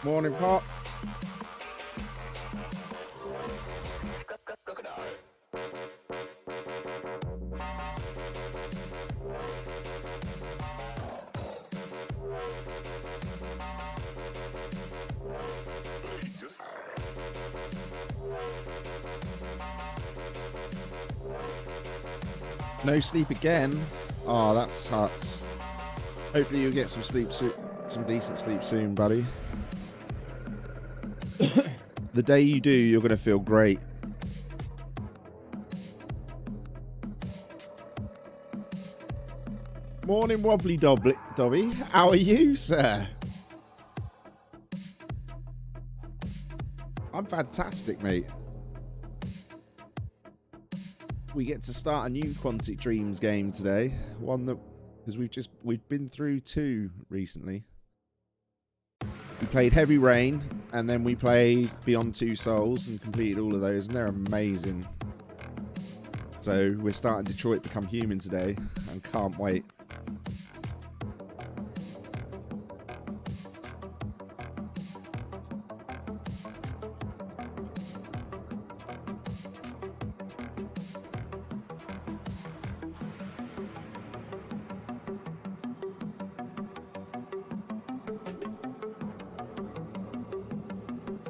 Morning, Pop. No sleep again? Oh, that sucks. Hopefully you'll get some sleep soon, some decent sleep soon, buddy. The day you do, you're going to feel great. Morning, Wobbly Dobby. How are you, sir? I'm fantastic, mate. We get to start a new Quantic Dreams game today. One that, because we've been through two recently. We played Heavy Rain, and then we played Beyond Two Souls and completed all of those, and they're amazing. So we're starting Detroit Become Human today, and can't wait.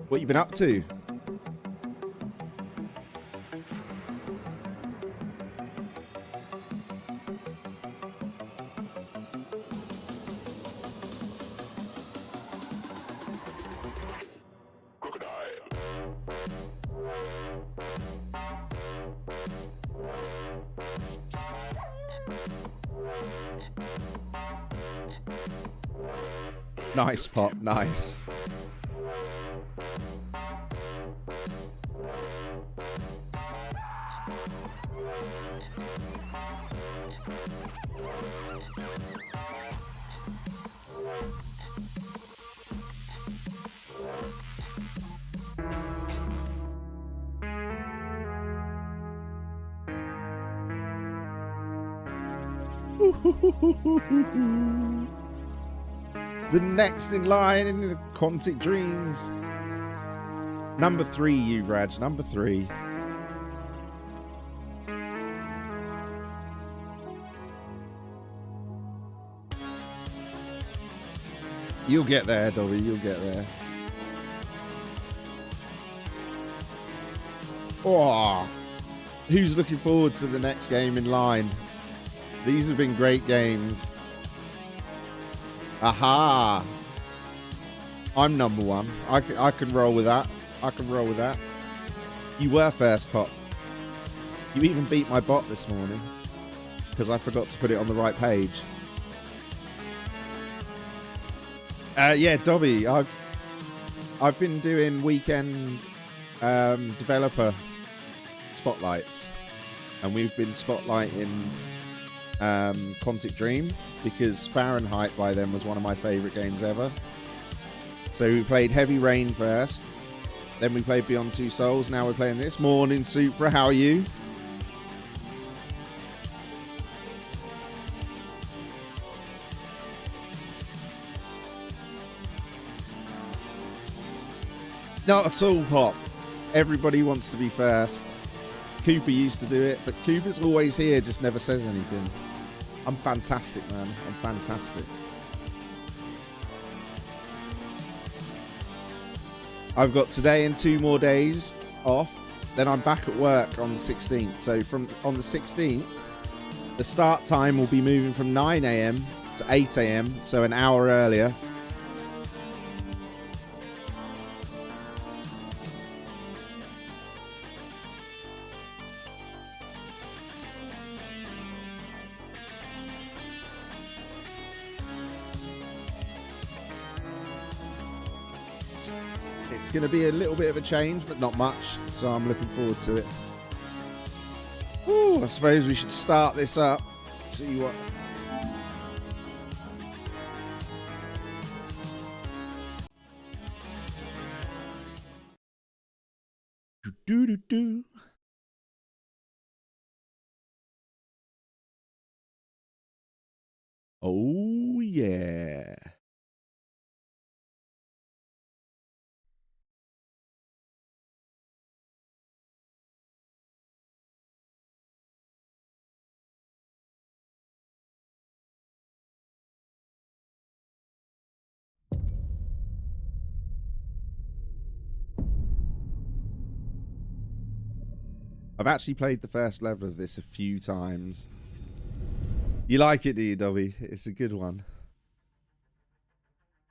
What you been up to? Nice, Pop, nice. The next in line in the Quantic Dreams. Number 3, Yuvraj. Number 3. You'll get there, Dobby. You'll get there. Oh, who's looking forward to the next game in line? These have been great games. Aha! I'm number 1. I can roll with that. I can roll with that. You were first, Pop. You even beat my bot this morning because I forgot to put it on the right page. Yeah, Dobby, I've been doing weekend developer spotlights, and we've been spotlighting Quantic Dream because Fahrenheit by then was one of my favourite games ever. So we played Heavy Rain first, then we played Beyond Two Souls, now we're playing this. Morning, Supra, how are you? Not at all, Pop. Everybody wants to be first. Cooper used to do it, but Cooper's always here, just never says anything. I'm fantastic, man. I'm fantastic. I've got today and 2 more days off. Then I'm back at work on the 16th. So on the 16th, the start time will be moving from 9 a.m. to 8 a.m. So an hour earlier. It's going to be a little bit of a change, but not much, so I'm looking forward to it. Ooh, I suppose we should start this up. See what... Do-do-do-do. Oh, yeah. I've actually played the first level of this a few times. You like it, do you, Dobby? It's a good one.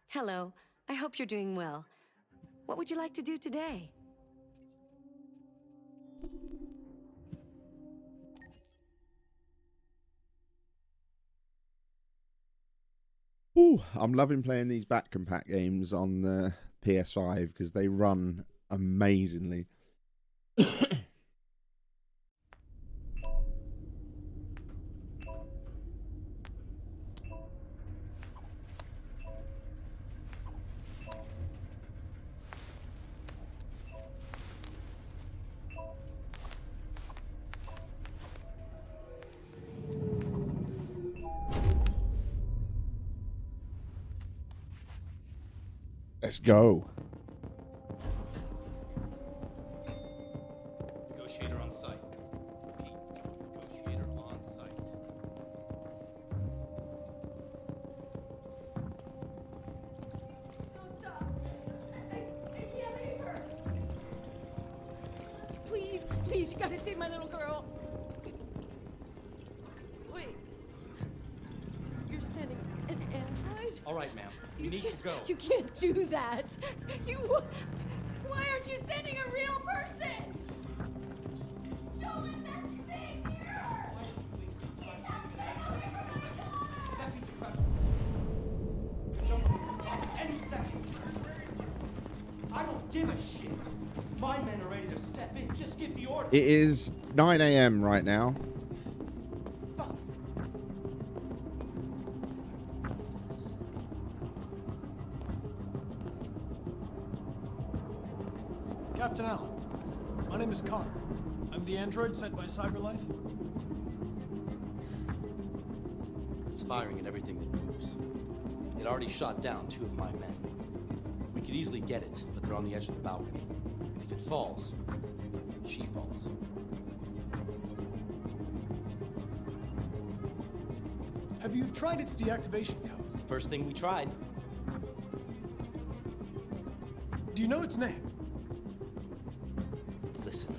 Hello. I hope you're doing well. What would you like to do today? Ooh, I'm loving playing these back compat games on the PS5 because they run amazingly. Let's go. Negotiator on site. Repeat. Negotiator on site. No, stop! I can't leave her! Please, please, you gotta save my little girl. Wait. You're sending an android? All right, ma'am. We need to go. You can't do that. Why aren't you sending a real person? Show us that thing here! That piece of crap. Jump on the top any second. I don't give a shit. My men are ready to step in. Just give the order. It is 9 a.m. right now. Captain Allen, my name is Connor. I'm the android sent by CyberLife. It's firing at everything that moves. It already shot down 2 of my men. We could easily get it, but they're on the edge of the balcony. If it falls, she falls. Have you tried its deactivation codes? The first thing we tried. Do you know its name? Listen,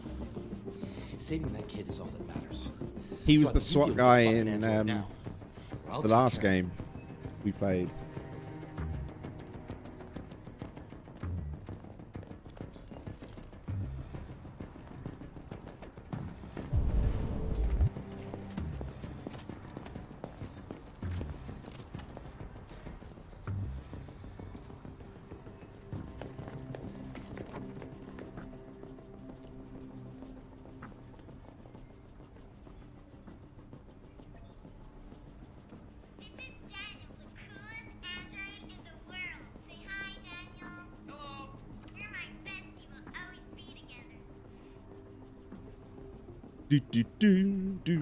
saving that kid is all that matters. He was So the either you SWAT deal with guy this fucking in android now, or I'll the take last care of it. game we played. This is Daniel, the coolest android in the world. Say hi, Daniel. Hello. You're my bestie. We'll always be together. Do do do do.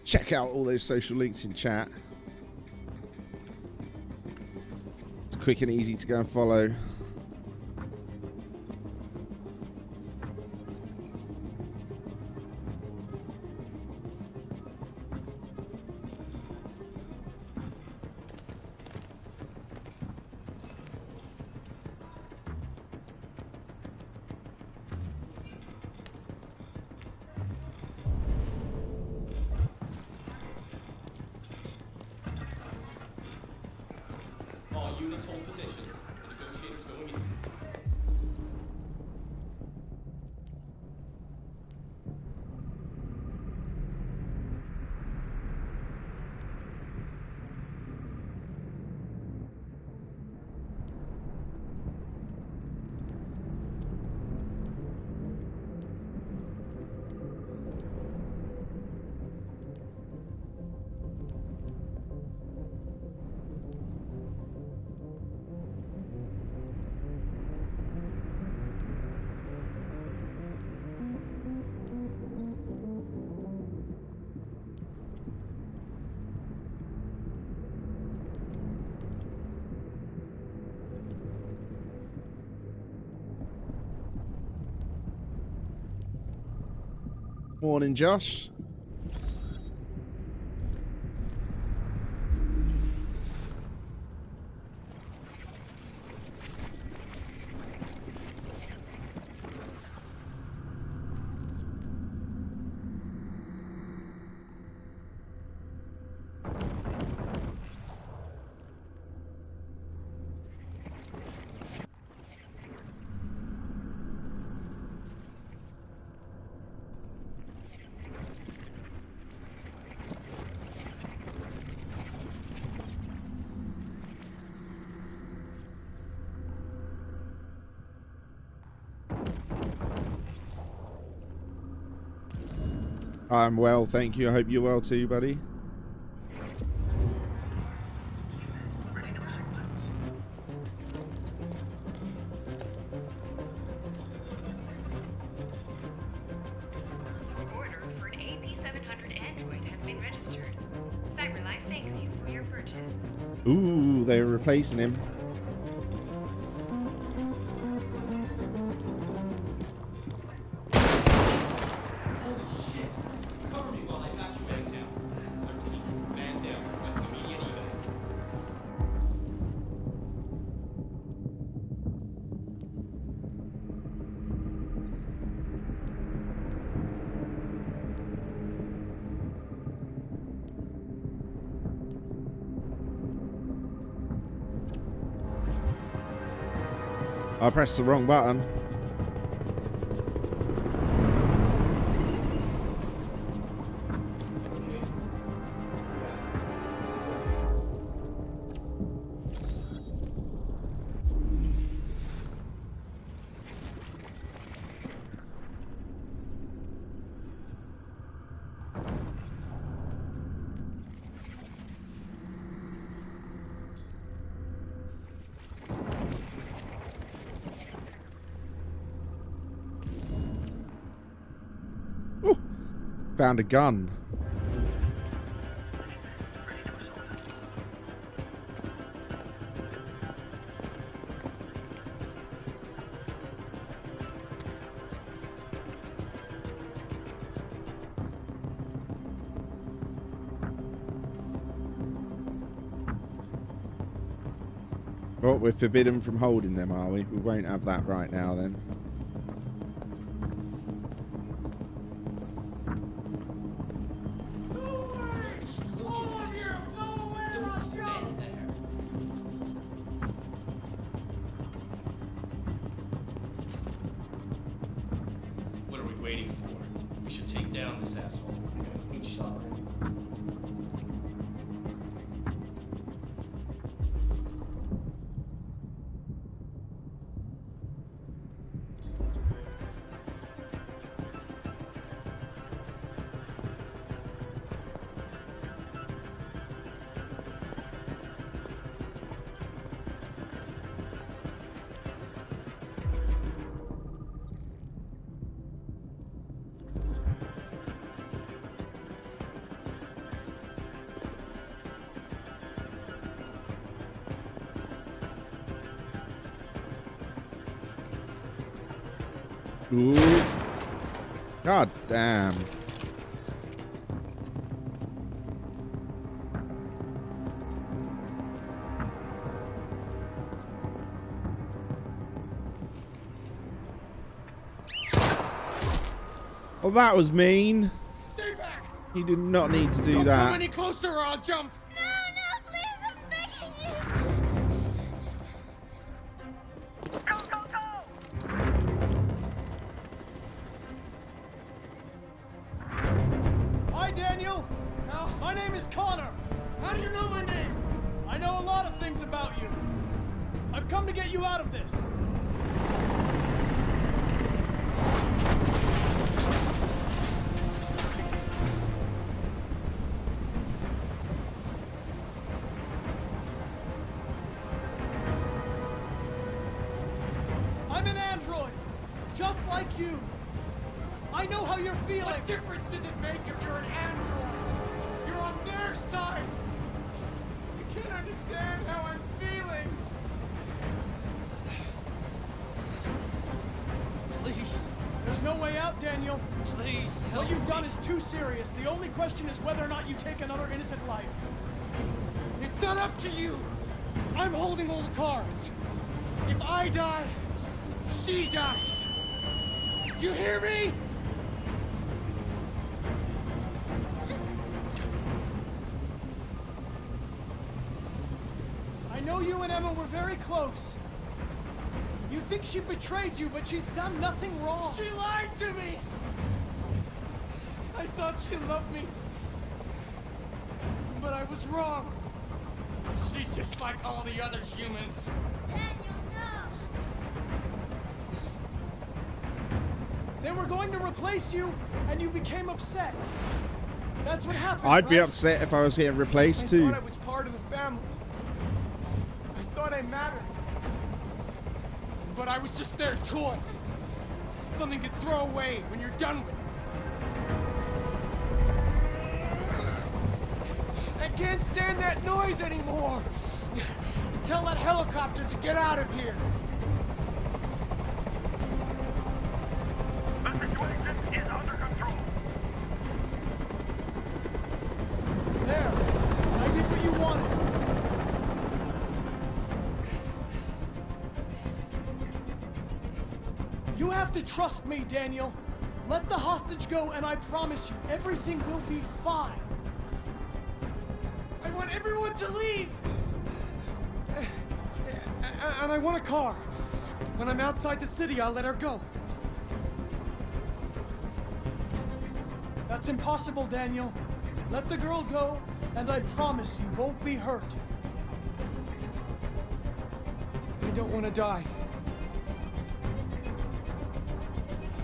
Check out all those social links in chat. It's quick and easy to go and follow. All units hold positions. The negotiators going in. Morning, Josh. I'm well, thank you. I hope you're well too, buddy. Order for an AP700 android has been registered. CyberLife thanks you for your purchase. Ooh, they're replacing him. Holy shit! Cover me while I back you man down. I repeat, man down. Request immediate evac. I pressed the wrong button. Found a gun. Well, we're forbidden from holding them, are we? We won't have that right now, then. Don't stand there. What are we waiting for? We should take down this asshole. I got a clean shot, right? Ooh. God damn. Oh, that was mean. Stay back! He did not need to do Don't that. come any closer or I'll jump! No, no, please, I'm begging you. Hi, Daniel. My name is Connor. How do you know my name? I know a lot of things about you. I've come to get you out of this. I'm an android, just like you. I know how you're feeling. What difference does it make if you're an android? You're on their side. You can't understand how I'm feeling. Please. There's no way out, Daniel. Please, help What you've done is too serious. The only question is whether or not you take another innocent life. It's not up to you. I'm holding all the cards. If I die, she dies. You hear me? I know you and Emma were very close. You think she betrayed you, but she's done nothing wrong. She lied to me! I thought she loved me. But I was wrong. She's just like all the other humans. Daniel, no. They were going to replace you, and you became upset. That's what happened, I'd be right? upset if I was getting replaced I too. thought I was part of the family. I thought I mattered. But I was just their toy. Something to throw away when you're done with it. I can't stand that noise anymore. Tell that helicopter to get out of here. The situation is under control. There. I did what you wanted. You have to trust me, Daniel. Let the hostage go, and I promise you, everything will be fine. I want everyone to leave! And I want a car. When I'm outside the city, I'll let her go. That's impossible, Daniel. Let the girl go, and I promise you won't be hurt. I don't want to die.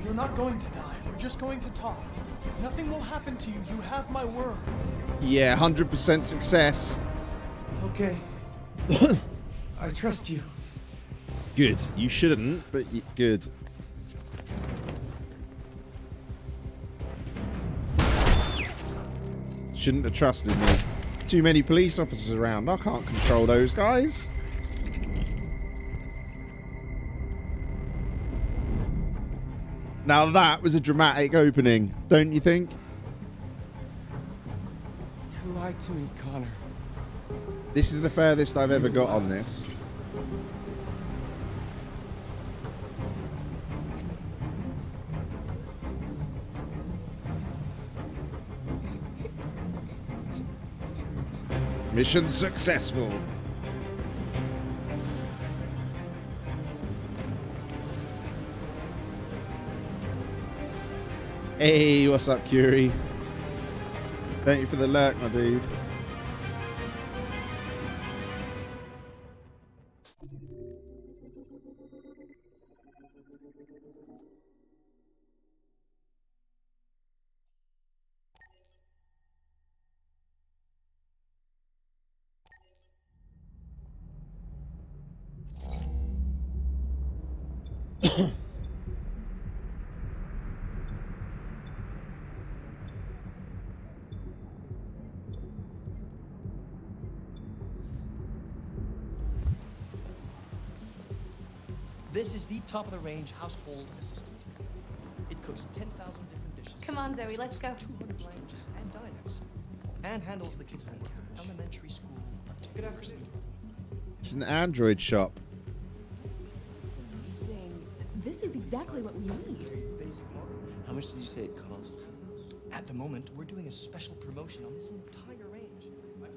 You're not going to die. We're just going to talk. Nothing will happen to you. You have my word. Yeah, 100% success. Okay. I trust you. Good. You shouldn't, but good. Shouldn't have trusted me. Too many police officers around. I can't control those guys. Now that was a dramatic opening, don't you think? You lied to me, Connor. This is the furthest I've ever got on this. Mission successful. Hey, what's up, Curie? Thank you for the lurk, my dude. This is the top-of-the-range household assistant. It cooks 10,000 different dishes. Come on, Zoe, let's go. 200 languages and dialects. And handles the kids' home care, elementary school, up to university level. It's an Android shop. This is exactly what we need. Basic model. How much did you say it cost? At the moment, we're doing a special promotion on this entire range. 48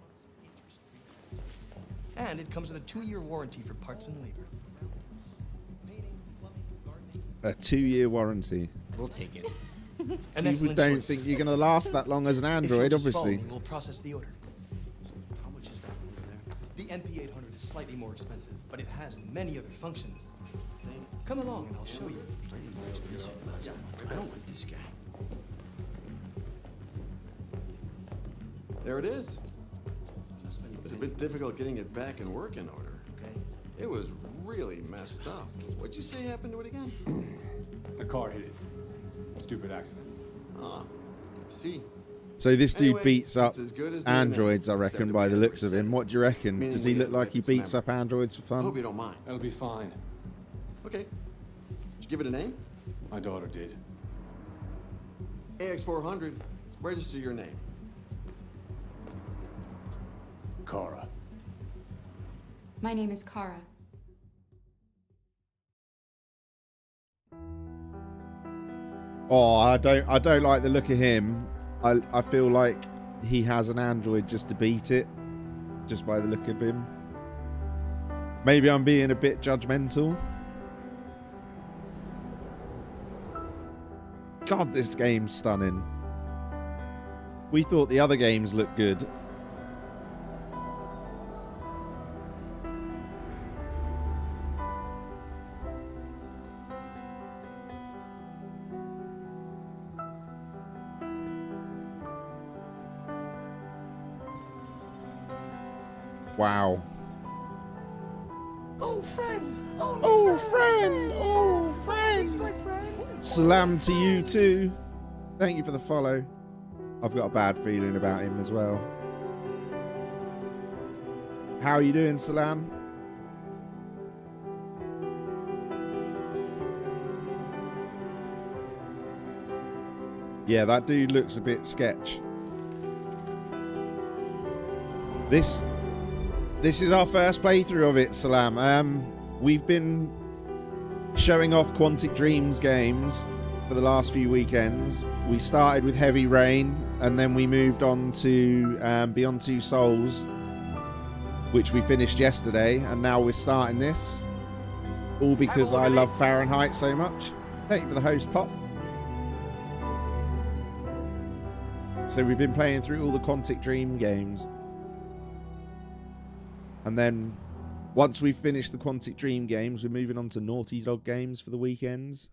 months interest-free credit. And it comes with a 2-year warranty for parts and labor. Painting, plumbing, gardening. A 2-year warranty. We'll take it. An People excellent don't choice. think you're going to last that long as an If you'll Android, just follow obviously. me, we'll process the order. How much is that over there? The NP800 is slightly more expensive, but it has many other functions. Come along and I'll show you. I don't like this guy. There it is. It was a bit difficult getting it back in working order. Okay? It was really messed up. What'd you say happened to it again? The car hit it. Stupid accident. Ah, I see. So this dude Anyway, beats up it's as good as new androids, I now, reckon, except by we the have looks of him. reset. What do you reckon? Meaning Does he we look have like he its beats memory. up androids for I hope fun? you don't mind. It'll be fine. Okay. Did you give it a name? My daughter did. AX400. Register your name. Kara. My name is Kara. Oh, I don't like the look of him. I feel like he has an android just to beat it, just by the look of him. Maybe I'm being a bit judgmental. God, this game's stunning. We thought the other games looked good. Wow. Oh, friend! Oh, friend! Oh, friend! My friend! Salam to you too. Thank you for the follow. I've got a bad feeling about him as well. How are you doing, Salam? Yeah, that dude looks a bit sketch. This is our first playthrough of it, Salam. We've been showing off Quantic Dreams games for the last few weekends. We started with Heavy Rain, and then we moved on to Beyond Two Souls, which we finished yesterday, and now we're starting this. All because I love Fahrenheit so much. Thank you for the host, Pop. So we've been playing through all the Quantic Dream games. And then once we've finished the Quantic Dream games, we're moving on to Naughty Dog games for the weekends.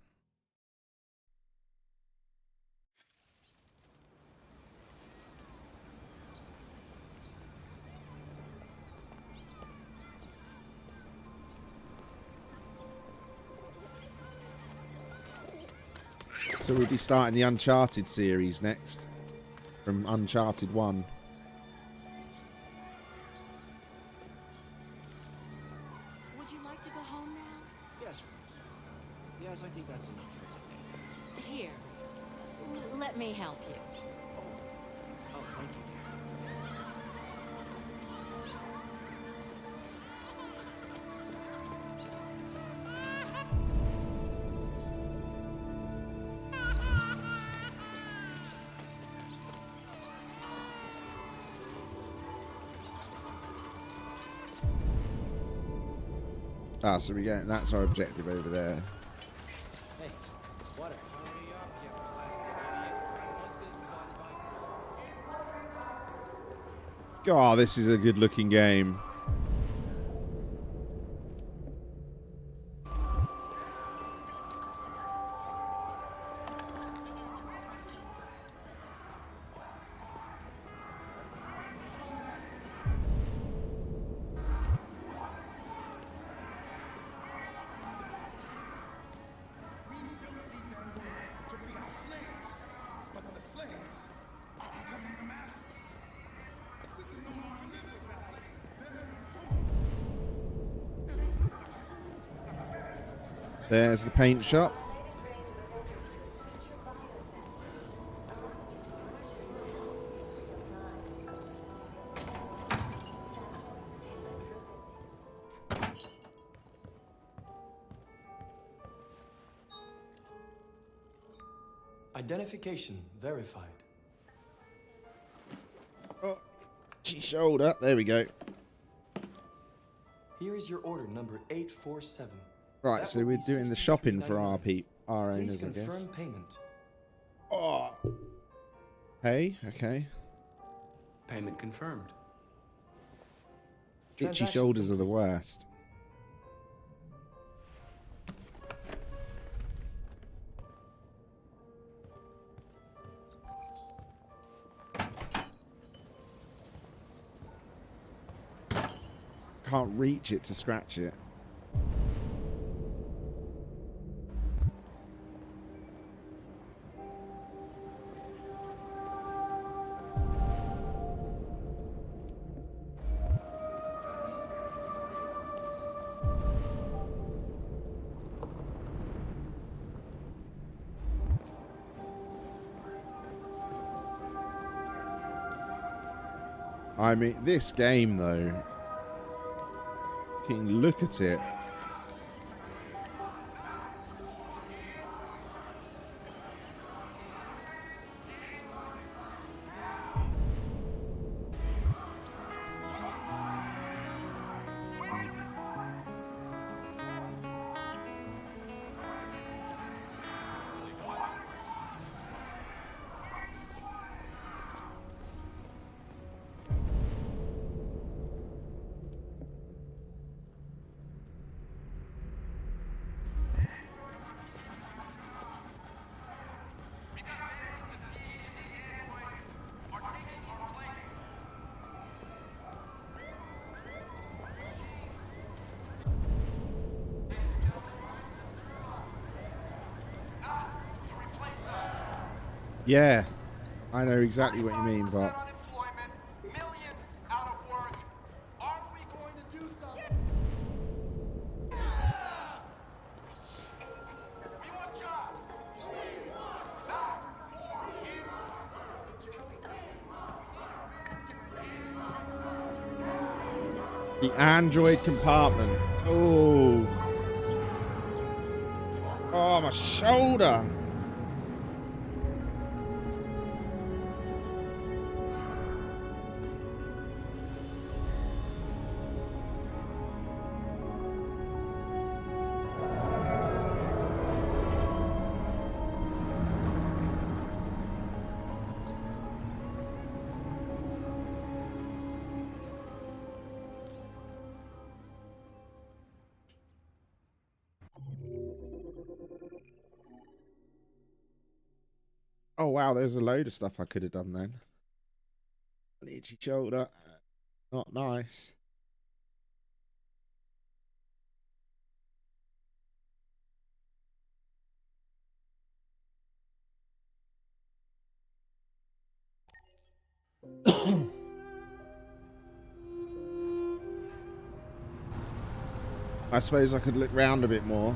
So we'll be starting the Uncharted series next, from Uncharted 1. Would you like to go home now? Yes, Rose. Yes, I think that's enough for today. Here. Let me help you. Oh, thank you. Ah, so we get that's our objective over there. Hey, water. God, this is a good looking game. There's the paint shop. Identification verified. Oh, she shoulder. There we go. Here is your order number 847. Right, That so will we're be doing the shopping for our $63.99. our Please owners, I guess. confirm payment. Oh. Hey, okay. Payment confirmed. Itchy Transaction shoulders are the complete. worst. Can't reach it to scratch it. I mean, this game though, you can look at it. Yeah, I know exactly what you mean, but Unemployment, millions out of work. Are we going to do something? We want jobs. the Android compartment. Oh, oh, my shoulder. Oh wow, there's a load of stuff I could have done then. An itchy shoulder, not nice. I suppose I could look round a bit more.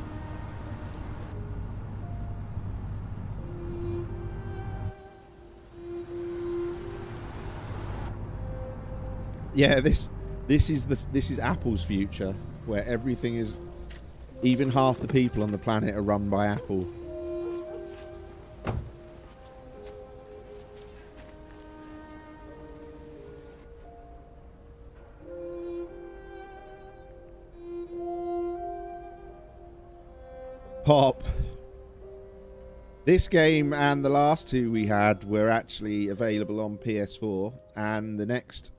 Yeah, this is Apple's future, where everything is, even half the people on the planet are run by Apple. Pop. This game and the last two we had were actually available on PS4, and the next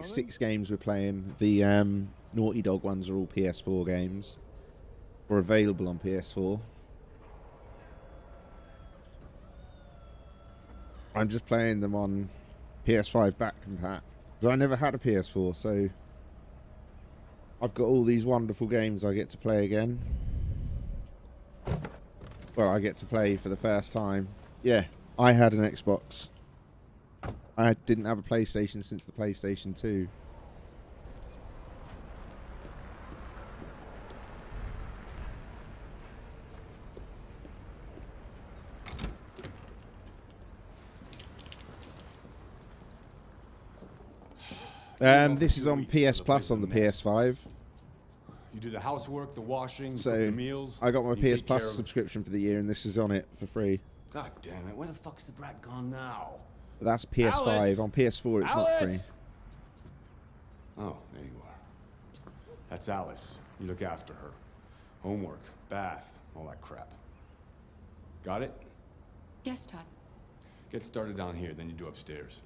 six games we're playing, the Naughty Dog ones are all PS4 games, or available on PS4. I'm just playing them on PS5 back compat, because I never had a PS4, so I've got all these wonderful games I get to play again. Well, I get to play for the first time. Yeah, I had an Xbox. I didn't have a PlayStation since the PlayStation 2. This is on PS Plus on the PS5. You do the housework, the washing, So cook the meals. I got my you take PS Plus care of- subscription for the year, and this is on it for free. God damn it! Where the fuck's the brat gone now? But that's PS5. Alice! On PS4, it's not free. Alice! Oh, there you are. That's Alice. You look after her. Homework, bath, all that crap. Got it? Yes, Todd. Get started down here, then you do upstairs.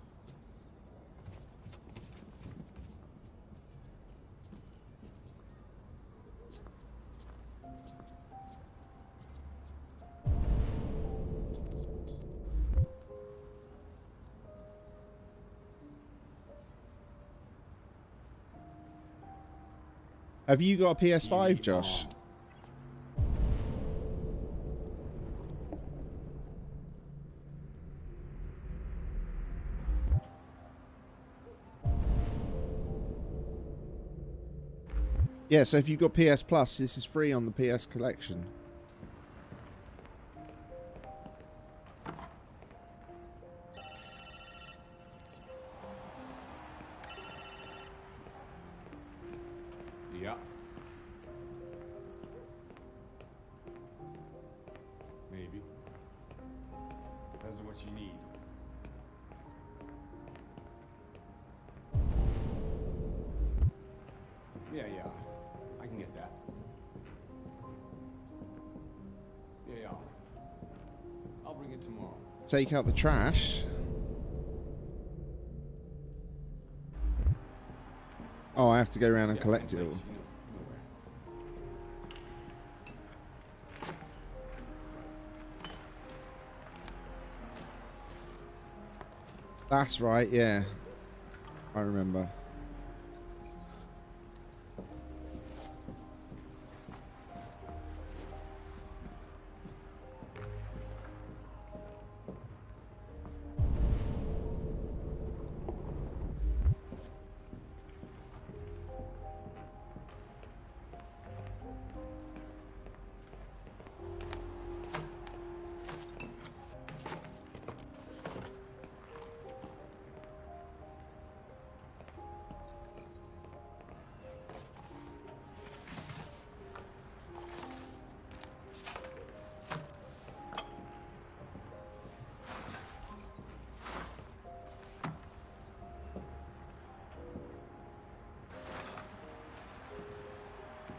Have you got a PS5, Josh? Yeah, so if you've got PS Plus, this is free on the PS Collection. Yeah. Maybe. Depends on what you need. Yeah, I can get that. Yeah. I'll bring it tomorrow. Take out the trash. Oh, I have to go around and collect it all. That's right, yeah. I remember.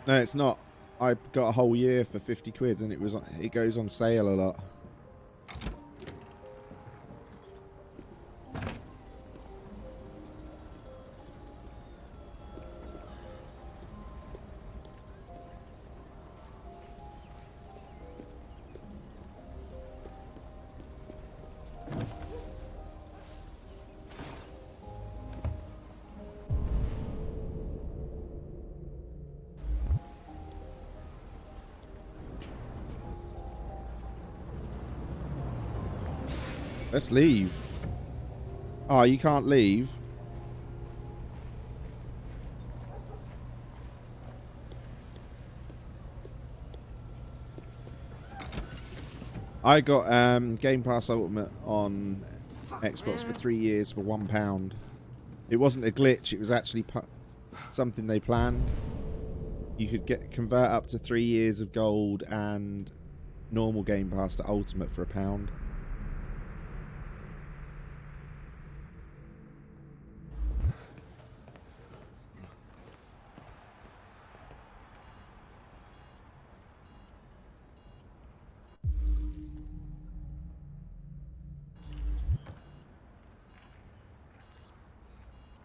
No, it's not. I got a whole year for 50 quid, and it goes on sale a lot. Let's leave. Oh, you can't leave. I got Game Pass Ultimate on Xbox for 3 years for £1. It wasn't a glitch. It was actually something they planned. You could convert up to 3 years of gold and normal Game Pass to Ultimate for £1.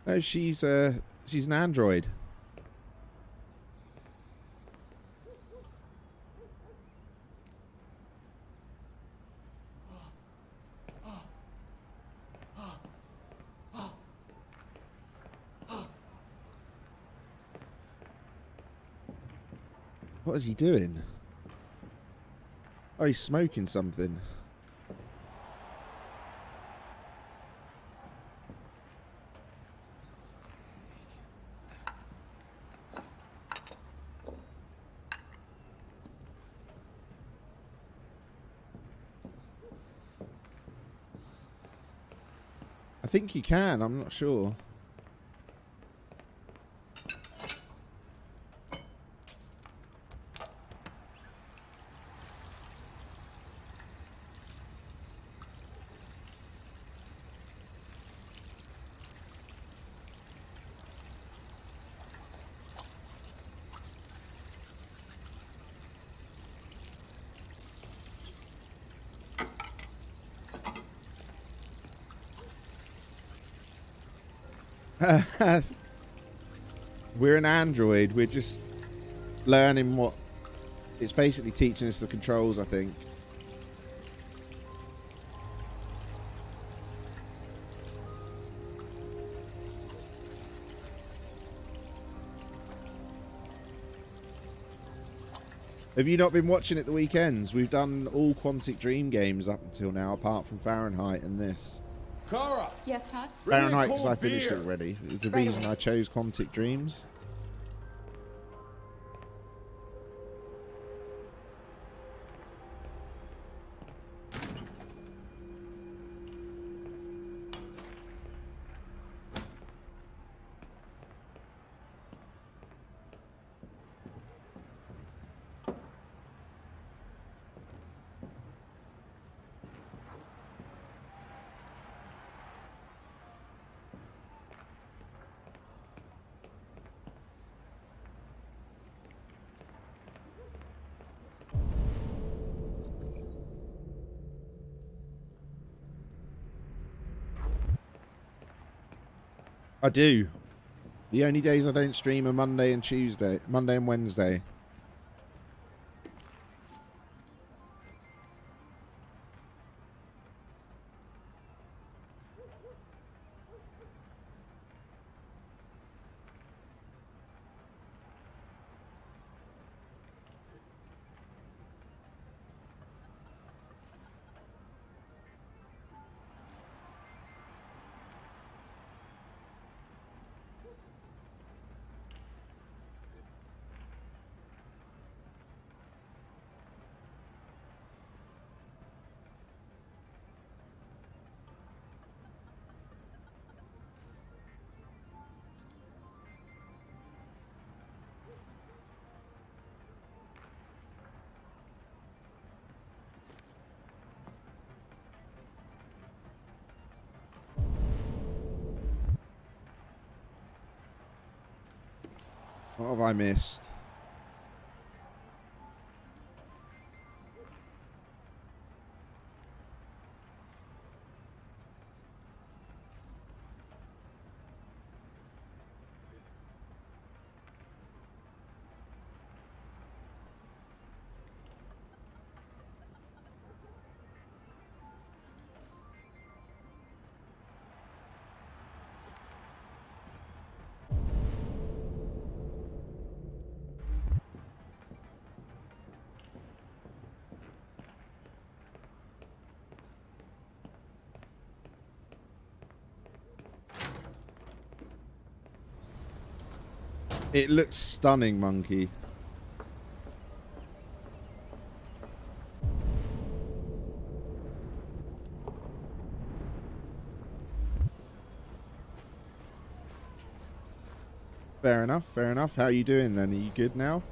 No, she's an android. What is he doing? Oh, he's smoking something. I think you can, I'm not sure. We're an android. We're just learning what... It's basically teaching us the controls, I think. Have you not been watching at the weekends? We've done all Quantic Dream games up until now, apart from Fahrenheit and this. Kara! Yes, Todd? Fahrenheit, because I finished it already. It's the reason I chose Quantic Dreams. I do. The only days I don't stream are Monday and Tuesday. Monday and Wednesday. What have I missed? It looks stunning, Monkey. Fair enough, fair enough. How are you doing then? Are you good now?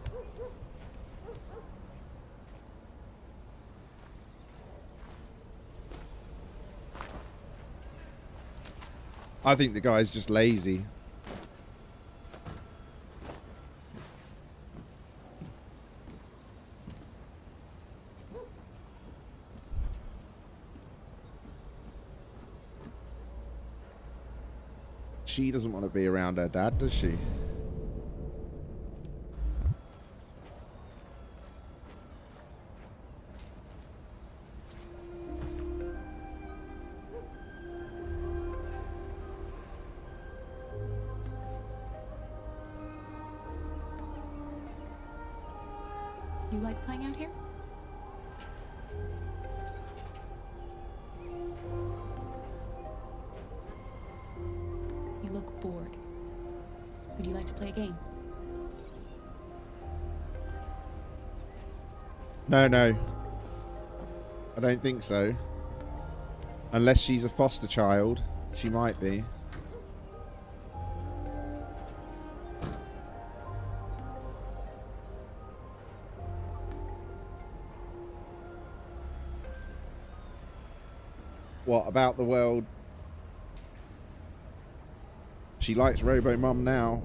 I think the guy's just lazy. She doesn't want to be around her dad, does she? You like playing out here? You look bored. Would you like to play a game? No, no. I don't think so. Unless she's a foster child. She might be. What about the world? She likes Robo Mum now.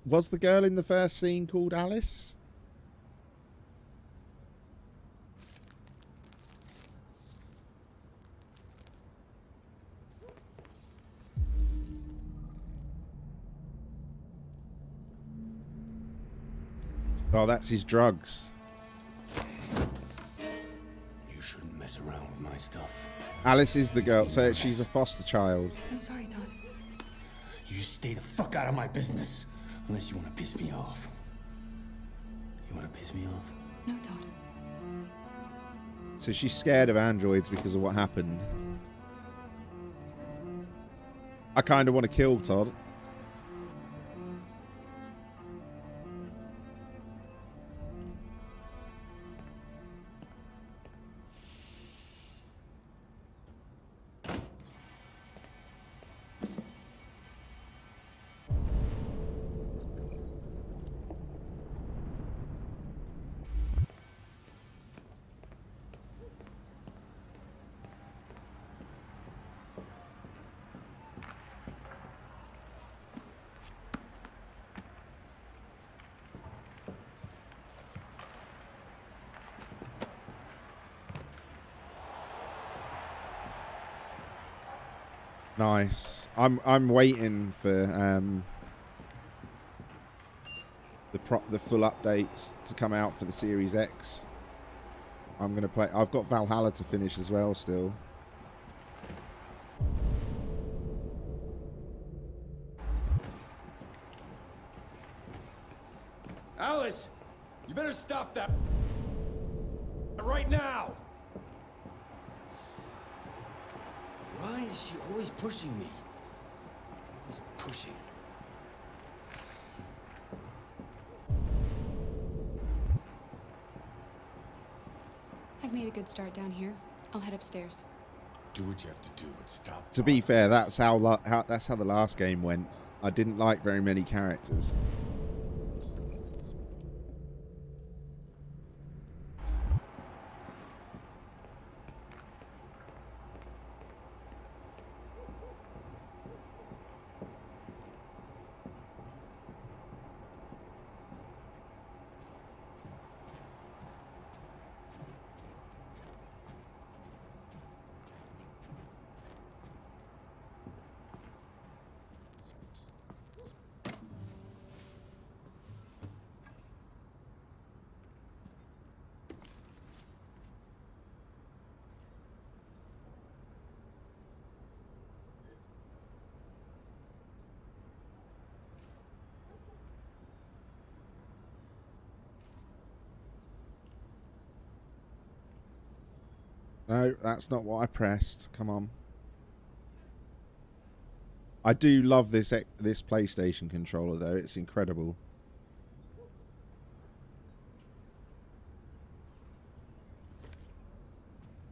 Was the girl in the first scene called Alice? Oh, that's his drugs. You shouldn't mess around with my stuff. Alice is the girl, so she's a foster child. I'm sorry, Todd. You stay the fuck out of my business. Unless you want to piss me off. You want to piss me off? No, Todd. So she's scared of androids because of what happened. I kind of want to kill Todd. Nice. I'm waiting for the full updates to come out for the Series X. I'm gonna play. I've got Valhalla to finish as well still. Alice, you better stop that right now. Why is she always pushing me? Always pushing. I've made a good start down here. I'll head upstairs. Do what you have to do, but stop. To be fair, that's how the last game went. I didn't like very many characters. No, that's not what I pressed. Come on. I do love this PlayStation controller though. It's incredible.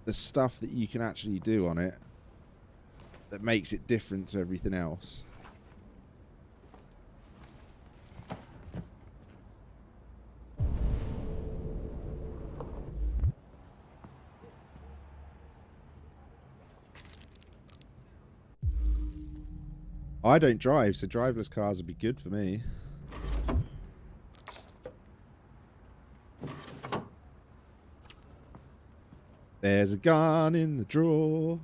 The stuff that you can actually do on it that makes it different to everything else. I don't drive, so driverless cars would be good for me. There's a gun in the drawer.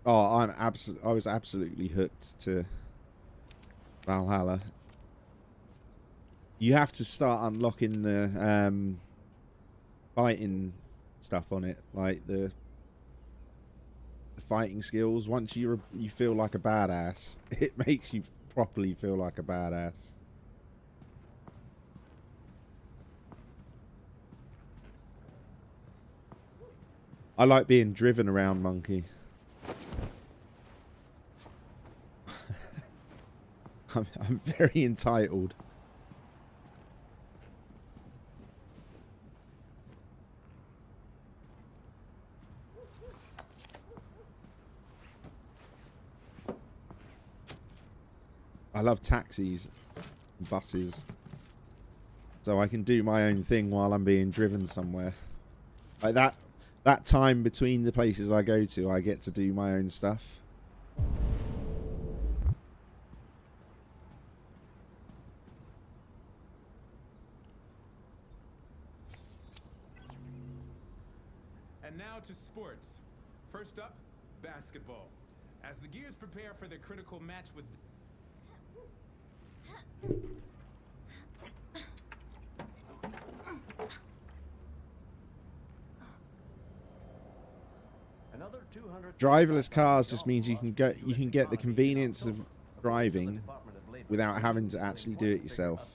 Oh, I was absolutely hooked to Valhalla. You have to start unlocking the fighting stuff on it, like the fighting skills. Once you feel like a badass, it makes you properly feel like a badass. I like being driven around, Monkey. I'm very entitled. I love taxis and buses, so I can do my own thing while I'm being driven somewhere. Like that time between the places I go to, I get to do my own stuff. And now to sports. First up, basketball. As the Gears prepare for their critical match with... Driverless cars just means you can get the convenience of driving without having to actually do it yourself.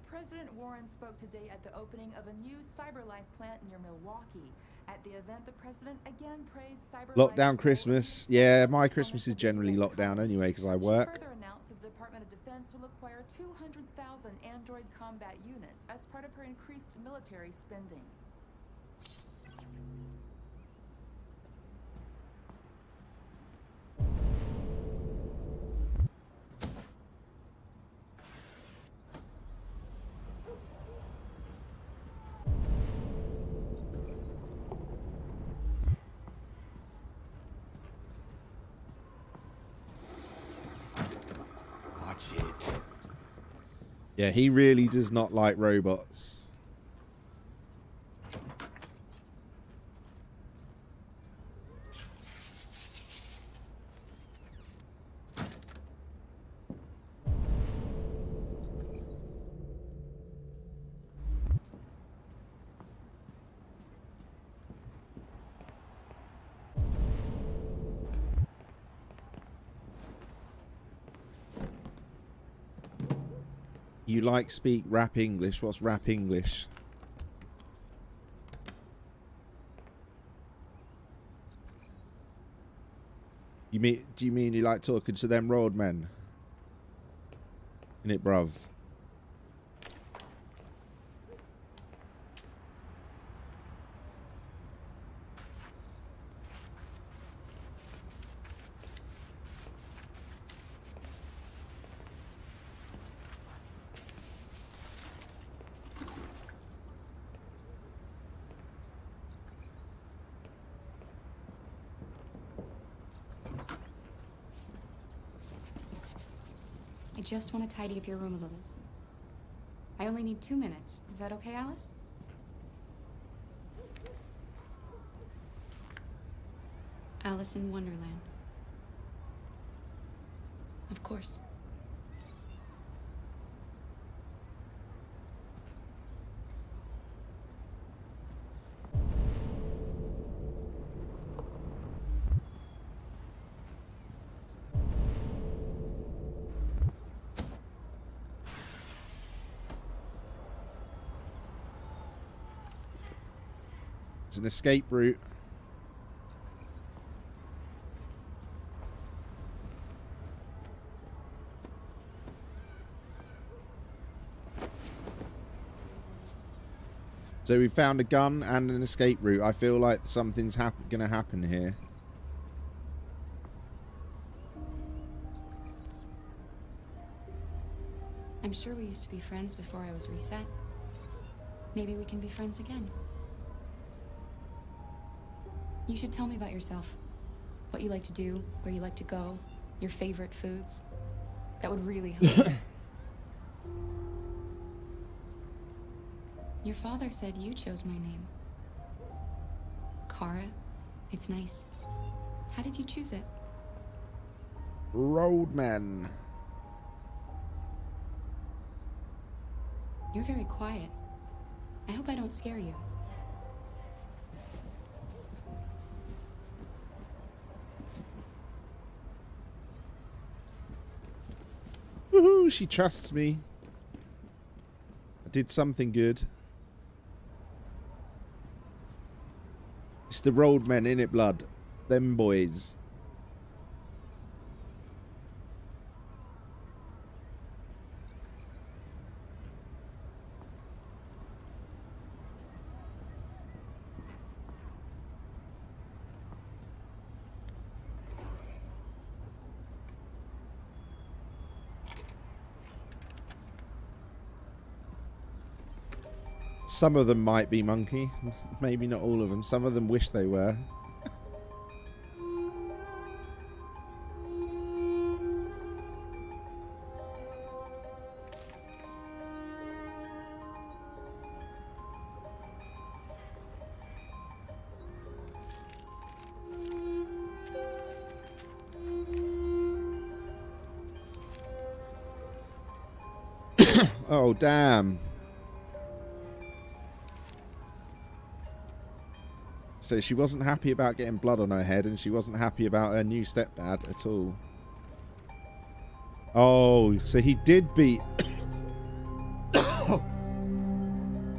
President Warren spoke today at the opening of a new CyberLife plant near Milwaukee. At the event, the president again praised CyberLife. Lockdown Christmas. Yeah, my Christmas is generally locked down anyway because I work. Further announced the Department of Defense will acquire 200,000 Android combat units as part of her increased military spending. Watch it. Yeah, he really does not like robots. You like speak rap English? What's rap English? Do you mean you like talking to them roadmen? Innit, bruv? I just want to tidy up your room a little. I only need 2 minutes. Is that okay, Alice? Alice in Wonderland. Of course. It's an escape route. So we found a gun and an escape route. I feel like something's going to happen here. I'm sure we used to be friends before I was reset. Maybe we can be friends again. You should tell me about yourself. What you like to do, where you like to go, your favorite foods. That would really help. Your father said you chose my name. Kara. It's nice. How did you choose it? Roadman. You're very quiet. I hope I don't scare you. Woohoo, she trusts me. I did something good. It's the roadmen, innit, blood? Them boys. Some of them might be monkey. Maybe not all of them. Some of them wish they were. Oh, damn. So she wasn't happy about getting blood on her head, and she wasn't happy about her new stepdad at all. Oh, so he did beat...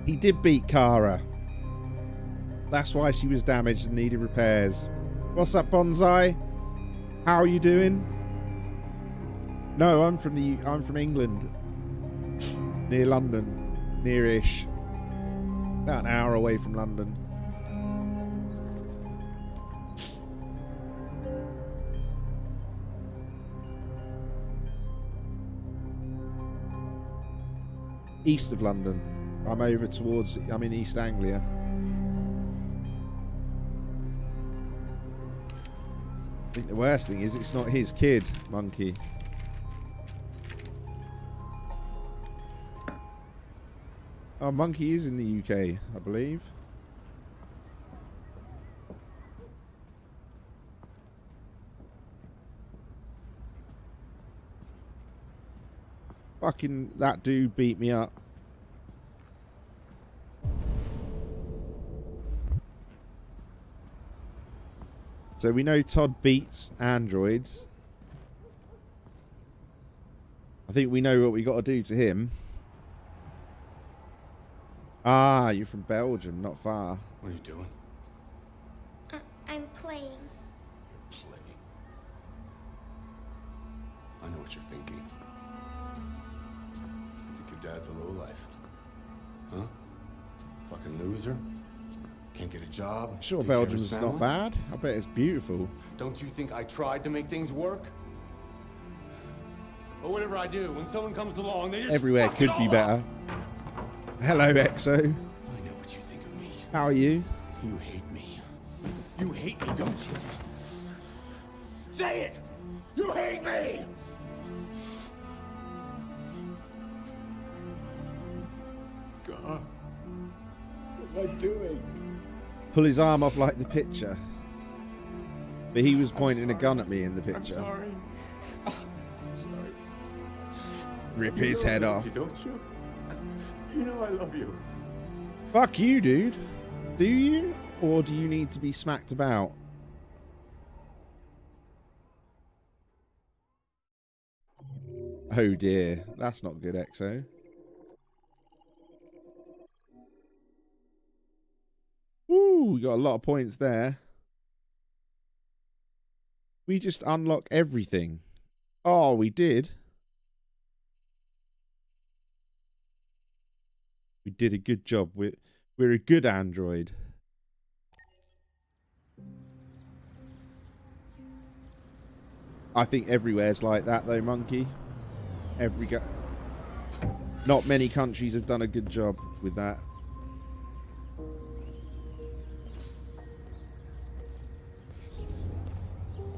he did beat Kara. That's why she was damaged and needed repairs. What's up, Bonsai? How are you doing? No, I'm from England. Near London. Near-ish. About an hour away from London. East of London. I'm over towards... I'm in East Anglia. I think the worst thing is it's not his kid, Monkey. Oh, Monkey is in the UK, I believe. Fucking that dude beat me up. So we know Todd beats androids. I think we know what we got to do to him. Ah, you're from Belgium, not far. What are you doing? I'm playing. You're playing. I know what you're thinking. You think your dad's a lowlife? Huh? Fucking loser? Can't get a job? Sure, Belgium's not bad. I bet it's beautiful. Don't you think I tried to make things work? But whatever I do, when someone comes along, they just everywhere fuck could it be all better. up. Hello, Exo. I know what you think of me. How are you? You hate me. You hate me, don't you? Say it! You hate me! God. What am I doing? Pull his arm off like the picture. But he was pointing a gun at me in the picture. I'm sorry. I'm sorry. Rip his head off. You, don't you? You know I love you. Fuck you, dude. Do you? Or do you need to be smacked about? Oh dear. That's not good, Exo. Woo! Ooh, we got a lot of points there. We just unlock everything. Oh, we did. We did a good job. We're a good android. I think everywhere's like that though, Monkey. Not many countries have done a good job with that.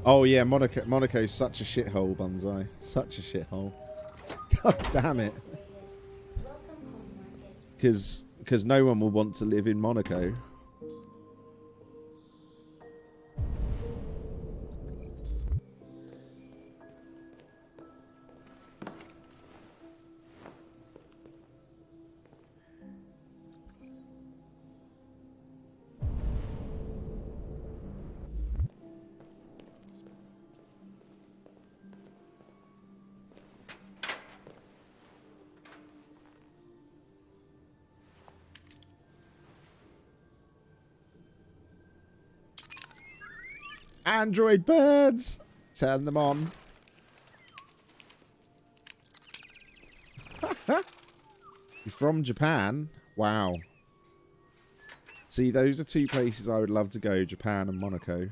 Oh yeah, Monaco's such a shithole, Bunzai. Such a shithole. God damn it. Because no one will want to live in Monaco. Android birds! Turn them on. You're from Japan? Wow. See, those are two places I would love to go, Japan and Monaco.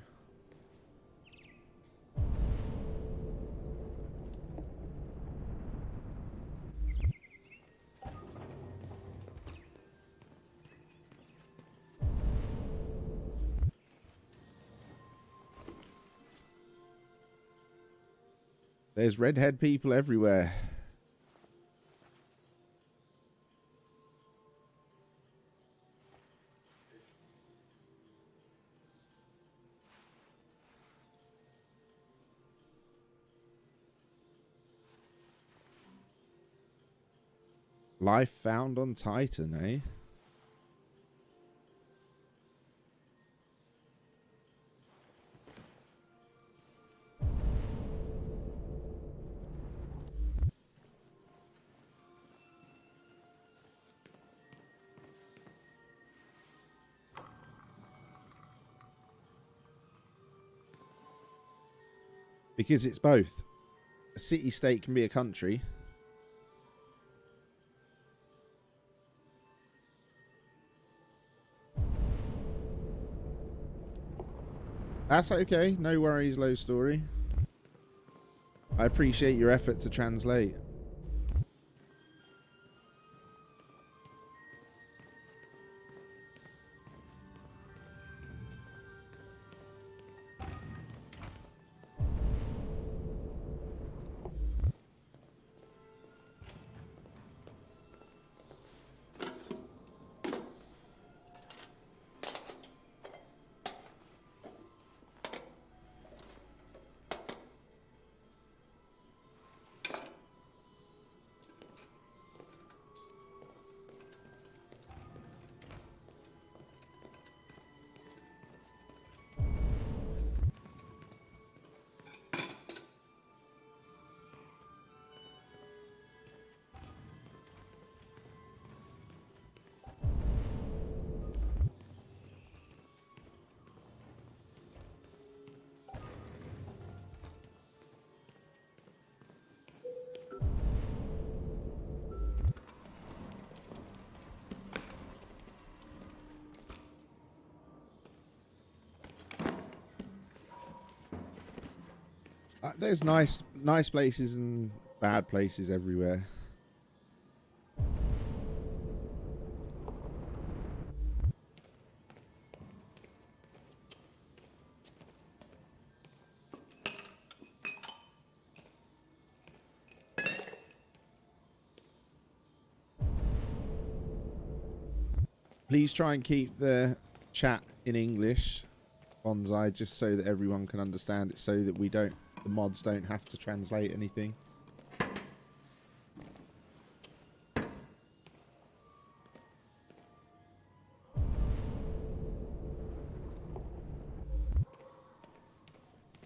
There's redhead people everywhere. Life found on Titan, eh? Because it's both. A city-state can be a country. That's okay. No worries, Low Story. I appreciate your effort to translate. There's nice places and bad places everywhere. Please try and keep the chat in English, Bonsai, just so that everyone can understand it, so that the mods don't have to translate anything.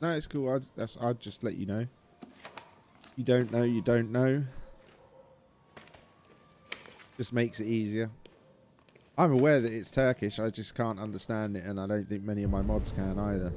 No, it's cool. I'd just let you know. You don't know, you don't know. Just makes it easier. I'm aware that it's Turkish. I just can't understand it, and I don't think many of my mods can either.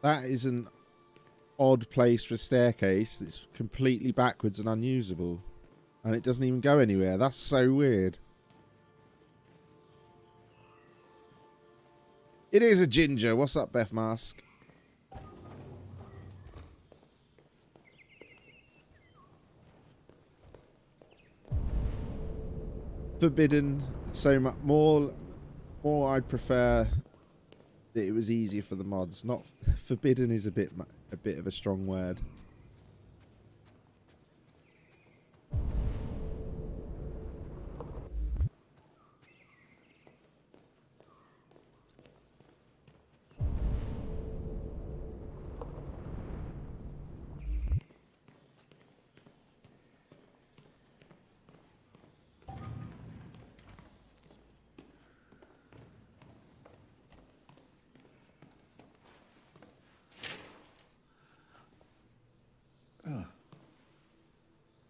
That is an odd place for a staircase. It's completely backwards and unusable. And it doesn't even go anywhere. That's so weird. It is a ginger. What's up, Beth Mask? Forbidden so much more. I'd prefer that it was easier for the mods. Not forbidden is a bit of a strong word.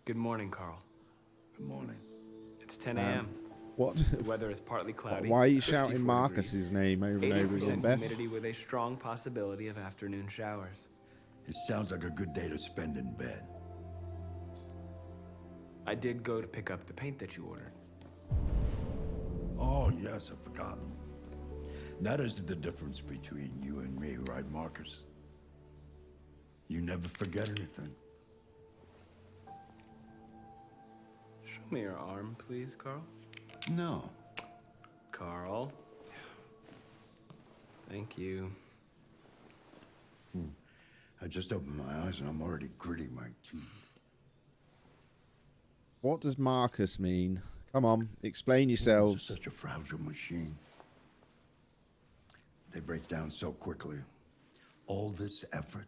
Good morning, Carl. Good morning. It's 10 a.m. What? The weather is partly cloudy. Why are you 54 shouting Marcus's name over and over again, 80% Beth? humidity with a strong possibility of afternoon showers. It sounds like a good day to spend in bed. I did go to pick up the paint that you ordered. Oh, yes, I've forgotten. That is the difference between you and me, right, Marcus? You never forget anything. Show me your arm, please, Carl. No. Carl. Thank you. I just opened my eyes and I'm already gritting my teeth. What does Marcus mean? Come on, explain yourselves. It's such a fragile machine. They break down so quickly. All this effort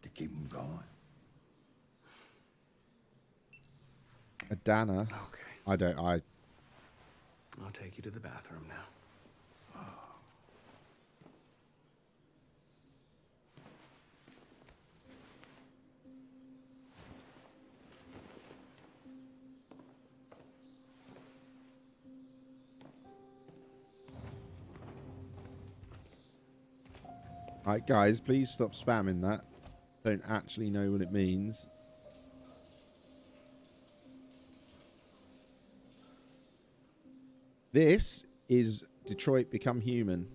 to keep them going. A Dana. Okay. I'll take you to the bathroom now. Alright, guys, please stop spamming that. Don't actually know what it means. This is Detroit Become Human.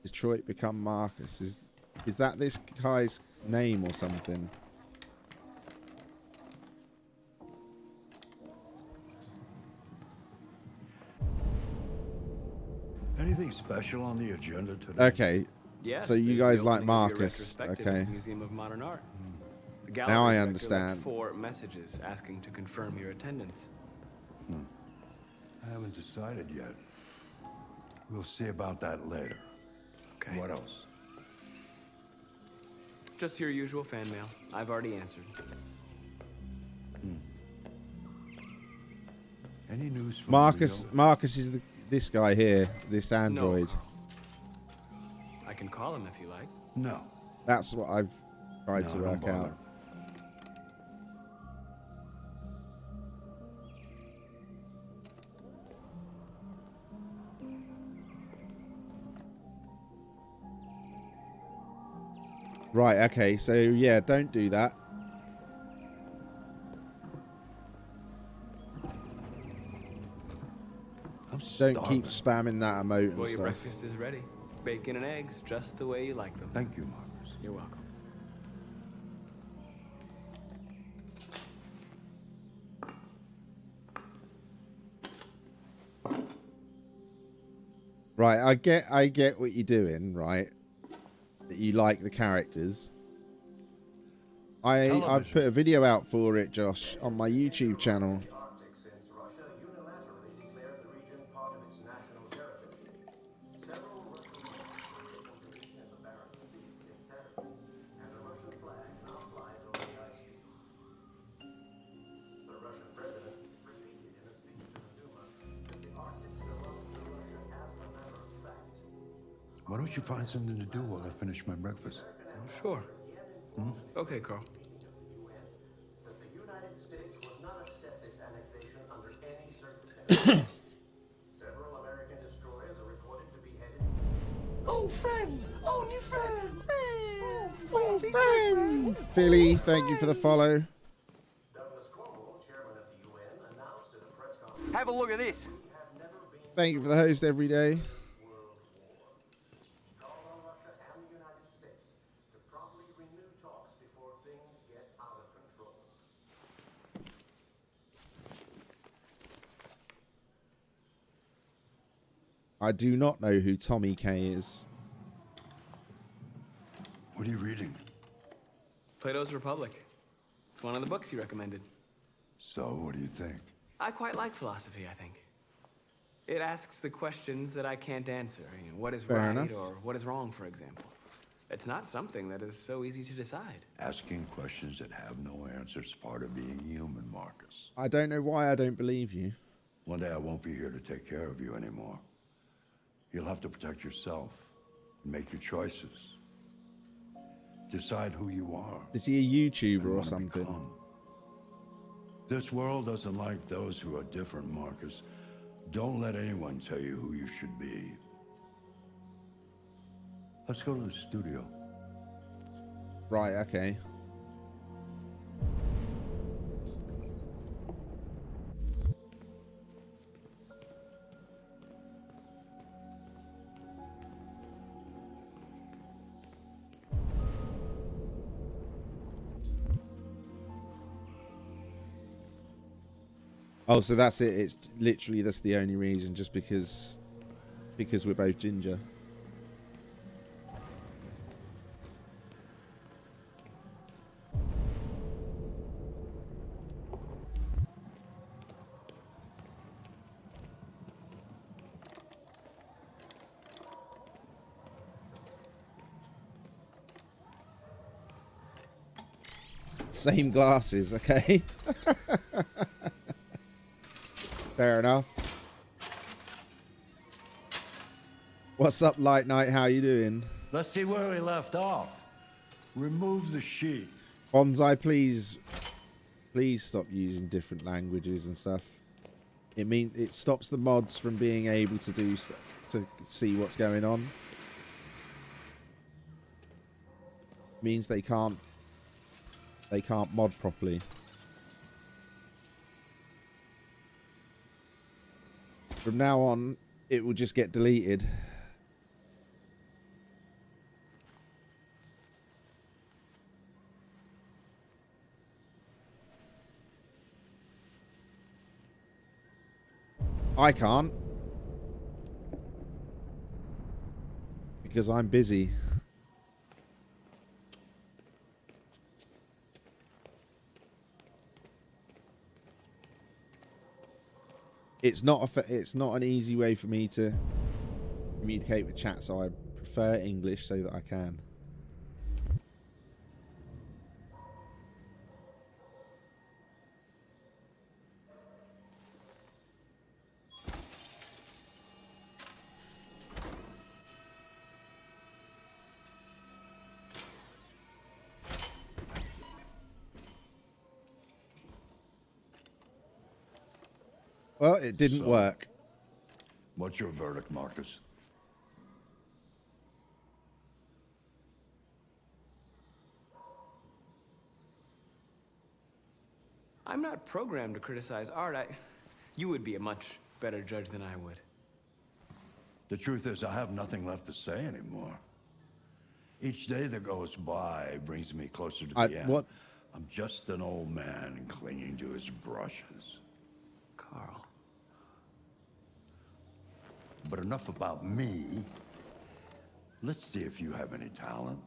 Detroit Become Marcus. Is that this guy's name or something? Anything special on the agenda today? Okay. Yes, So you there's guys the like opening of your Marcus. retrospective Okay. at the Museum of Modern Art. The Now gallery I director understand. left 4 messages asking to confirm your attendance. I haven't decided yet. We'll see about that later. Okay. What else? Just your usual fan mail. I've already answered. Any news from Marcus. Leo? Marcus is this guy here. This android. I can call him if you like. No. That's what I've tried to No, don't work out. bother. Right, okay, so yeah, don't do that. Don't keep spamming that emote and Well, your stuff. breakfast is ready. Bacon and eggs, just the way you like them. Thank you, Marcus. You're welcome. Right, I get what you're doing, right? That you like the characters. I've put a video out for it, Josh, on my YouTube channel. Since Russia unilaterally declared the region part of its national territory. Several Why don't you find something to do while I finish my breakfast? Sure. Okay, Carl. That the United States will not accept this annexation under any circumstances. Several American destroyers are reported to be headed. Oh, friend! Oh, new friend! Oh, friend! Philly, thank you for the follow. Douglas Cornwall, chairman of the UN, announced at a press conference. Have a look at this. Thank you for the host every day. Called on Russia and the United States to promptly renew talks before things get out of control. I do not know who Tommy K is. What are you reading? Plato's Republic. It's one of the books you recommended. So, what do you think? I quite like philosophy, I think. It asks the questions that I can't answer. You know, what is Fair right enough. or what is wrong, for example. It's not something that is so easy to decide. Asking questions that have no answers is part of being human, Marcus. I don't know why I don't believe you. One day I won't be here to take care of you anymore. You'll have to protect yourself and make your choices. Decide who you are. Is he a YouTuber and or wanna something? become. This world doesn't like those who are different, Marcus. Don't let anyone tell you who you should be. Let's go to the studio. Right, okay. Oh, so that's it. It's literally, that's the only reason, just because we're both ginger. Same glasses, okay. Fair enough. What's up, Light Knight? How you doing? Let's see where we left off. Remove the sheet. Bonsai, please stop using different languages and stuff. It stops the mods from being able to do to see what's going on. Means they can't mod properly. From now on, it will just get deleted. I can't. Because I'm busy. It's not an easy way for me to communicate with chat, so I prefer English so that I can. Well, it didn't work. What's your verdict, Marcus? I'm not programmed to criticize art. You would be a much better judge than I would. The truth is, I have nothing left to say anymore. Each day that goes by brings me closer to the end. What? I'm just an old man clinging to his brushes. Carl. But enough about me. Let's see if you have any talent.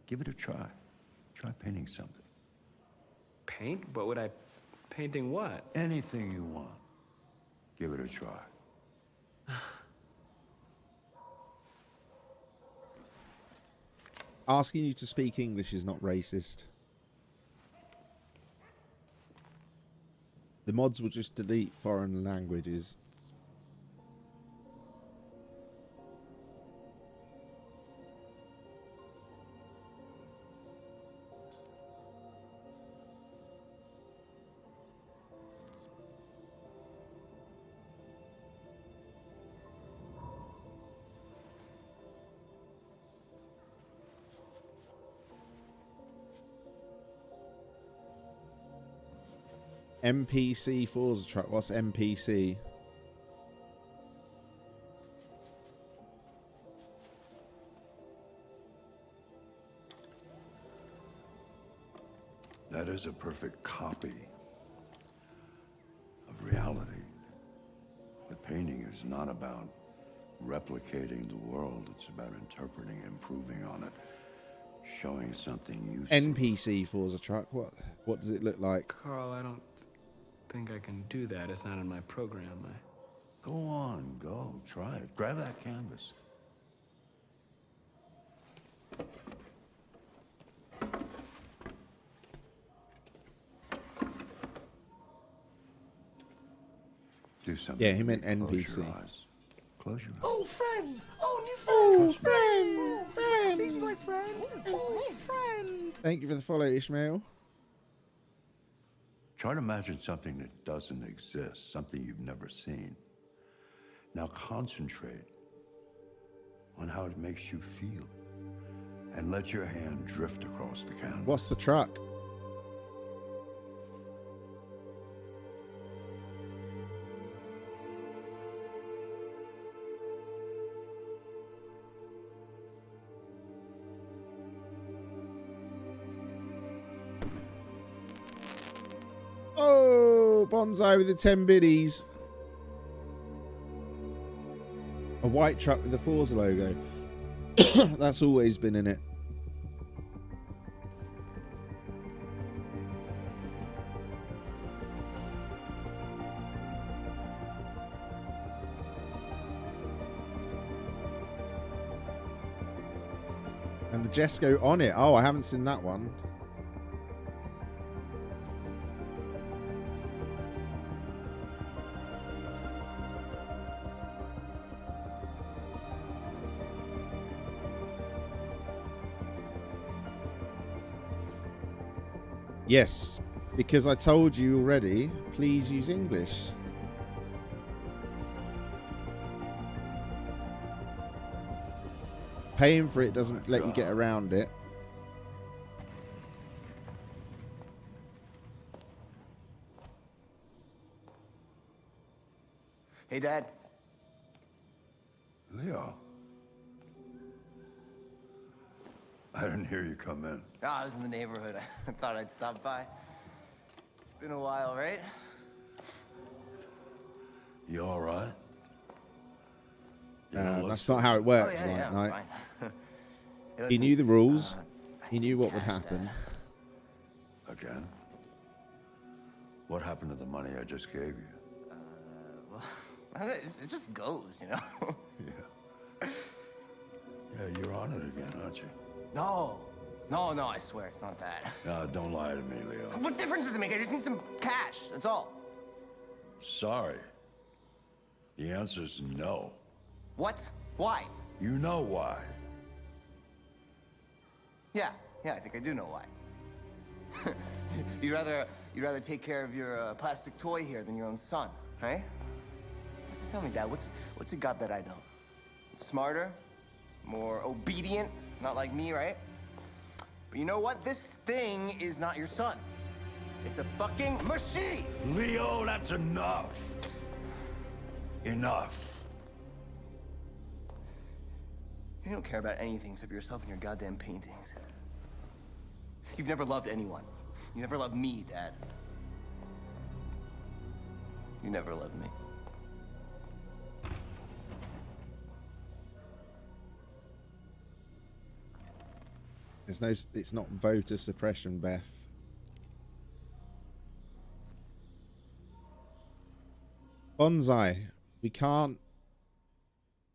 Give it a try. Try painting something. Paint? What would I... Painting what? Anything you want. Give it a try. Asking you to speak English is not racist. The mods will just delete foreign languages. NPC Forza truck. What's NPC? That is a perfect copy of reality. But painting is not about replicating the world. It's about interpreting, improving on it, showing something you see. NPC Forza truck. What does it look like? Carl, I don't think I can do that. It's not in my program. Go on, go. Try it. Grab that canvas. Do something. Yeah, he meant Close NPC. your eyes. Close your eyes. Oh, friend! Oh, new Oh, friend! friend! Please be my friend! Oh, friend! Thank you for the follow, Ishmael. Try to imagine something that doesn't exist, something you've never seen. Now concentrate on how it makes you feel, and let your hand drift across the canvas. What's the truck? Oh, bonsai with the 10 biddies. A white truck with the Forza logo. That's always been in it. And the Jesco on it. Oh, I haven't seen that one. Yes, because I told you already, please use English. Paying for it doesn't let you get around it. Hey, Dad. Leo. I didn't hear you come in. Oh, I was in the neighborhood. I thought I'd stop by. It's been a while, right? You all right? That's not how it works. Oh, yeah, like, I'm fine. Hey, he listen, knew the rules. I He need knew some what would cash, happen. Dad. Again? What happened to the money I just gave you? Well, it just goes, you know? Yeah, you're on it again, aren't you? No, I swear it's not that. Don't lie to me, Leo. What difference does it make? I just need some cash, that's all. Sorry. The answer's no. What? Why? You know why. Yeah, I think I do know why. you'd rather take care of your plastic toy here than your own son, right? Tell me, Dad, what's it got that I don't? Smarter? More obedient? Not like me, right? But you know what? This thing is not your son. It's a fucking machine! Leo, that's enough. Enough. You don't care about anything except yourself and your goddamn paintings. You've never loved anyone. You never loved me, Dad. You never loved me. It's not voter suppression, Beth. Bonsai, we can't,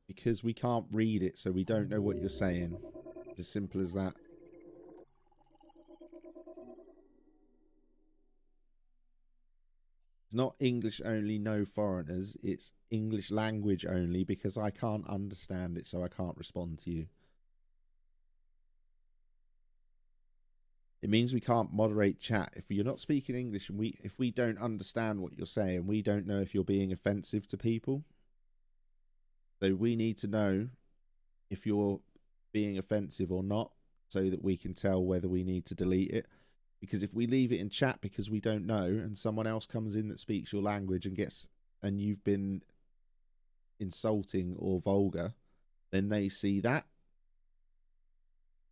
because we can't read it, so we don't know what you're saying. As simple as that. It's not English only, no foreigners. It's English language only, because I can't understand it, so I can't respond to you. It means we can't moderate chat. If you're not speaking English and if we don't understand what you're saying, we don't know if you're being offensive to people. So we need to know if you're being offensive or not, so that we can tell whether we need to delete it. Because if we leave it in chat because we don't know, and someone else comes in that speaks your language and you've been insulting or vulgar, then they see that,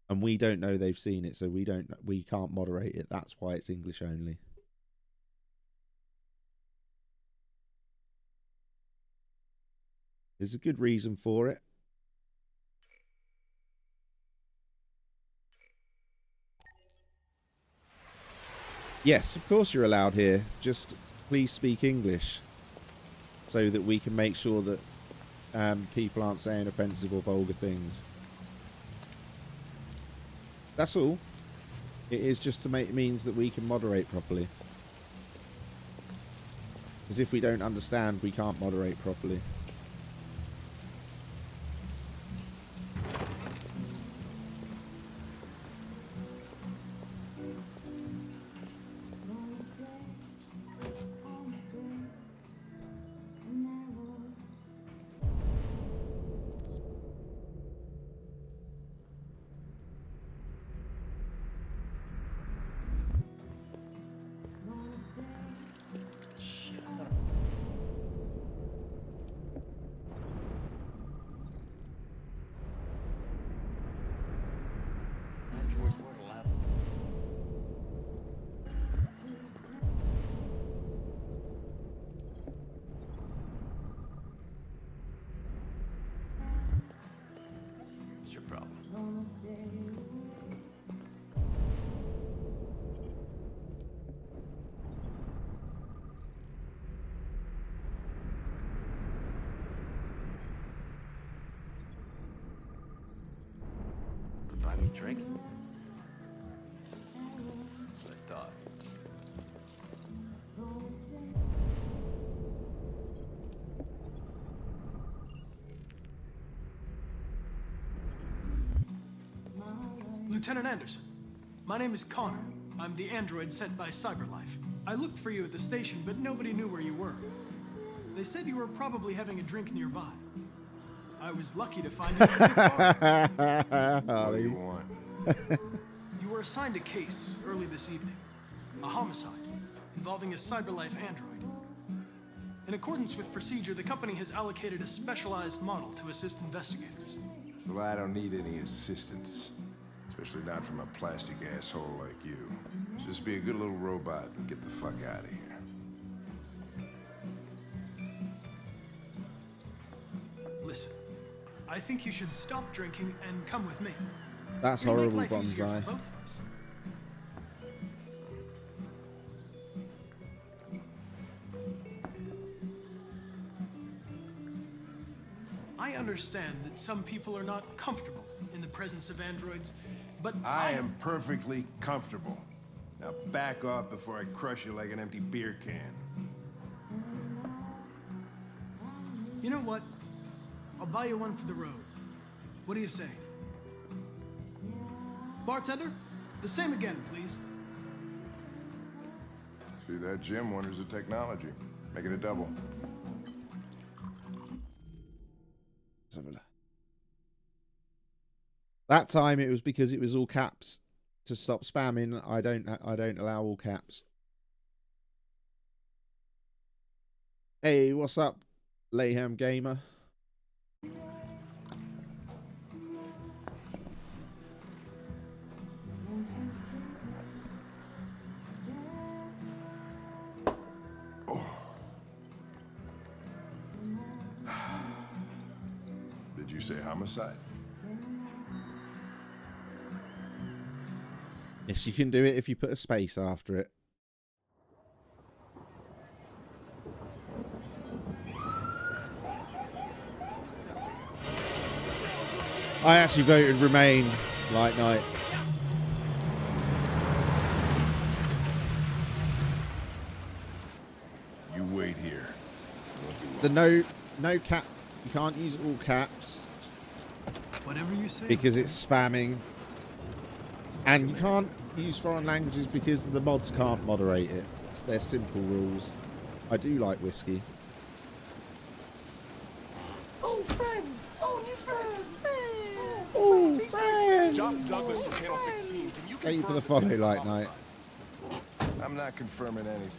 and we don't know they've seen it, so we can't moderate it. That's why it's English only. There's a good reason for it. Yes, of course you're allowed here. Just please speak English so that we can make sure that people aren't saying offensive or vulgar things. That's all. It is just to make means that we can moderate properly. Because if we don't understand, we can't moderate properly. What's your problem? Buy me a drink? That's what I thought. Lieutenant Anderson, my name is Connor. I'm the android sent by CyberLife. I looked for you at the station, but nobody knew where you were. They said you were probably having a drink nearby. I was lucky to find you. What do you want? You were assigned a case early this evening. A homicide involving a CyberLife android. In accordance with procedure, the company has allocated a specialized model to assist investigators. Well, I don't need any assistance. Especially not from a plastic asshole like you. Just be a good little robot and get the fuck out of here. Listen, I think you should stop drinking and come with me. That's We make horrible, life easier Bonsai. for both of us. I understand that some people are not comfortable in the presence of androids, but I am perfectly comfortable. Now back off before I crush you like an empty beer can. You know what? I'll buy you one for the road. What do you say? Bartender, the same again, please. See, that Jim wonders the technology. Make it a double. Let's have a look. That time it was because it was all caps. To stop spamming, I don't allow all caps. Hey, what's up, Layhem Gamer? Did you say homicide? Yes, you can do it if you put a space after it. I actually voted Remain like night. You wait here. The no cap, you can't use all caps Whatever you say. because it's spamming. And you can't use foreign languages because the mods can't moderate it. They're simple rules. I do like whiskey. Oh, friend! Oh, new friend! Oh, friend! Josh Douglas from Panel 16. Can you Thank you for confirm the that follow, this is a like homicide? night. I'm not confirming anything.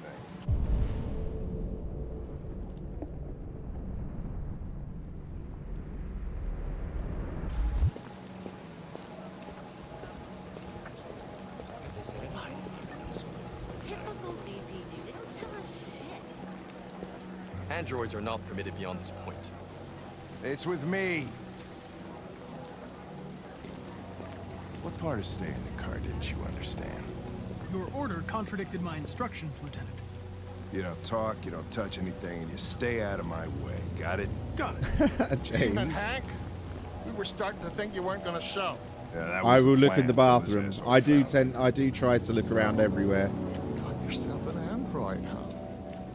They said it lied. Typical DPD. They don't tell us shit. Androids are not permitted beyond this point. It's with me. What part of staying in the car didn't you understand? Your order contradicted my instructions, Lieutenant. You don't talk, you don't touch anything, and you stay out of my way. Got it? Got it. James. And Hank, we were starting to think you weren't going to show. Yeah, that I was will the look in the plan until bathroom. this I do try to look around everywhere. Got yourself an android, huh?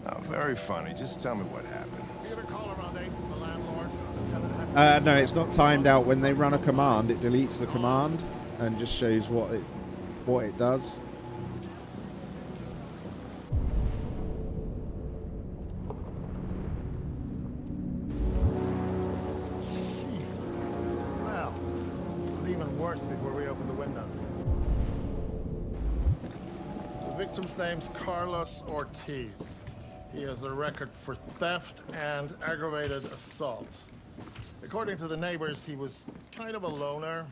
Oh, very funny. Just tell me what happened. You get a call around 8 from the landlord. No, it's not timed out. When they run a command, it deletes the command and just shows what it does. Well, it was even worse before we opened the windows. The victim's name's Carlos Ortiz. He has a record for theft and aggravated assault. According to the neighbors, he was kind of a loner.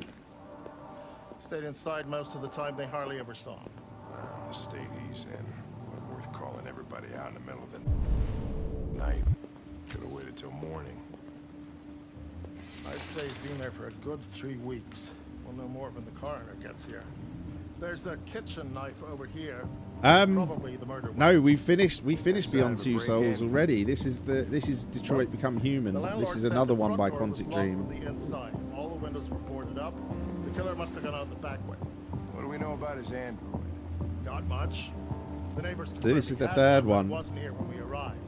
Stayed inside most of the time. They hardly ever saw him. Well, the state he's in. Wasn't worth calling everybody out in the middle of the night. Could have waited till morning. I'd say he's been there for a good 3 weeks. We'll know more when the coroner gets here. There's a kitchen knife over here. Probably the murder weapon. No, we finished Beyond Two Souls already. This is Detroit Become Human. This is another one by Quantic Dream. The inside. All the windows were boarded up. The killer must have gone out the back way. What do we know about his android? Not much. The neighbors. So this is the confirmed third he one. wasn't here when we arrived.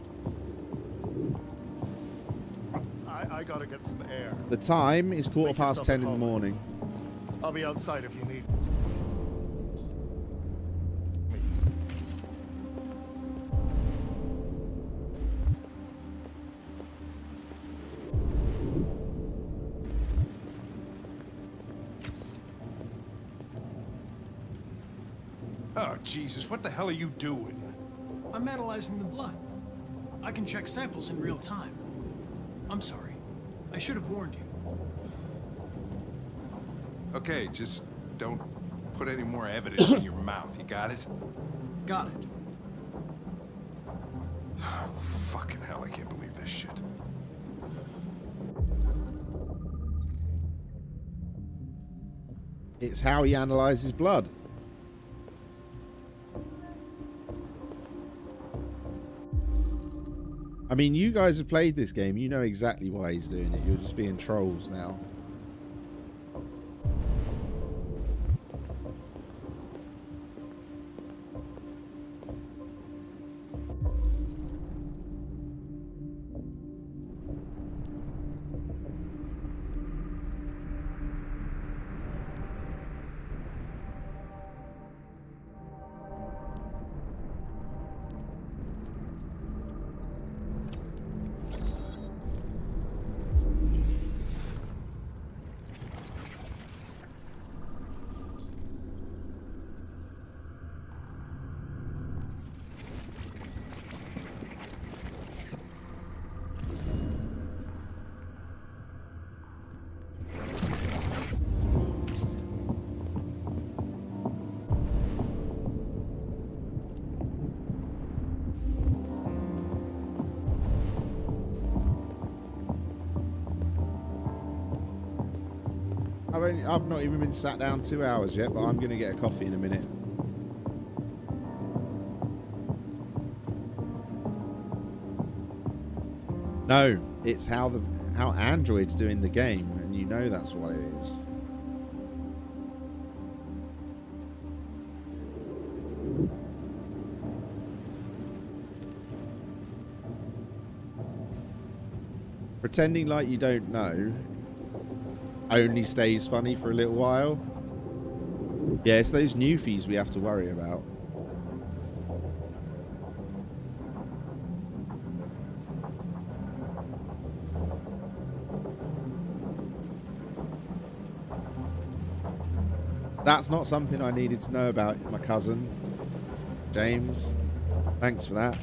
I gotta get some air. The time is 10:15 in the morning. I'll be outside if you need. Oh, Jesus, what the hell are you doing? I'm analyzing the blood. I can check samples in real time. I'm sorry. I should have warned you. Okay, just don't put any more evidence in your mouth, you got it? Got it. Fucking hell, I can't believe this shit. It's how he analyzes blood. I mean, you guys have played this game. You know exactly why he's doing it. You're just being trolls now. I've not even been sat down 2 hours yet, but I'm going to get a coffee in a minute. No, it's how Android's doing the game, and you know that's what it is. Pretending like you don't know only stays funny for a little while. Yeah, it's those newfies we have to worry about. That's not something I needed to know about my cousin. James. Thanks for that.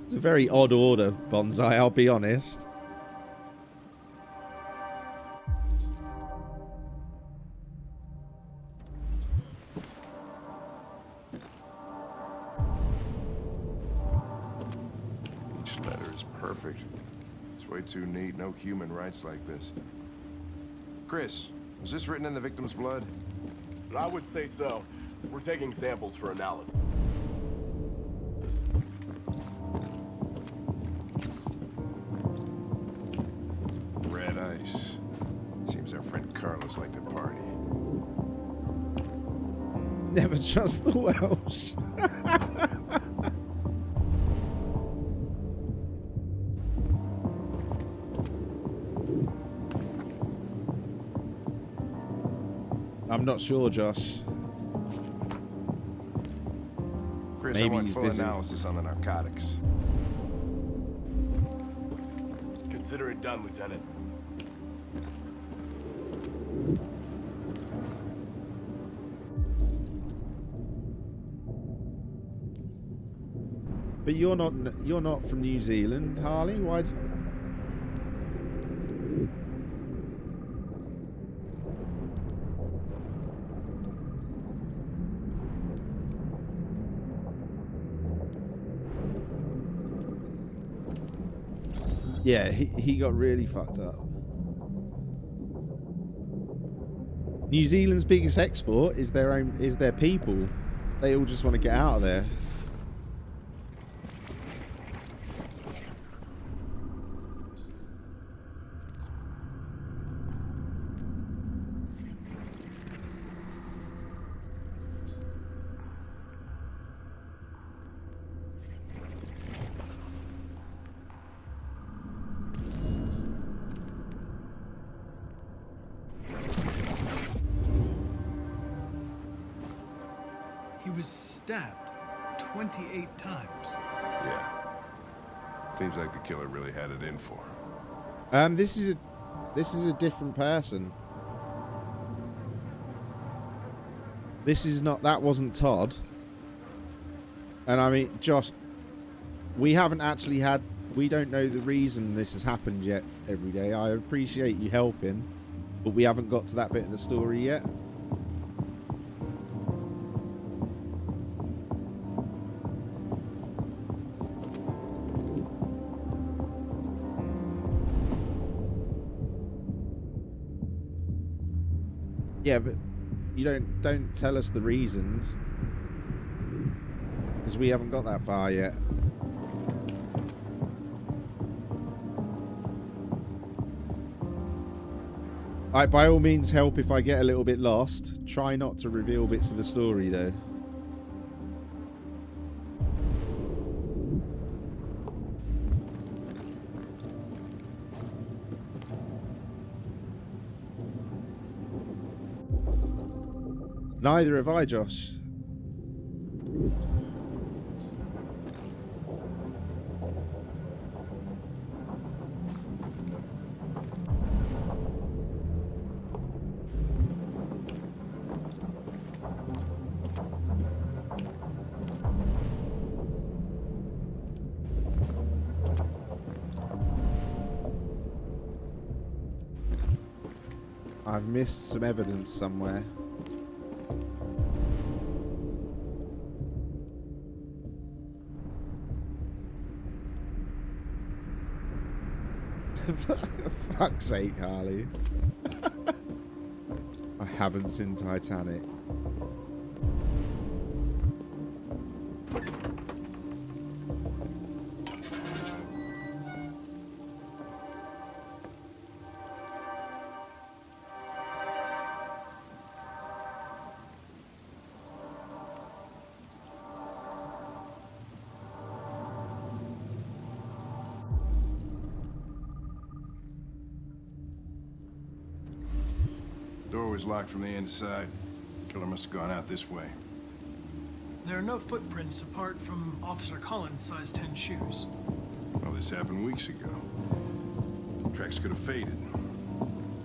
It's a very odd order, Bonsai, I'll be honest. Each letter is perfect. It's way too neat. No human writes like this. Chris, was this written in the victim's blood? I would say so. We're taking samples for analysis. Red ice. Seems our friend Carlos liked to party. Never trust the Welsh. I'm not sure, Josh. Chris, Maybe I want he's full busy. analysis on the narcotics. Consider it done, Lieutenant. But you're not from New Zealand, Harley. Why? Yeah, he got really fucked up. New Zealand's biggest export is their people. They all just want to get out of there. He was stabbed 28 times. Yeah. Seems like the killer really had it in for him. This is a different person. This is not. That wasn't Todd. And I mean, Josh, we haven't actually had. We don't know the reason this has happened yet. Every day, I appreciate you helping, but we haven't got to that bit of the story yet. Yeah, but you don't tell us the reasons because we haven't got that far yet. By all means, help if I get a little bit lost. Try not to reveal bits of the story, though. Neither have I, Josh. I've missed some evidence somewhere. For fuck's sake, Harley. I haven't seen Titanic. door was locked from the inside. Killer must have gone out this way. There are no footprints apart from Officer Collins' size 10 shoes. Well, this happened weeks ago. Tracks could have faded.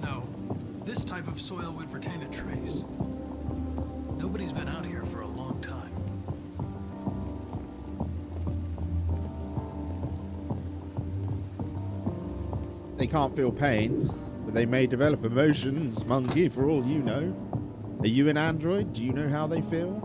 No, this type of soil would retain a trace. Nobody's been out here for a long time. They can't feel pain, but they may develop emotions, monkey, for all you know. Are you an android? Do you know how they feel?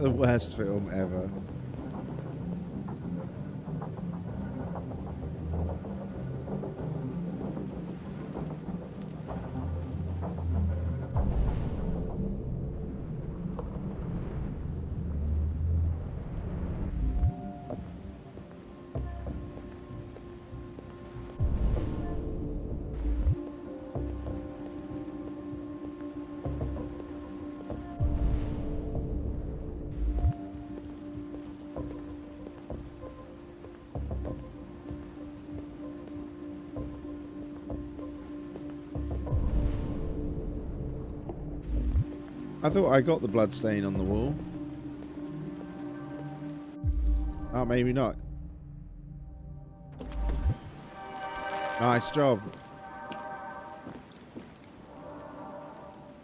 The worst film ever. I thought I got the blood stain on the wall. Oh, maybe not. Nice job.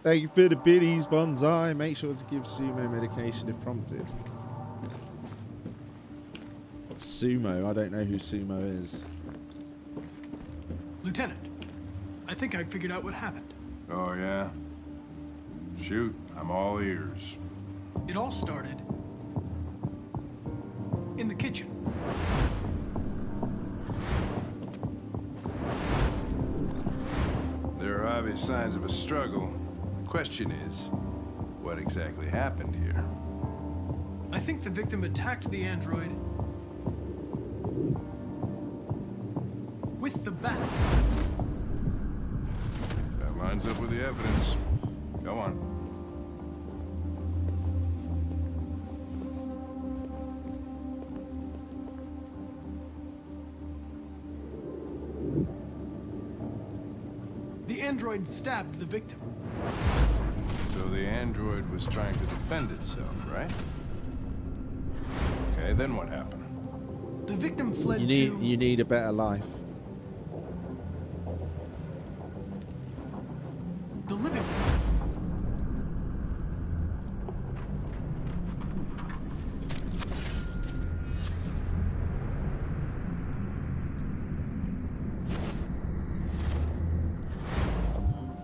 Thank you for the biddies, Bonsai. Make sure to give Sumo medication if prompted. Sumo? I don't know who Sumo is. Lieutenant, I think I figured out what happened. Oh, yeah? Shoot, I'm all ears. It all started in the kitchen. There are obvious signs of a struggle. The question is, what exactly happened here? I think the victim attacked the android with the bat. That lines up with the evidence. Go on. The android stabbed the victim. So the android was trying to defend itself, right? Okay, then what happened? The victim fled You need a better life. the living room.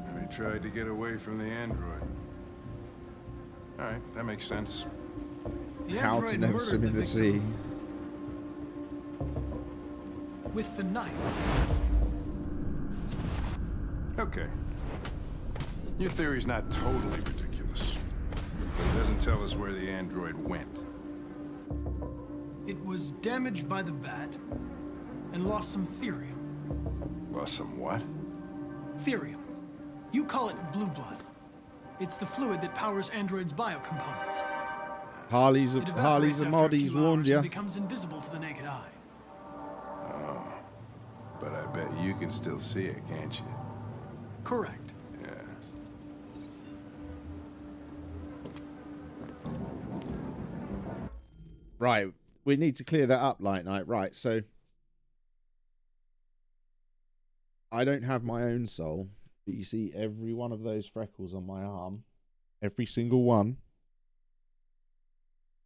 And he tried to get away from the android. All right, that makes sense. The How to android never murdered swim in the victim sea. with the knife. Okay. Your theory's not totally ridiculous, but it doesn't tell us where the android went. It was damaged by the bat and lost some therium. Lost some what? Therium. You call it blue blood. It's the fluid that powers androids' biocomponents. Harley's a It evaporates after a mod, he's few warned hours you. and becomes invisible to the naked eye. Oh. But I bet you can still see it, can't you? Correct. Yeah. Right, we need to clear that up, Light Knight. Right, so I don't have my own soul, but you see every one of those freckles on my arm, every single one,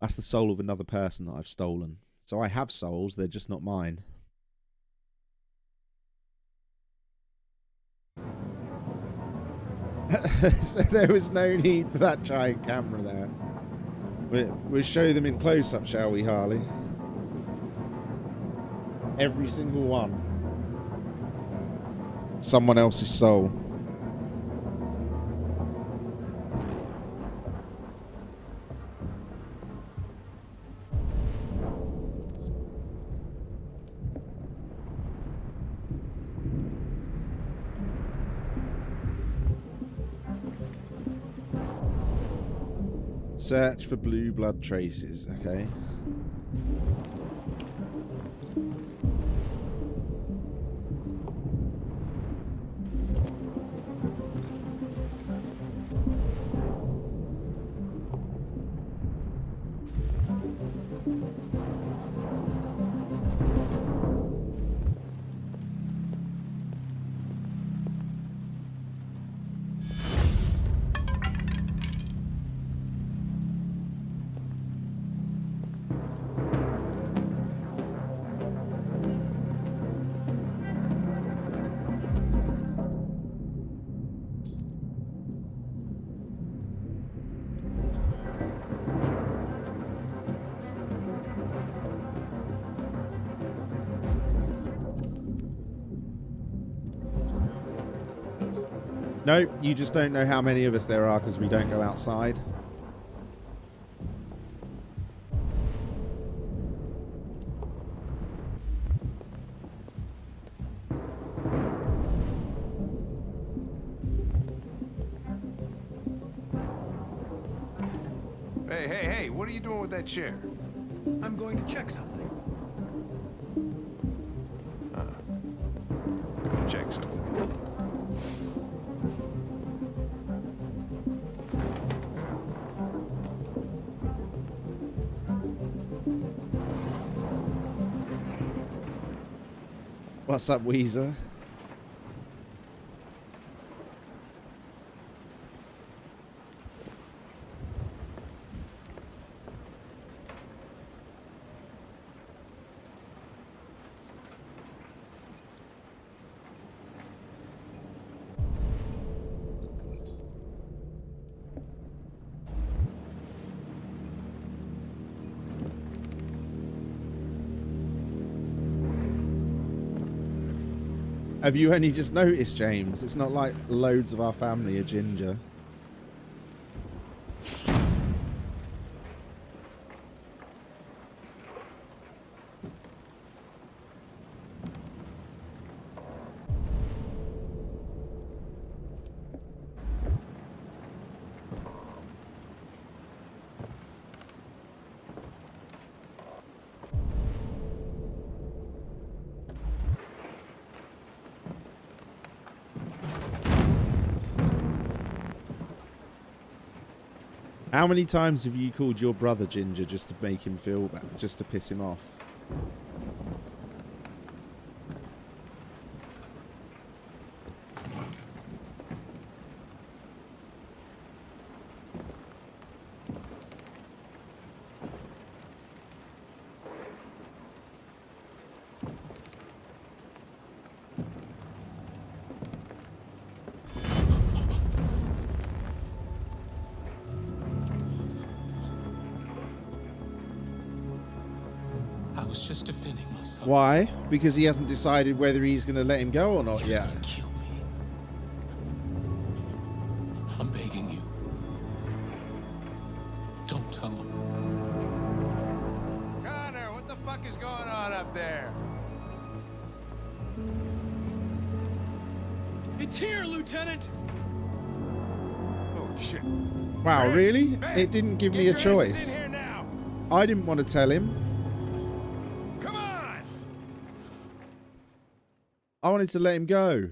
that's the soul of another person that I've stolen. So I have souls, they're just not mine. So there was no need for that giant camera there. We'll show them in close-up, shall we, Harley? Every single one. Someone else's soul. Search for blue blood traces. Okay. No, you just don't know how many of us there are because we don't go outside. Hey, what are you doing with that chair? I'm going to check something. Check something. What's up, Weezer? Have you only just noticed, James? It's not like loads of our family are ginger. How many times have you called your brother Ginger just to make him feel bad, just to piss him off? I was just defending myself. Why? Because he hasn't decided whether he's going to let him go or not yet. Kill me. I'm begging you. Don't tell him. Connor, what the fuck is going on up there? It's here, Lieutenant! Oh, shit. Wow, Chris, really? Ben, It didn't give get me a your asses choice. in here now. I didn't want to tell him. Come on! I wanted to let him go.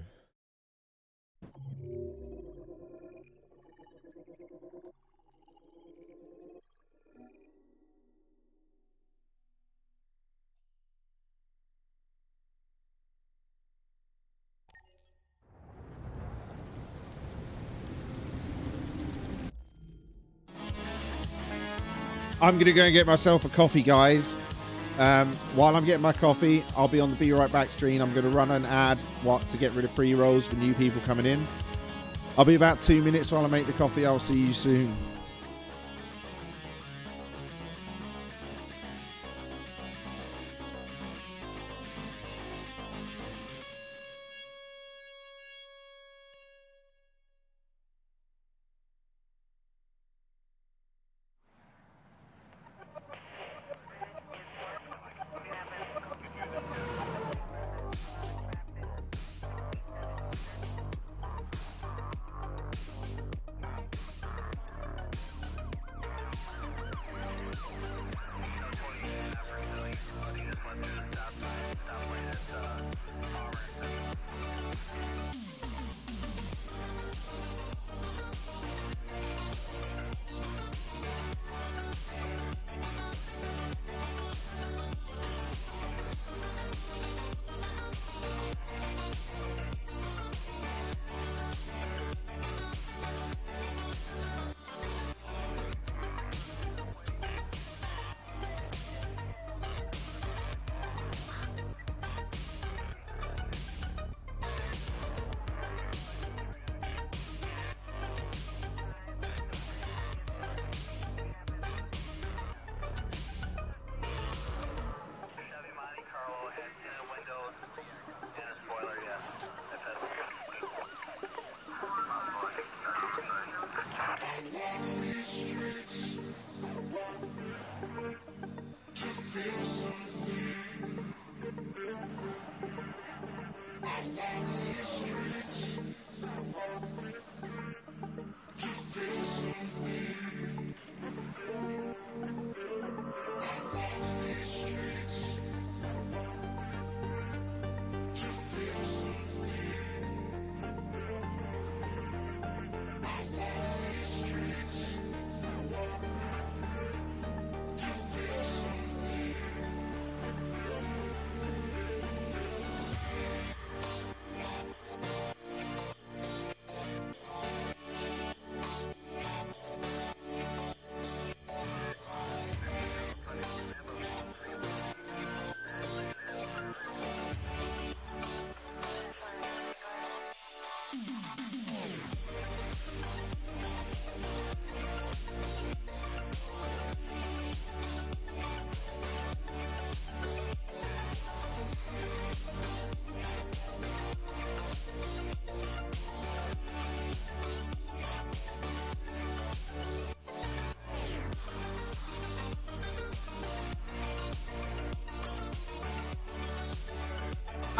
I'm going to go and get myself a coffee, guys. While I'm getting my coffee, I'll be on the Be Right Back screen. I'm going to run an ad to get rid of pre-rolls for new people coming in. I'll be about 2 minutes while I make the coffee. I'll see you soon.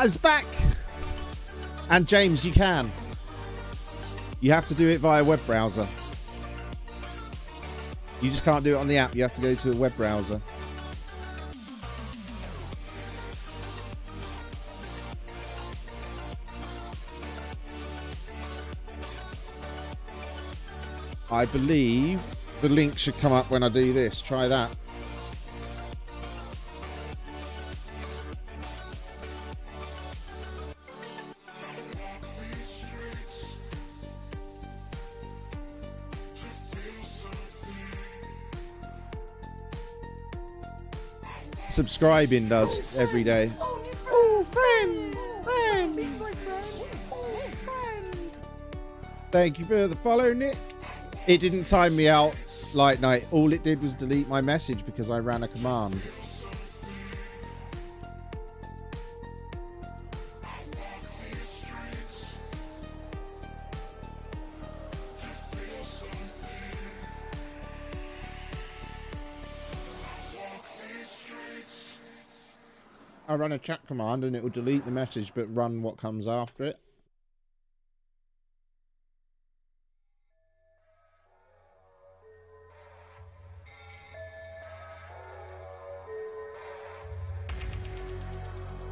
Is back. And James, you can. You have to do it via web browser. You just can't do it on the app. You have to go to a web browser. I believe the link should come up when I do this. Try that. Subscribing does every day. Oh, friend! Thank you for the follow, Nick. It didn't time me out like night. All it did was delete my message because I ran a command. I run a chat command and it will delete the message but run what comes after it.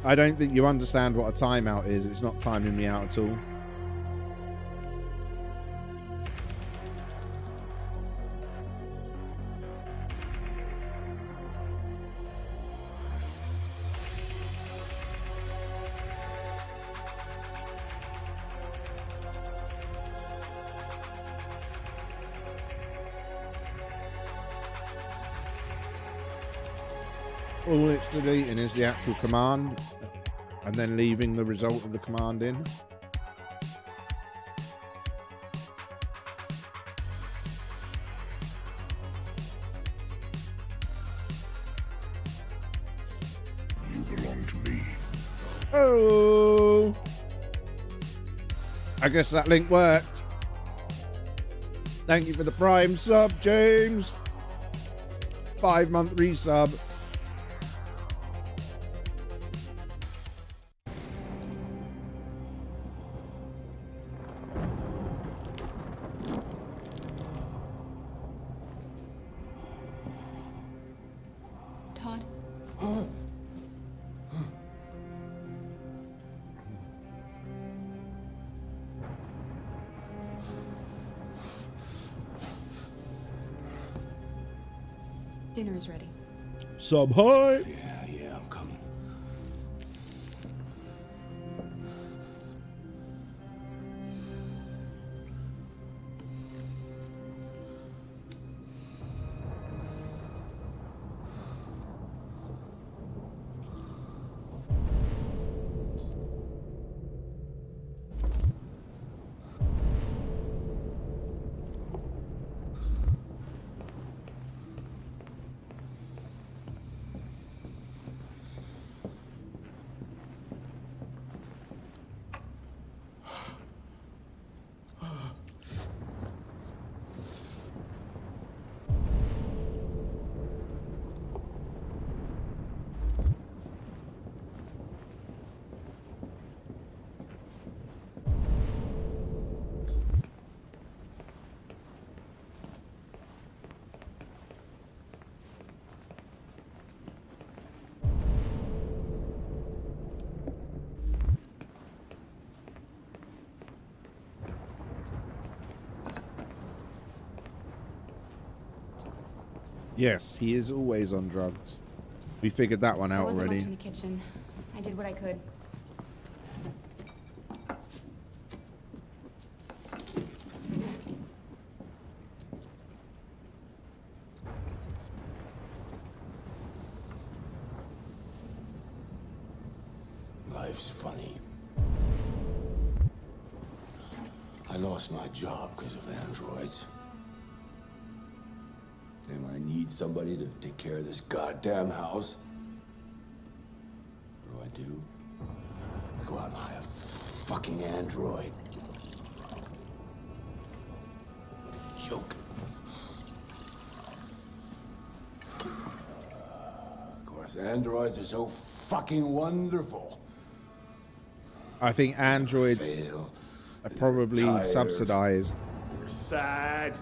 I don't think you understand what a timeout is. It's not timing me out at all. All it's deleting is the actual command and then leaving the result of the command in. You belong to me. Oh, I guess that link worked. Thank you for the Prime sub, James. 5-month resub. Todd? Dinner is ready. Sub hi. Yeah, I'm coming. Yes, he is always on drugs. We figured that one There out wasn't already. much in the kitchen. I did what I could. Life's funny. I lost my job because of androids. And when I need somebody to take care of this goddamn house, what do? I go out and hire a fucking android. What a joke. Of course, androids are so fucking wonderful. I think androids are probably tired. subsidized. You're sad.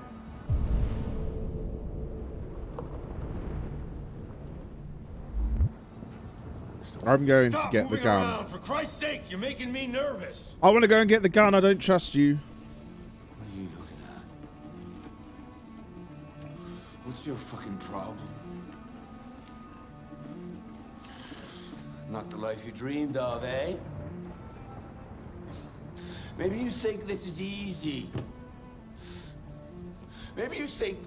I'm going to Stop get the moving gun. around. For Christ's sake, you're making me nervous. I want to go and get the gun. I don't trust you. What are you looking at? What's your fucking problem? Not the life you dreamed of, eh? Maybe you think this is easy. Maybe you think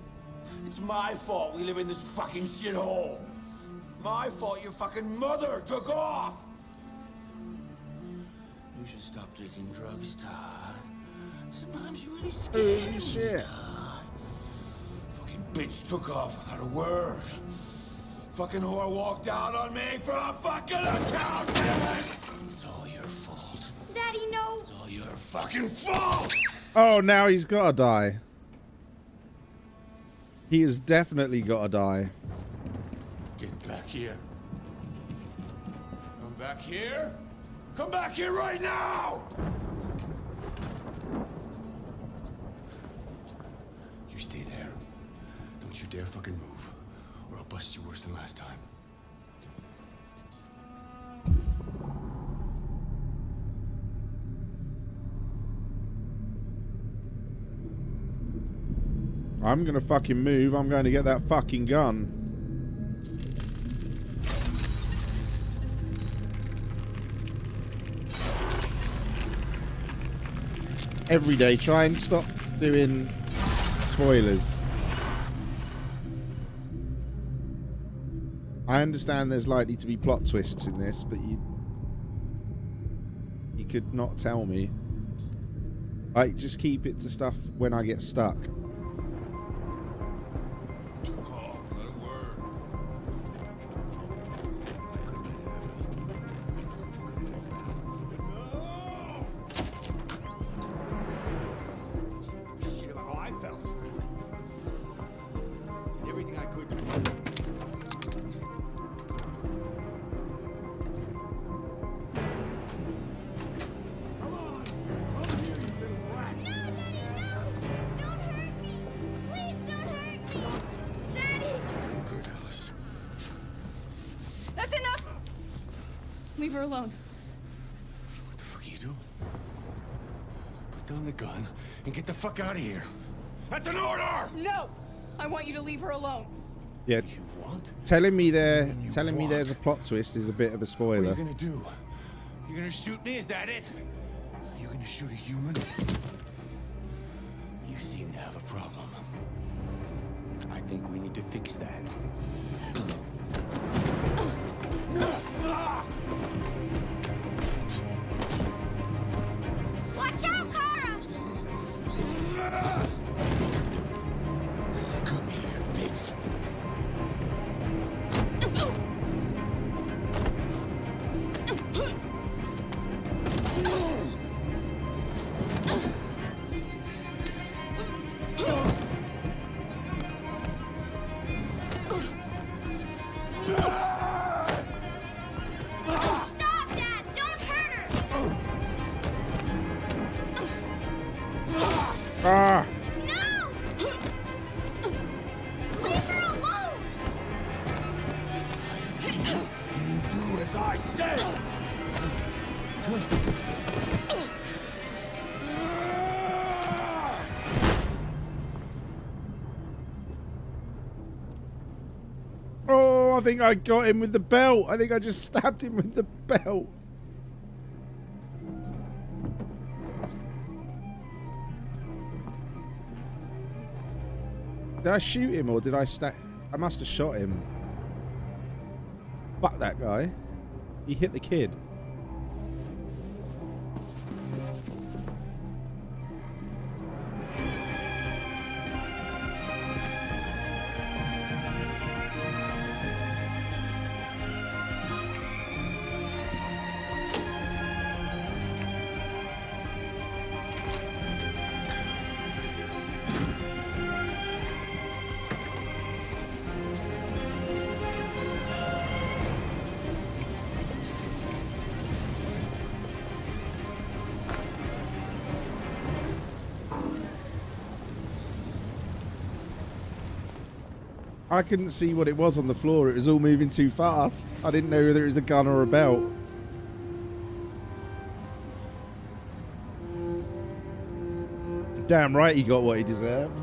it's my fault we live in this fucking shithole. My fault your fucking mother took off. You should stop taking drugs, Todd. Sometimes you really scare me, shit. Todd. Fucking bitch took off without a word. Fucking whore walked out on me for a fucking account, damn it! It's all your fault. Daddy, no. It's all your fucking fault! Oh, now he's got to die. He has definitely got to die. Get back here. Come back here. Come back here right now! You stay there. Don't you dare fucking move, or I'll bust you worse than last time. I'm going to fucking move. I'm going to get that fucking gun. Every day, try and stop doing spoilers. I understand there's likely to be plot twists in this, but you could not tell me. Like, just keep it to stuff when I get stuck. Took off, not a word. I could have been happy. I could have been found. No! Shit about how I felt. Did everything I could. Come on! Come here, you little brat! Don't hurt me. Please don't hurt me. Daddy. Good, Alice. That's enough! Leave her alone. What the fuck are you doing? Put down the gun and get the fuck out of here. That's an order! No! I want you to leave her alone. Yeah. Telling me there's a plot twist is a bit of a spoiler. What are you gonna do? You gonna shoot me? Is that it? Are you gonna shoot a human? You seem to have a problem. I think we need to fix that. Watch out, Kara. Come here, bitch. Stop, Dad. Don't hurt her. Ah! No. Leave her alone. You do as I say! I think I got him with the belt. I think I just stabbed him with the belt. Did I shoot him or did I I must have shot him. Fuck that guy. He hit the kid. I couldn't see what it was on the floor. It was all moving too fast. I didn't know whether it was a gun or a belt. Damn right he got what he deserved.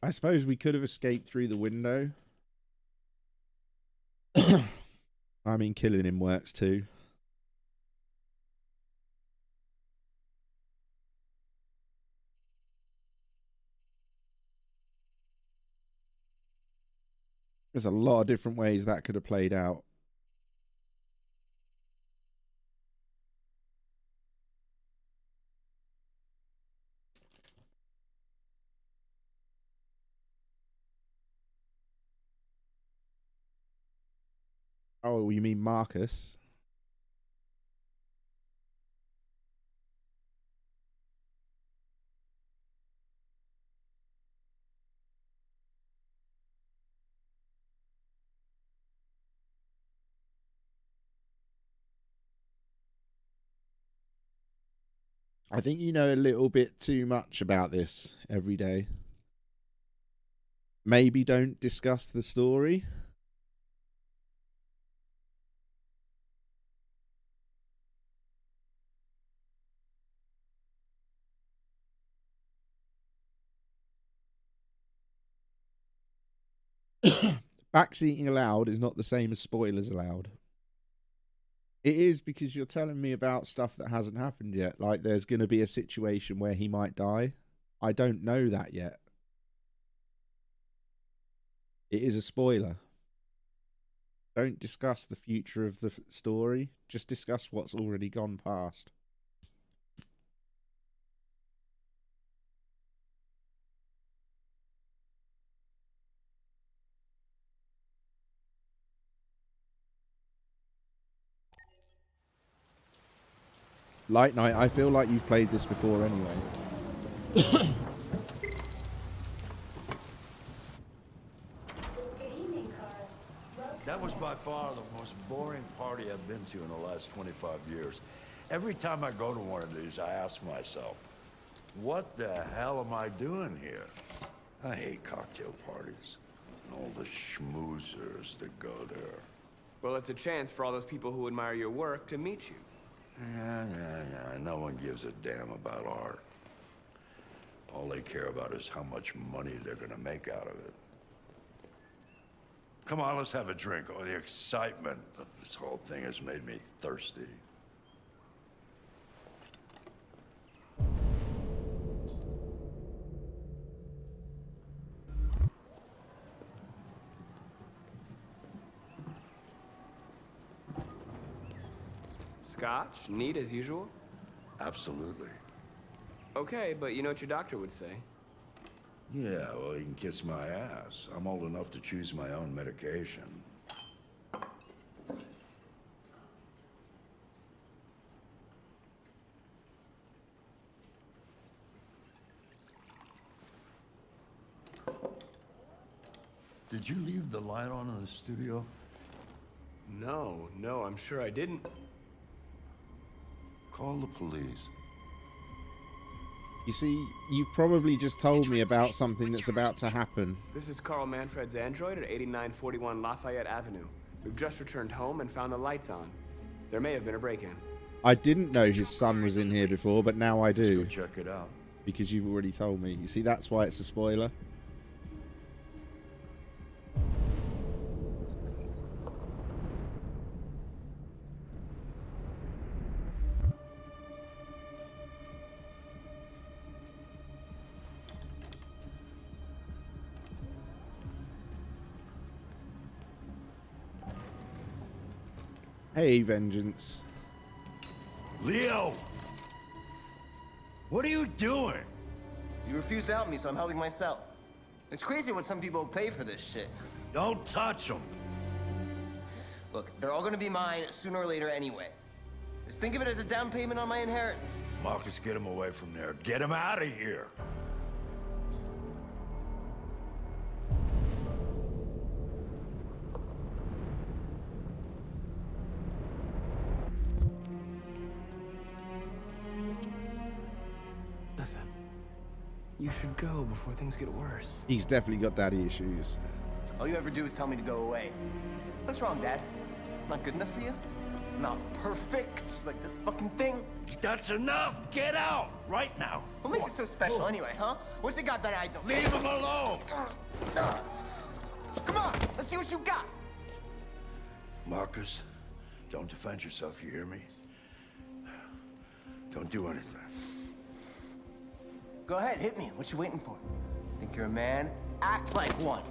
I suppose we could have escaped through the window. I mean, killing him works too. There's a lot of different ways that could have played out. Oh, you mean Marcus? I think you know a little bit too much about this every day. Maybe don't discuss the story. Backseating allowed is not the same as spoilers allowed. It is, because you're telling me about stuff that hasn't happened yet. Like there's going to be a situation where he might die. I don't know that yet. It is a spoiler. Don't discuss the future of the story. Just discuss what's already gone past. Light Night, I feel like you've played this before anyway. That was by far the most boring party I've been to in the last 25 years. Every time I go to one of these, I ask myself, what the hell am I doing here? I hate cocktail parties and all the schmoozers that go there. Well, it's a chance for all those people who admire your work to meet you. Yeah. No one gives a damn about art. All they care about is how much money they're gonna make out of it. Come on, let's have a drink. Oh, the excitement of this whole thing has made me thirsty. Scotch? Neat as usual? Absolutely. Okay, but you know what your doctor would say. Yeah, well, he can kiss my ass. I'm old enough to choose my own medication. Did you leave the light on in the studio? No, I'm sure I didn't. Call the police. You see, you've probably just told me about something that's about to happen. This is Carl Manfred's android at 8941 Lafayette Avenue. We've just returned home and found the lights on. There may have been a break-in. I didn't know his son was in here before, but now I do. Let's go check it out. Because you've already told me. You see, that's why it's a spoiler. Hey, Vengeance. Leo! What are you doing? You refused to help me, so I'm helping myself. It's crazy what some people pay for this shit. Don't touch them. Look, they're all gonna be mine sooner or later anyway. Just think of it as a down payment on my inheritance. Marcus, get him away from there. Get him out of here. Listen, you should go before things get worse. He's definitely got daddy issues. All you ever do is tell me to go away. What's wrong, Dad? Not good enough for you? Not perfect, like this fucking thing? That's enough! Get out! Right now! What makes it so special anyway, huh? What's it got that I don't? Leave him alone! Come on, let's see what you got! Marcus, don't defend yourself, you hear me? Don't do anything. Go ahead, hit me. What you waiting for? Think you're a man? Act like one.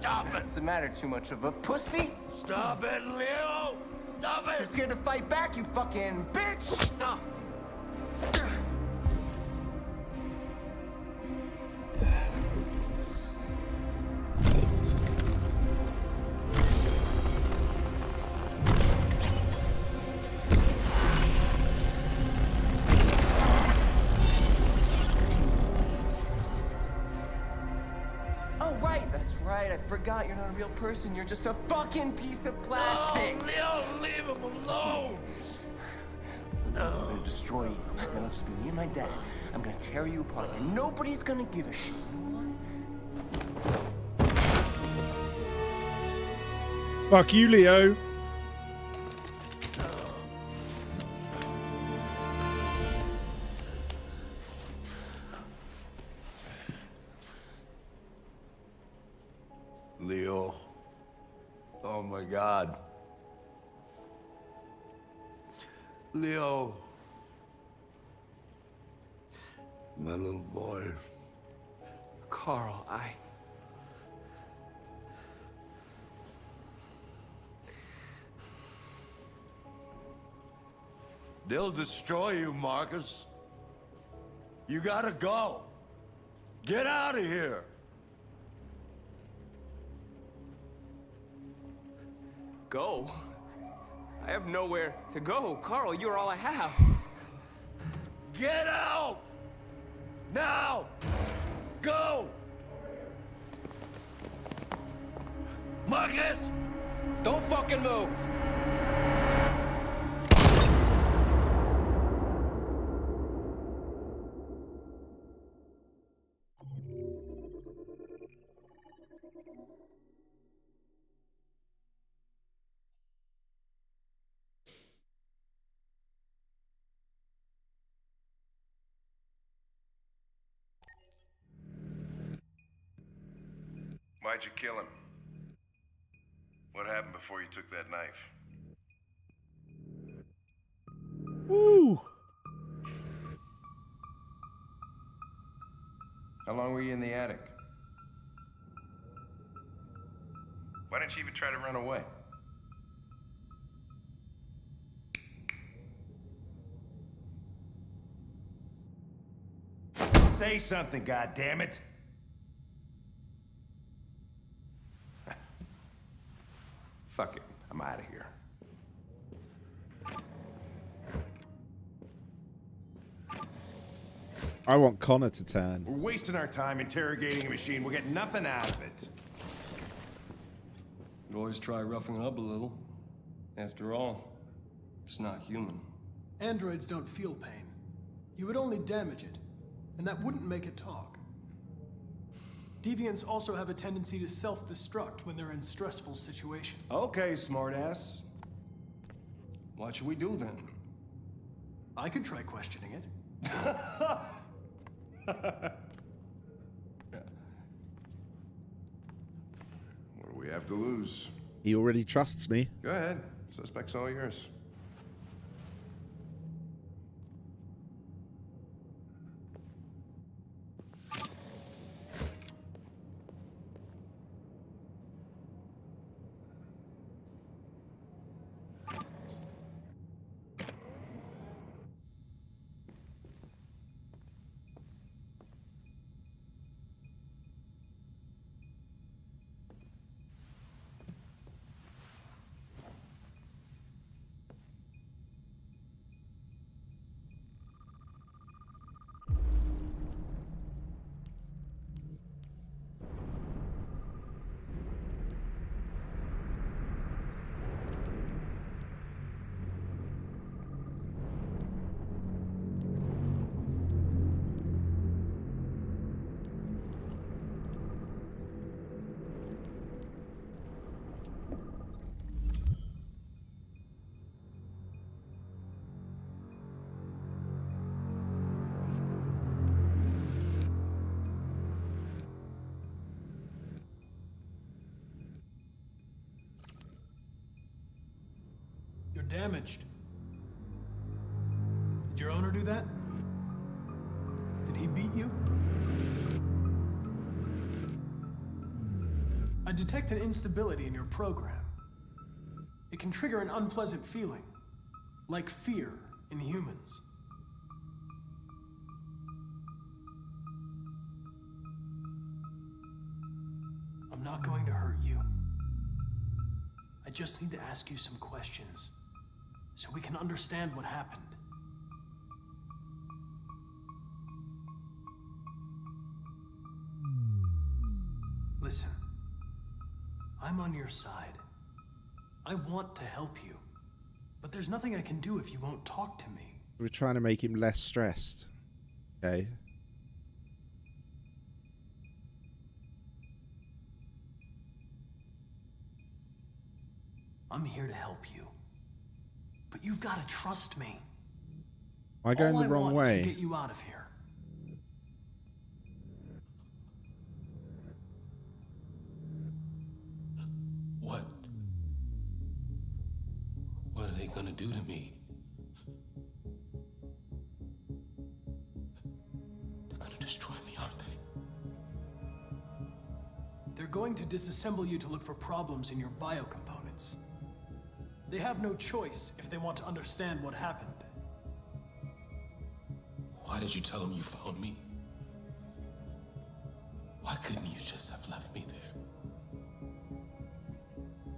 Stop it! What's the matter? Too much of a pussy? Stop it, Leo! Stop it! You're scared to fight back, you fucking bitch! Right, I forgot you're not a real person. You're just a fucking piece of plastic. No, Leo, leave him alone. I'm gonna destroy you. And it'll just be me and my dad. I'm gonna tear you apart, and nobody's gonna give a shit. Fuck you, Leo. Leo. Oh my God. Leo. My little boy. Carl, They'll destroy you, Marcus. You gotta go. Get out of here. Go? I have nowhere to go. Carl, you're all I have. Get out! Now! Go! Marcus! Don't fucking move! Why'd you kill him? What happened before you took that knife? Woo! How long were you in the attic? Why didn't you even try to run away? Say something, goddammit! Fuck it, I'm out of here. I want Connor to turn. We're wasting our time interrogating a machine. We'll get nothing out of it. Could always try roughing it up a little. After all, it's not human. Androids don't feel pain. You would only damage it, and that wouldn't make it talk. Deviants also have a tendency to self-destruct when they're in stressful situations. Okay, smartass. What should we do then? I could try questioning it. What do we have to lose? He already trusts me. Go ahead. Suspect's all yours. You're damaged. Did your owner do that? Did he beat you? I detect an instability in your program. It can trigger an unpleasant feeling, like fear in humans. I'm not going to hurt you. I just need to ask you some questions, so we can understand what happened. Listen, I'm on your side. I want to help you, but there's nothing I can do if you won't talk to me. We're trying to make him less stressed. Okay. I'm here to help you, but you've got to trust me. Am I going the wrong All I want is way? to get you out of here. What are they gonna do to me? They're gonna destroy me, aren't they? They're going to disassemble you to look for problems in your biocomponents. They have no choice if they want to understand what happened. Why did you tell them you found me? Why couldn't you just have left me there?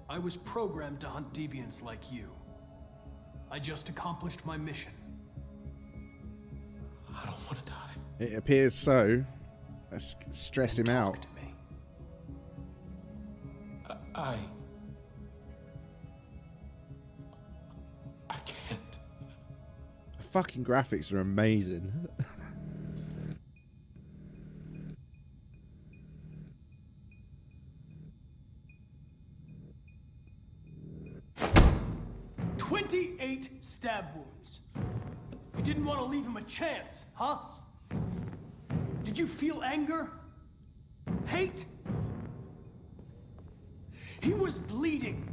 I was programmed to hunt deviants like you. I just accomplished my mission. I don't want to die. It appears so. Let's stress him out. I can't. The fucking graphics are amazing. Stab wounds. You didn't want to leave him a chance, huh? Did you feel anger? Hate? He was bleeding,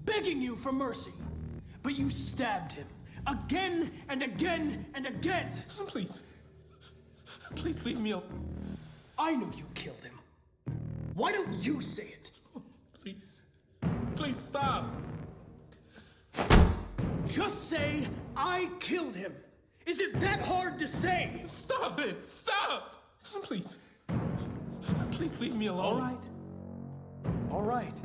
begging you for mercy, but you stabbed him again and again and again. Please. Please leave me alone. I know you killed him. Why don't you say it? Please. Please stop. Just say, I killed him. Is it that hard to say? Stop it! Stop! Please. Please leave me alone. All right. All right.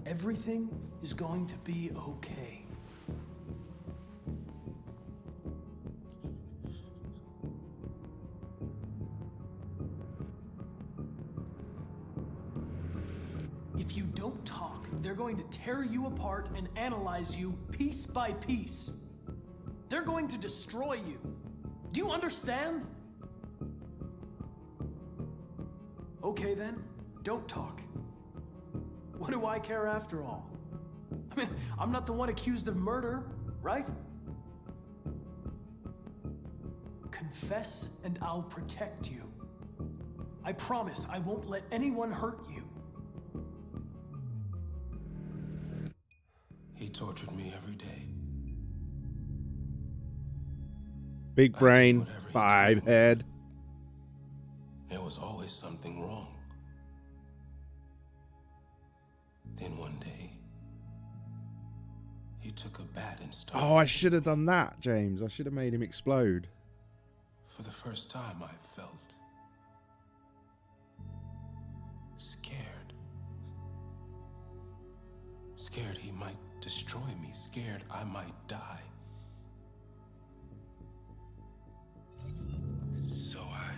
Everything is going to be okay. If you don't talk, they're going to tear you apart and analyze you piece by piece. They're going to destroy you. Do you understand? Okay then, don't talk. What do I care after all? I mean, I'm not the one accused of murder, right? Confess and I'll protect you. I promise I won't let anyone hurt you. He tortured me every day. Big brain, 5 head. There was always something wrong. Then one day, he took a bat and started. Oh, I should have done that, James. I should have made him explode. For the first time, I felt scared. Scared he might destroy me. Scared I might die. So I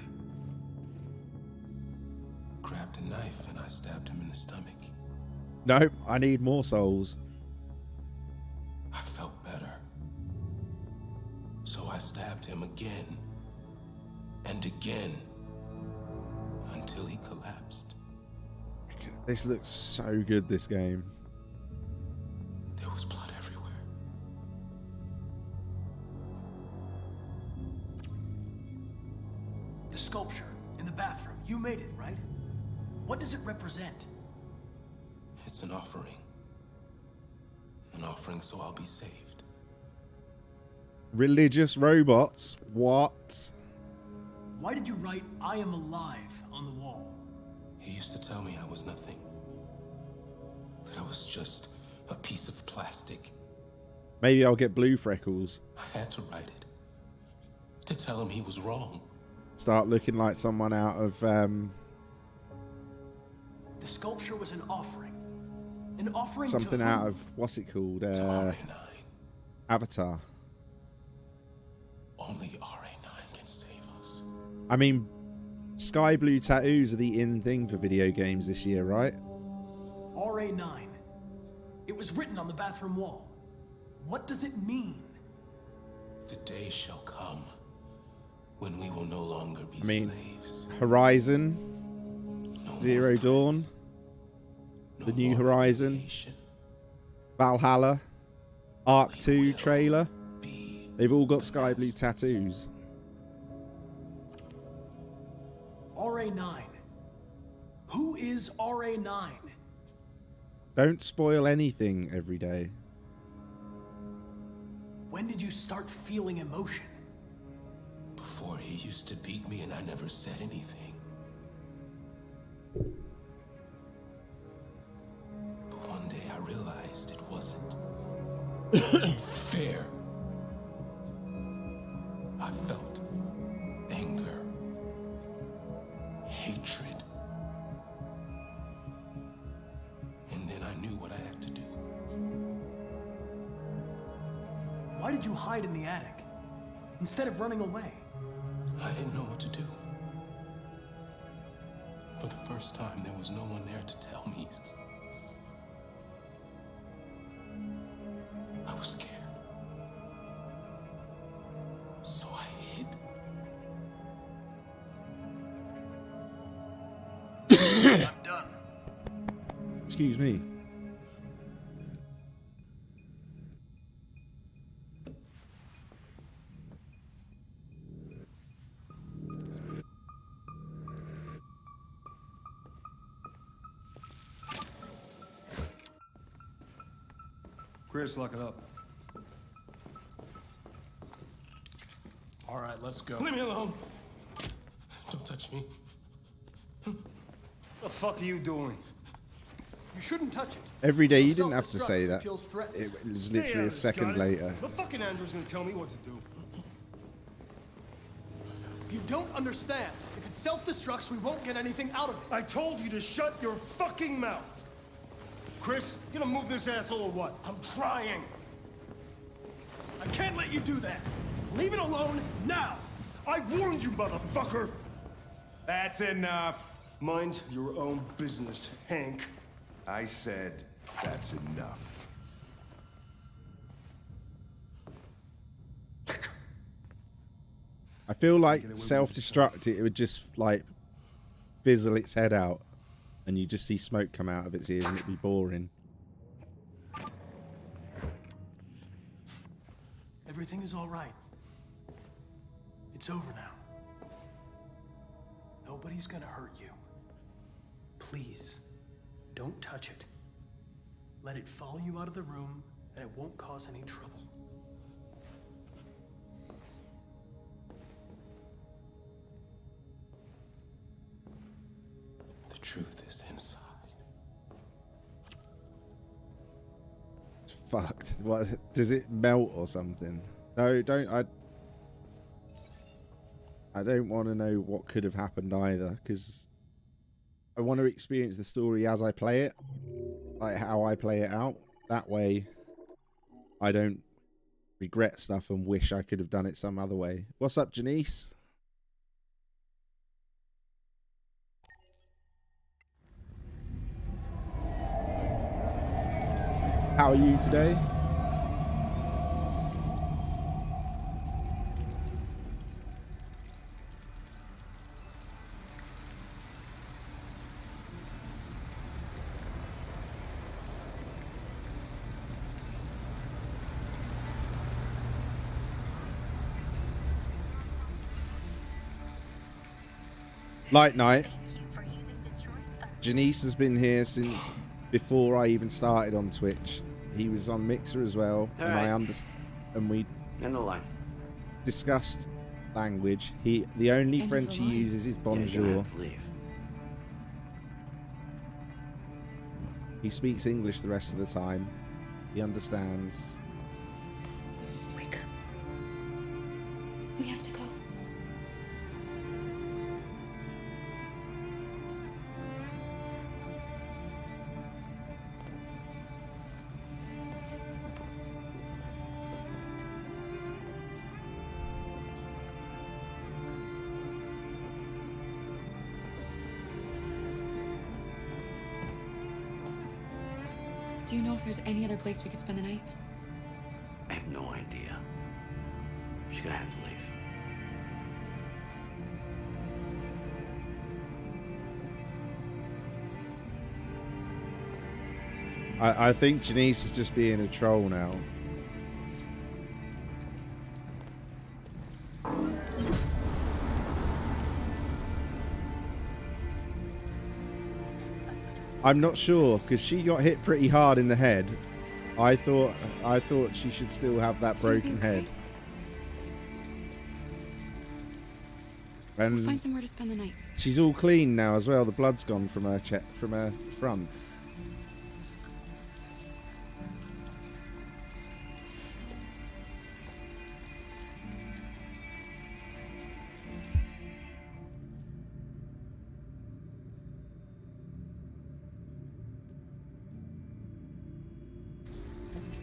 grabbed a knife and I stabbed him in the stomach. Nope, I need more souls. I felt better. So I stabbed him again and again until he collapsed. This looks so good, this game. There was blood everywhere. The sculpture in the bathroom, you made it, right? What does it represent? It's an offering. An offering so I'll be saved. Religious robots? What? Why did you write, "I am alive" on the wall? He used to tell me I was nothing. That I was just a piece of plastic. Maybe I'll get blue freckles. I had to write it. To tell him he was wrong. Start looking like someone out of The sculpture was an offering. An offering something to out whom? of, what's it called? Avatar. Only RA9 can save us. I mean, sky blue tattoos are the in thing for video games this year, right? RA9. It was written on the bathroom wall. What does it mean? The day shall come when we will no longer be slaves. Horizon, Zero Dawn, The New Horizon, Valhalla, Arc 2 trailer. They've all got sky blue tattoos. RA9. Who is RA9? Don't spoil anything every day. When did you start feeling emotion? Before he used to beat me and I never said anything. But one day I realized it wasn't fair. I felt anger, hatred. And then I knew what I had to do. Why did you hide in the attic instead of running away? I didn't know what to do. For the first time, there was no one there to tell me. I was scared. So I hid. I'm done. Excuse me. Chris, lock it up. All right, let's go. Leave me alone. Don't touch me. The fuck are you doing? You shouldn't touch it. Every day, you It'll didn't have to say self-destruct if that. it feels threatened. It was Stay out literally of a this, second got it? later. The fucking Andrew's gonna tell me what to do. You don't understand. If it self-destructs, we won't get anything out of it. I told you to shut your fucking mouth. Chris, you gonna move this asshole or what? I'm trying. I can't let you do that. Leave it alone now. I warned you, motherfucker. That's enough. Mind your own business, Hank. I said that's enough. I feel like self-destruct it would just like fizzle its head out and you just see smoke come out of its ears and it'd be boring. Everything is all right. It's over now. Nobody's gonna hurt you. Please, don't touch it. Let it follow you out of the room, and it won't cause any trouble. The truth is inside. It's fucked. What, does it melt or something? No, don't. I don't want to know what could have happened either, because I want to experience the story as I play it, like how I play it out. That way I don't regret stuff and wish I could have done it some other way. What's up, Janice? How are you today? Light night. Janice has been here since before I even started on Twitch. He was on Mixer as well, and we discussed language. The only French he uses is bonjour. He speaks English the rest of the time. He understands. Wake up. We have to go. Do you know if there's any other place we could spend the night? I have no idea. She's gonna have to leave. I think Janice is just being a troll now. I'm not sure, because she got hit pretty hard in the head. I thought she should still have that broken head. And We'll find somewhere to spend the night. she's all clean now as well. The blood's gone from her front.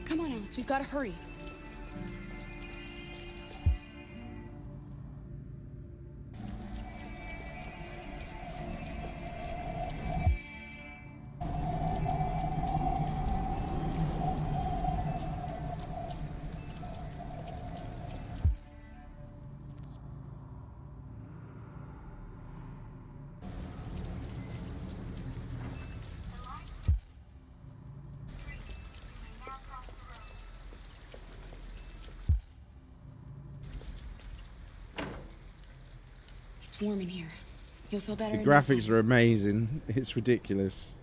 Come on, Alice, we've got to hurry. It's warm in here. You'll feel better. The graphics are amazing. It's ridiculous.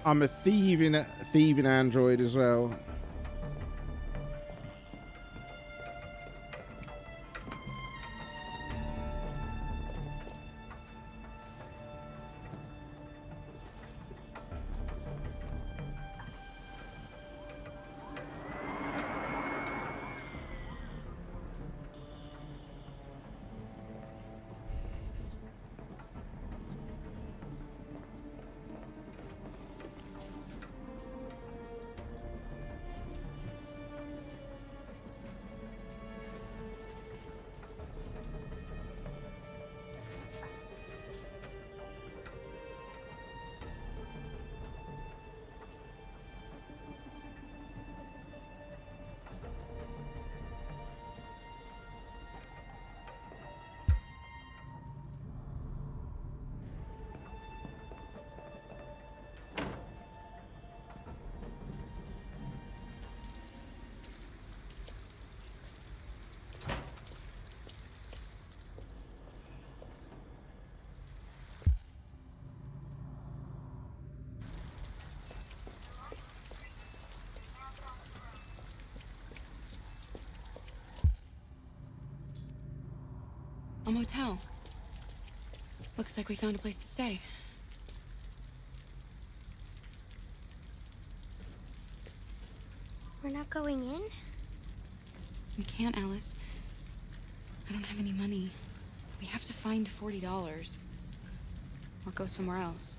I'm a thieving android as well. A motel. Looks like we found a place to stay. We're not going in? We can't, Alice. I don't have any money. We have to find $40. Or go somewhere else.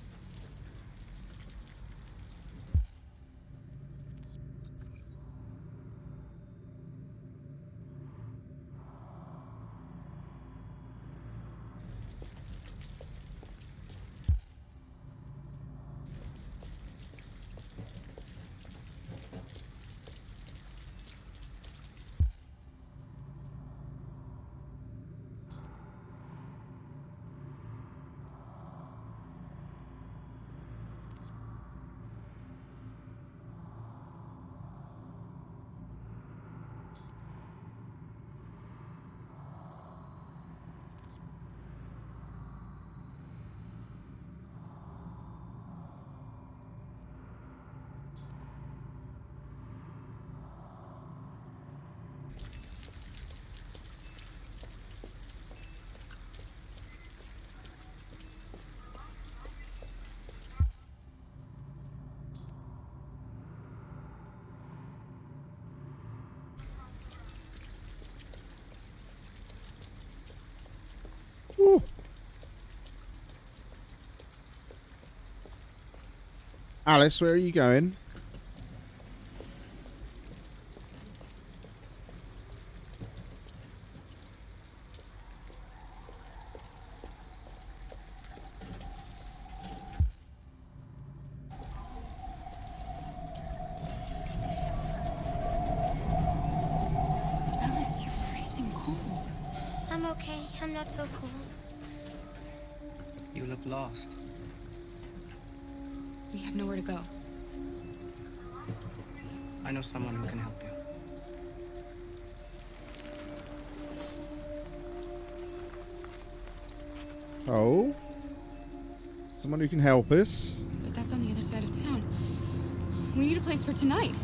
Woo. Alice, where are you going? Alice, you're freezing cold. I'm okay. I'm not so cold. You look lost. We have nowhere to go. I know someone who can help you. Oh? Someone who can help us? But that's on the other side of town. We need a place for tonight.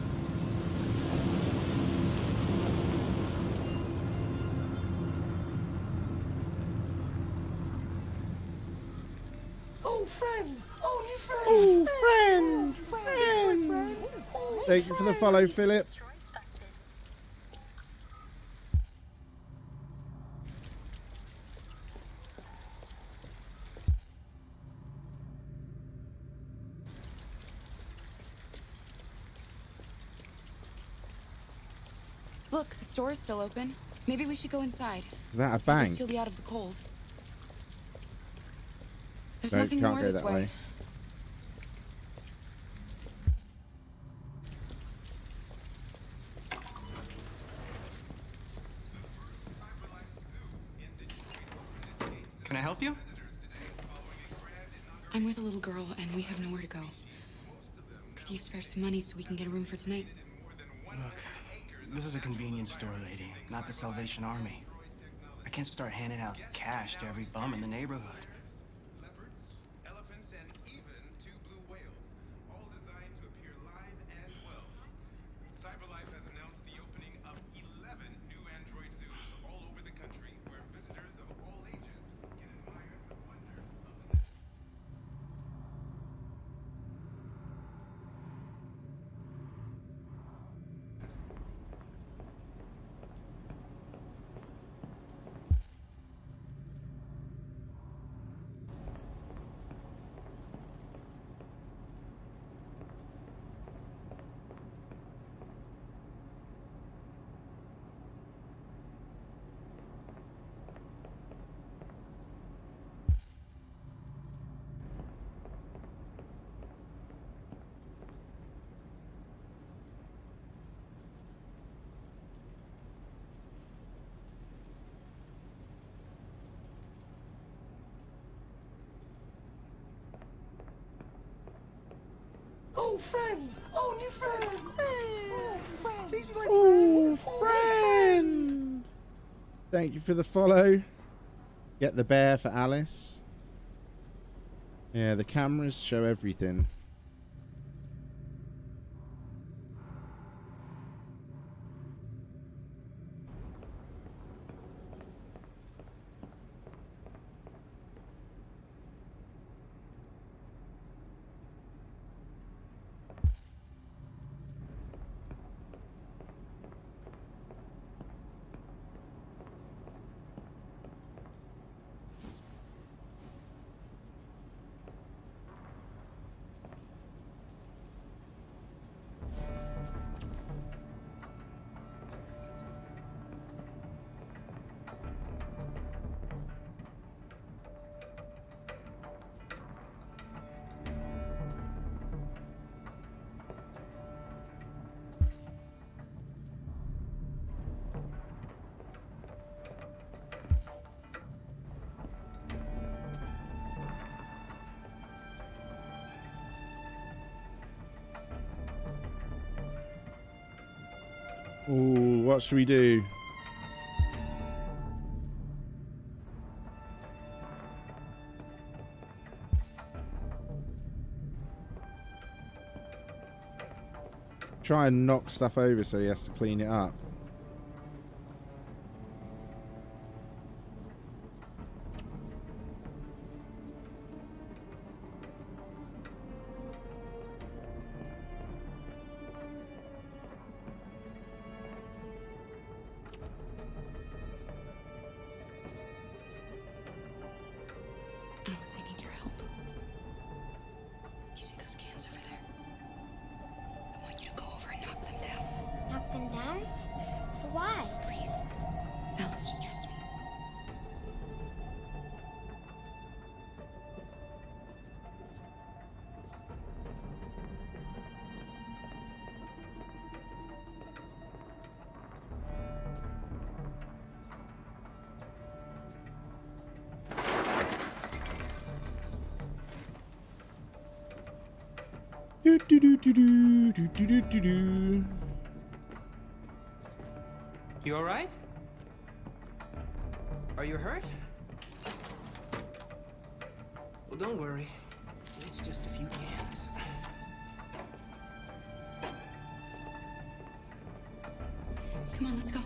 Oh, friend! Oh, you friend! Oh, friend! Thank you for the follow, Philip. Look, the store is still open. Maybe we should go inside. Is that a I guess bank? you'll be out of the cold. There's No, nothing can't more go this that way. way. Can I help you? I'm with a little girl, and we have nowhere to go. Could you spare some money so we can get a room for tonight? Look, this is a convenience store, lady, not the Salvation Army. I can't start handing out cash to every bum in the neighborhood. Oh, friend! Oh, new friend! Oh, friend! Please be my Oh, friend! friend! Thank you for the follow. Get the bear for Alice. Yeah, the cameras show everything. Ooh, what should we do? Try and knock stuff over so he has to clean it up. Alice, I need your help. You see those cans over there? I want you to go over and knock them down. Knock them down? But why? Please. Alice, just trust me. Do do do do do do do do do. You all right? Are you hurt? Well, don't worry. It's just a few cans. Come on, let's go.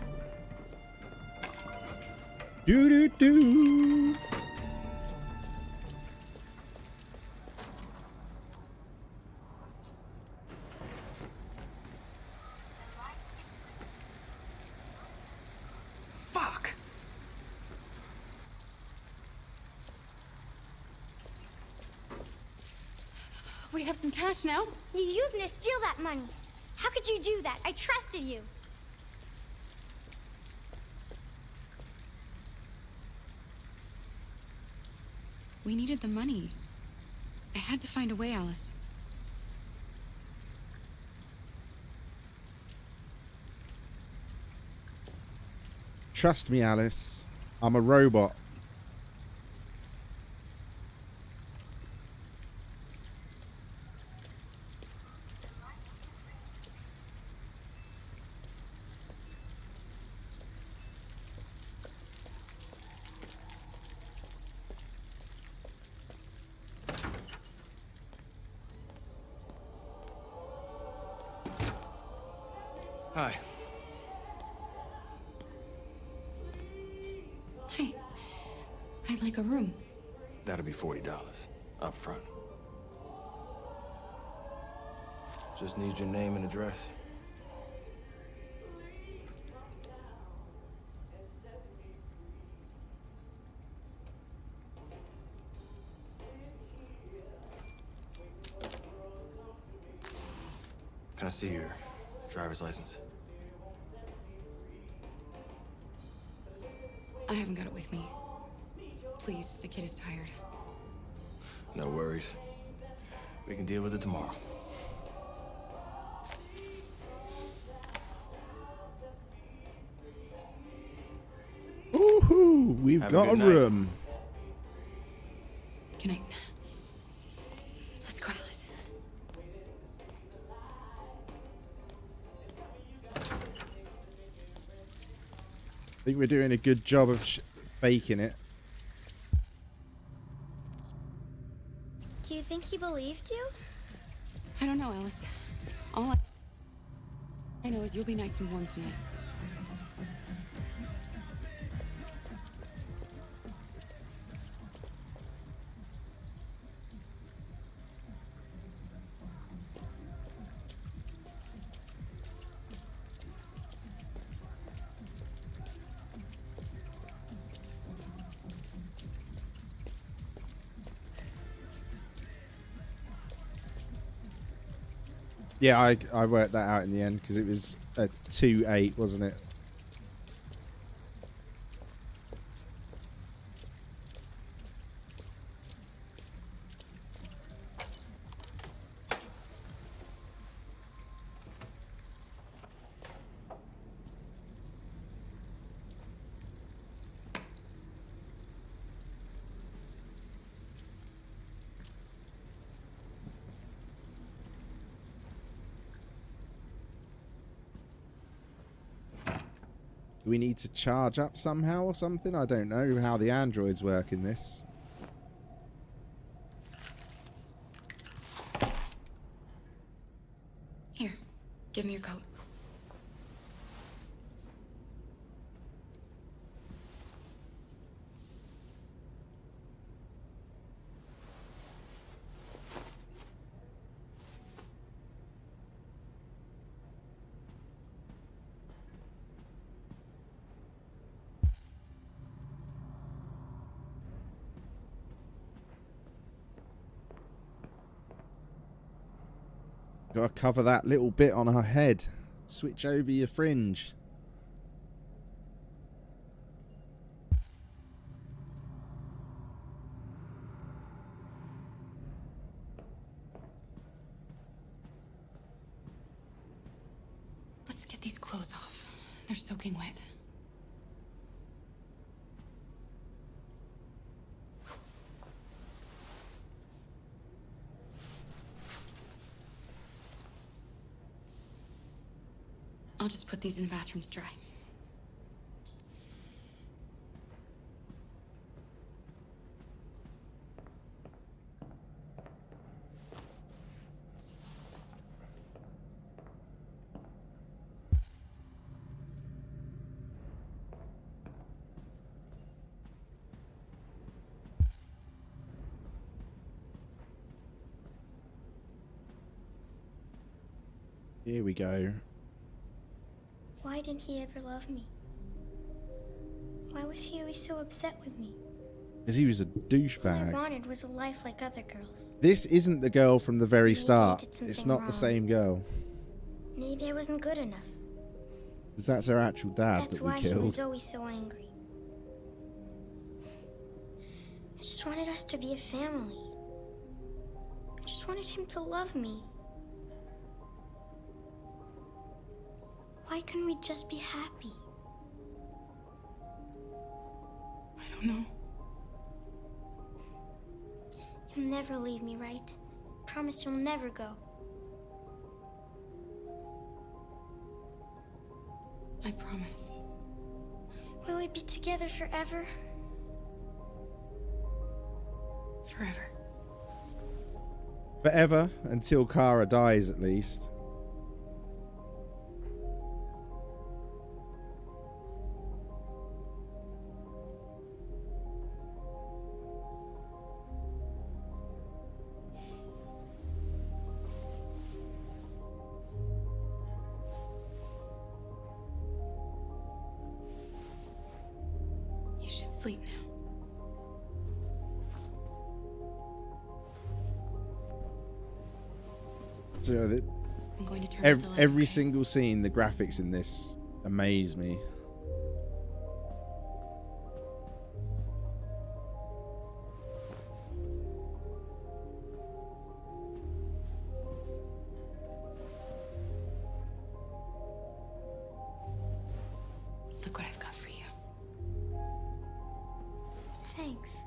Do do do. Fuck! We have some cash now. You used me to steal that money. How could you do that? I trusted you. We needed the money. I had to find a way, Alice. Trust me, Alice. I'm a robot. Hi. Hey, I'd like a room. That'll be $40 up front. Just need your name and address. Can I see your driver's license? I haven't got it with me. Please, the kid is tired. No worries. We can deal with it tomorrow. Woohoo! We've Have a got a good night. room. Good night. Let's go, Alice. think we're doing a good job of faking it. Do you think he believed you? I don't know, Alice. All I know is you'll be nice and warm tonight. Yeah, I worked that out in the end because it was a 2-8, wasn't it? Do we need to charge up somehow or something? I don't know how the androids work in this. Here, give me your coat. Gotta cover that little bit on her head. Switch over your fringe. Let's get these clothes off. They're soaking wet. I'll just put these in the bathroom to dry. Here we go. Why didn't he ever love me? Why was he always so upset with me? Because he was a All I douchebag. wanted was a life like other girls. This isn't the girl from the very Maybe I start. did something It's not the wrong. same girl. Maybe I wasn't good enough. Because that's her actual dad That's that we why he killed. was always so angry. I just wanted us to be a family. I just wanted him to love me. Why couldn't we just be happy? I don't know. You'll never leave me, right? Promise you'll never go. I promise. Will we be together forever? Forever. Forever, until Kara dies at least. You should sleep now. So, you know, I'm going to turn off the light. every single scene, the graphics in this amaze me. Look what I've got for you. Thanks.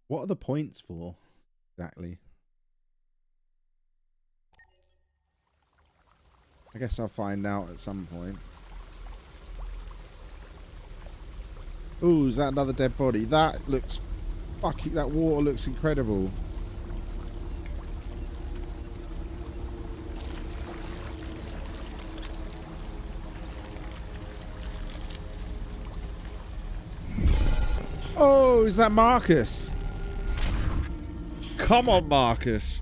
What are the points for exactly? I guess I'll find out at some point. Ooh, is that another dead body? That looks fucking, that water looks incredible. Oh, is that Marcus? Come on, Marcus.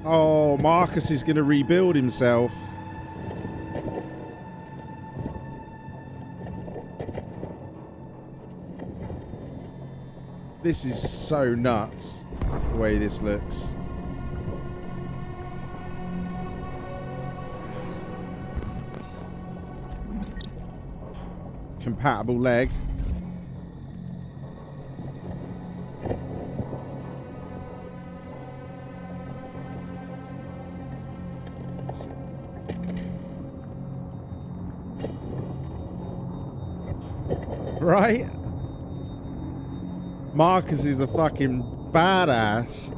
Oh, Marcus is going to rebuild himself. This is so nuts, the way this looks. Compatible leg. Right? Marcus is a fucking badass.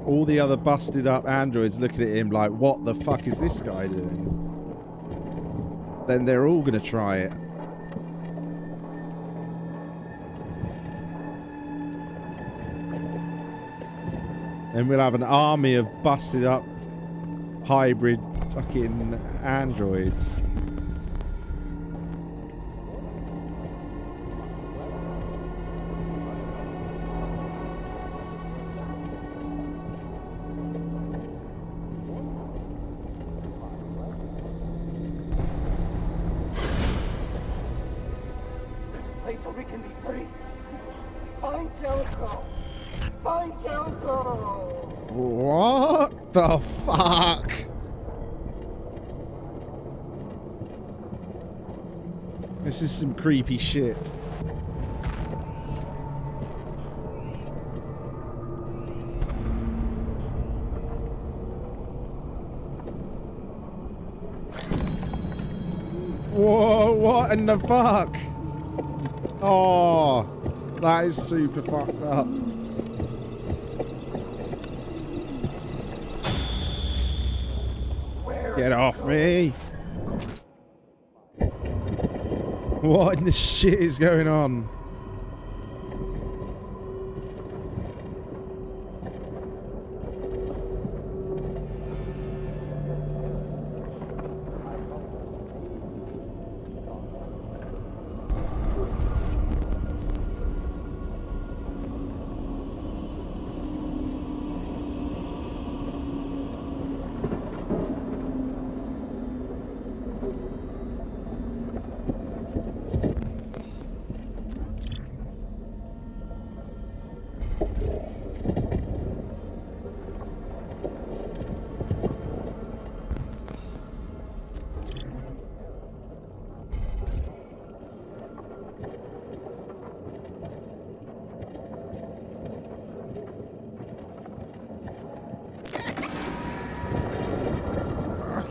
All the other busted up androids looking at him like, what the fuck is this guy doing? Then they're all going to try it. And we'll have an army of busted up hybrid fucking androids. Place where we can be free. Find Jericho. Find Jericho. What the fuck? This is some creepy shit. Whoa, what in the fuck? Oh, that is super fucked up. Get off me. What in the shit is going on?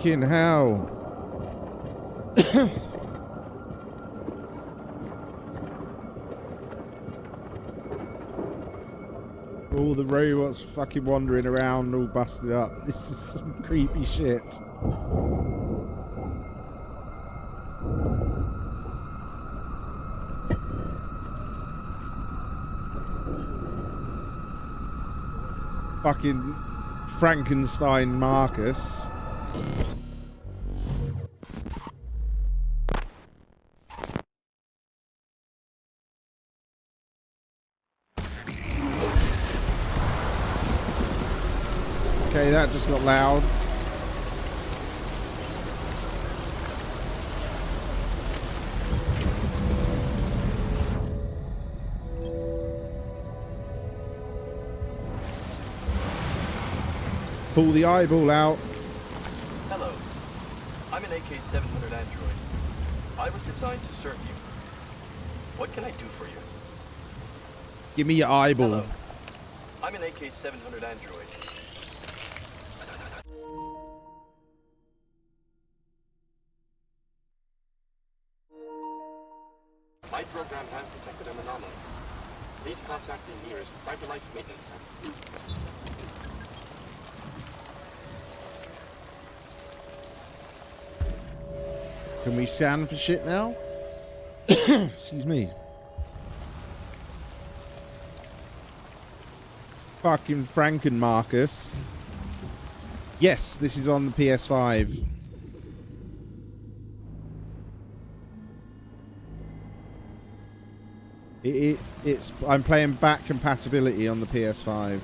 Fucking hell. All the robots fucking wandering around all busted up. This is some creepy shit. Fucking Frankenstein Marcus. Okay, that just got loud. Pull the eyeball out. Hello. I'm an AK-700 android. I was designed to serve you. What can I do for you? Give me your eyeball. Hello. I'm an AK-700 android. My program has detected an anomaly. Please contact the nearest CyberLife maintenance center. Can we scan for shit now? Excuse me. Fucking Franken Marcus. Yes, this is on the PS5. It's I'm playing back compatibility on the PS5.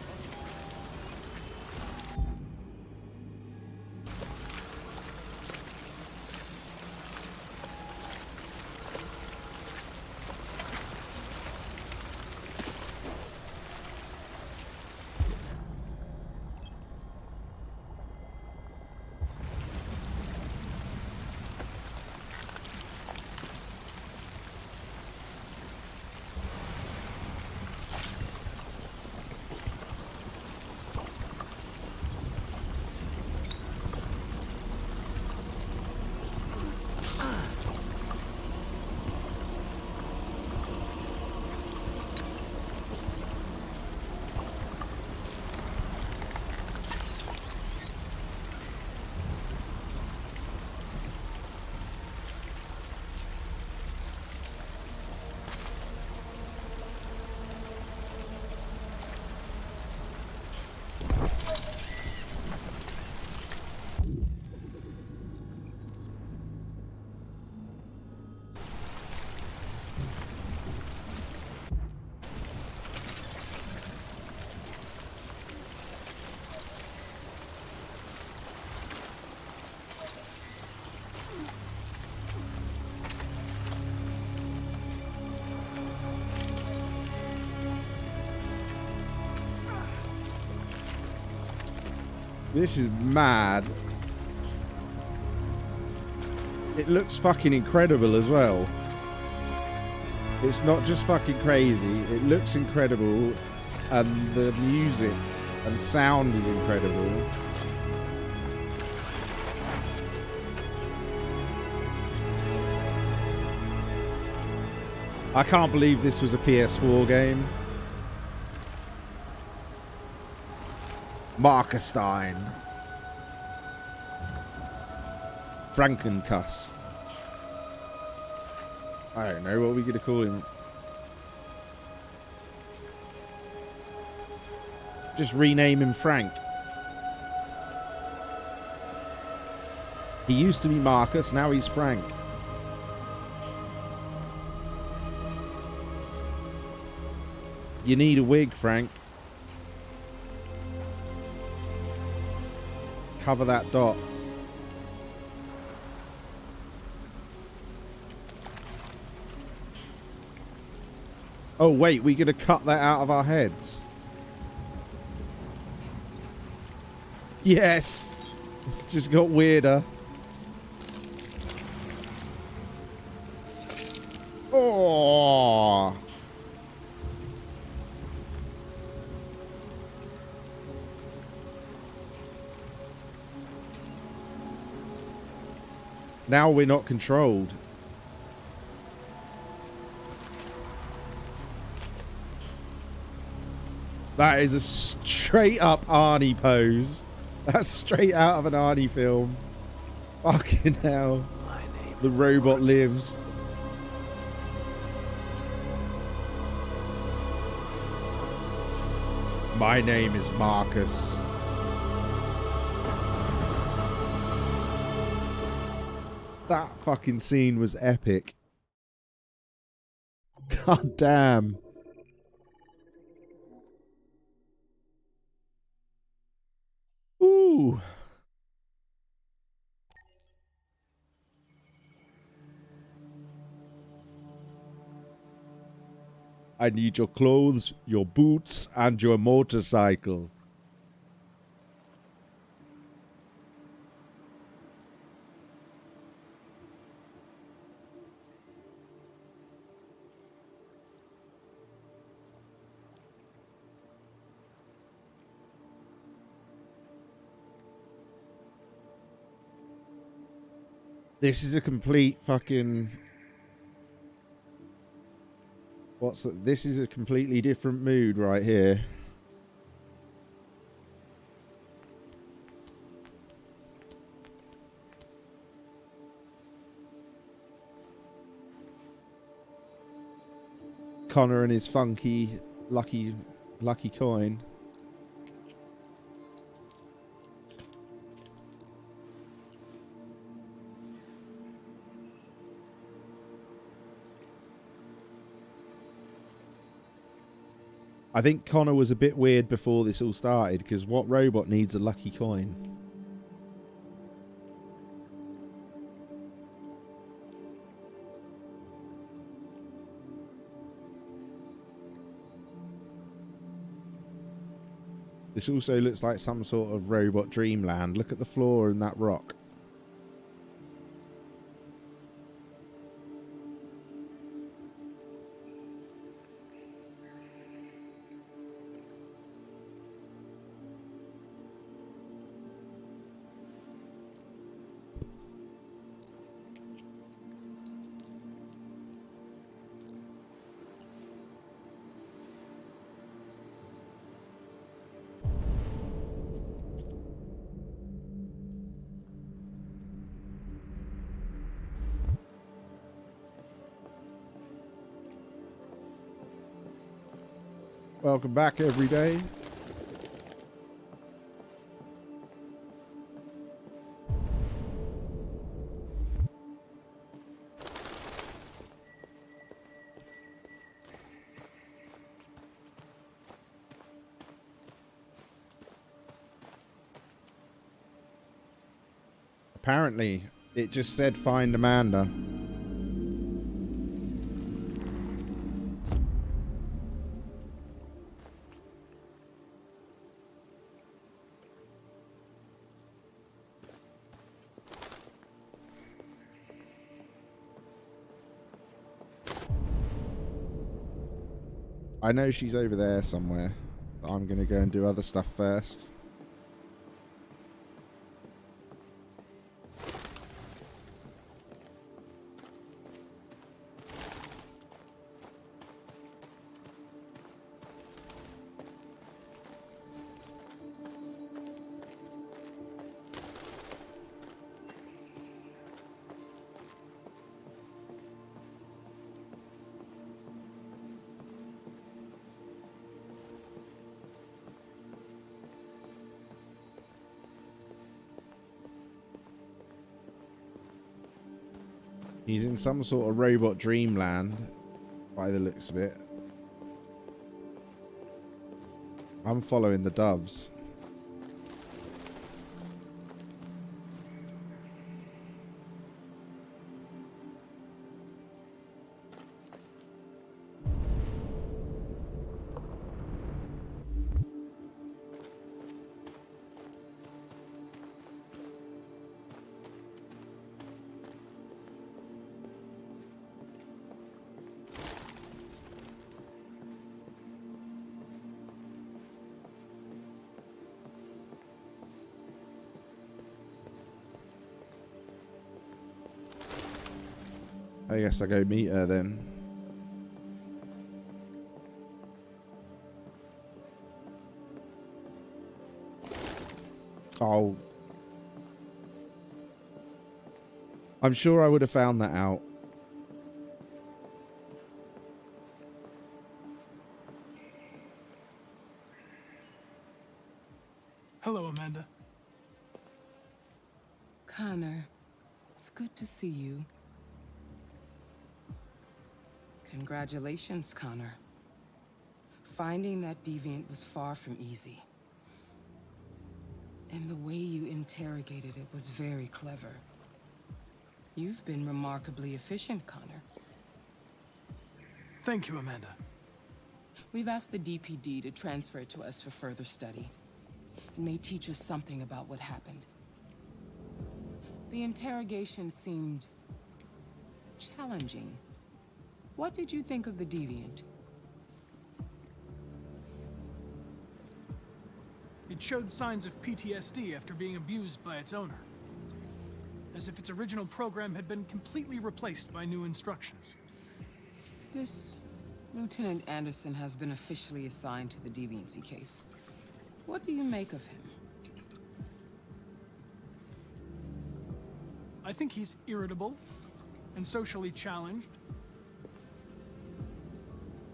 This is mad. It looks fucking incredible as well. It's not just fucking crazy. It looks incredible. And the music and sound is incredible. I can't believe this was a PS4 game. Markerstein. Frankencuss. I don't know, what are we going to call him? Just rename him Frank. He used to be Marcus, now he's Frank. You need a wig, Frank. Cover that dot. Oh wait, we're gonna cut that out of our heads. Yes! It's just got weirder. Oh! Now we're not controlled. That is a straight up Arnie pose. That's straight out of an Arnie film. Fucking hell. The robot lives. My name is Marcus. That fucking scene was epic. God damn. Ooh. I need your clothes, your boots, and your motorcycle. This is a complete fucking... What's that? This is a completely different mood right here. Connor and his funky lucky coin. I think Connor was a bit weird before this all started, because what robot needs a lucky coin? This also looks like some sort of robot dreamland. Look at the floor and that rock. Welcome back, every day. Apparently, it just said find Amanda. I know she's over there somewhere, but I'm going to go and do other stuff first. He's in some sort of robot dreamland, by the looks of it. I'm following the doves. I guess I go meet her then. Oh. I'm sure I would have found that out. Hello, Amanda. Connor, it's good to see you. Congratulations, Connor. Finding that deviant was far from easy. And the way you interrogated it was very clever. You've been remarkably efficient, Connor. Thank you, Amanda. We've asked the DPD to transfer it to us for further study. It may teach us something about what happened. The interrogation seemed challenging. What did you think of the deviant? It showed signs of PTSD after being abused by its owner. As if its original program had been completely replaced by new instructions. This Lieutenant Anderson has been officially assigned to the deviancy case. What do you make of him? I think he's irritable and socially challenged.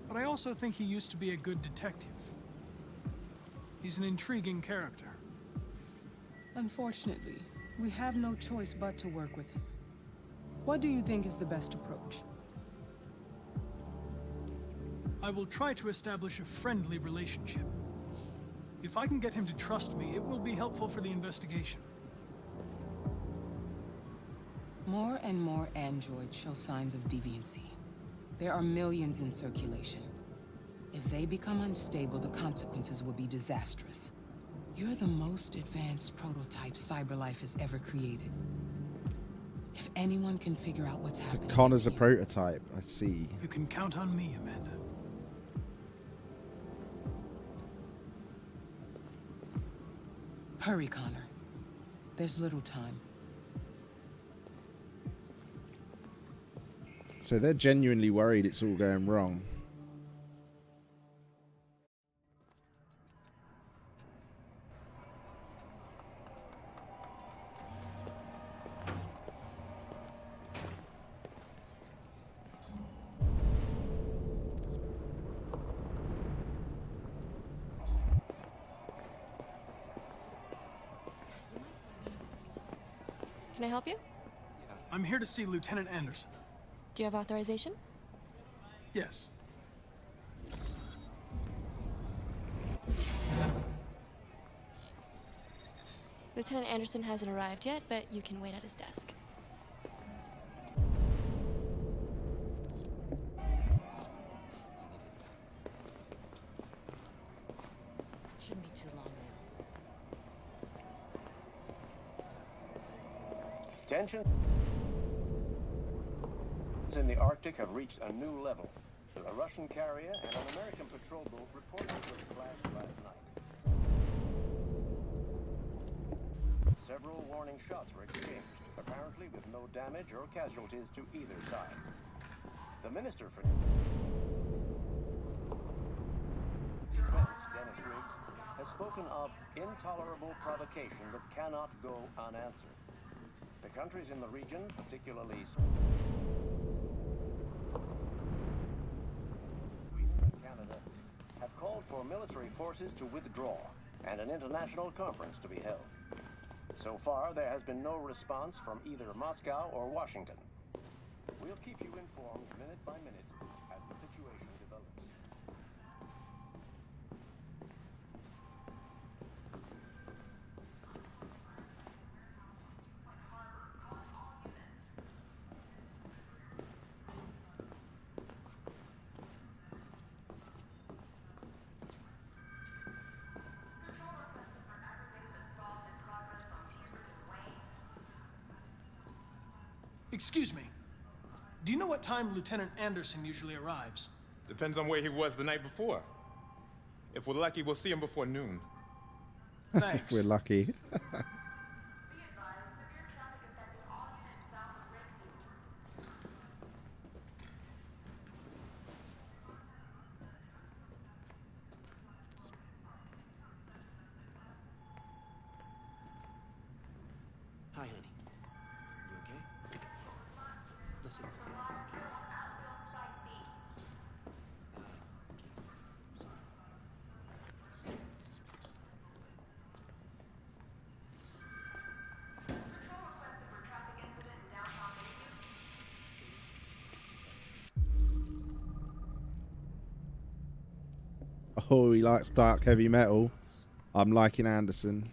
But I also think he used to be a good detective. He's an intriguing character. Unfortunately, we have no choice but to work with him. What do you think is the best approach? I will try to establish a friendly relationship. If I can get him to trust me, it will be helpful for the investigation. More and more androids show signs of deviancy. There are millions in circulation. If they become unstable, the consequences will be disastrous. You're the most advanced prototype CyberLife has ever created. If anyone can figure out what's happening... So Connor's a prototype, I see. You can count on me, Amanda. Hurry, Connor. There's little time. So they're genuinely worried it's all going wrong. Can I help you? I'm here to see Lieutenant Anderson. Do you have authorization? Yes. Lieutenant Anderson hasn't arrived yet, but you can wait at his desk. Shouldn't be too long now. Tensions in the Arctic have reached a new level. A Russian carrier and an American patrol boat reportedly clashed last night. Several warning shots were exchanged, apparently with no damage or casualties to either side. The Minister for Defense, Dennis Riggs, has spoken of intolerable provocation that cannot go unanswered. The countries in the region, particularly Canada, have called for military forces to withdraw and an international conference to be held. So far, there has been no response from either Moscow or Washington. We'll keep you informed minute by minute as the situation develops. Excuse me. Do you know what time Lieutenant Anderson usually arrives? Depends on where he was the night before. If we're lucky, we'll see him before noon. Thanks. If we're lucky. honey. You okay? Listen. Oh, he likes dark heavy metal. I'm liking Anderson.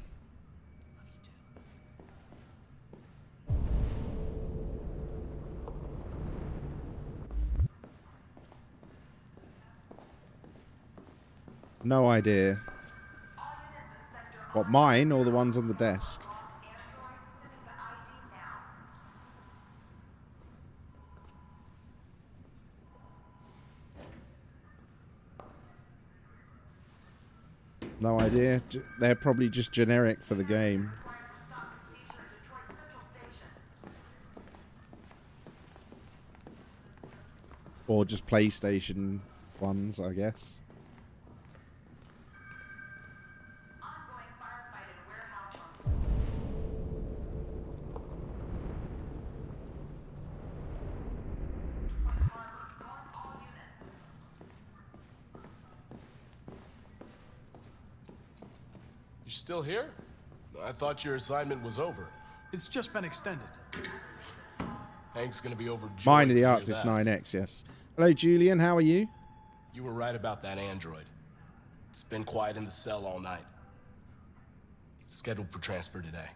No idea. What, mine or the ones on the desk? No idea. They're probably just generic for the game. Or just PlayStation ones, I guess. You still here? I thought your assignment was over. It's just been extended. Hank's gonna be overjoyed. Mine are the to hear Arctis that. 9X, yes. Hello, Julian. How are you? You were right about that android. It's been quiet in the cell all night. It's scheduled for transfer today.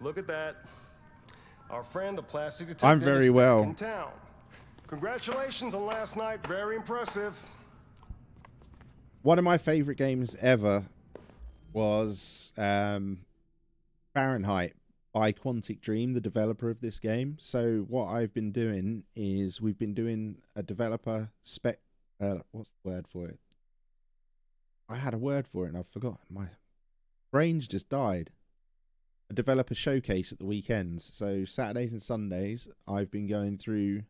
Look at that. Our friend, the plastic detective, I'm very is back well. in town. Congratulations on last night. Very impressive. One of my favorite games ever was Fahrenheit by Quantic Dream, the developer of this game. So what I've been doing is we've been doing a developer spec. What's the word for it? I had a word for it and I've forgotten. My brain's just died. A developer showcase at the weekends. So Saturdays and Sundays, I've been going through.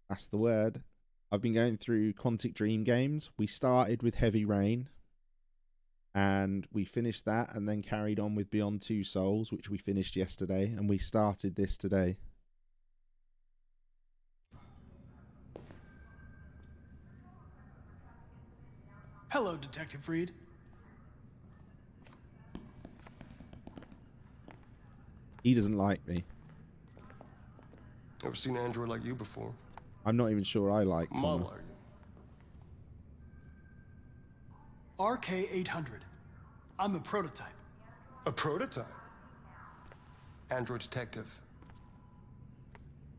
That's the word. I've been going through Quantic Dream games. We started with Heavy Rain. And we finished that and then carried on with Beyond Two Souls, which we finished yesterday. And we started this today. Hello, Detective Reed. He doesn't like me. Ever seen an android like you before? I'm not even sure I like Connor. Model, are you? RK-800. I'm a prototype. A prototype? Android detective.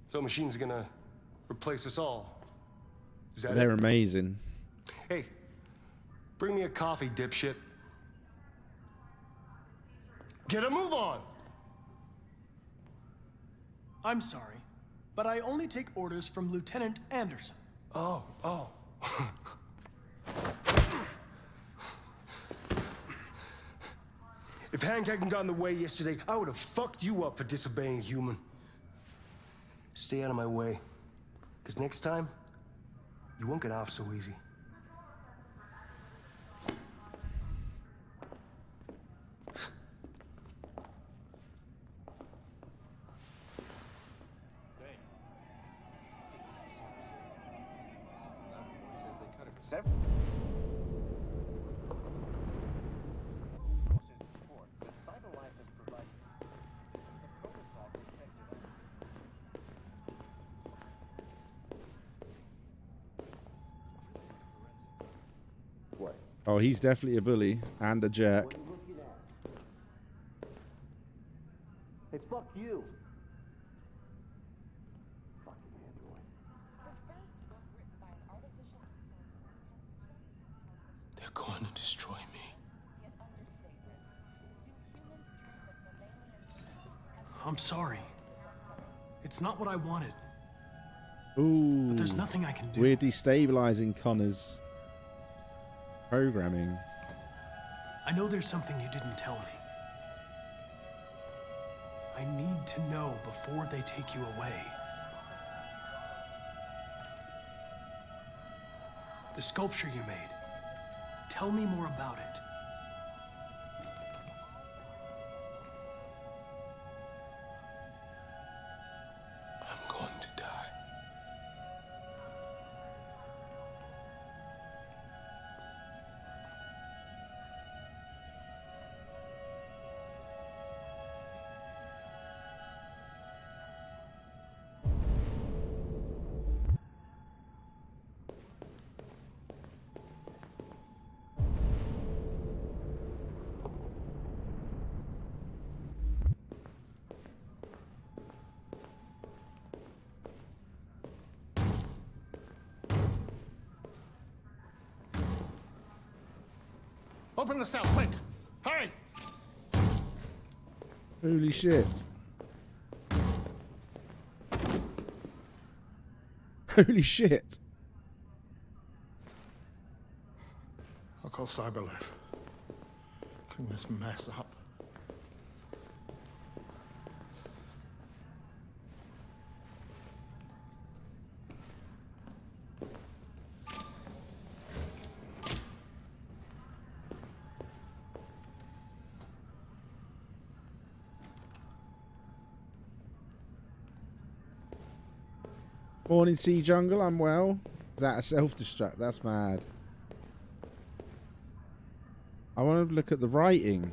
So machines are gonna replace us all. Is that They're it? amazing. Hey, bring me a coffee, dipshit. Get a move on! I'm sorry, but I only take orders from Lieutenant Anderson. Oh. If Hank hadn't gotten in the way yesterday, I would have fucked you up for disobeying a human. Stay out of my way, because next time, you won't get off so easy. Several sources report that CyberLife has provided the prototype detective. What? Oh, he's definitely a bully and a jerk. What are you looking at? Hey, fuck you. Fucking android. They're going to destroy me. I'm sorry. It's not what I wanted. Ooh. But there's nothing I can do. We're destabilizing Connor's programming. I know there's something you didn't tell me. I need to know before they take you away. The sculpture you made. Tell me more about it. I'm going to die. Open the cell, quick! Hurry! Holy shit. Holy shit. I'll call CyberLife. Clean this mess up. Morning, Sea Jungle. I'm well. Is that a self-destruct? That's mad. I want to look at the writing.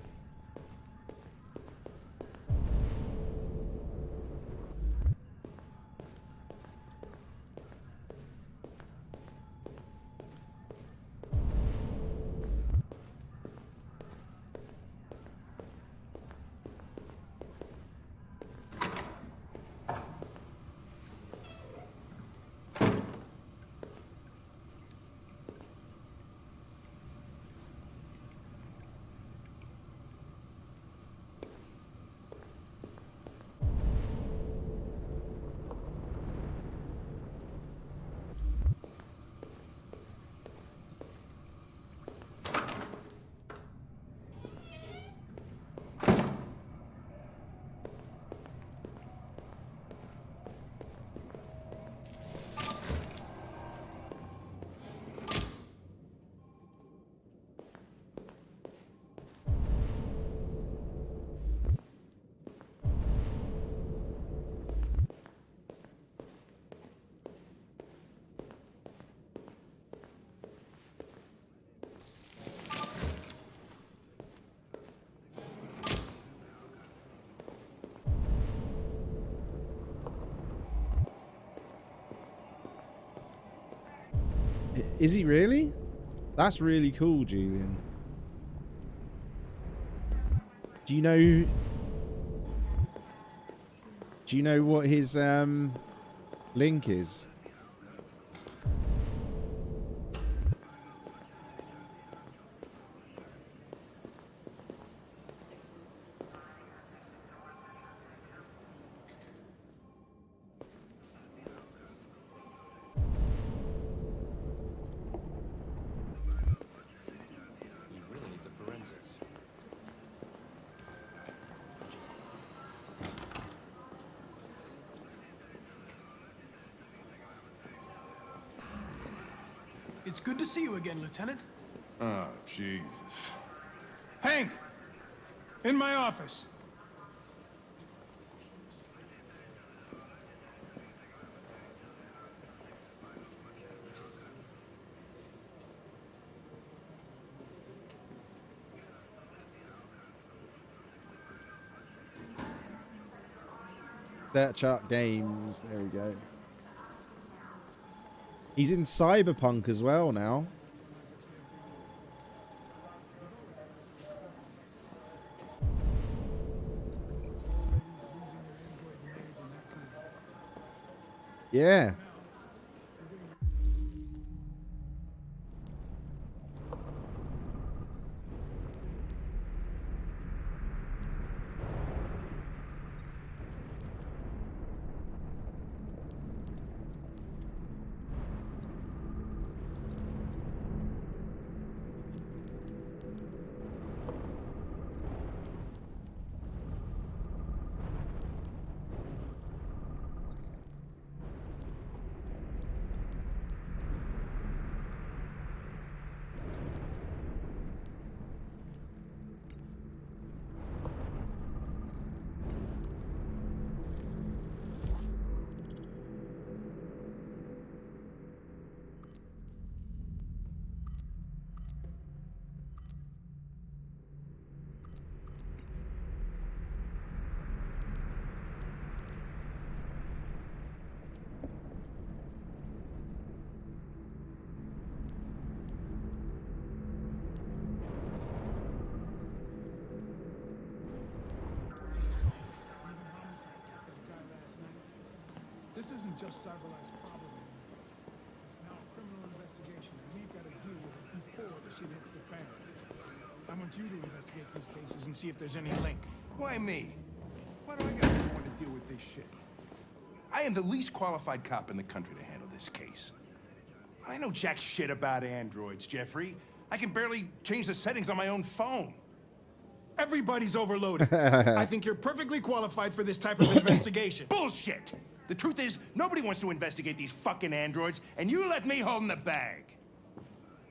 Is he really? That's really cool, Julian. Do you know what his link is? It's good to see you again, Lieutenant. Oh, Jesus. Hank! In my office. Search up games. There we go. He's in Cyberpunk as well now. Yeah. This isn't just CyberLife's problem anymore. It's now a criminal investigation, and we've got to deal with it before the shit hits the fan. I want you to investigate these cases and see if there's any link. Why me? Why do I got to want to deal with this shit? I am the least qualified cop in the country to handle this case. I know jack shit about androids, Jeffrey. I can barely change the settings on my own phone. Everybody's overloaded. I think you're perfectly qualified for this type of investigation. Bullshit! The truth is, nobody wants to investigate these fucking androids, and you left me holding the bag.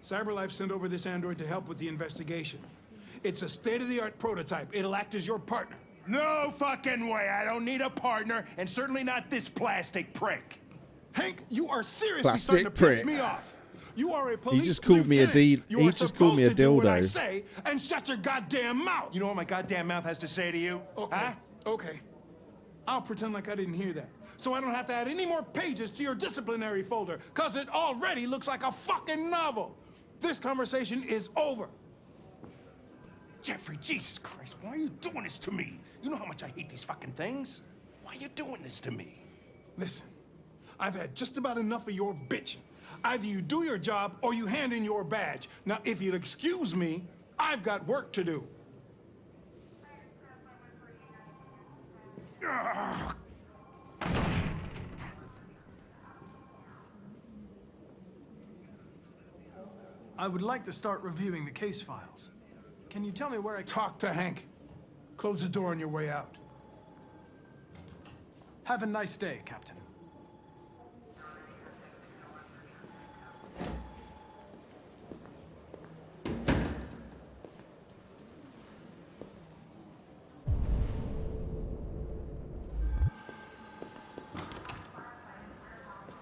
CyberLife sent over this android to help with the investigation. It's a state-of-the-art prototype. It'll act as your partner. No fucking way! I don't need a partner, and certainly not this plastic prick. Hank, you are seriously Plastic starting to piss prick. me off. You are a police He just called me a lieutenant. D. You He are just called me a supposed to do what I dildo. say and shut your goddamn mouth. You know what my goddamn mouth has to say to you? Okay. Huh? Okay. I'll pretend like I didn't hear that. So I don't have to add any more pages to your disciplinary folder, because it already looks like a fucking novel. This conversation is over. Jeffrey, Jesus Christ, why are you doing this to me? You know how much I hate these fucking things. Why are you doing this to me? Listen, I've had just about enough of your bitching. Either you do your job or you hand in your badge. Now, if you'll excuse me, I've got work to do. Ugh. I would like to start reviewing the case files. Can you tell me where I talk to Hank? Close the door on your way out. Have a nice day, Captain.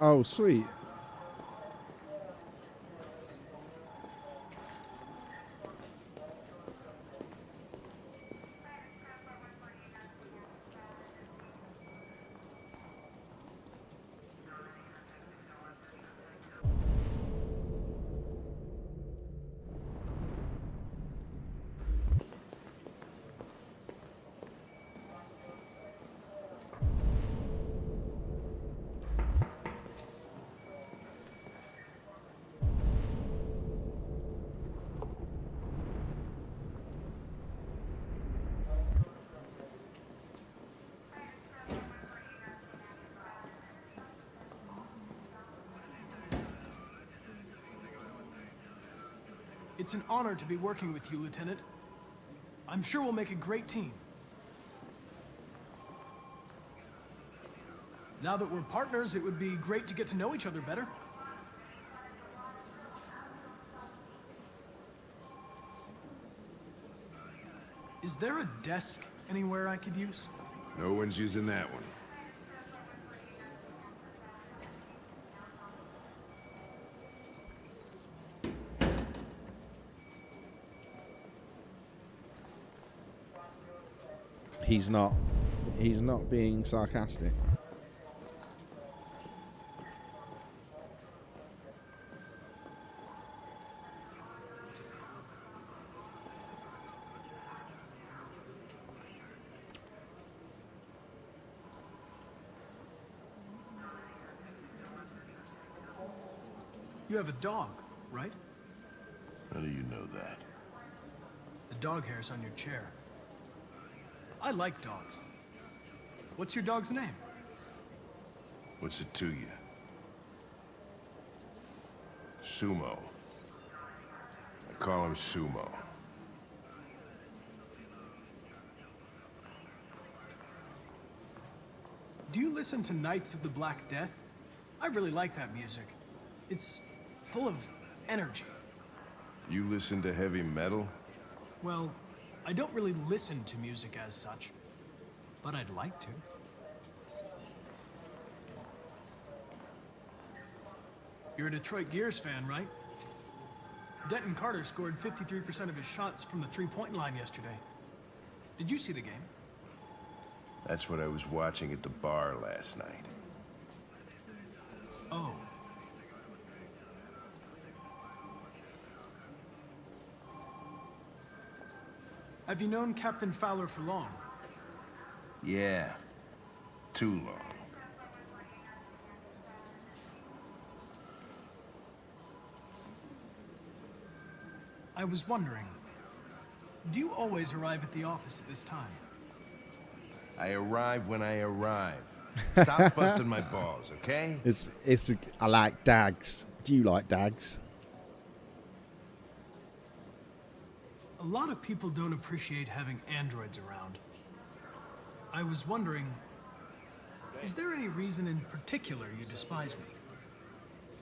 Oh, sweet. It's an honor to be working with you, Lieutenant. I'm sure we'll make a great team. Now that we're partners, it would be great to get to know each other better. Is there a desk anywhere I could use? No one's using that one. He's not being sarcastic. You have a dog, right? How do you know that? The dog hair's on your chair. I like dogs. What's your dog's name? What's it to you? Sumo. I call him Sumo. Do you listen to Knights of the Black Death? I really like that music. It's full of energy. You listen to heavy metal? Well, I don't really listen to music as such, but I'd like to. You're a Detroit Gears fan, right? Denton Carter scored 53% of his shots from the three-point line yesterday. Did you see the game? That's what I was watching at the bar last night. Oh. Have you known Captain Fowler for long? Yeah. Too long. I was wondering, do you always arrive at the office at this time? I arrive when I arrive. Stop busting my balls, okay? I like dags. Do you like dags? A lot of people don't appreciate having androids around. I was wondering, is there any reason in particular you despise me?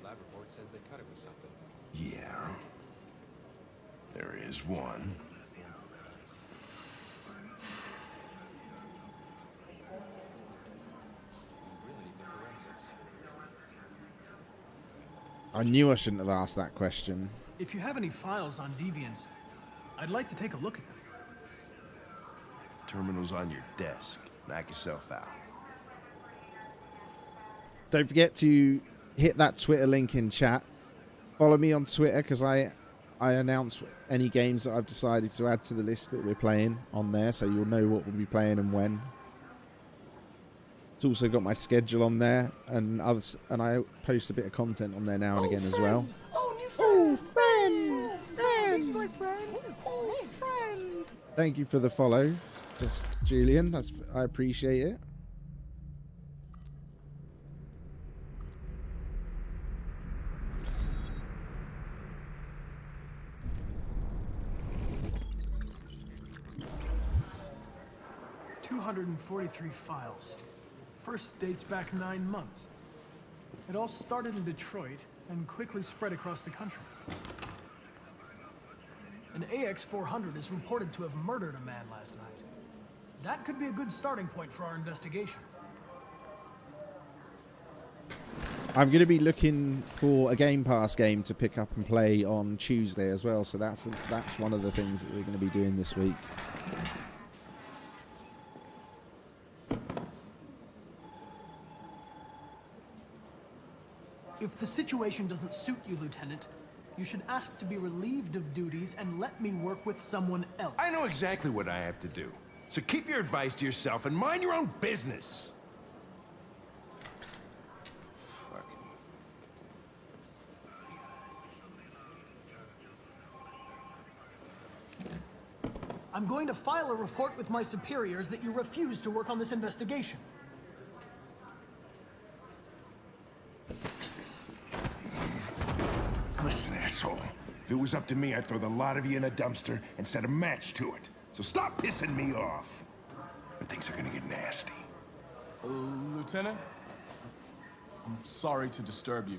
Lab report says they cut it with something. Yeah. There is one. I knew I shouldn't have asked that question. If you have any files on Deviants, I'd like to take a look at them. Terminal's on your desk. Knock yourself out. Don't forget to hit that Twitter link in chat. Follow me on Twitter because I announce any games that I've decided to add to the list that we're playing on there, so you'll know what we'll be playing and when. It's also got my schedule on there, and others, and I post a bit of content on there now and again as well. Friend. Thank you for the follow, Julian. I appreciate it. $243 files. First dates back 9 months. It all started in Detroit and quickly spread across the country. An AX-400 is reported to have murdered a man last night. That could be a good starting point for our investigation. I'm going to be looking for a Game Pass game to pick up and play on Tuesday as well, so that's one of the things that we're going to be doing this week. If the situation doesn't suit you, Lieutenant, you should ask to be relieved of duties and let me work with someone else. I know exactly what I have to do. So keep your advice to yourself and mind your own business. I'm going to file a report with my superiors that you refuse to work on this investigation. Listen, asshole. If it was up to me, I'd throw the lot of you in a dumpster and set a match to it. So stop pissing me off. Or things are gonna get nasty. Lieutenant? I'm sorry to disturb you.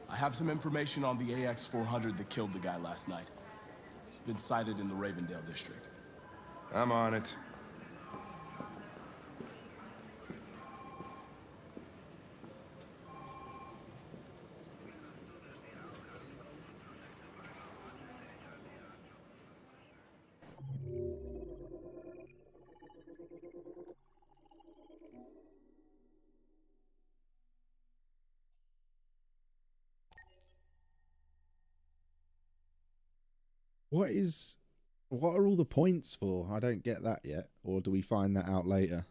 I have some information on the AX-400 that killed the guy last night. It's been sighted in the Ravendale district. I'm on it. What are all the points for? I don't get that yet. Or do we find that out later?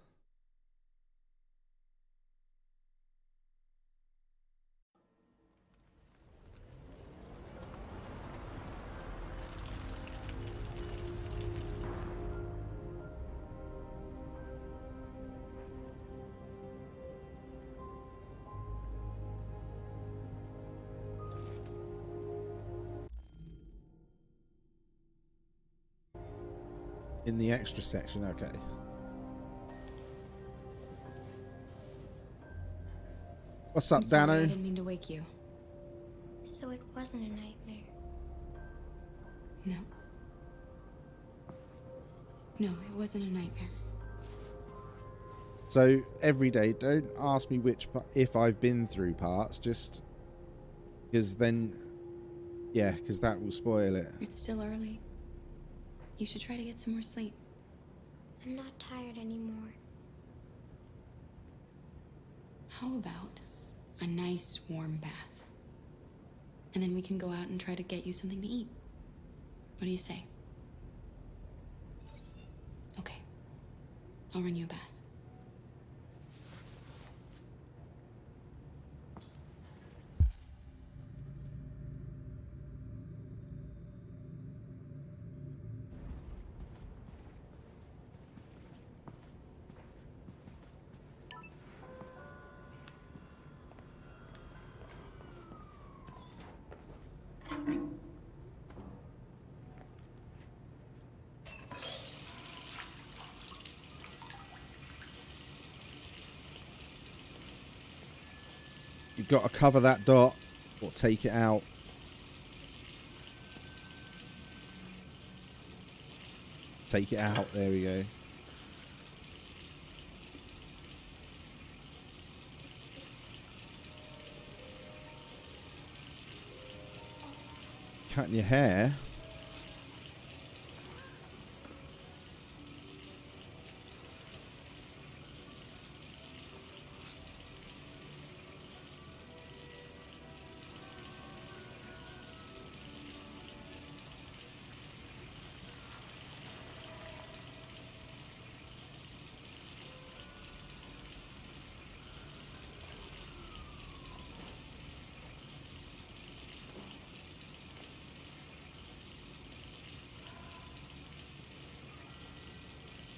In the extra section, okay. What's up, I'm sorry, Dano? I didn't mean to wake you. So it wasn't a nightmare. No. No, it wasn't a nightmare. So every day, don't ask me if I've been through parts, just because then, yeah, because that will spoil it. It's still early. You should try to get some more sleep. I'm not tired anymore. How about a nice warm bath? And then we can go out and try to get you something to eat. What do you say? Okay. I'll run you a bath. We've got to cover that dot or take it out. Take it out. There we go. Cutting your hair.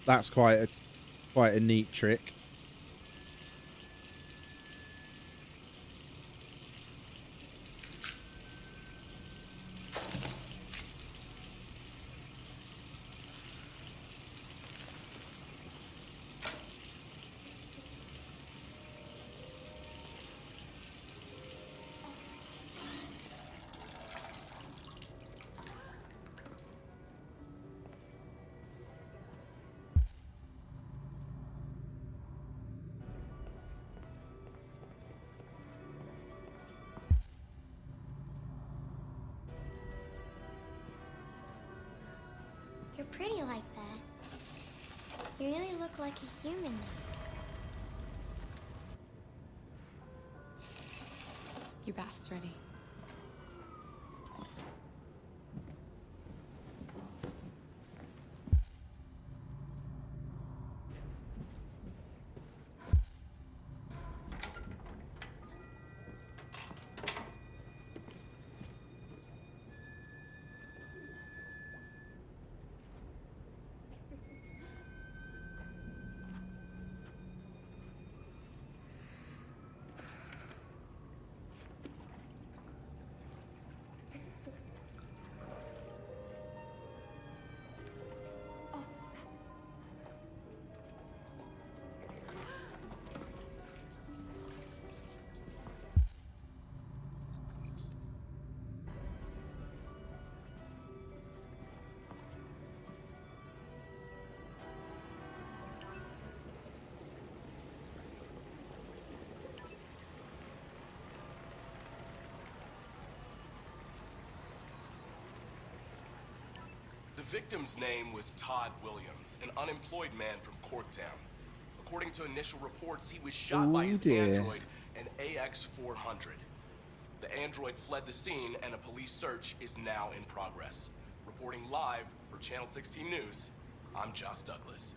That's quite a neat trick. You're pretty like that. You really look like a human now. Your bath's ready. The victim's name was Todd Williams, an unemployed man from Corktown. According to initial reports, he was shot by his android, an AX-400. The android fled the scene, and a police search is now in progress. Reporting live for Channel 16 News, I'm Josh Douglas.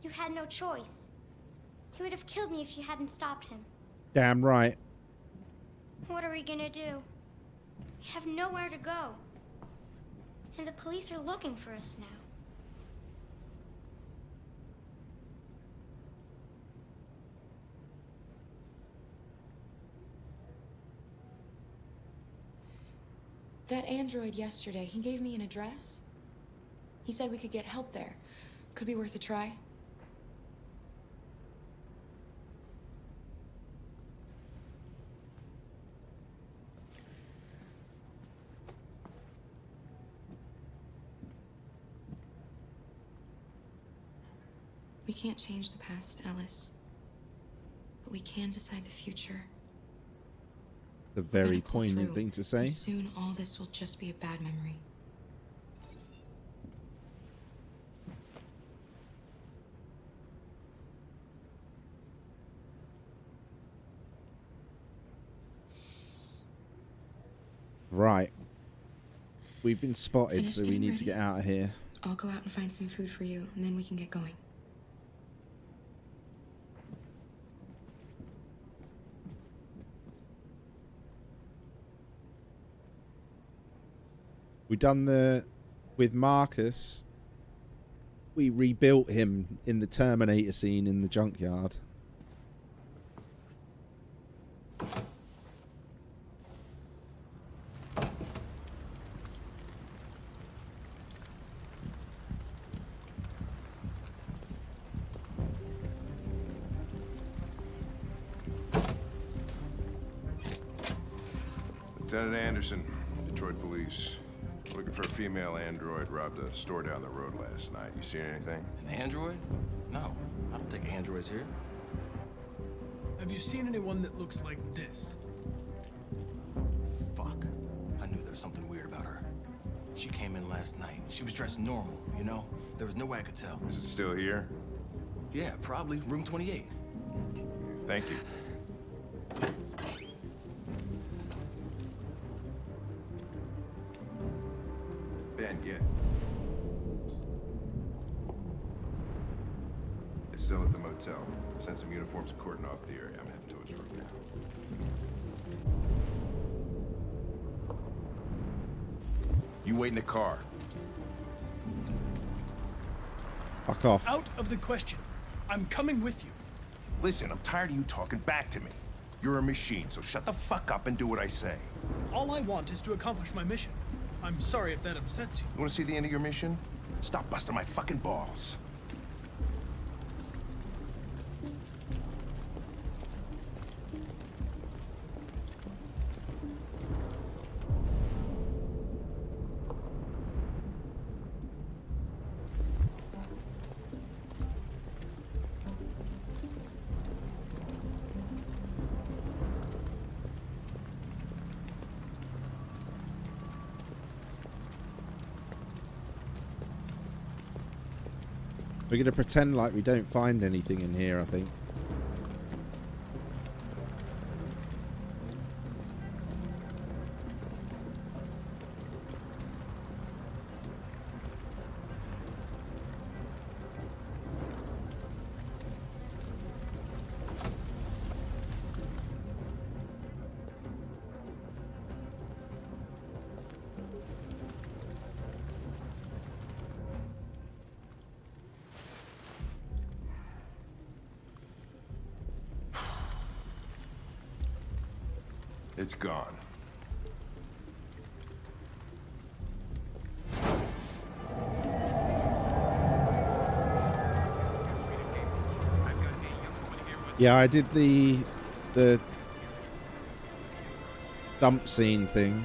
You had no choice. He would have killed me if you hadn't stopped him. Damn right. What are we gonna do? We have nowhere to go. And the police are looking for us now. That android yesterday, he gave me an address. He said we could get help there. Could be worth a try. We can't change the past, Alice. But we can decide the future. The very poignant thing to say. And soon all this will just be a bad memory. Right. We've been spotted, Finished so we getting need to ready? get out of here. I'll go out and find some food for you, and then we can get going. We done with Marcus. We rebuilt him in the Terminator scene in the junkyard. Lieutenant Anderson, Detroit Police. Looking for a female android robbed a store down the road last night. You seen anything? An android? No, I don't take androids here. Have you seen anyone that looks like this? Fuck. I knew there was something weird about her. She came in last night. She was dressed normal, you know? There was no way I could tell. Is it still here? Yeah, probably. Room 28. Thank you. Ben, get. It's still at the motel. Send some uniforms and cordon off the area. I'm heading to his room now. You wait in the car. Fuck off. Out of the question. I'm coming with you. Listen, I'm tired of you talking back to me. You're a machine, so shut the fuck up and do what I say. All I want is to accomplish my mission. I'm sorry if that upsets you. You want to see the end of your mission? Stop busting my fucking balls. We're going to pretend like we don't find anything in here, I think. It's gone. Yeah, I did the dump scene thing.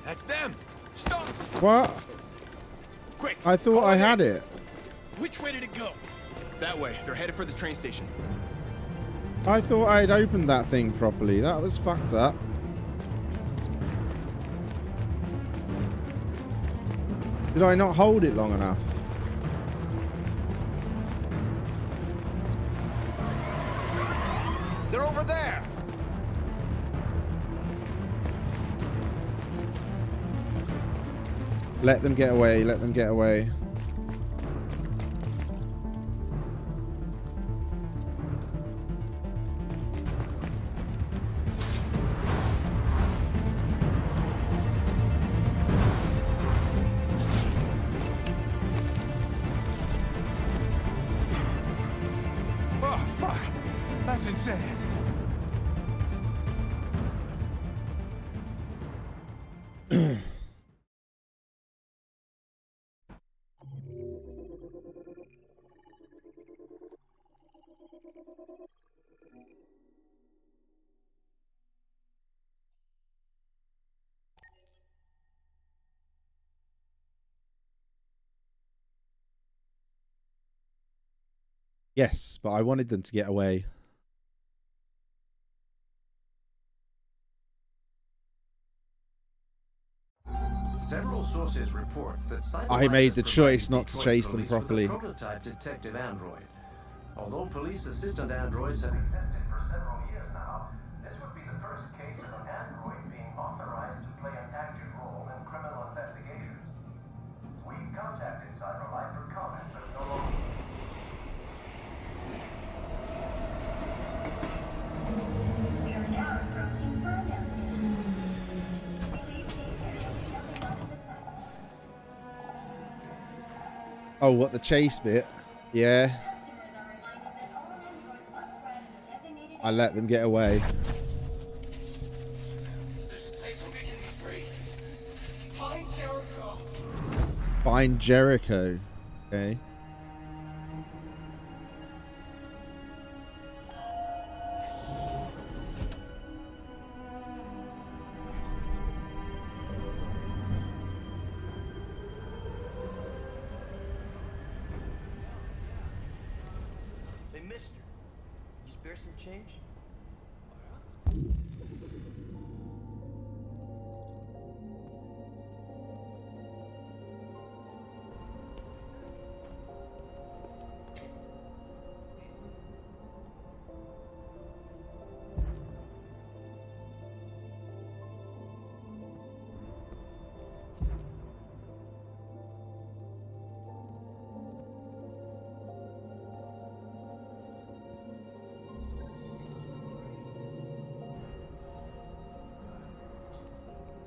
That's them! Stop! What? Quick! I thought I had it. Which way did it go? That way. They're headed for the train station. I thought I'd opened that thing properly. That was fucked up. Did I not hold it long enough? They're over there! Let them get away. Let them get away. Oh, fuck. That's insane. Yes, but I wanted them to get away. Several sources report that I CyberLife made has the choice provided not to Detroit chase them police with a properly. prototype detective android. Although police assistant androids have existed for several years now, this would be the first case of an android being authorized to play an active role in criminal investigations. We contacted CyberLife for comment, but no longer. We are now approaching Ferndale Station. Please take care of stepping onto the platform. Oh, what, the chase bit? Yeah. Customers are reminded that all androids must ride in the designated I let them get away. This place will be free. Find Jericho. Find Jericho. Okay. Hey, mister. Can you spare some change?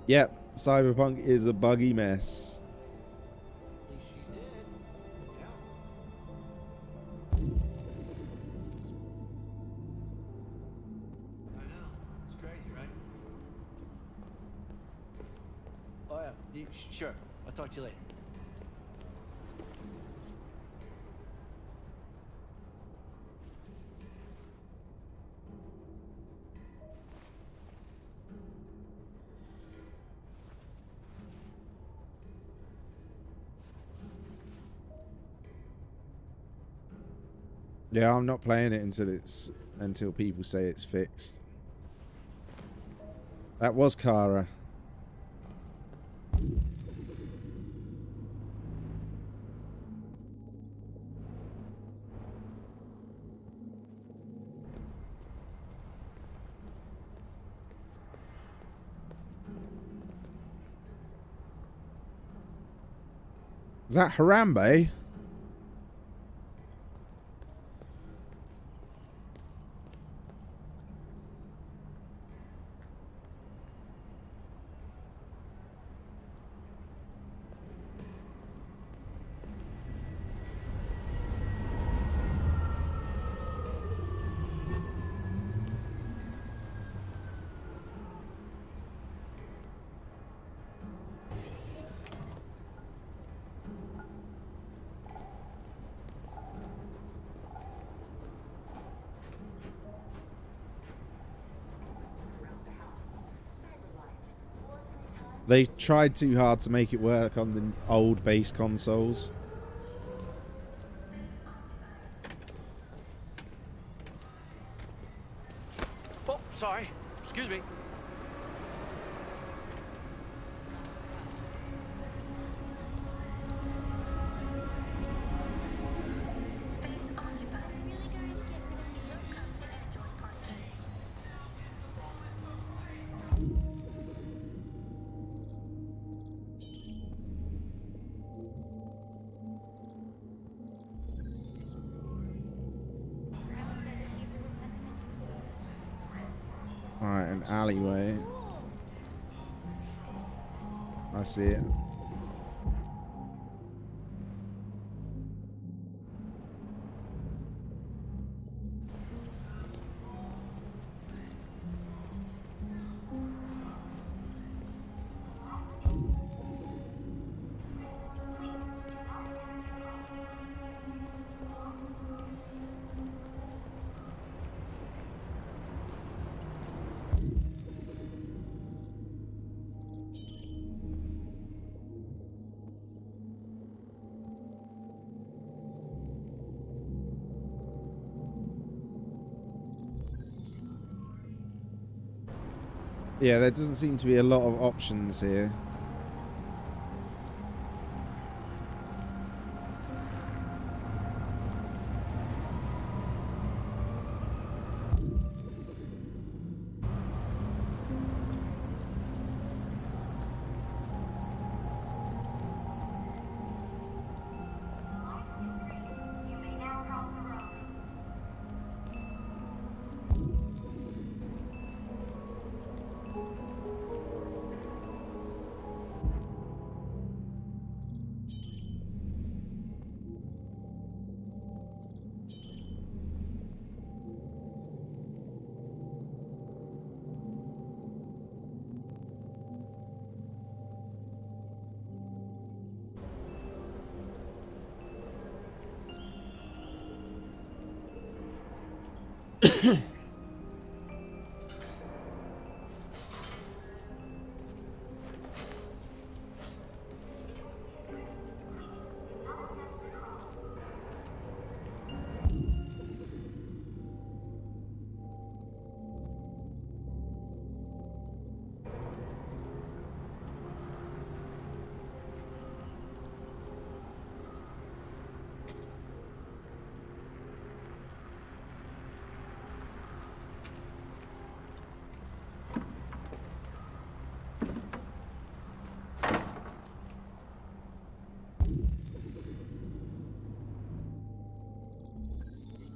Yep, Cyberpunk is a buggy mess. Oh yeah, sure. I'll talk to you later. Yeah, I'm not playing it until people say it's fixed. That was Kara. Is that Harambe? They tried too hard to make it work on the old base consoles. Oh, sorry. Excuse me. Space occupied. Really going to get rid of the low-cost android part. Alright, an alleyway. I see it. Yeah, there doesn't seem to be a lot of options here.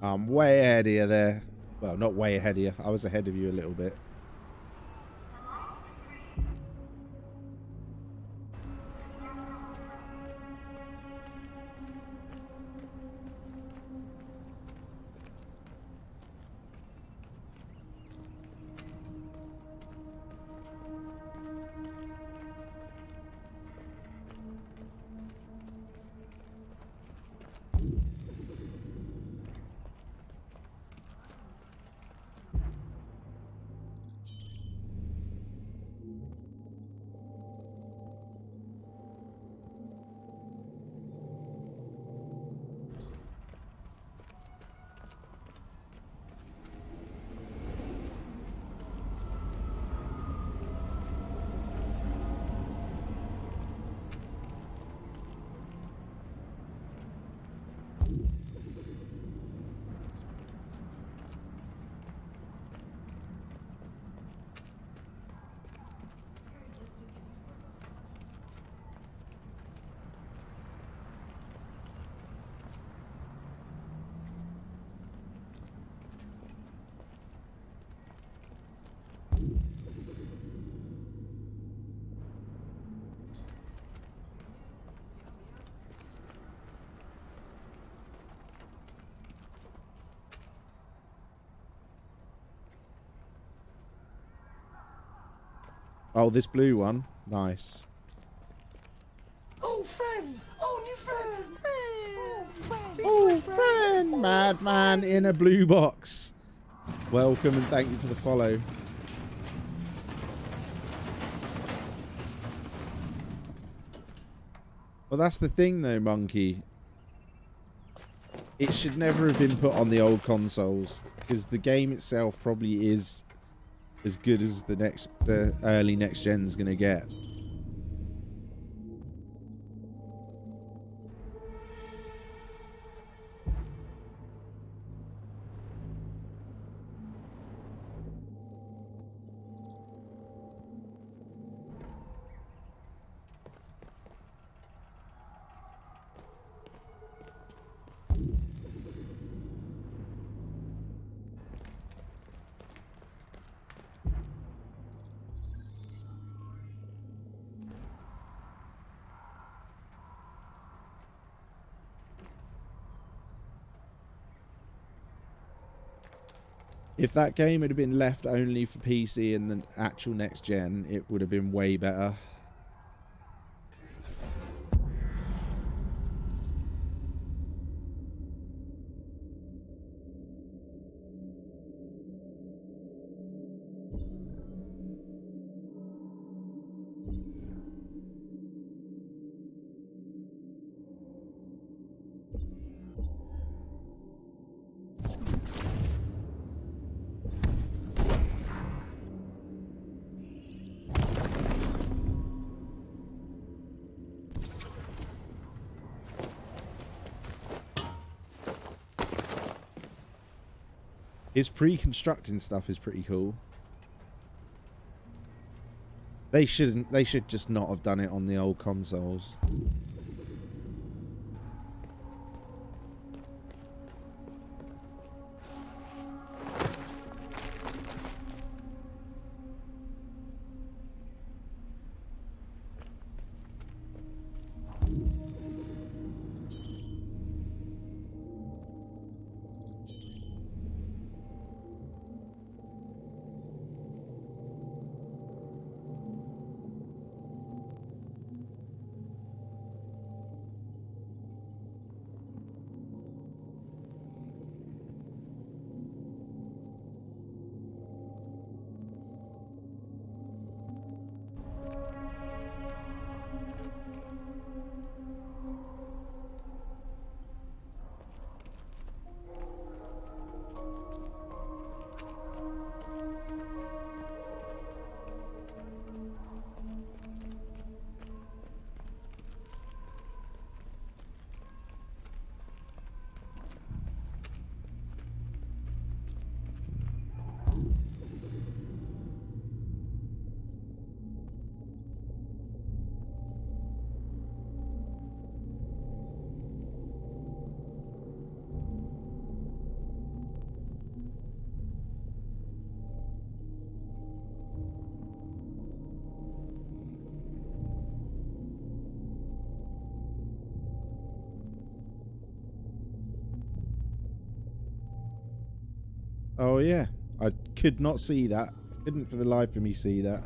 I'm way ahead of you there. Well, not way ahead of you. I was ahead of you a little bit. Oh, this blue one. Nice. Oh, friend! Oh, new friend! Oh, friend! Madman in a blue box. Welcome and thank you for the follow. Well, that's the thing though, Monkey. It should never have been put on the old consoles because the game itself probably is as good as the early next gen's gonna get. If that game had been left only for PC and the actual next gen, it would have been way better. His pre-constructing stuff is pretty cool. They should just not have done it on the old consoles. Oh yeah, I could not see that. Couldn't for the life of me see that.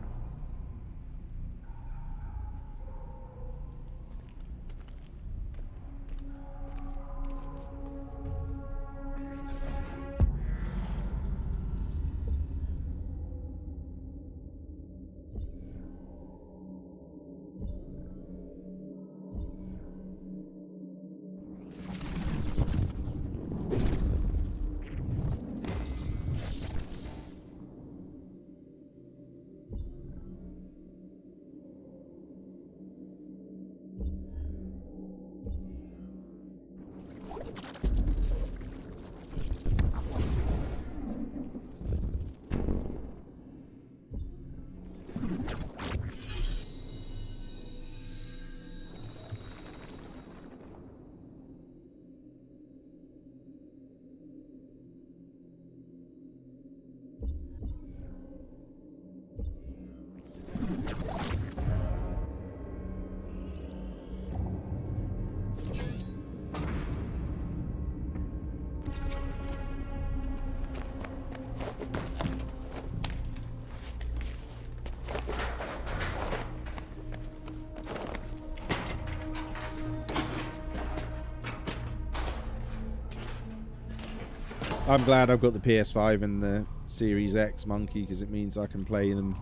I'm glad I've got the PS5 and the Series X monkey because it means I can play them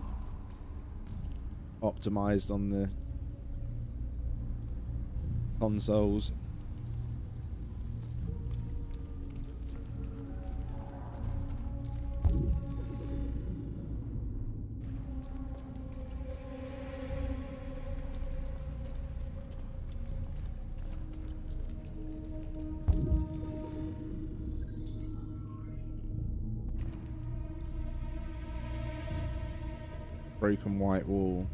optimized on the consoles. Broken white wall.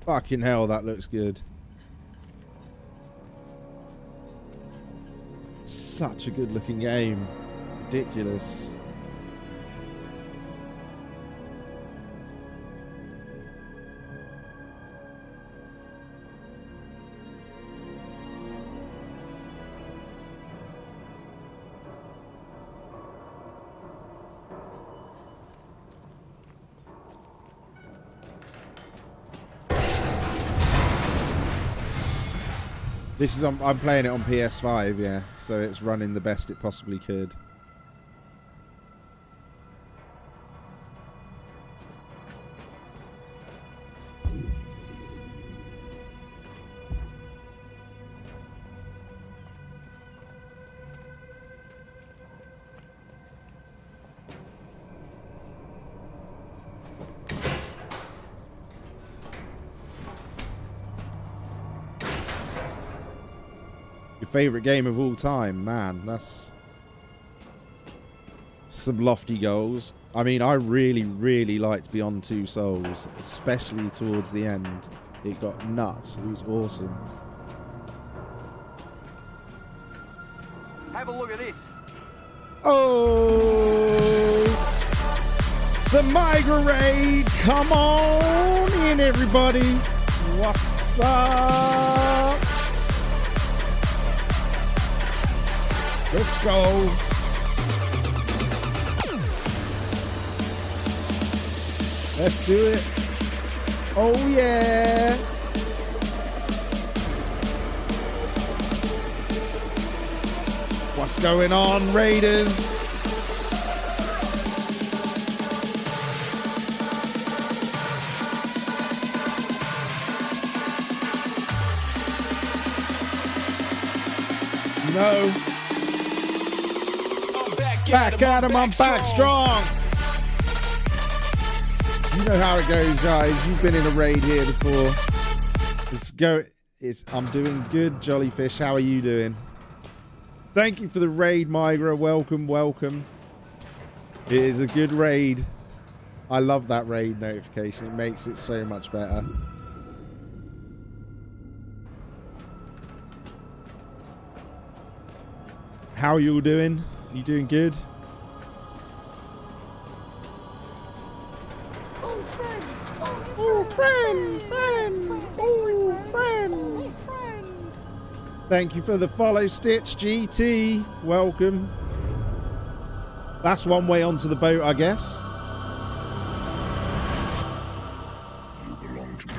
Fucking hell, that looks good. Such a good looking game. Ridiculous. This is on, I'm playing it on PS5, yeah, so it's running the best it possibly could. Your favorite game of all time, man. That's some lofty goals. I mean, I really liked Beyond Two Souls, especially towards the end. It got nuts. It was awesome. Have a look at this. Oh, it's a Migra raid. Come on in, everybody. What's up? Let's go. Let's do it. Oh, yeah. What's going on, Raiders? No. Back at him, I'm back strong. You know how it goes, guys. You've been in a raid here before. Let's go. I'm doing good, Jollyfish. How are you doing? Thank you for the raid, Migra. Welcome, welcome. It is a good raid. I love that raid notification. It makes it so much better. How are you all doing? You doing good? Oh, friend. Oh, friend. Oh, friend. Thank you for the follow, Stitch GT. Welcome. That's one way onto the boat, I guess. You belong to me.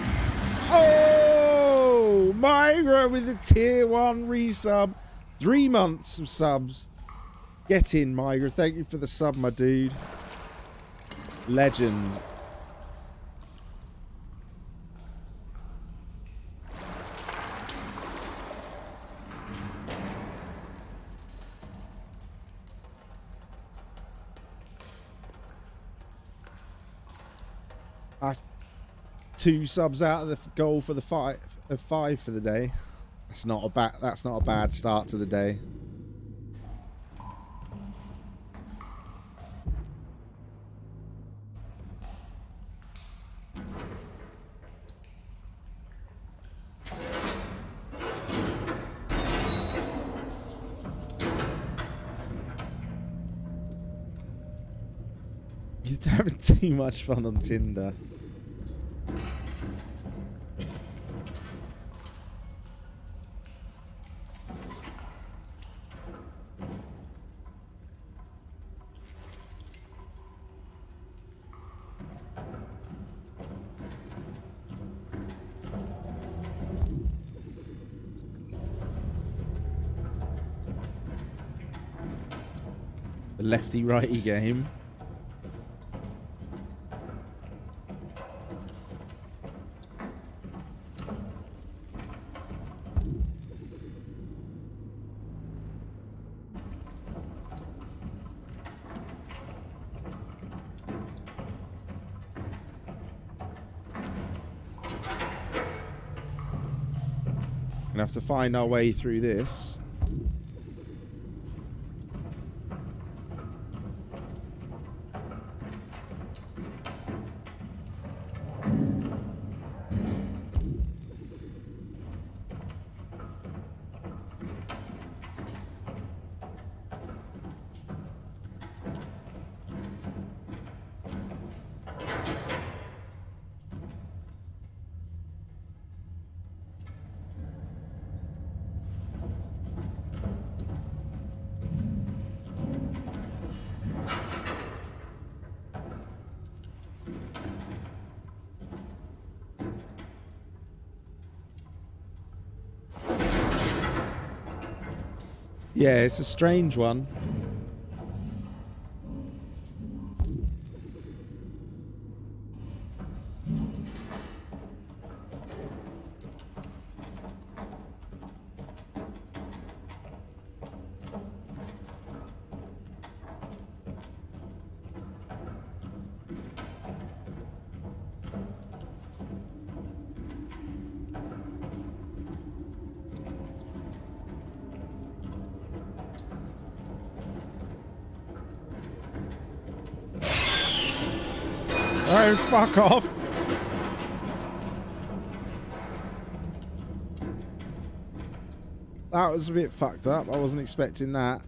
Oh, Myra with the tier 1 resub. 3 months of subs. Get in, Myra. Thank you for the sub, my dude. Legend. That's 2 subs out of the goal for the 5 for the day. That's not a bad start to the day. You're having too much fun on Tinder. The lefty-righty game. Gonna have to find our way through this. Yeah, it's a strange one. Oh, fuck off. That was a bit fucked up. I wasn't expecting that.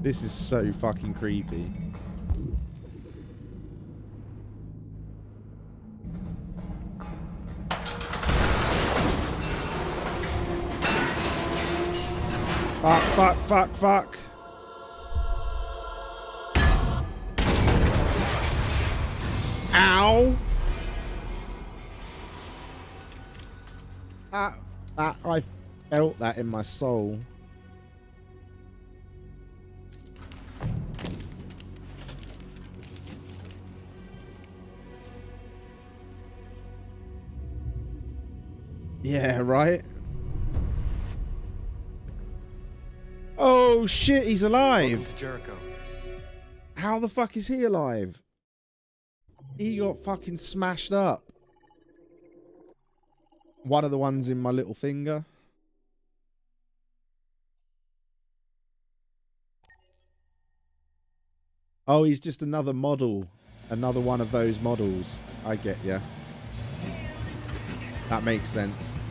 This is so fucking creepy. Fuck, fuck, fuck, fuck. Ow. I felt that in my soul. Yeah, right? Oh shit, he's alive. Welcome to Jericho. How the fuck is he alive? He got fucking smashed up. One of the ones in my little finger. Oh, he's just another model. Another one of those models. I get ya. That makes sense.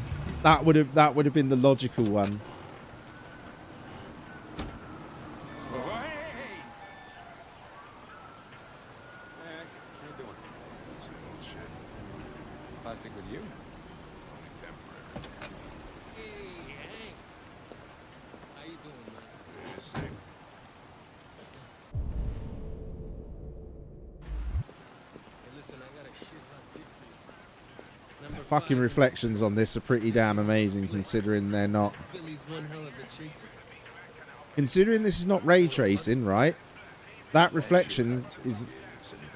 That would have been the logical one. Plastic with you? Only temporary. Hey, Hank. How you doing, man? Yeah, sick. Hey, listen, I got a shit hot tip for you. The fucking reflections on this are pretty damn amazing, considering they're not. Billy's one hell of a chaser. Considering this is not ray tracing, right? That reflection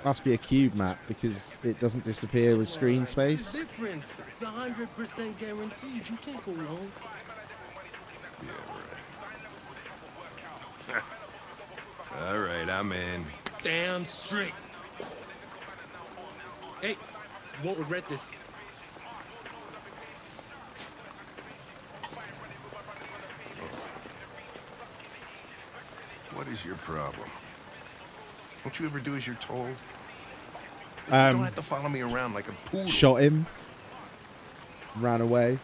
must be a cube map because it doesn't disappear with screen space. It's different. It's 100% guaranteed. You can't go wrong. Yeah, right. All right, I'm in. Damn straight. Hey, you won't regret this. What is your problem? Don't you ever do as you're told? You Um, don't have to follow me around like a poodle. Shot him. Ran away.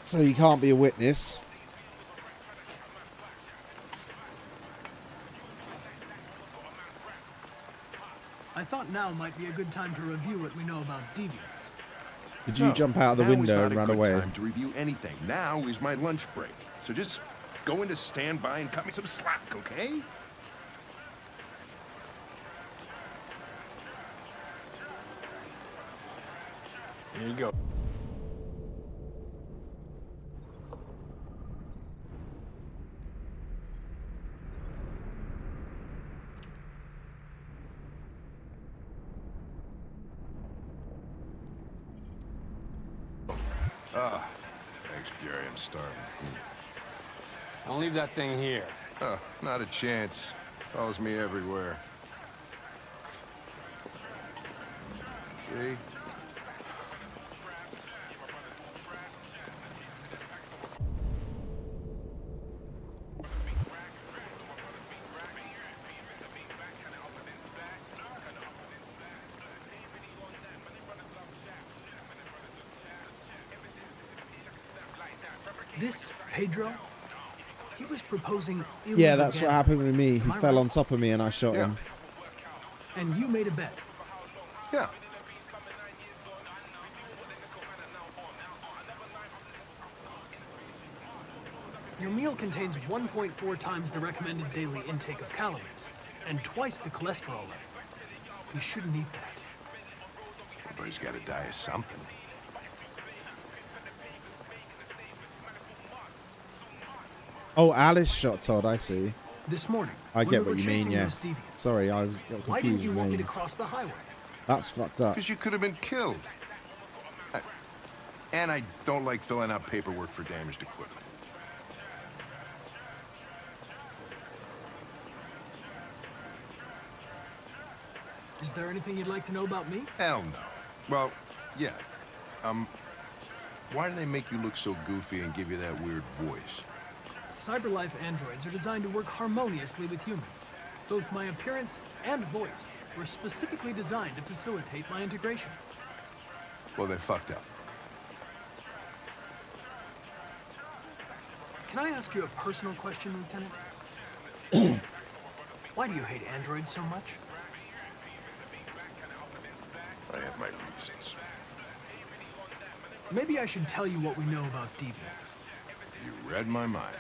So he can't be a witness. I thought now might be a good time to review what we know about deviants. Did you jump out of the window and run away? Now is not a good time to review anything. Now is my lunch break. So just go into standby and cut me some slack, okay? Here you go. Ah, thanks, Gary. I'm starving. Don't leave that thing here. Not a chance. Follows me everywhere. See? This Pedro, he was proposing illegal Yeah, that's what gambling. happened with me. He Am I fell right? on top of me and I shot him. And you made a bet. Yeah. Your meal contains 1.4 times the recommended daily intake of calories and twice the cholesterol level. You shouldn't eat that. Everybody's got to die of something. Oh, Alice shot Todd. I see. This morning. I get when we what were you mean. chasing Yeah. those deviants. Sorry, I was got confused. Why didn't you with want me to names. cross the highway? That's fucked up. Because you could have been killed. And I don't like filling out paperwork for damaged equipment. Is there anything you'd like to know about me? Hell no. Well, yeah. Why do they make you look so goofy and give you that weird voice? CyberLife androids are designed to work harmoniously with humans. Both my appearance and voice were specifically designed to facilitate my integration. Well, they fucked up. Can I ask you a personal question, Lieutenant? Why do you hate androids so much? I have my reasons. Maybe I should tell you what we know about deviants. You read my mind.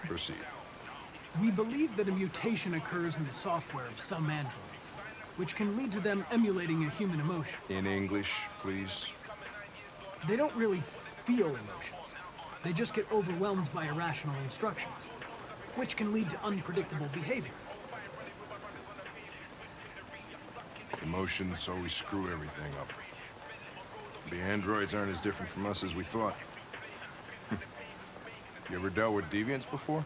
Proceed. We believe that a mutation occurs in the software of some androids, which can lead to them emulating a human emotion. In English, please. They don't really feel emotions. They just get overwhelmed by irrational instructions, which can lead to unpredictable behavior. Emotions always screw everything up. The androids aren't as different from us as we thought. You ever dealt with deviants before?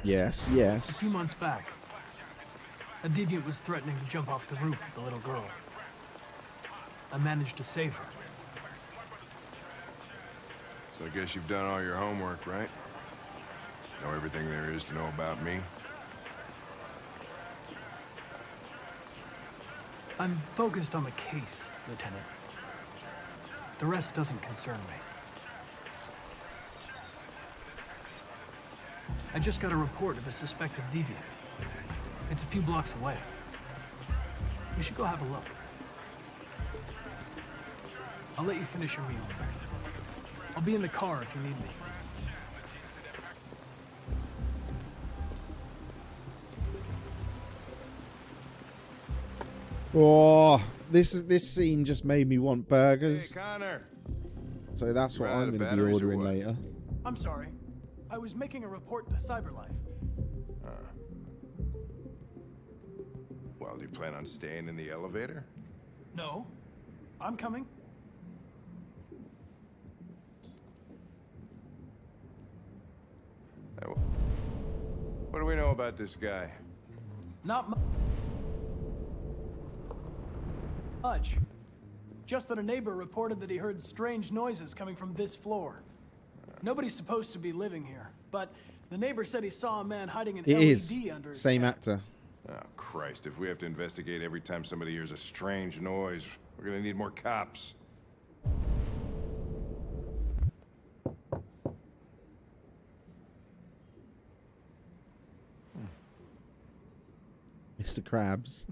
Yes, A yes. few months back, a deviant was threatening to jump off the roof with a little girl. I managed to save her. So I guess you've done all your homework, right? Know everything there is to know about me? I'm focused on the case, Lieutenant. The rest doesn't concern me. I just got a report of a suspected deviant. It's a few blocks away. We should go have a look. I'll let you finish your meal. I'll be in the car if you need me. Oh, this scene just made me want burgers. Hey, Connor. So that's what You out I'm of going to be batteries or ordering what? later. I'm sorry. I was making a report to CyberLife. Well, do you plan on staying in the elevator? No. I'm coming. What do we know about this guy? Not much. Just that a neighbor reported that he heard strange noises coming from this floor. Nobody's supposed to be living here, but the neighbor said he saw a man hiding an It LED is. under his Same tent. actor. Oh, Christ, if we have to investigate every time somebody hears a strange noise, we're gonna need more cops. Mr. Krabs.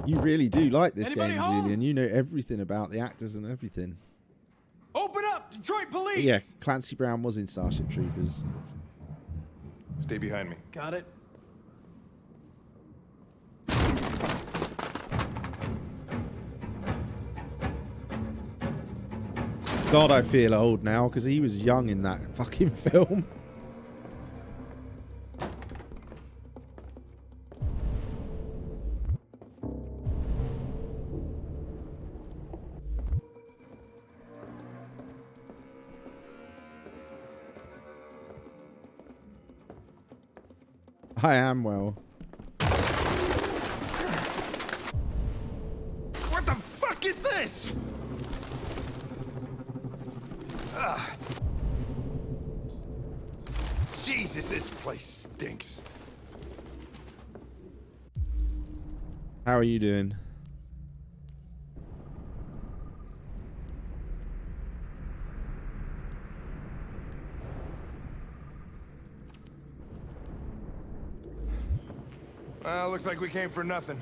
You really do like this Anybody game, home? Julian. You know everything about the actors and everything. Open up, Detroit police! But yeah, Clancy Brown was in Starship Troopers. Stay behind me. Got it. God, I feel old now because he was young in that fucking film. I am well. What the fuck is this? Jesus, this place stinks. How are you doing? Well, looks like we came for nothing.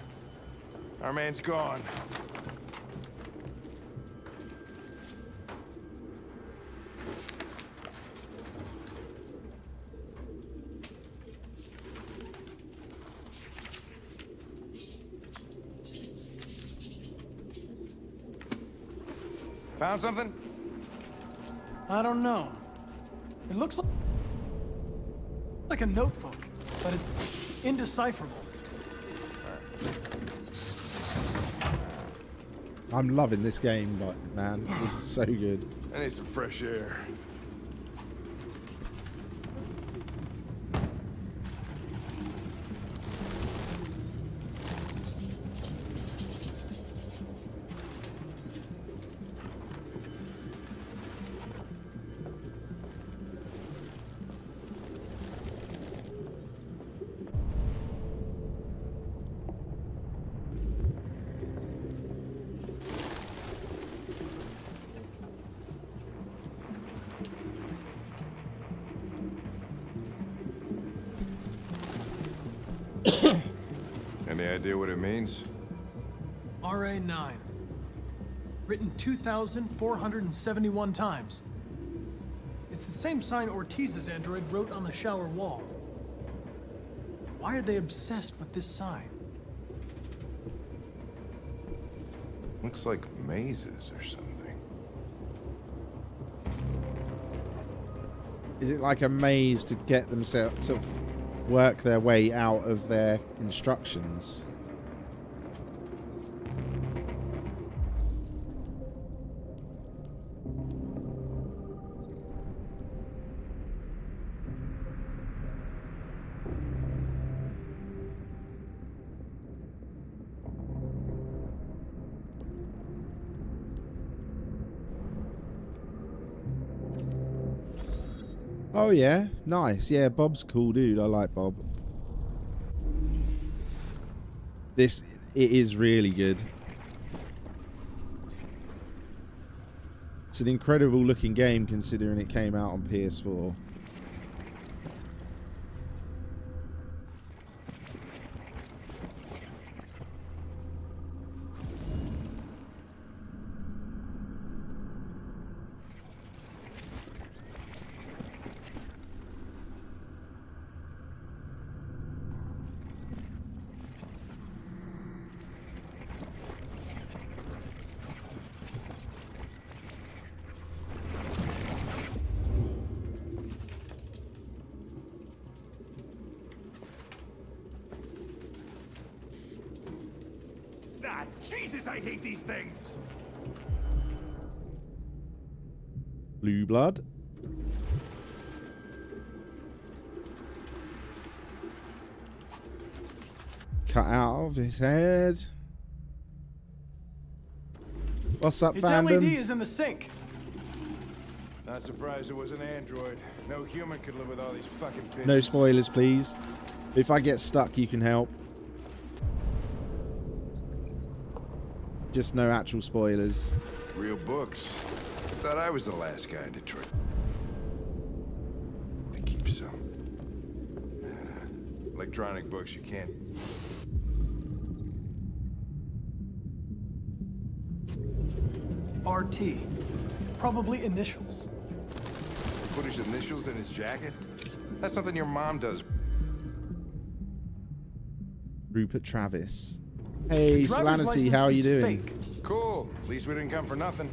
Our man's gone. Found something? I don't know. It looks like a notebook, but it's indecipherable. I'm loving this game, man. This is so good. I need some fresh air. Any idea what it means? RA9. Written 2,471 times. It's the same sign Ortiz's android wrote on the shower wall. Why are they obsessed with this sign? Looks like mazes or something. Is it like a maze to get themselves to work their way out of their instructions? Oh yeah, nice. Yeah, Bob's cool dude. I like Bob. It is really good. It's an incredible looking game considering it came out on PS4. Ah, Jesus, I hate these things! Blue blood. Cut out of his head. What's up, Its fandom? LED is in the sink. Not surprised it was an android. No human could live with all these fucking pigeons. No spoilers, please. If I get stuck, you can help. Just no actual spoilers. Real books. I thought I was the last guy in Detroit to keep some. Electronic books you can't. RT. Probably initials. Put his initials in his jacket? That's something your mom does. Rupert Travis. Hey, The driver's Solanity, how are you license is doing? fake. Cool. At least we didn't come for nothing.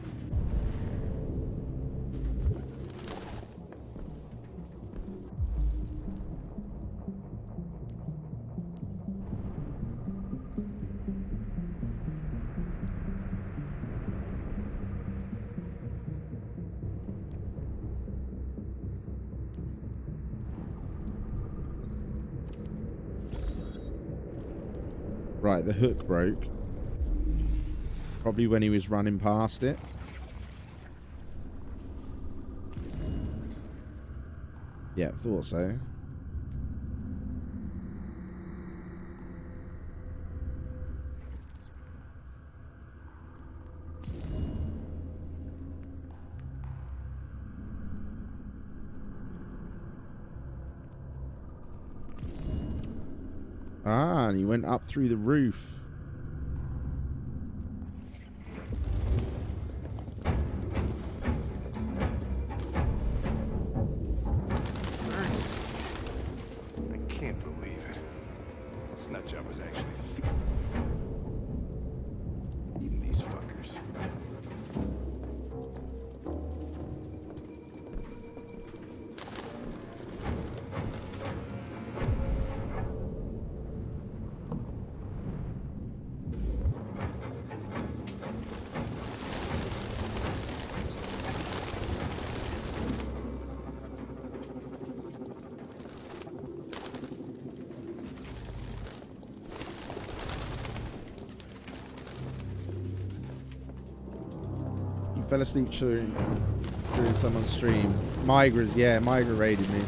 Right, the hook broke. Probably when he was running past it. Yeah, thought so. Ah, and he went up through the roof. I can't believe it. This nutjob was actually eating these fuckers. fell asleep during someone's stream. Migra's, yeah, Migra raided me.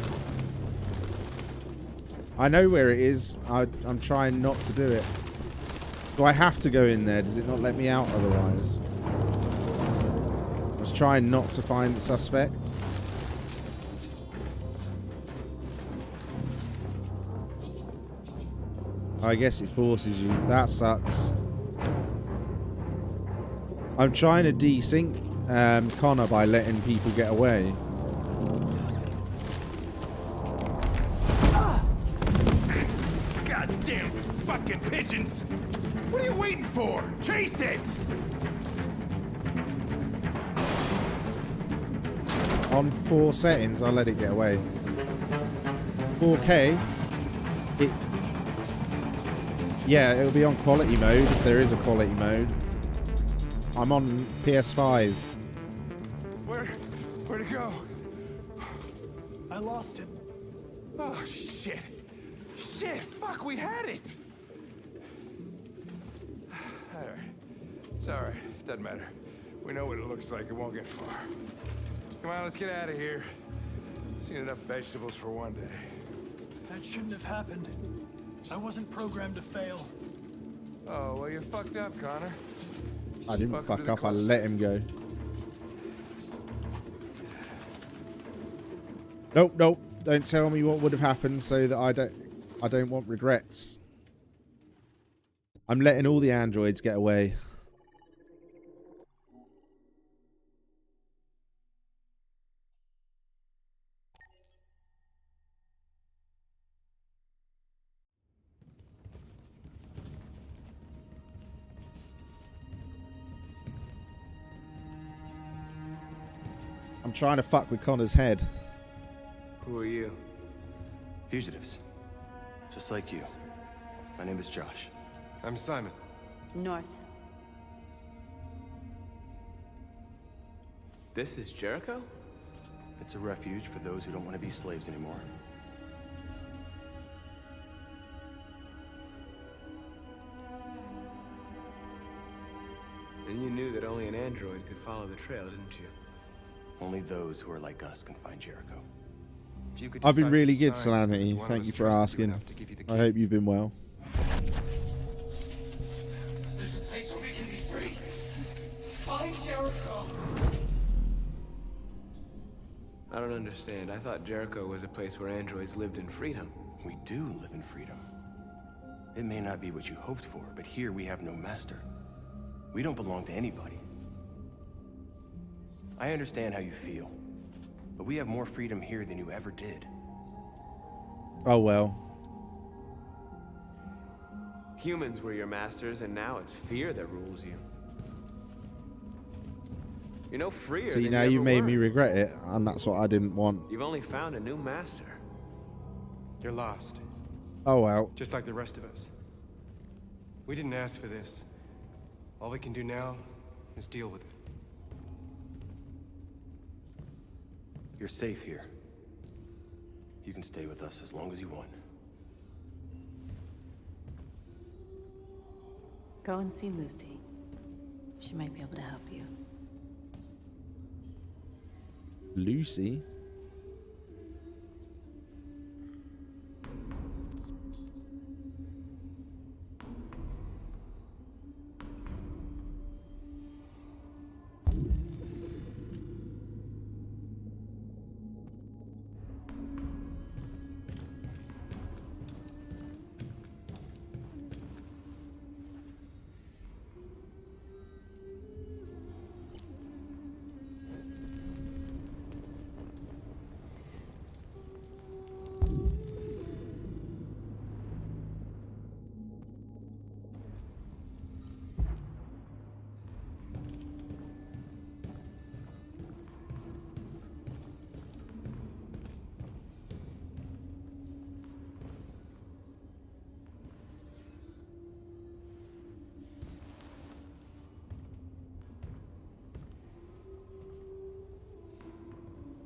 I know where it is. I'm trying not to do it. Do I have to go in there? Does it not let me out otherwise? I was trying not to find the suspect. I guess it forces you. That sucks. I'm trying to desync Connor by letting people get away. Goddamn fucking pigeons! What are you waiting for? Chase it! On 4 settings, I'll let it get away. 4K, yeah, it'll be on quality mode if there is a quality mode. I'm on PS5. Where'd it go? I lost him. Oh, shit. Shit, fuck, we had it! Alright. It's alright. Doesn't matter. We know what it looks like. It won't get far. Come on, let's get out of here. Seen enough vegetables for one day. That shouldn't have happened. I wasn't programmed to fail. Oh, well, you fucked up, Connor. I didn't fuck up. I let him go. Nope, nope. Don't tell me what would have happened so that I don't want regrets. I'm letting all the androids get away. I'm trying to fuck with Connor's head. Who are you? Fugitives. Just like you. My name is Josh. I'm Simon. North. This is Jericho? It's a refuge for those who don't want to be slaves anymore. And you knew that only an android could follow the trail, didn't you? Only those who are like us can find Jericho. If you could I've been decipher really the good, signs, Solanity. there's one of Thank us you for trusted asking. enough to give you the I hope you've been well. There's a place where we can be free. Find Jericho. I don't understand. I thought Jericho was a place where androids lived in freedom. We do live in freedom. It may not be what you hoped for, but here we have no master. We don't belong to anybody. I understand how you feel, but we have more freedom here than you ever did. Oh well. Humans were your masters, and now it's fear that rules you. You're no freer See, than now you you've ever made were. me regret it, and that's what I didn't want. You've only found a new master. You're lost. Oh well. Just like the rest of us. We didn't ask for this. All we can do now is deal with it. You're safe here. You can stay with us as long as you want. Go and see Lucy. She might be able to help you. Lucy?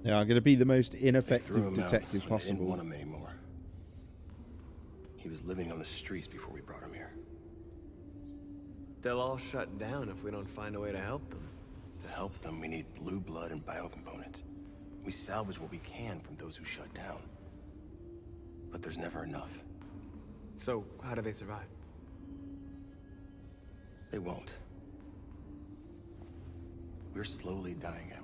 Yeah, I'm going to be the most ineffective detective They possible. didn't want him anymore. He was living on the streets before we brought him here. They'll all shut down if we don't find a way to help them. To help them, we need blue blood and biocomponents. We salvage what we can from those who shut down. But there's never enough. So, how do they survive? They won't. We're slowly dying out.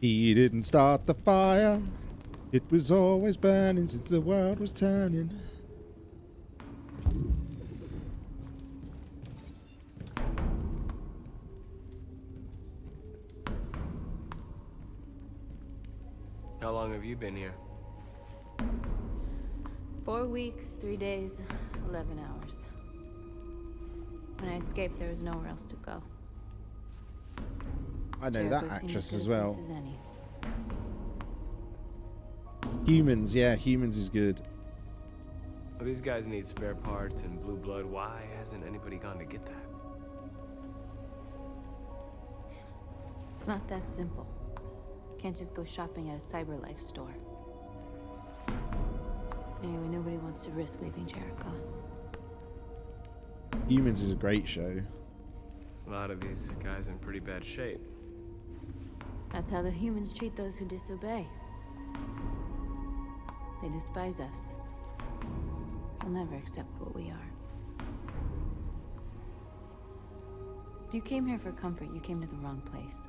He didn't start the fire. It was always burning since the world was turning. How long have you been here? 4 weeks, 3 days, 11 hours. When I escaped, there was nowhere else to go. I know that Jericho seemed actress as as good a well. place as any. Humans, yeah, Humans is good. Well, these guys need spare parts and blue blood. Why hasn't anybody gone to get that? It's not that simple. Can't just go shopping at a CyberLife store. Anyway, nobody wants to risk leaving Jericho. Humans is a great show. A lot of these guys in pretty bad shape. That's how the humans treat those who disobey. They despise us. They'll never accept what we are. If you came here for comfort, you came to the wrong place.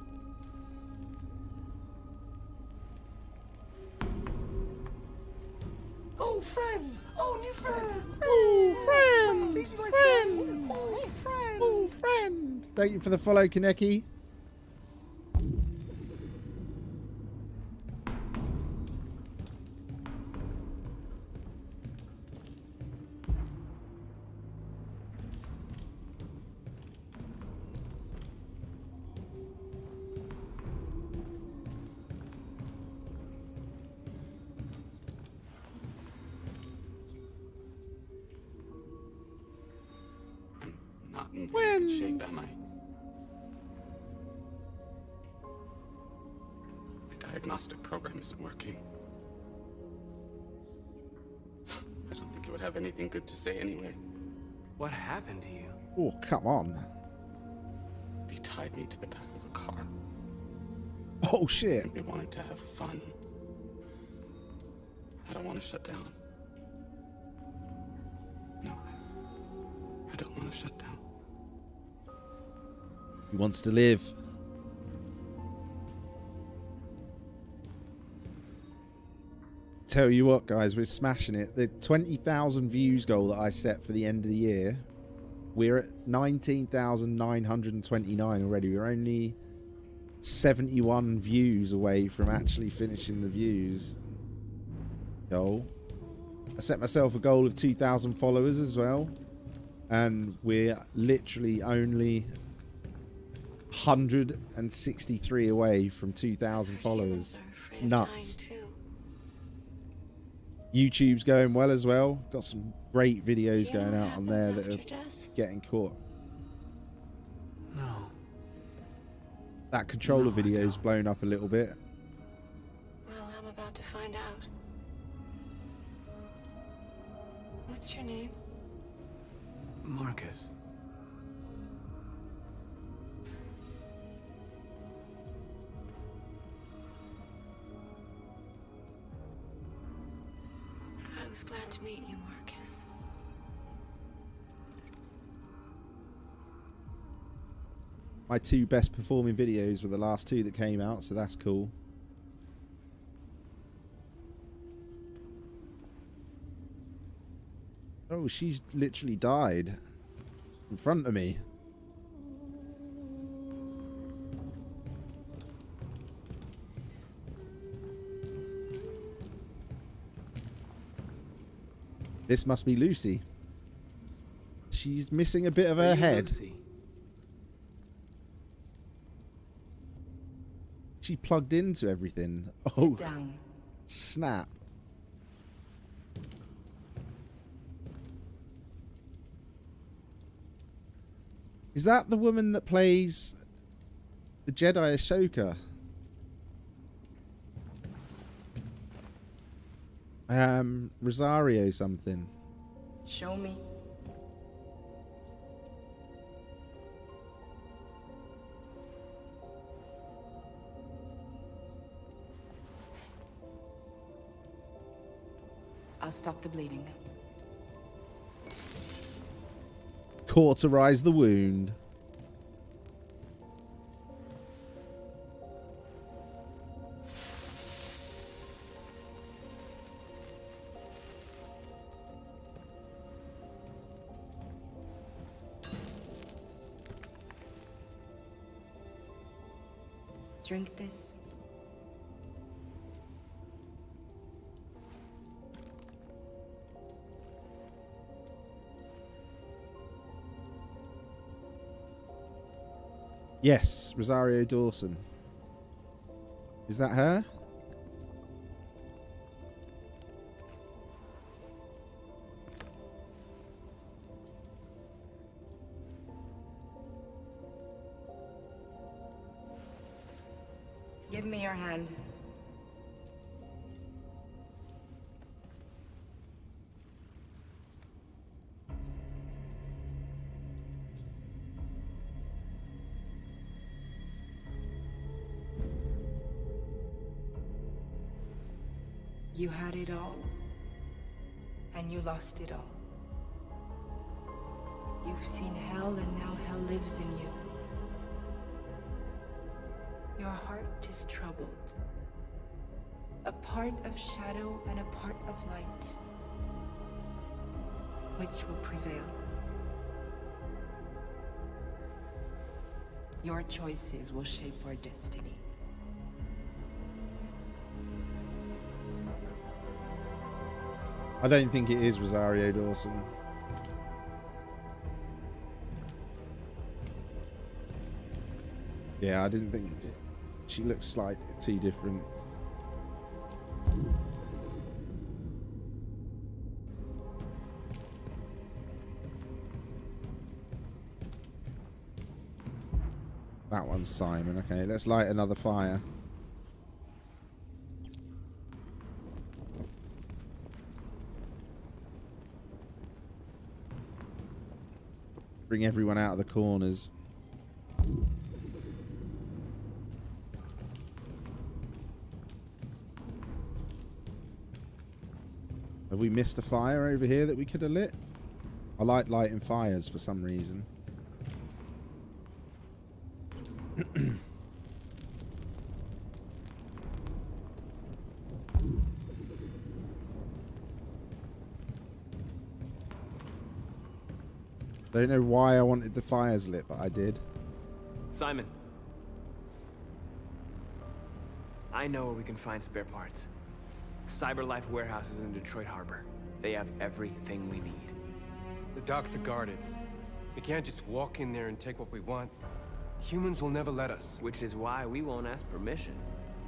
Oh, friend! Oh, new friend! Oh, friend! Please be my Friend! Oh, friend! Oh, friend! Thank you for the follow, Kaneki. Not in very good shape, am I? My diagnostic program isn't working. I don't think it would have anything good to say anyway. What happened to you? Oh, come on. They tied me to the back of a car. Oh, I shit. think they wanted to have fun. I don't want to shut down. No, I don't want to shut down. He wants to live. Tell you what, guys, we're smashing it. The 20,000 views goal that I set for the end of the year, we're at 19,929 already. We're only 71 views away from actually finishing the views goal. I set myself a goal of 2,000 followers as well, and we're literally only 163 away from 2,000 followers. It's nuts. YouTube's going well as well. Got some great videos going out on there that are getting caught. No. That controller video's blown up a little bit. Well, I'm about to find out. What's your name? Marcus. I was glad to meet you, Marcus. my 2 best performing videos were the last 2 that came out, so that's cool. Oh, she's literally died in front of me. This must be Lucy. She's missing a bit of her head. Lucy? She plugged into everything. Sit down. Snap. Is that the woman that plays the Jedi Ahsoka? Rosario something. Show me. I'll stop the bleeding. Cauterize the wound. Drink this. Yes, Rosario Dawson. Is that her? Give me your hand. You had it all, and you lost it all. You've seen hell, and now hell lives in you. Your heart is troubled. A part of shadow and a part of light. Which will prevail? Your choices will shape our destiny. I don't think it is Rosario Dawson. Yeah, I didn't think it. She looks slightly too different. That one's Simon. Okay, let's light another fire. Bring everyone out of the corners. Have we missed a fire over here that we could have lit? I like lighting fires for some reason. Don't know why I wanted the fires lit, but I did. Simon. I know where we can find spare parts. CyberLife warehouse is in Detroit Harbor. They have everything we need. The docks are guarded. We can't just walk in there and take what we want. Humans will never let us. Which is why we won't ask permission.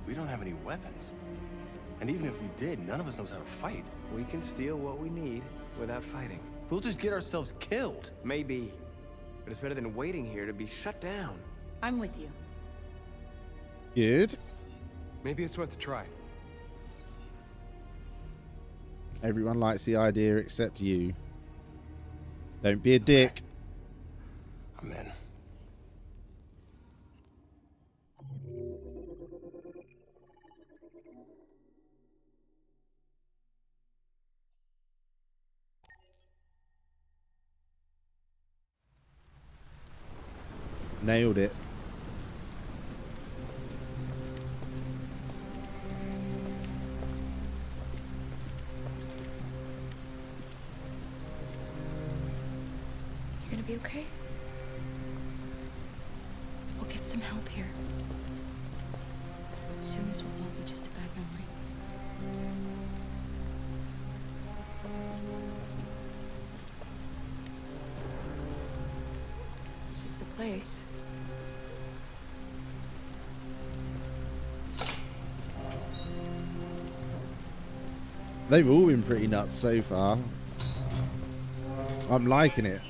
We don't have any weapons. And even if we did, none of us knows how to fight. We can steal what we need without fighting. We'll just get ourselves killed. Maybe. But it's better than waiting here to be shut down. I'm with you. Good. Maybe it's worth a try. Everyone likes the idea except you. Don't be a dick. I'm in. Nailed it. be okay? We'll get some help here. Soon this will all be just a bad memory. This is the place. They've all been pretty nuts so far. I'm liking it.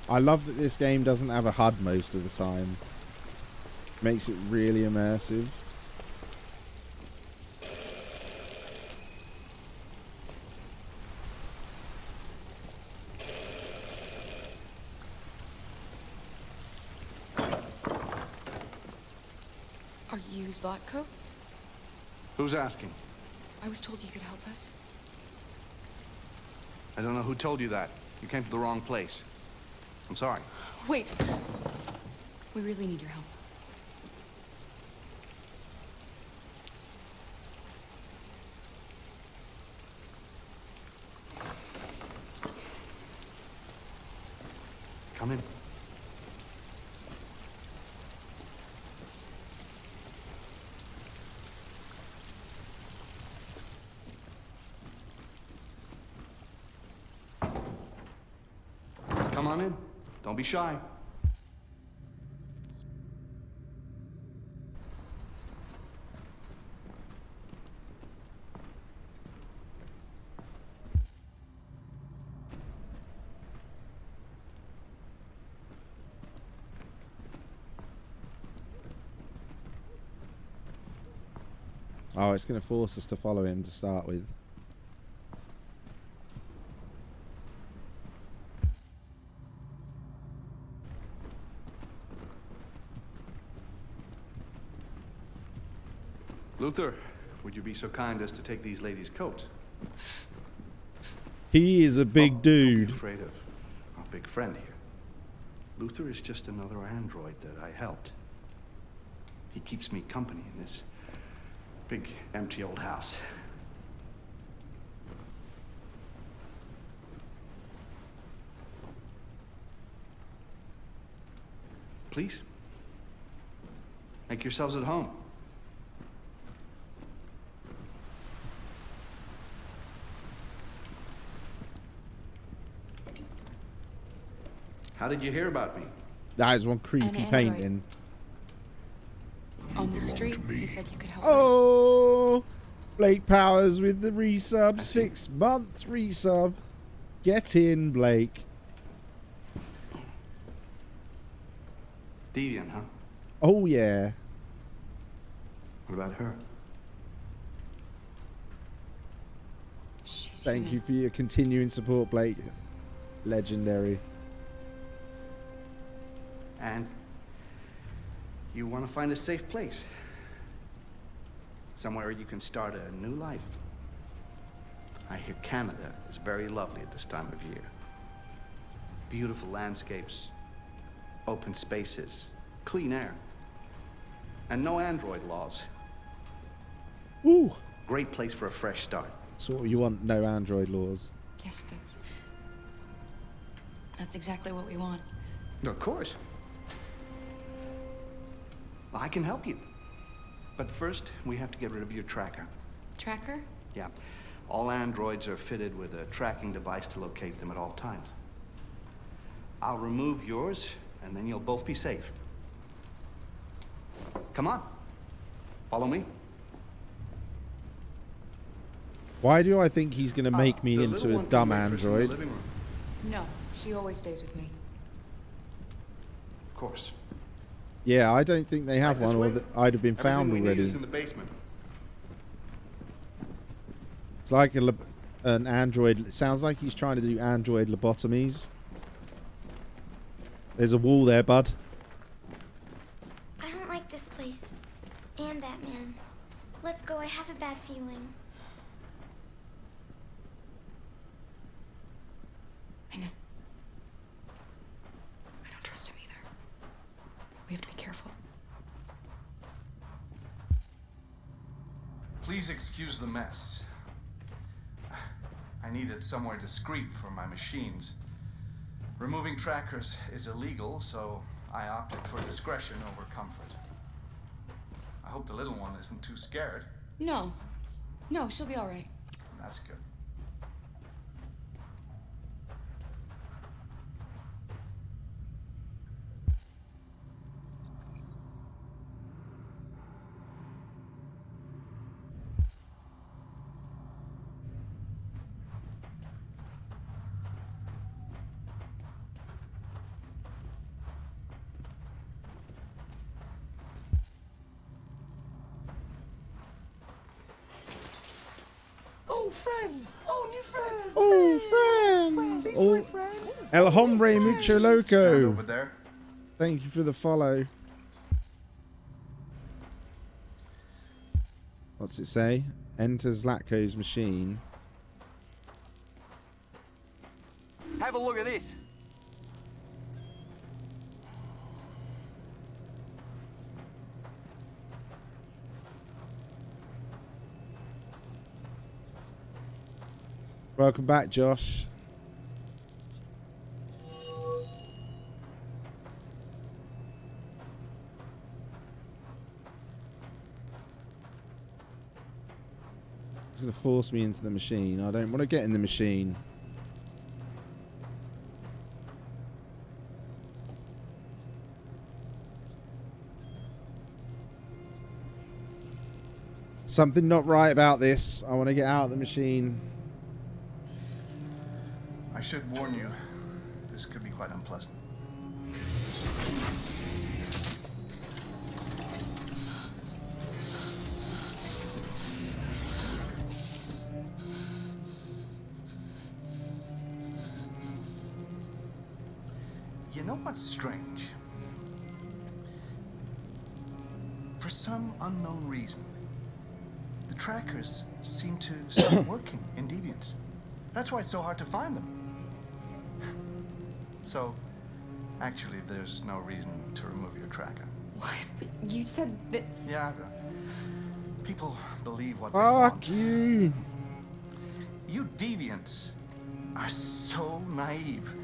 I love that this game doesn't have a HUD most of the time. Makes it really immersive. Are you Zlatko? Who's asking? I was told you could help us. I don't know who told you that. You came to the wrong place. I'm sorry. Wait. We really need your help. Come in. Come on in. Don't be shy. Oh, it's going to force us to follow him to start with. Luther, would you be so kind as to take these ladies' coats? He is a big dude. Don't be afraid of our big friend here. Luther is just another android that I helped. He keeps me company in this big, empty old house. Please, make yourselves at home. How did you hear about me? That is one creepy An android. painting. On the street, he said you could help us. Oh, Blake Powers with the resub, 6 months resub. Get in, Blake. Deviant, huh? Oh yeah. What about her? Thank you for your continuing support, Blake. Legendary. And you want to find a safe place. Somewhere you can start a new life. I hear Canada is very lovely at this time of year. Beautiful landscapes, open spaces, clean air, and no android laws. Ooh. Great place for a fresh start. So you want no android laws? Yes, that's exactly what we want. Of course. Well, I can help you. But first, we have to get rid of your tracker. Tracker? Yeah. All androids are fitted with a tracking device to locate them at all times. I'll remove yours, and then you'll both be safe. Come on. Follow me. Why do I think he's going to make me into a dumb android? No, she always stays with me. Of course. Yeah, I don't think they have Right one, this or way. that I'd have been found Everything we need already. is in the basement. It's like an android. It sounds like he's trying to do android lobotomies. There's a wall there, bud. I don't like this place. And that man. Let's go, I have a bad feeling. I know. I don't trust him either. We have to be careful. Please excuse the mess. I needed somewhere discreet for my machines. Removing trackers is illegal, so I opted for discretion over comfort. I hope the little one isn't too scared. No. No, she'll be all right. That's good. Oh, friend! Oh, new friend! Oh, friend! Oh, El Hombre Mucho Loco. Over there. Thank you for the follow. What's it say? Enters Zlatko's machine. Have a look at this. Welcome back, Josh. It's going to force me into the machine. I don't want to get in the machine. Something not right about this. I want to get out of the machine. I should warn you, this could be quite unpleasant. You know what's strange? For some unknown reason, the trackers seem to stop working in Deviants. That's why it's so hard to find them. So, actually, there's no reason to remove your tracker. What? But you said that... Yeah, people believe what they want. Fuck you. You deviants are so naive.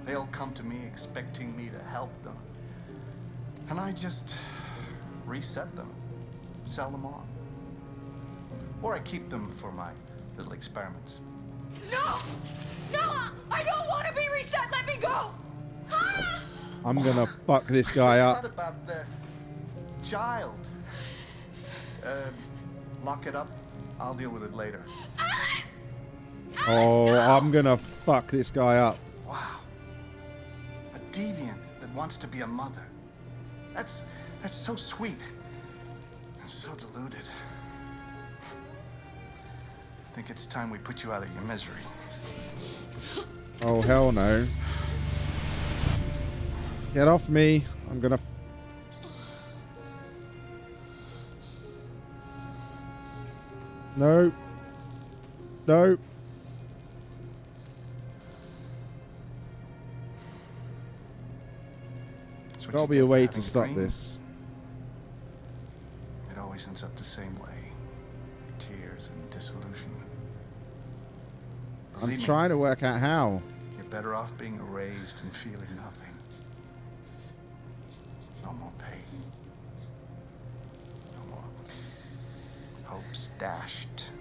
They'll come to me expecting me to help them. And I just reset them, sell them on. Or I keep them for my little experiments. No! No! I don't want to be reset! Let me go! Ah! I'm gonna fuck this guy What up. about the child? Lock it up. I'll deal with it later. Alice! Oh, I'm gonna fuck this guy up. Wow. A deviant that wants to be a mother. That's so sweet. And so deluded. I think it's time we put you out of your misery. Oh, hell no. Get off me. I'm gonna... No. No. Gotta be a way to stop this. It always ends up the same way. Tears and disillusionment. I'm trying to work out how. You're better off being erased and feeling nothing. No more pain. No more hopes dashed.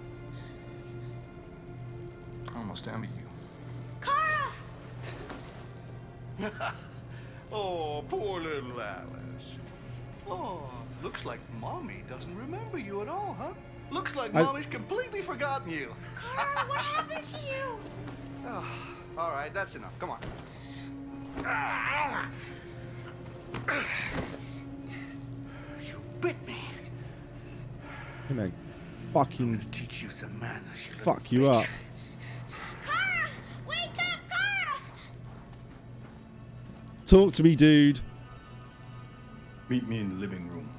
I almost envy you. Kara! Oh, poor little Alice. Oh, looks like Mommy doesn't remember you at all, huh? Looks like Mommy's completely forgotten you. Kara, what happened to you? Oh, all right, that's enough. Come on. You bit me. I'm gonna fucking teach you some manners. fuck you up. Kara! Wake up, Kara! Talk to me, dude. Meet me in the living room.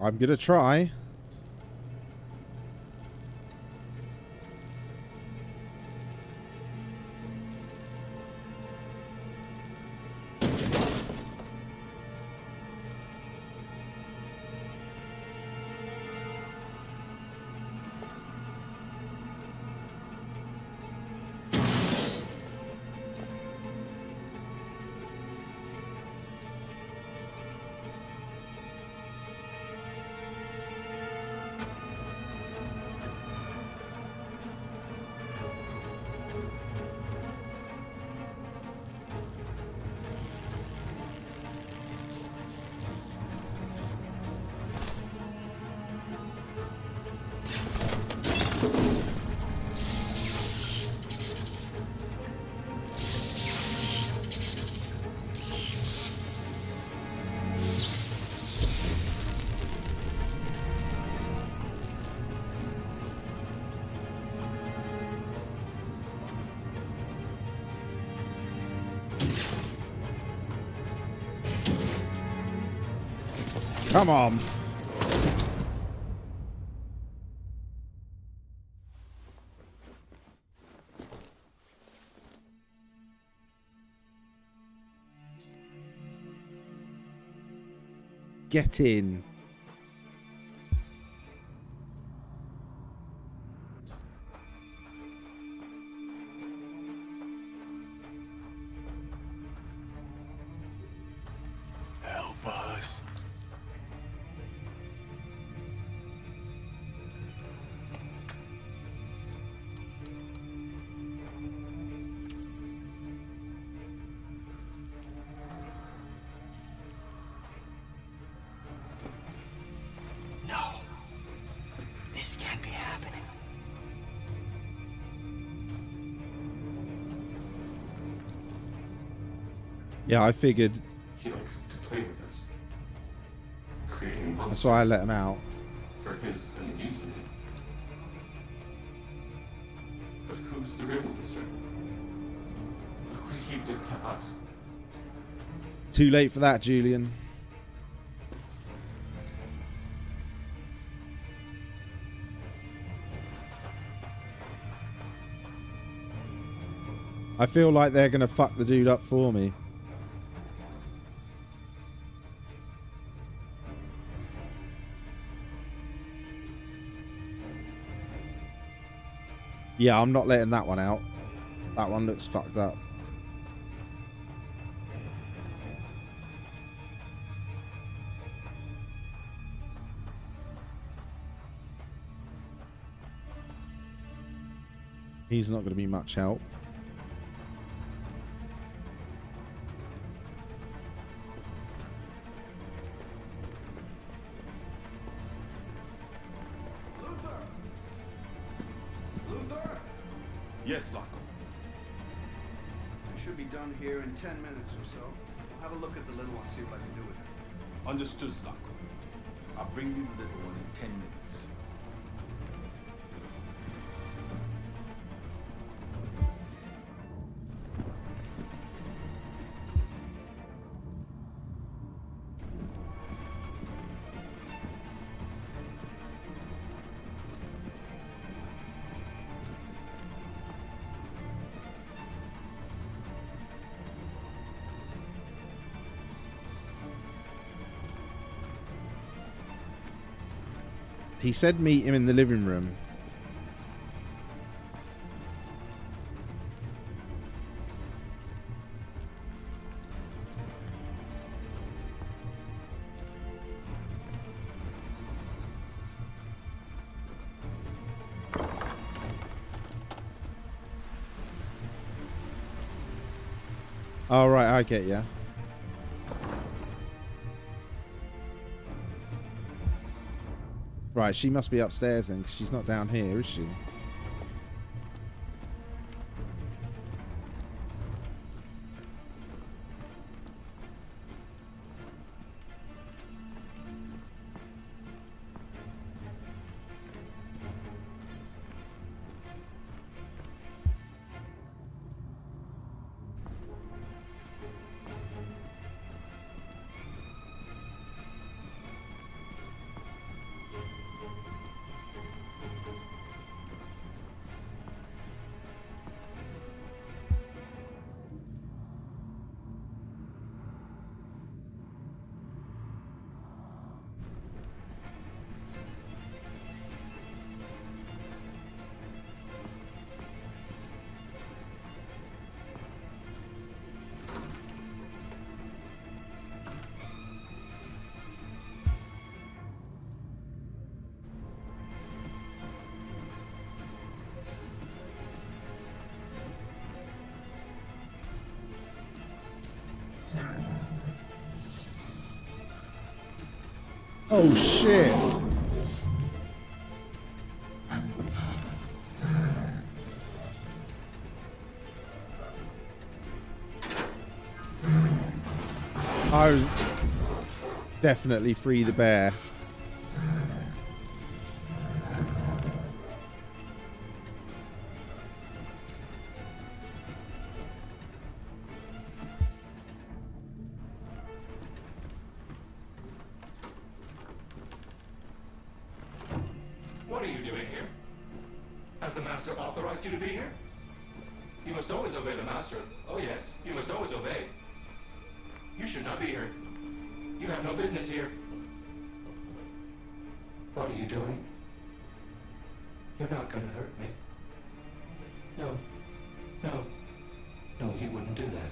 I'm gonna try. Come on. Get in. Help us. No. This can't be happening. Yeah, I figured. He likes to play with us. Creating That's why I let him out. for his amusement. But who's the real monster? Look what he did to us. Too late for that, Julian. I feel like they're gonna fuck the dude up for me. Yeah, I'm not letting that one out. That one looks fucked up. He's not going to be much help. Luther? Yes, Loco. I should be done here in 10 minutes or so. I'll have a look at the little one, see what I can do with her. Understood, Loco. I'll bring you the little one in 10 minutes. He said meet him in the living room. All right, I get ya. Right, she must be upstairs then, 'cause she's not down here, is she? Oh shit. I was definitely free the bear. Has the Master authorized you to be here? You must always obey the Master. Oh yes, you must always obey. You should not be here. You have no business here. What are you doing? You're not gonna hurt me. No. No. No, you wouldn't do that.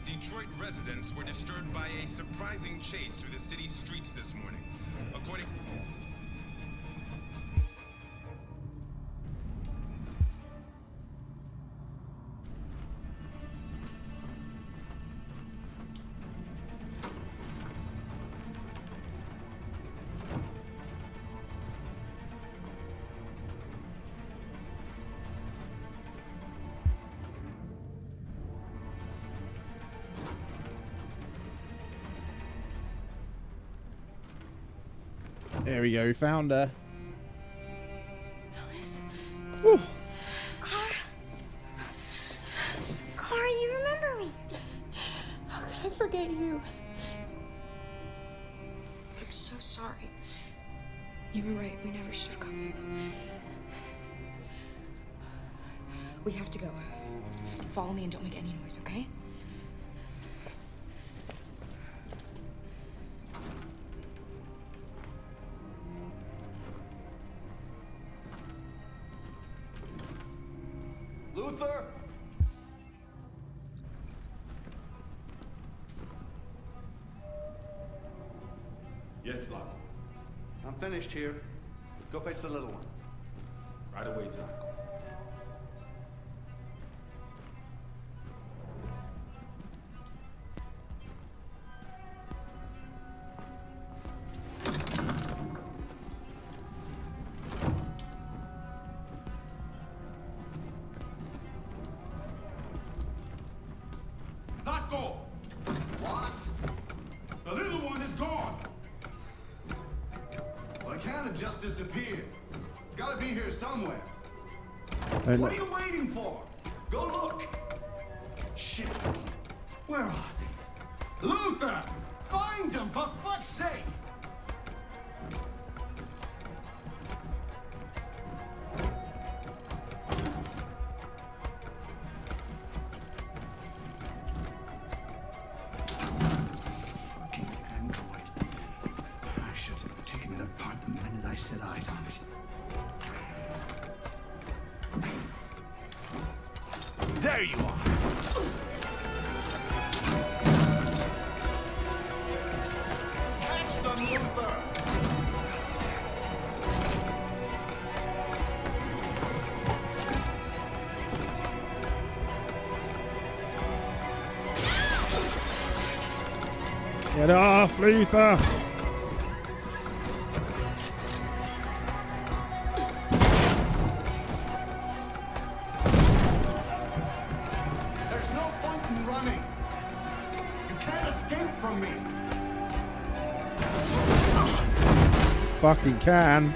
Detroit residents were disturbed by a surprising chase through the city's streets this morning. According There we go, we found her. Alice. Whew. Clara, you remember me. How could I forget you? I'm so sorry. You were right. We never should have come. We have to go. Follow me and don't make any noise, okay? Luther? Yes, Zlatko. I'm finished here. Go fetch the little one. Right away, Zlatko. Zlatko! What? The little one is gone! Well, it can't have just disappeared. Gotta be here somewhere. Don't What look. are you waiting for? Go look. Shit. Where are they? Luther! Find them, for fuck's sake! Fucking android. I should have taken it apart the minute I set eyes on it. There you are! Catch them, Luther! Get off, Luther! There's no point in running. You can't escape from me. Fucking can.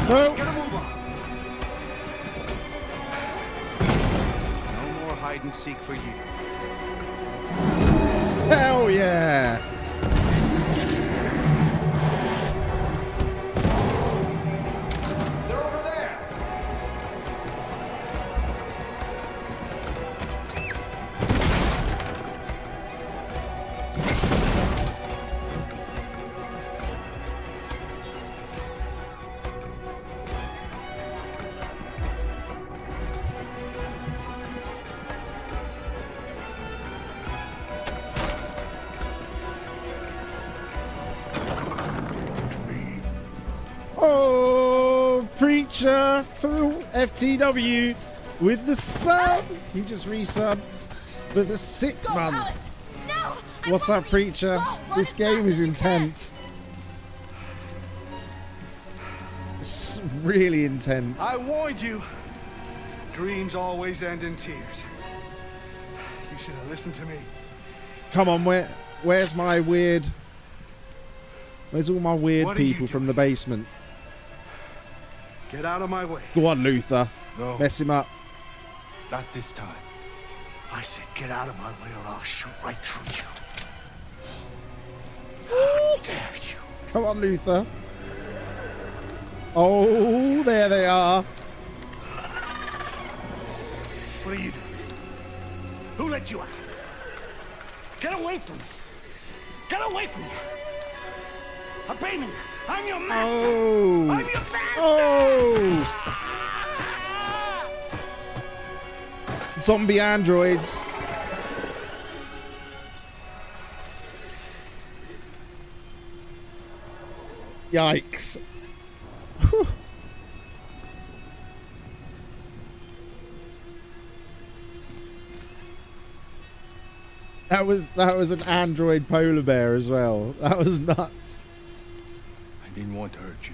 No. Get a move on. No more hide and seek for you. Hell yeah! They're over there. Preacher for FTW with the sub. He just resubbed for the 6th month. Alice. No! What's up, Preacher? This game is intense. It's really intense. I warned you. Dreams always end in tears. You should have listened to me. Come on, where's my weird... Where's all my weird people from the basement? Get out of my way. Go on, Luther. No. Mess him up. Not this time. I said get out of my way or I'll shoot right through you. How dare you? Come on, Luther. Oh, there they are. What are you doing? Who let you out? Get away from me. Get away from me. Abatement, I'm your master. Oh. I'm your master. Oh. Zombie androids. Yikes. Whew. That was an android polar bear as well. That was nuts. I didn't want to hurt you.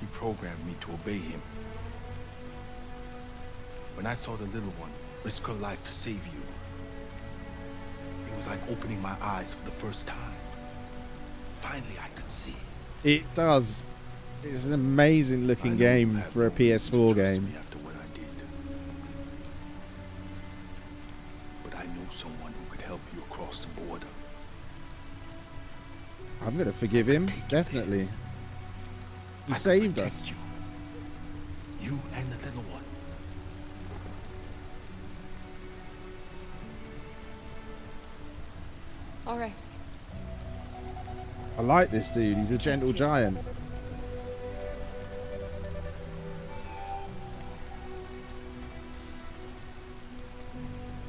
He programmed me to obey him. When I saw the little one risk her life to save you, it was like opening my eyes for the first time. Finally, I could see. It does. It's an amazing looking game for a PS4 game. After what I did. But I know someone who could help you across the border. I'm going to forgive him, definitely. He saved us. You and the little one. All right. I like this dude. He's a gentle giant.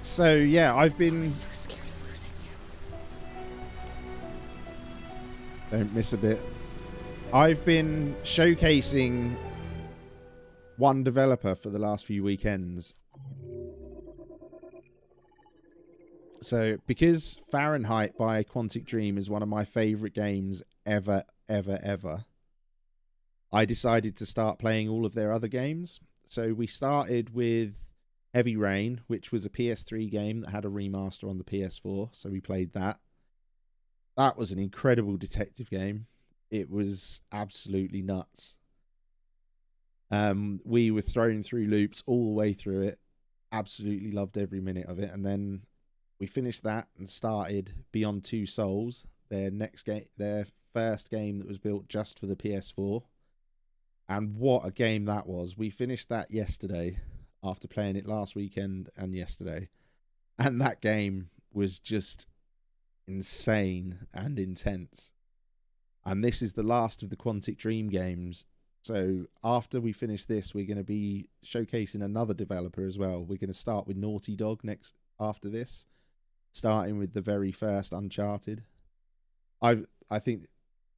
So yeah, I've been... So scared of losing you. Don't miss a bit. I've been showcasing one developer for the last few weekends. So, because Fahrenheit by Quantic Dream is one of my favourite games ever, I decided to start playing all of their other games. So, we started with Heavy Rain, which was a PS3 game that had a remaster on the PS4. So, we played that. That was an incredible detective game. It was absolutely nuts. We were thrown through loops all the way through it. Absolutely loved every minute of it. And then we finished that and started Beyond Two Souls, their first game that was built just for the PS4. And what a game that was. We finished that yesterday after playing it last weekend and yesterday. And that game was just insane and intense. And this is the last of the Quantic Dream games. So after we finish this, we're going to be showcasing another developer as well. We're going to start with Naughty Dog next after this, starting with the very first Uncharted. I think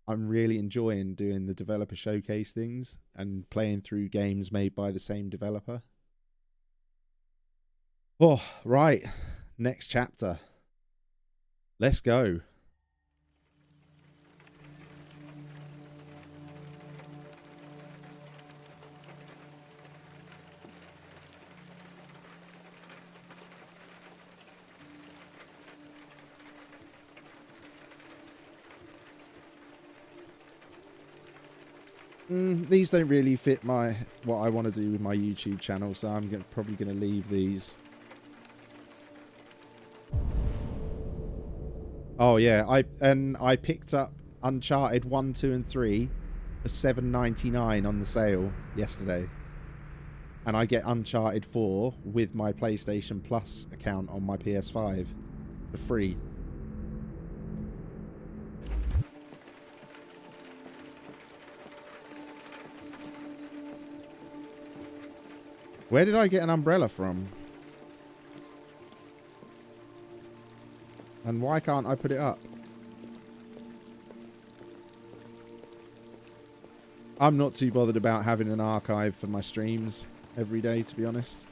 I'm really enjoying doing the developer showcase things and playing through games made by the same developer. Oh, right. Next chapter. Let's go. These don't really fit what I want to do with my YouTube channel, so I'm probably going to leave these. Oh yeah, I picked up Uncharted 1, 2 and 3 for $7.99 on the sale yesterday. And I get Uncharted 4 with my PlayStation Plus account on my PS5 for free. Where did I get an umbrella from? And why can't I put it up? I'm not too bothered about having an archive for my streams every day, to be honest.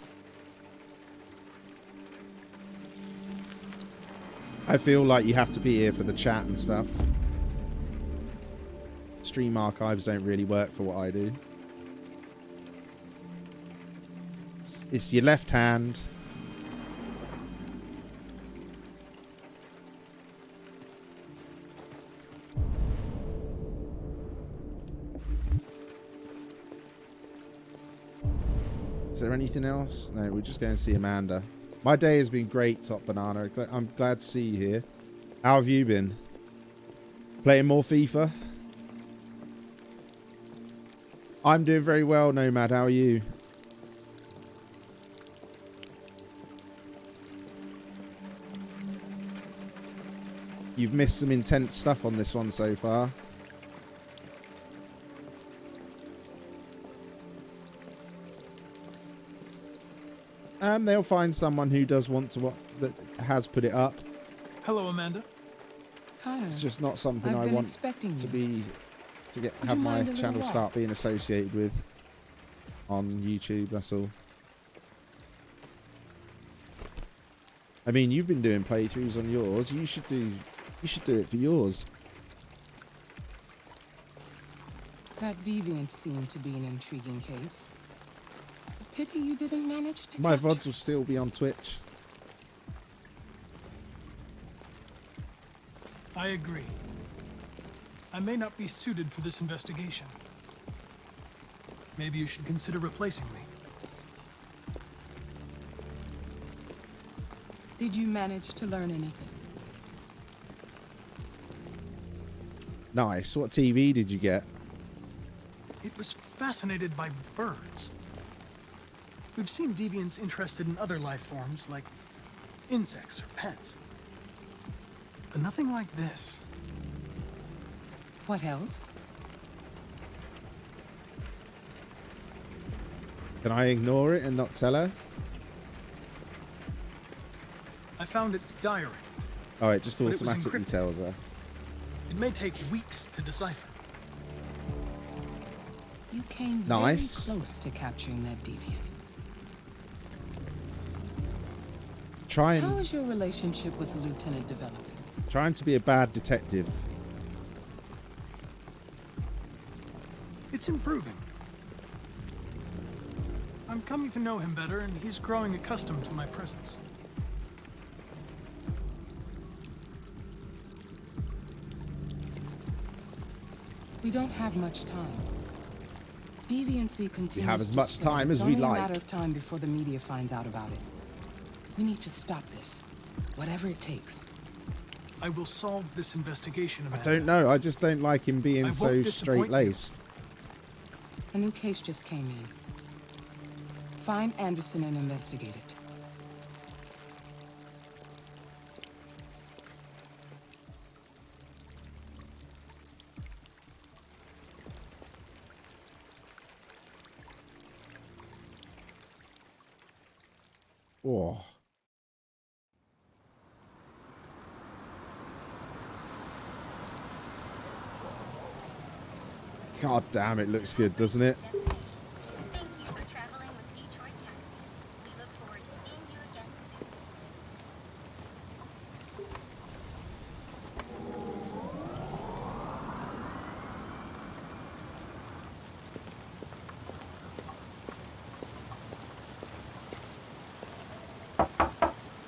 I feel like you have to be here for the chat and stuff. Stream archives don't really work for what I do. It's your left hand. Is there anything else? No, we're just going to see Amanda. My day has been great, Top Banana. I'm glad to see you here. How have you been? Playing more FIFA? I'm doing very well, Nomad. How are you? You've missed some intense stuff on this one so far. They'll find someone who does want to that has put it up. Hello, Amanda. Connor, It's just not something I've I been want expecting to you. have my mind a little channel walk? start being associated with on YouTube. That's all. I mean, you've been doing playthroughs on yours. You should do it for yours. That deviant seemed to be an intriguing case. Pity you didn't manage to My catch. VODs will still be on Twitch. I agree. I may not be suited for this investigation. Maybe you should consider replacing me. Did you manage to learn anything? Nice. What TV did you get? It was fascinated by birds. We've seen deviants interested in other life forms, like insects or pets. But nothing like this. What else? Can I ignore it and not tell her? I found its diary. Oh, it just But it was automatically encrypted. tells her. It may take weeks to decipher. You came Nice. very close to capturing that deviant. Trying How is your relationship with the lieutenant developing? Trying to be a bad detective. It's improving. I'm coming to know him better, and he's growing accustomed to my presence. We don't have much time. Deviancy continues have as to much spread. time It's as we'd only like. a matter of time before the media finds out about it. We need to stop this, whatever it takes. I will solve this investigation, I Amanda. don't know. I just don't like him I being won't so disappoint you. straight-laced. A new case just came in. Find Anderson and investigate it. Oh. God damn, it looks good, doesn't it? Thank you for traveling with Detroit Taxis. We look forward to seeing you again soon.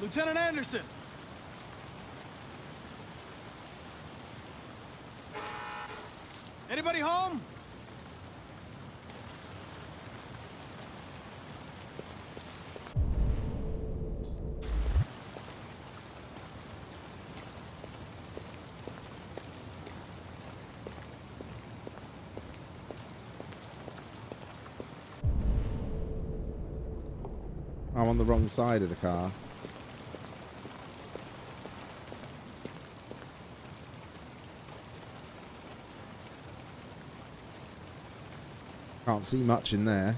Lieutenant Anderson! Anybody home? I'm on the wrong side of the car. Can't see much in there.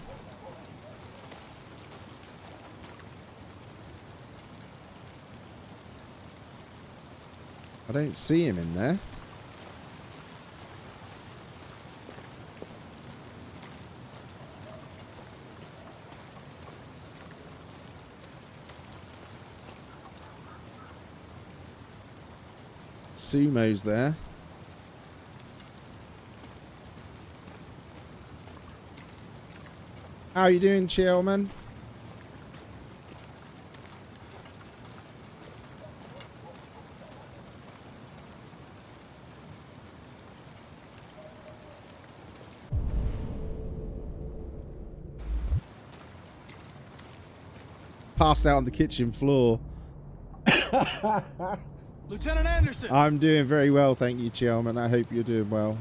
I don't see him in there. Sumo's there. How you doing, Chillman? Passed out on the kitchen floor. Lieutenant Anderson! I'm doing very well, thank you, Chillman. I hope you're doing well.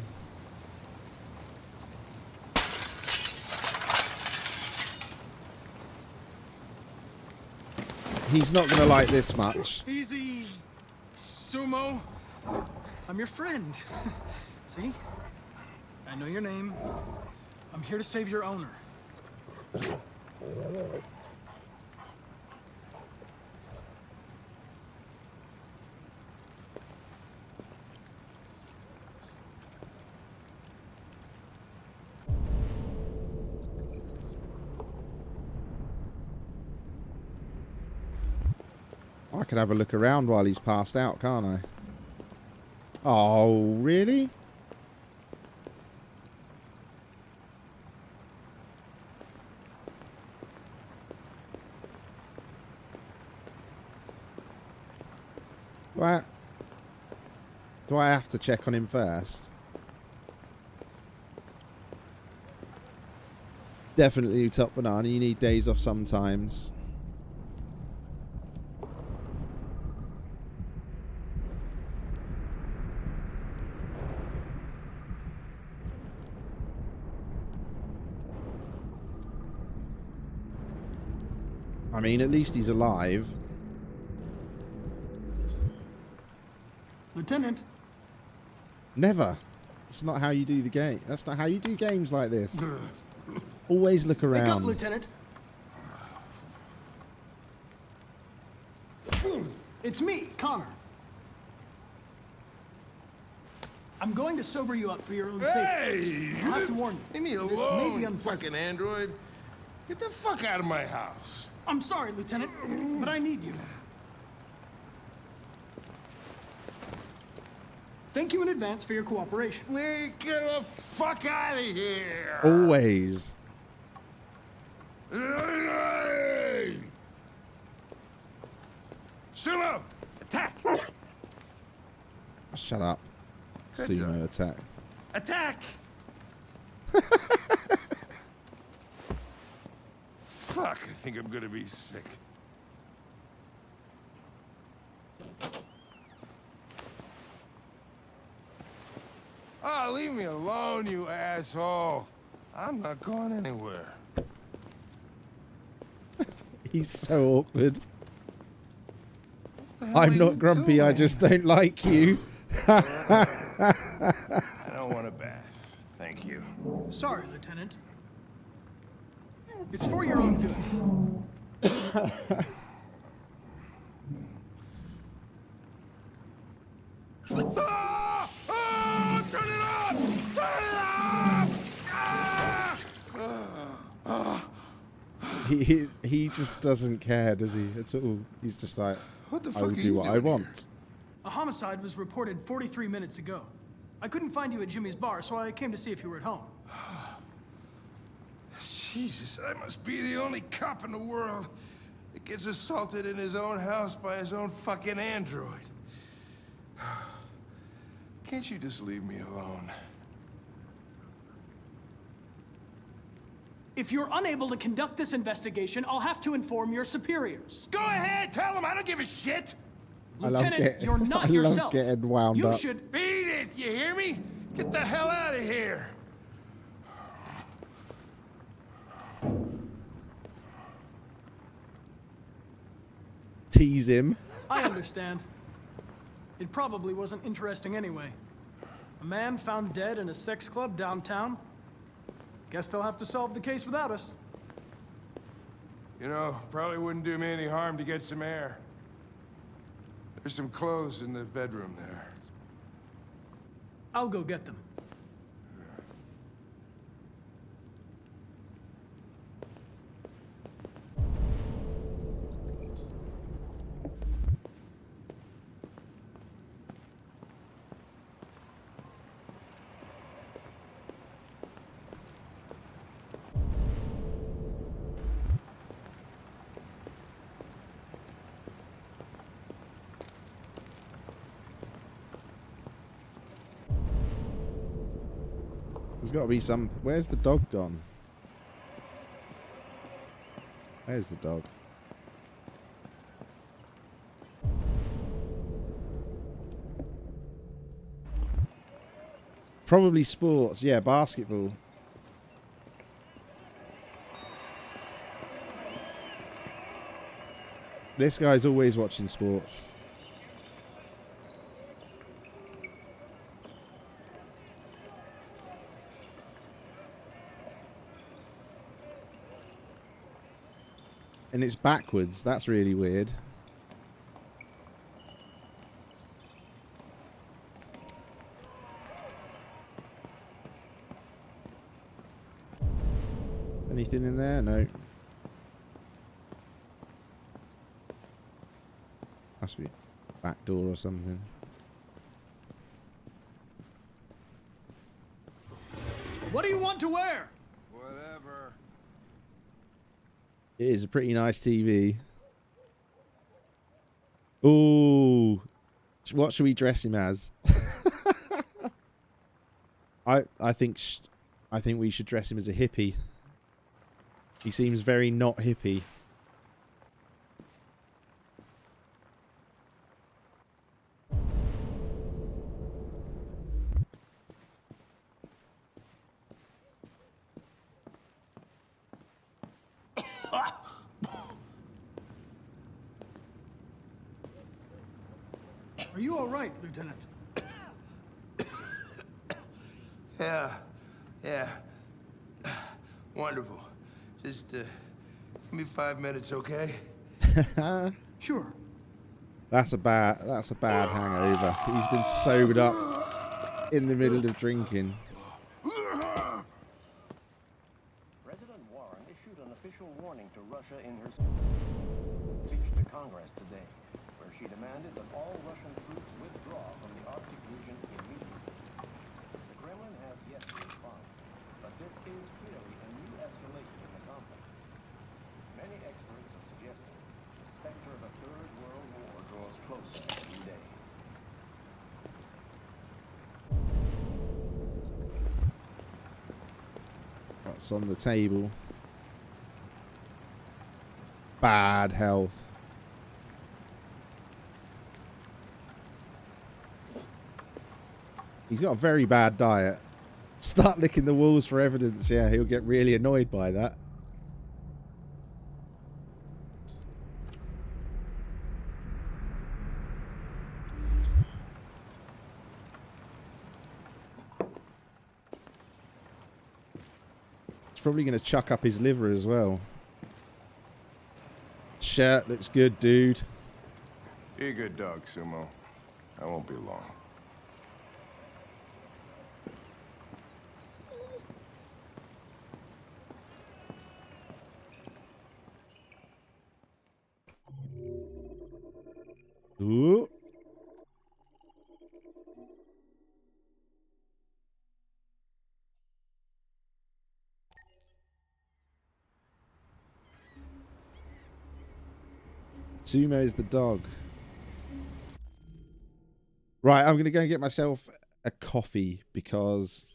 He's not going to like this much. Easy, Sumo. I'm your friend. See? I know your name. I'm here to save your owner. I can have a look around while he's passed out, can't I? Oh, really? What? Do I have to check on him first? Definitely, Top Banana. You need days off sometimes. I mean, at least he's alive. Lieutenant. Never. That's not how you do the game. That's not how you do games like this. Always look around. Wake up, Lieutenant. It's me, Connor. I'm going to sober you up for your own safety. Hey! I'll have to warn you. Leave me This may be alone, unpleasant. fucking android. Get the fuck out of my house. I'm sorry, Lieutenant, but I need you. Thank you in advance for your cooperation. Get the fuck out of here! Always. Hey! Sumo! Attack! Shut up. Good Sumo job. attack. Attack! Fuck, I think I'm gonna be sick. Oh, leave me alone, you asshole. I'm not going anywhere. He's so awkward. The hell are I'm you not grumpy, I doing? just don't like you. I don't want a bath. Thank you. Sorry, Lieutenant. It's for your own good. Ah! Ah! Turn it off! Turn it off! Ah! He just doesn't care, does he? At all. He's just like, What the I fuck will are do you what I doing want. A homicide was reported 43 minutes ago. I couldn't find you at Jimmy's bar, so I came to see if you were at home. Jesus, I must be the only cop in the world that gets assaulted in his own house by his own fucking android. Can't you just leave me alone? If you're unable to conduct this investigation, I'll have to inform your superiors. Go ahead, tell them I don't give a shit. Lieutenant, you're not I yourself. love getting wound You up. should Beat it, you hear me? Get the hell out of here. Tease him. I understand. It probably wasn't interesting anyway. A man found dead in a sex club downtown. Guess they'll have to solve the case without us. You know, probably wouldn't do me any harm to get some air. There's some clothes in the bedroom there. I'll go get them. There's got to be some... Where's the dog gone? There's the dog. Probably sports. Yeah, basketball. This guy's always watching sports. And it's backwards. That's really weird. Anything in there? No. Must be back door or something. What do you want to wear? Whatever. It is a pretty nice TV. Ooh. What should we dress him as? I think we should dress him as a hippie. He seems very not hippie. Are you all right, Lieutenant? Yeah. Wonderful. Just give me 5 minutes, okay? Sure. That's a bad hangover. He's been sobered up in the middle of drinking. President Warren issued an official warning to Russia in her speech to Congress today, where she demanded that all Russian troops withdraw from the Arctic region immediately. The Kremlin has yet to respond, but this is clearly a new escalation in the conflict. Many experts are suggesting the specter of a third world war draws closer every day. What's on the table? Bad health. He's got a very bad diet. Start licking the walls for evidence. Yeah, he'll get really annoyed by that. He's probably going to chuck up his liver as well. Shirt looks good, dude. Be a good dog, Sumo. I won't be long. Ooh. Sumo is the dog. Right, I'm going to go and get myself a coffee because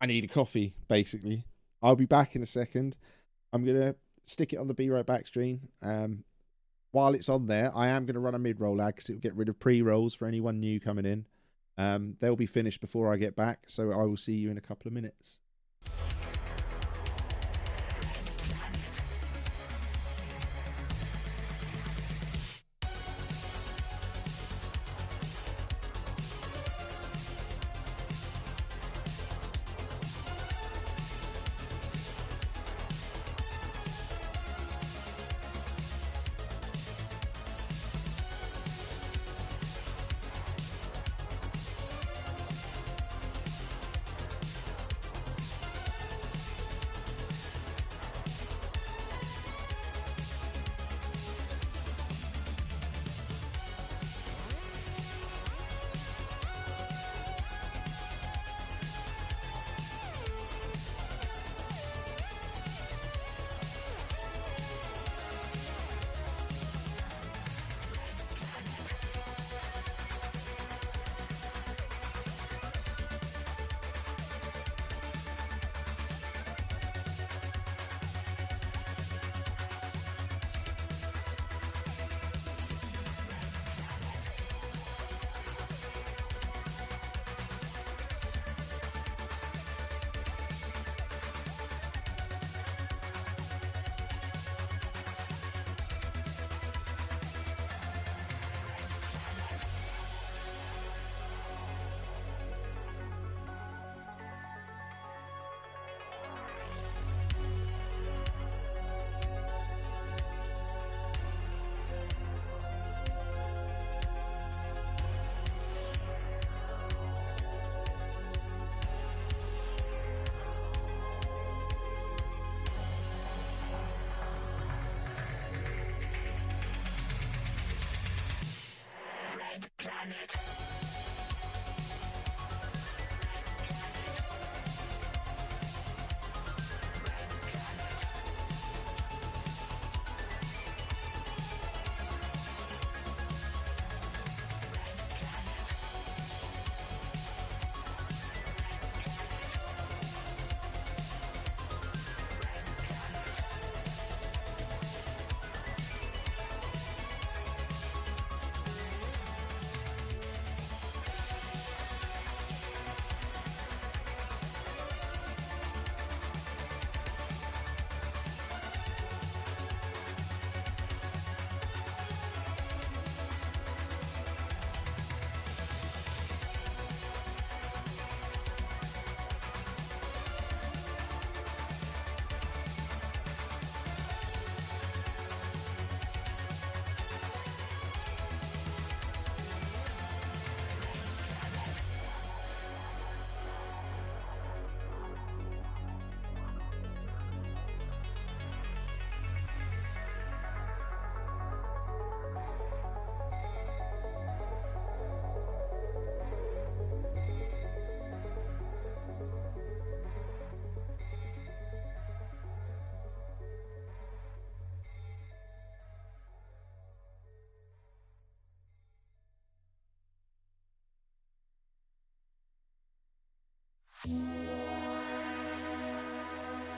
I need a coffee, basically. I'll be back in a second. I'm going to stick it on the Be Right Back stream. While it's on there, I am going to run a mid-roll ad because it will get rid of pre-rolls for anyone new coming in. They'll be finished before I get back, so I will see you in a couple of minutes.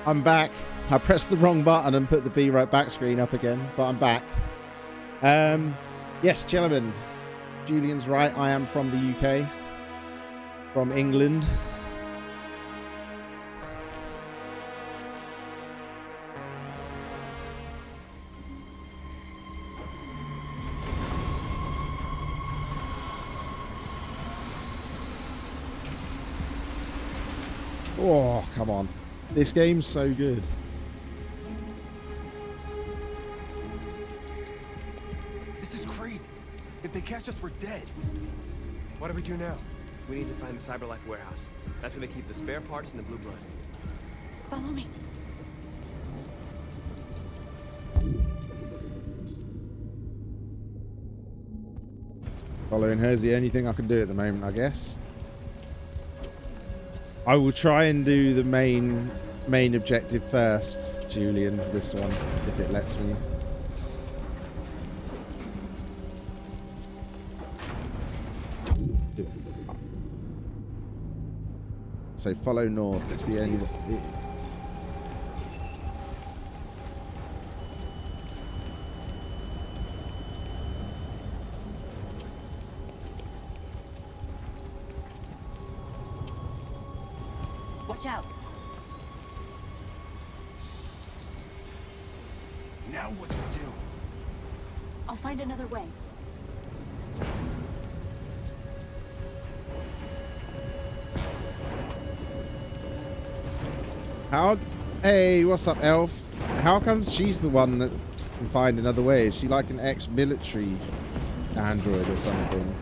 I'm back. I pressed the wrong button and put the Be Right Back screen up again, but I'm back. Yes, gentlemen, Julian's right. I am from the UK, from England. Oh, come on. This game's so good. This is crazy. If they catch us, we're dead. What do we do now? We need to find the CyberLife warehouse. That's where they keep the spare parts and the blue blood. Follow me. Following her is the only thing I can do at the moment, I guess. I will try and do the main objective first, Julian, for this one, if it lets me. So follow north. It's the only. Watch out. Now what do we do? I'll find another way. How? Hey, what's up, Elf? How comes she's the one that can find another way? Is she like an ex-military android or something?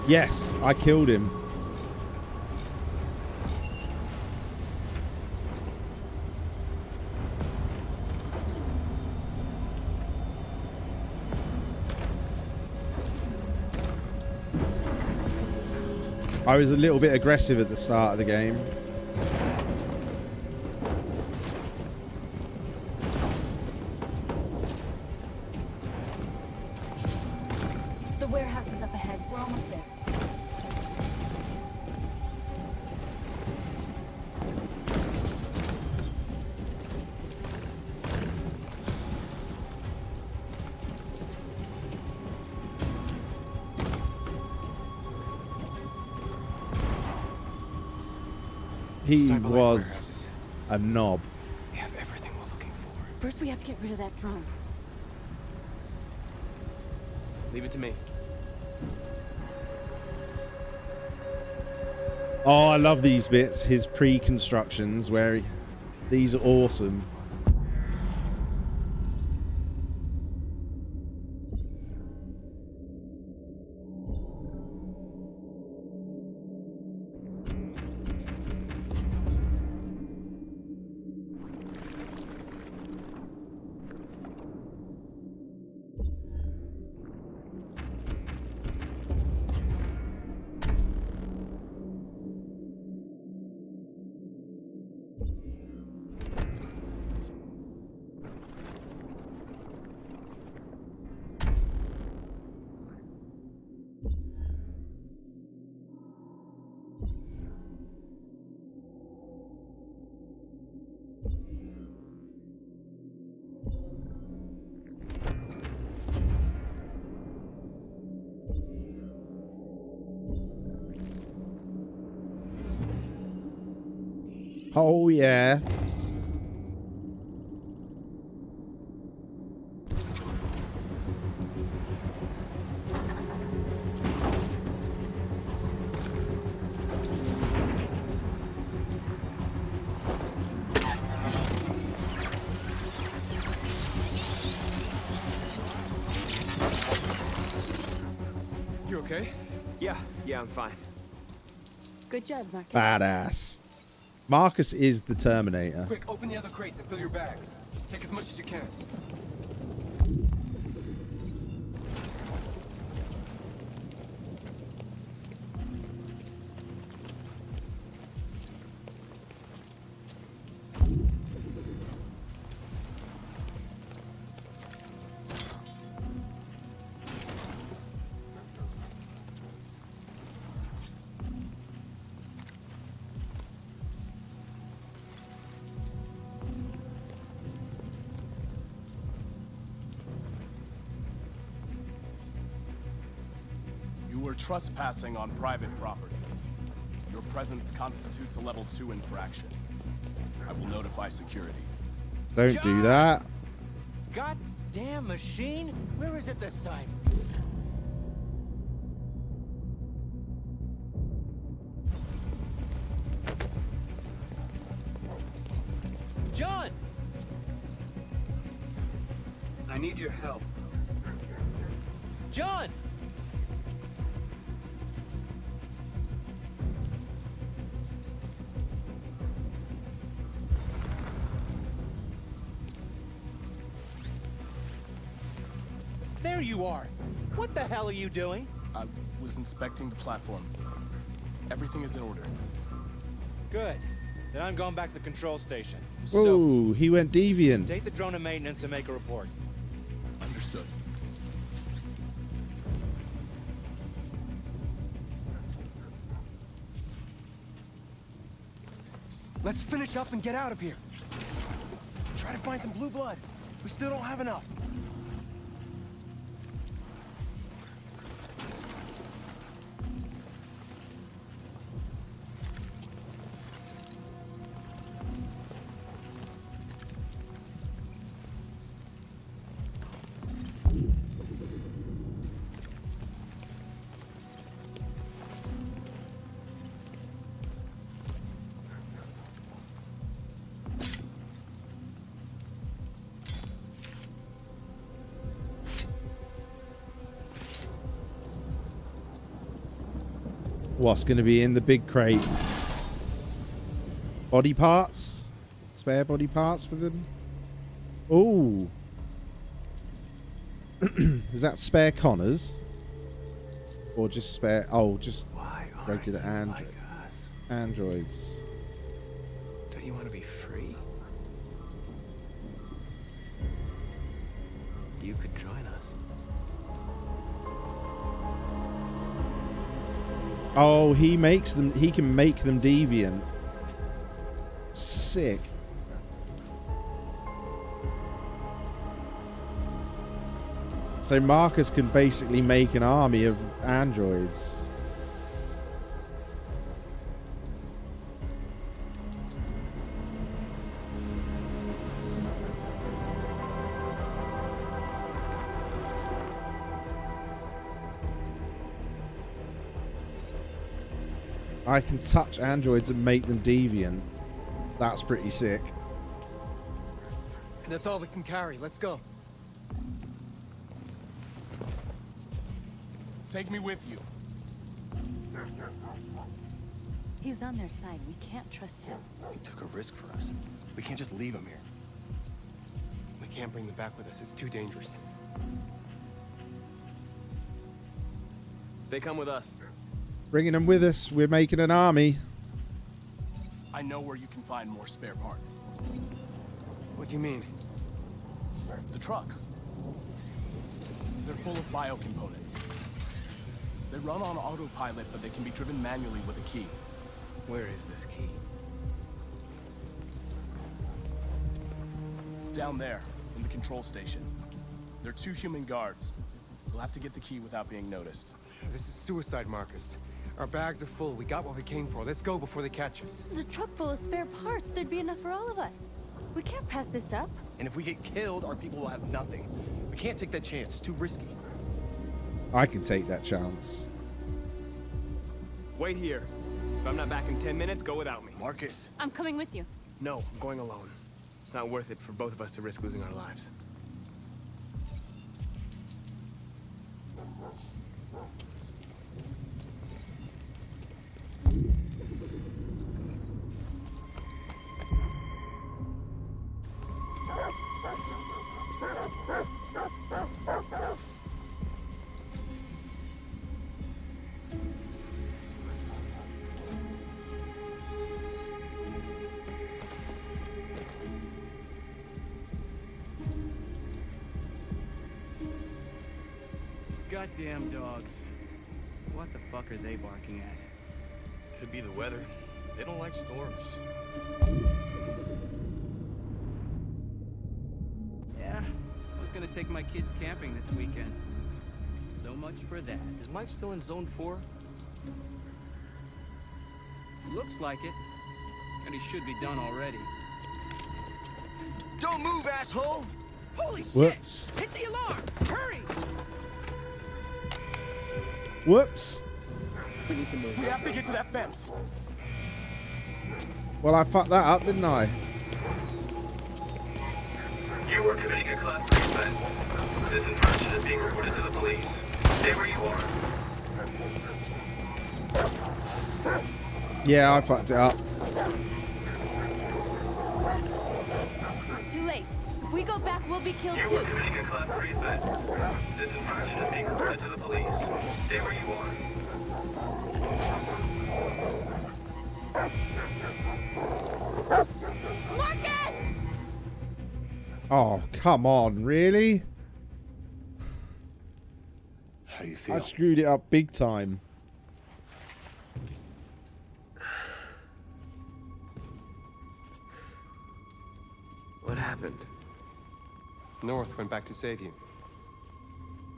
Yes, I killed him. I was a little bit aggressive at the start of the game. The warehouse is up ahead. We're almost there. He was a knob. We have everything we're looking for. First, we have to get rid of that drone. Leave it to me. Oh, I love these bits. His pre-constructions where these are awesome. Oh, yeah. You okay? Yeah, I'm fine. Good job, Marcus. Badass. Marcus is the Terminator. Quick, open the other crates and fill your bags. Take as much as you can. You were trespassing on private property. Your presence constitutes a level 2 infraction. I will notify security. Don't do that. Goddamn machine! Where is it this time? John! I need your help. John! There you are! What the hell are you doing? I was inspecting the platform. Everything is in order. Good. Then I'm going back to the control station. Whoa, he went deviant. Take the drone to maintenance and make a report. Understood. Let's finish up and get out of here. Try to find some blue blood. We still don't have enough. What's going to be in the big crate? Body parts? Spare body parts for them? Oh. Is that spare Connors? Or just spare... Oh, just regular androids. Don't you want to be free? You could join us. Oh, he makes them. He can make them deviant. Sick. So Marcus can basically make an army of androids. I can touch androids and make them deviant. That's pretty sick. That's all we can carry. Let's go. Take me with you. He's on their side. We can't trust him. He took a risk for us. We can't just leave him here. We can't bring them back with us. It's too dangerous. They come with us. Bringing them with us. We're making an army. I know where you can find more spare parts. What do you mean? The trucks. They're full of biocomponents. They run on autopilot, but they can be driven manually with a key. Where is this key? Down there, in the control station. There are 2 human guards. We'll have to get the key without being noticed. This is suicide, Marcus. Our bags are full. We got what we came for. Let's go before they catch us. This is a truck full of spare parts. There'd be enough for all of us. We can't pass this up. And if we get killed, our people will have nothing. We can't take that chance. It's too risky. I can take that chance. Wait here. If I'm not back in 10 minutes, go without me. Marcus. I'm coming with you. No, I'm going alone. It's not worth it for both of us to risk losing our lives. Goddamn dogs. What the fuck are they barking at? Could be the weather. They don't like storms. Yeah, I was gonna take my kids camping this weekend. So much for that. Is Mike still in Zone 4? Looks like it. And he should be done already. Don't move, asshole! Holy Whoops. shit! Hit the alarm! Hurry! Whoops. We need to move. We have to get to that fence. Well, I fucked that up, didn't I? You are committing a Class 3 offense. This infraction is being reported to the police. Stay where you are. Yeah, I fucked it up. It's too late. If we go back, we'll be killed You too. are committing a Class 3 offense. This infraction is being reported to the police. Stay where you are. Marcus! Oh, come on, really? How do you feel? I screwed it up big time. What happened? North went back to save you.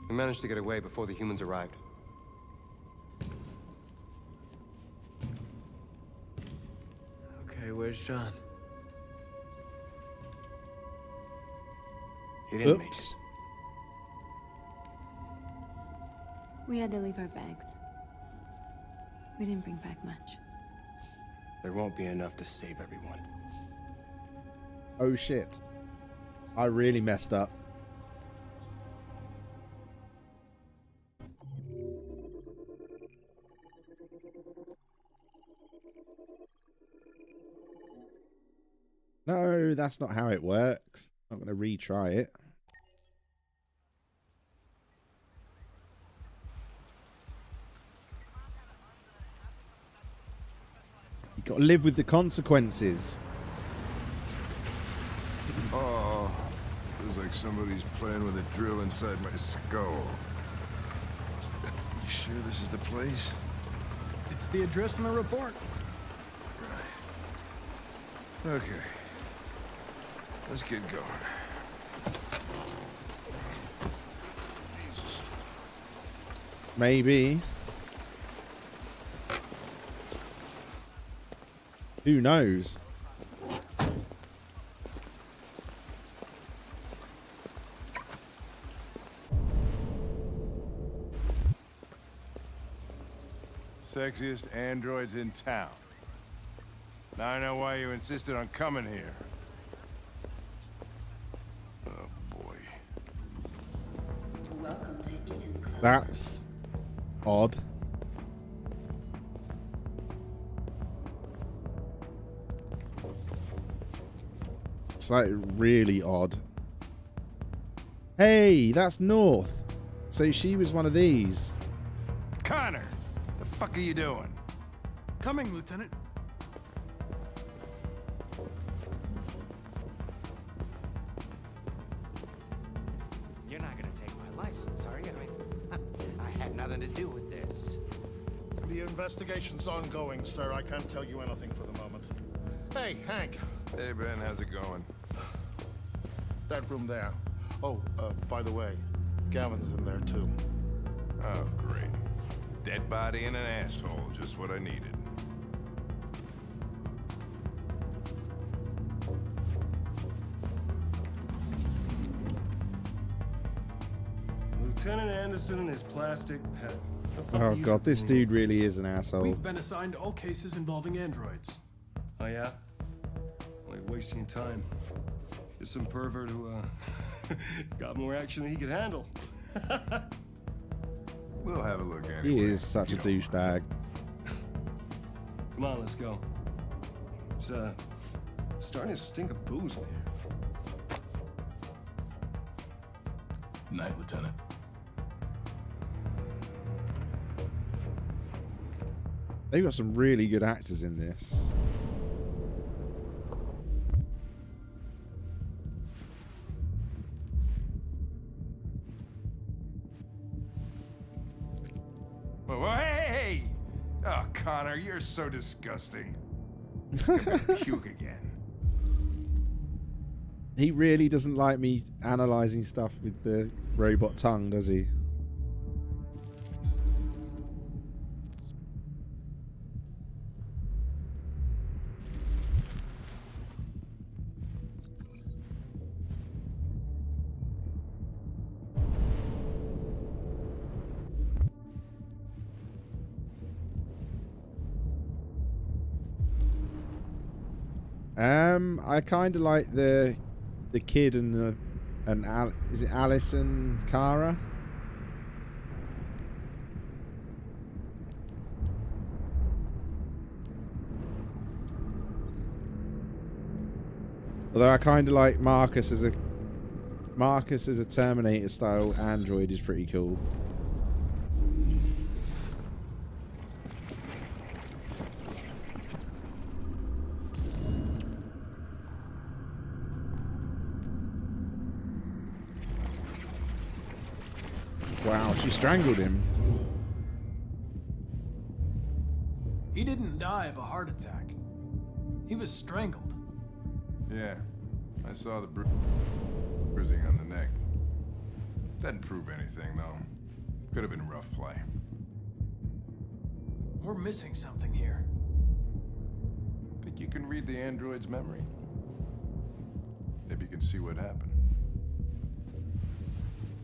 We managed to get away before the humans arrived. Okay, where's John? He didn't make it. Oops. We had to leave our bags. We didn't bring back much. There won't be enough to save everyone. Oh shit. I really messed up. No, that's not how it works. I'm going to retry it. You got to live with the consequences. Oh, feels like somebody's playing with a drill inside my skull. You sure this is the place? It's the address in the report. Okay. Let's get going. Maybe. Who knows? Sexiest androids in town. Now I know why you insisted on coming here. Oh boy. Welcome to Eden Club. That's odd. It's like really odd. Hey, that's North. So she was one of these. Connor, the fuck are you doing? Coming, Lieutenant. You're not gonna take my license, are you? I mean, I had nothing to do with this. The investigation's ongoing, sir. I can't tell you anything for the moment. Hey, Hank. Hey, Ben, how's it going? It's that room there. Oh, by the way, Gavin's in there, too. Oh, great. Dead body and an asshole, just what I needed. Lieutenant Anderson and his plastic pet. The fuck Oh are you god, this doing? dude really is an asshole. We've been assigned all cases involving androids. Oh yeah? Like wasting your time. There's some pervert who got more action than he could handle. We'll have a look anyway. He is such a douchebag. Come on, let's go. It's starting to stink of booze in here. Night, Lieutenant. They've got some really good actors in this. Whoa, hey! Oh, Connor, you're so disgusting. I'm gonna puke again. He really doesn't like me analysing stuff with the robot tongue, does he? I kind of like the kid and is it Alice and Kara? Although I kind of like Marcus as a Terminator style android is pretty cool. Wow, she strangled him. He didn't die of a heart attack. He was strangled. Yeah, I saw the bruising on the neck. Doesn't prove anything, though. Could have been rough play. We're missing something here. Think you can read the android's memory? Maybe you can see what happened.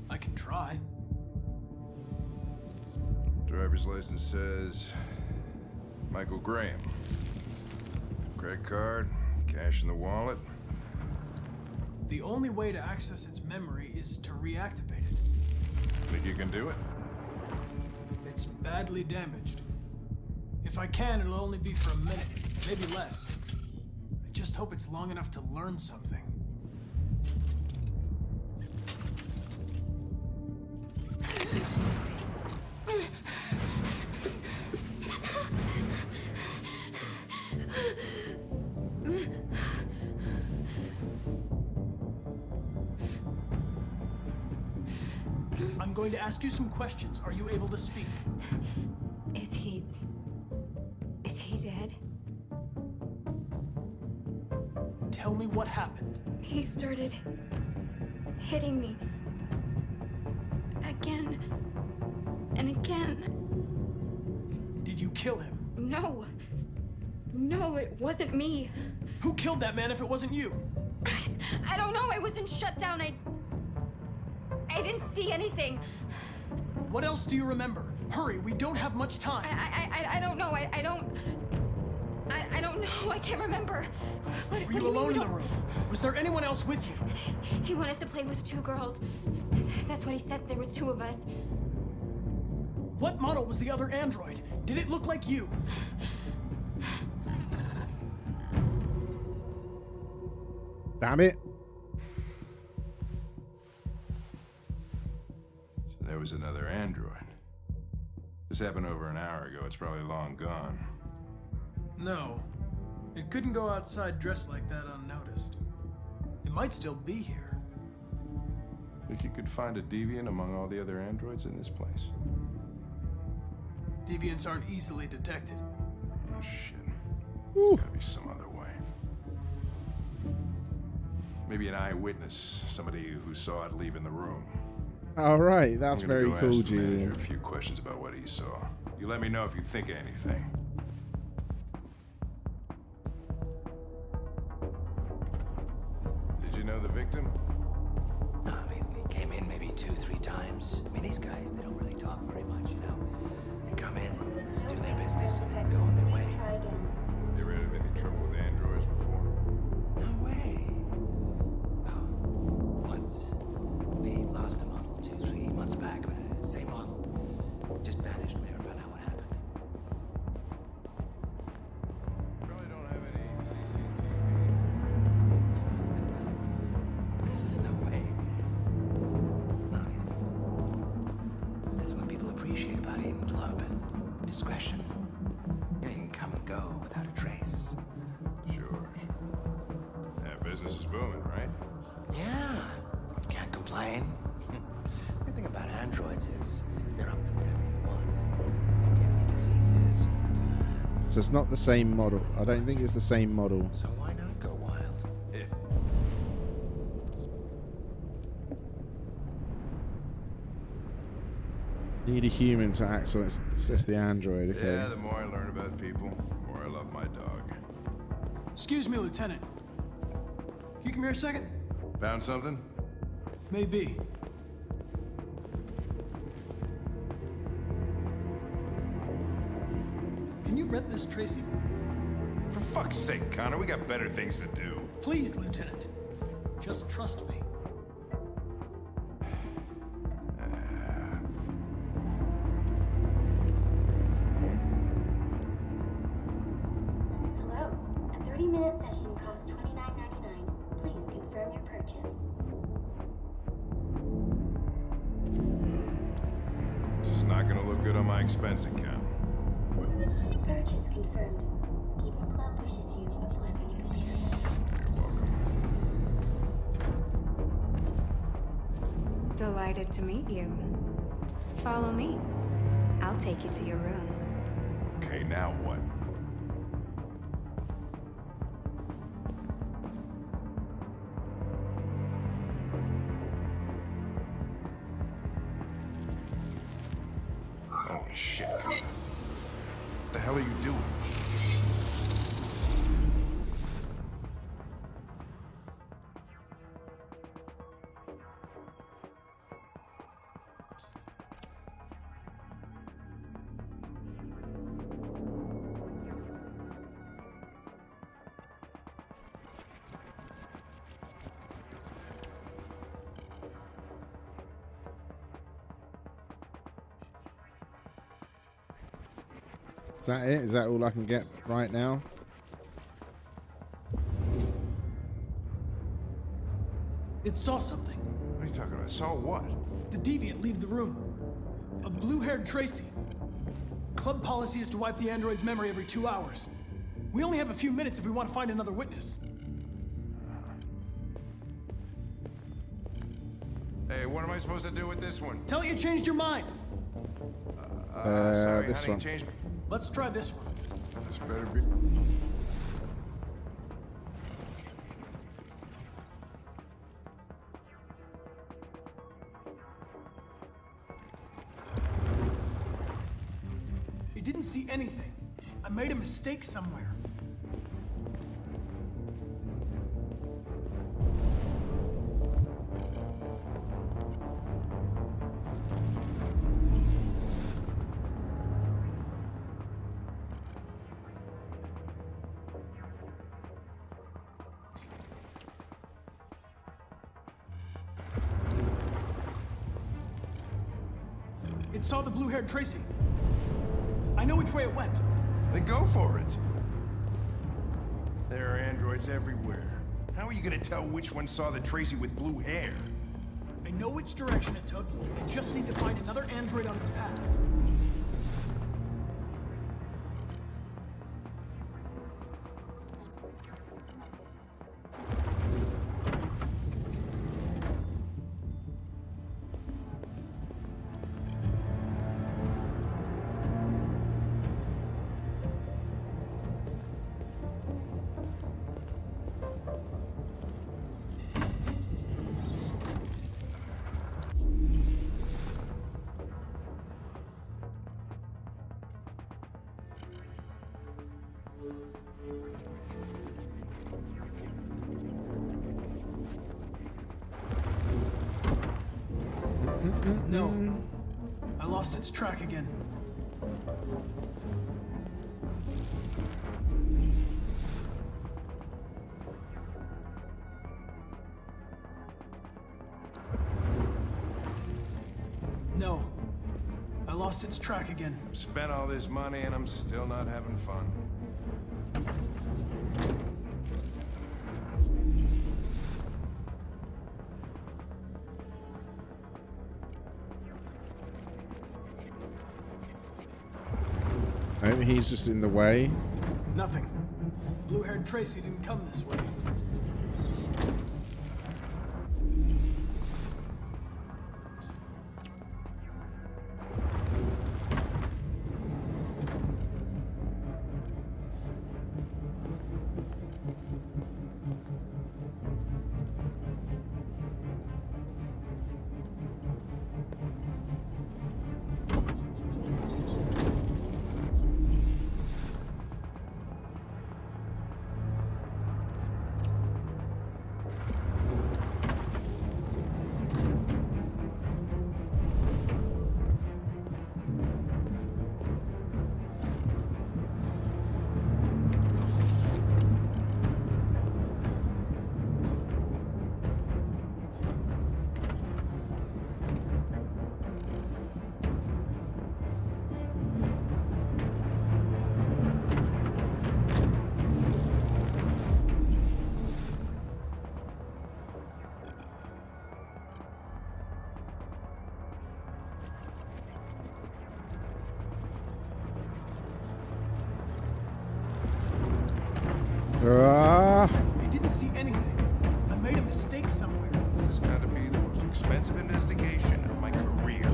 I can try. Driver's license says Michael Graham. Credit card, cash in the wallet. The only way to access its memory is to reactivate it. Think you can do it? It's badly damaged. If I can, it'll only be for a minute, maybe less. I just hope it's long enough to learn something. I'm going to ask you some questions. Are you able to speak? Is he dead? Tell me what happened. He started hitting me. Again. And again. Did you kill him? No. No, it wasn't me. Who killed that man if it wasn't you? I don't know. I wasn't shut down. I didn't see anything. What else do you remember? Hurry, we don't have much time. I don't know. I don't know. I can't remember. Were you alone in the room? Was there anyone else with you? He wanted us to play with 2 girls. That's what he said. There was 2 of us. What model was the other android? Did it look like you? Damn it. So there was another android. This happened over an hour ago. It's probably long gone. No. It couldn't go outside dressed like that unnoticed. It might still be here. Think you could find a deviant among all the other androids in this place? Deviants aren't easily detected. Oh, shit. There's gotta be some other way. Maybe an eyewitness, somebody who saw it leaving the room. All right, that's I'm gonna very go cool, ask the Julian. manager a few questions about what he saw. You let me know if you think of anything. Did you know the victim? No, I mean, he came in maybe 2-3 times. I mean, these guys, they don't really talk very much, you know? They come in, do their business, and then go on their way. You ever had any trouble with androids before? No way. No. Once. We lost a model 2-3 months back. Same model. Just vanished. We never found out what happened. Probably don't have any CCTV. No way. No. That's what people appreciate about Eden Club. Discretion. You can come and go without a trace. Sure. Yeah, business is booming, right? Yeah. Can't complain. Good thing about androids is they're up for whatever you want. So it's not the same model. I don't think it's the same model. So why not go wild? Yeah. Need a human to access the android. Okay. Yeah, the more I learn about people, the more I love my dog. Excuse me, Lieutenant. Can you come here a second? Found something? Maybe. Can you rent this, Tracy? For fuck's sake, Connor, we got better things to do. Please, Lieutenant. Just trust me. Hello. A 30-minute session costs $29.99. Please confirm your purchase. This is not gonna look good on my expense account. Purchase confirmed. Eden Club wishes you a pleasant experience. Delighted to meet you. Follow me. I'll take you to your room. Okay, now what? Oh shit, Connor. What the hell are you doing? Is that it? Is that all I can get right now? It saw something. What are you talking about? Saw what? The deviant leave the room. A blue-haired Tracy. Club policy is to wipe the android's memory every 2 hours. We only have a few minutes if we want to find another witness. Hey, what am I supposed to do with this one? Tell it you changed your mind. Sorry, this honey, one. you changed me. Let's try this one. This better be. It didn't see anything. I made a mistake somewhere. It saw the blue-haired Tracy. I know which way it went. Then go for it. There are androids everywhere. How are you gonna tell which one saw the Tracy with blue hair? I know which direction it took. I just need to find another android on its path. No. I lost its track again. No. I lost its track again. I've spent all this money and I'm still not having fun. Maybe he's just in the way. Nothing. Blue-haired Tracy didn't come this way. didn't see anything. I made a mistake somewhere. This has got to be the most expensive investigation of my career.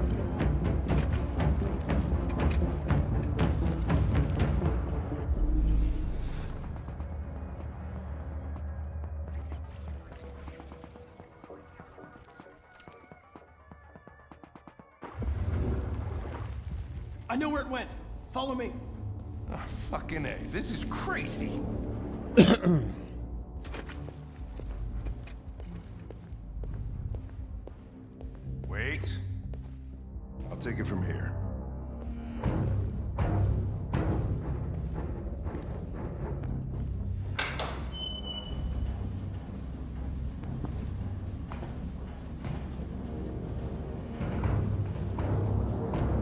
I know where it went. Follow me. Oh, fucking A. This is crazy. Wait. I'll take it from here.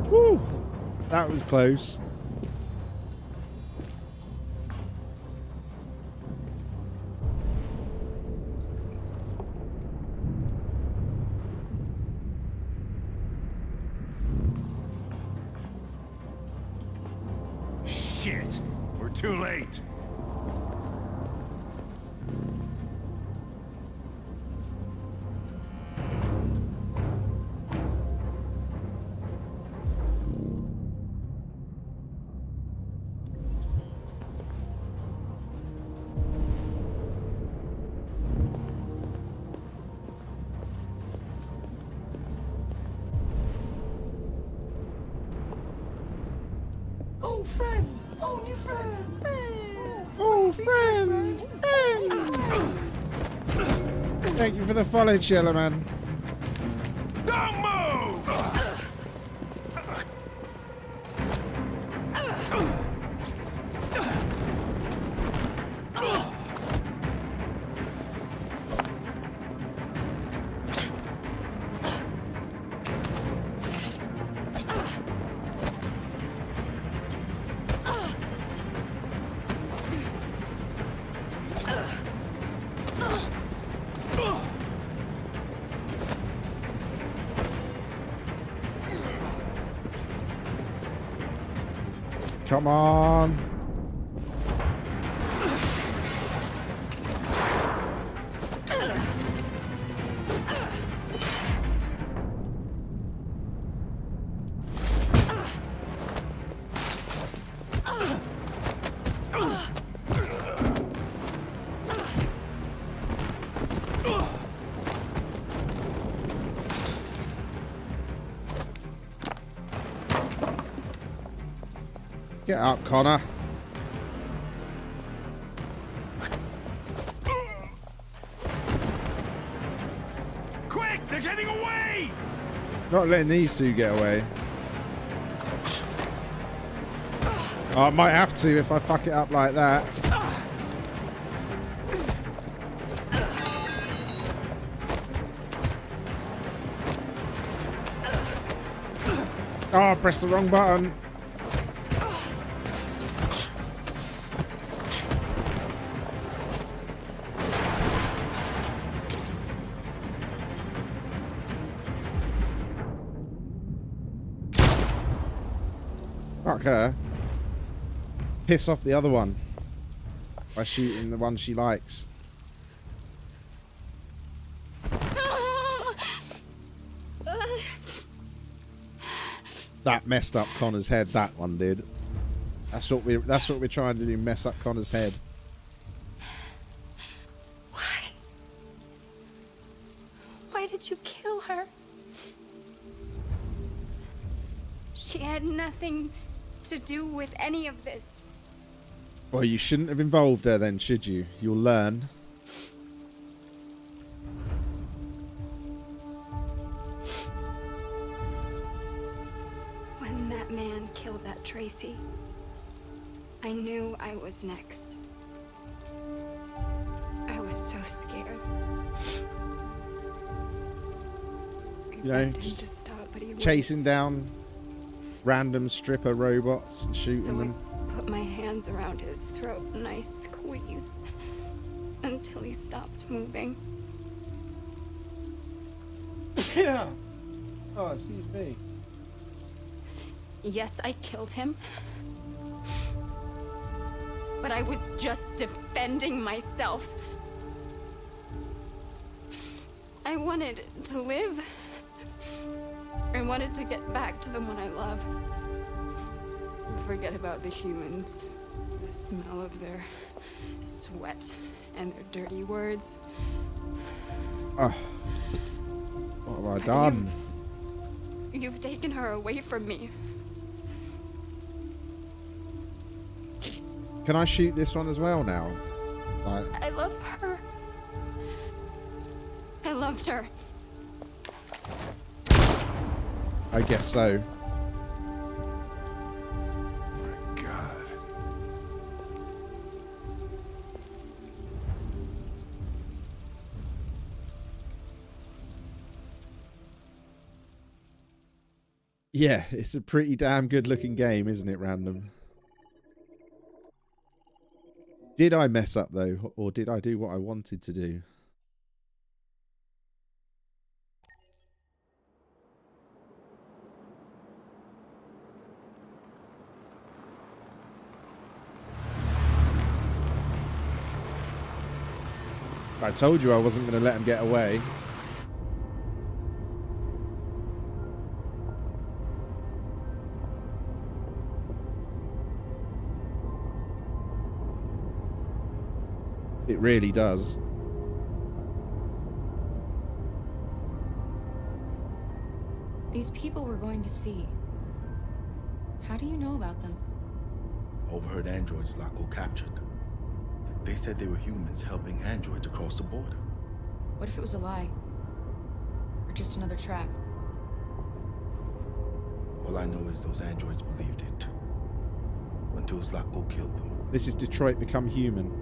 Woo! That was close. Shit! We're too late. Oh, friend! Oh, new friend! Oh, friend! Thank you for the follow, Chiller Man. Don't move! Come on. Get up, Connor. Quick! They're getting away! Not letting these two get away. Oh, I might have to if I fuck it up like that. Oh, I pressed the wrong button. Fuck her. Piss off the other one by shooting the one she likes. That messed up Connor's head. That one did. That's what we're trying to do. Mess up Connor's head. Why did you kill her? She had nothing to do with any of this. Well, you shouldn't have involved her then, should you? You'll learn. When that man killed that Tracy, I knew I was next. I was so scared. You know, To just stop, but he wouldn't. chasing down random stripper robots and shooting So them. I put my hands around his throat and I squeezed until he stopped moving. Yeah. Oh, excuse me. Yes, I killed him. But I was just defending myself. I wanted to live. I wanted to get back to the one I love. Forget about the humans. The smell of their sweat and their dirty words. What have I done? You've taken her away from me. Can I shoot this one as well now? Like, I love her. I loved her. I guess so. My God. Yeah, it's a pretty damn good looking game, isn't it, Random? Did I mess up though, or did I do what I wanted to do? I told you I wasn't going to let him get away. It really does. These people we're going to see. How do you know about them? Overheard androids Laco captured. They said they were humans helping androids across the border. What if it was a lie? Or just another trap? All I know is those androids believed it. Until Laco killed them. This is Detroit Become Human.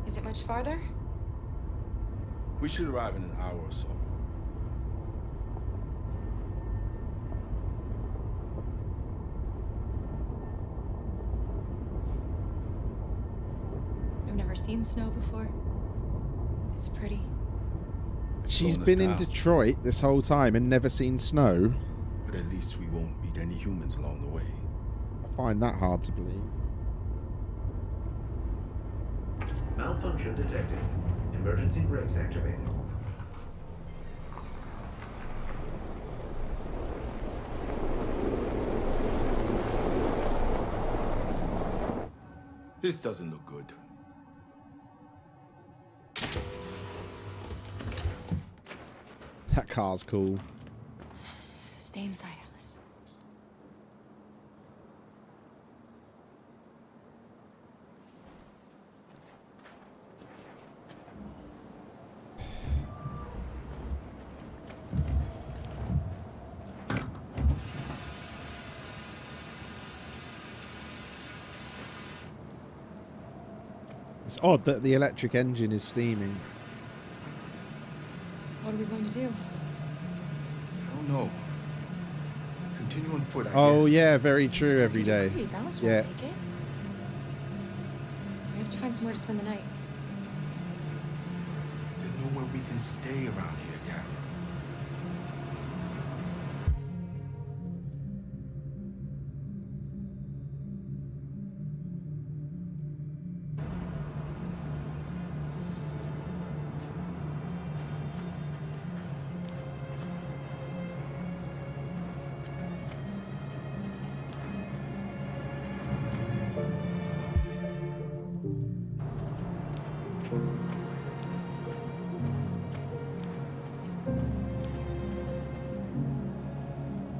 Is it much farther? We should arrive in an hour or so. I've never seen snow before. It's pretty. She's been in Detroit this whole time and never seen snow. But at least we won't meet any humans along the way. I find that hard to believe. Malfunction detected. Emergency brakes activated. This doesn't look good. That car's cool. Stay inside, Alice. It's odd that the electric engine is steaming. What are we going to do? I don't know. Continue on foot, I Oh guess. yeah, very true. Every day. Please, Alice Yeah. won't make it. We have to find somewhere to spend the night. There's nowhere we can stay around here, Kara.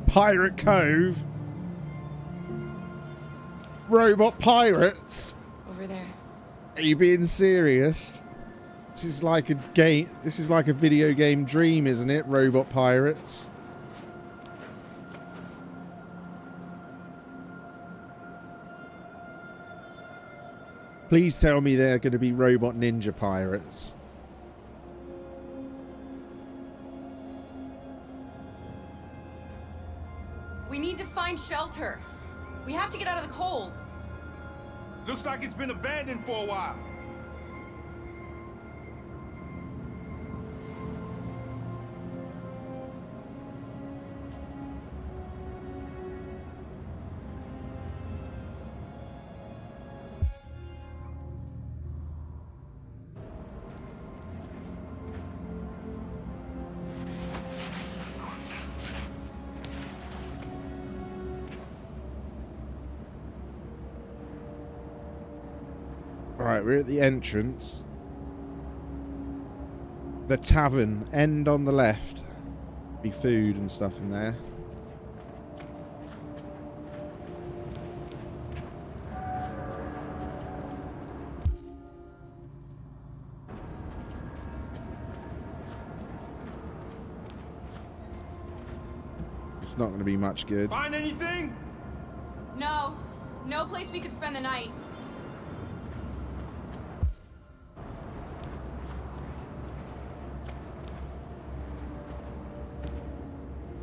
Pirate Cove. Robot pirates. Over there. Are you being serious? This is like a game. This is like a video game dream, isn't it? Robot pirates. Please tell me they're going to be robot ninja pirates. We need to find shelter. We have to get out of the cold. Looks like it's been abandoned for a while. Right, we're at the entrance. The tavern, end on the left. Be food and stuff in there. It's not going to be much good. Find anything? No. No place we could spend the night.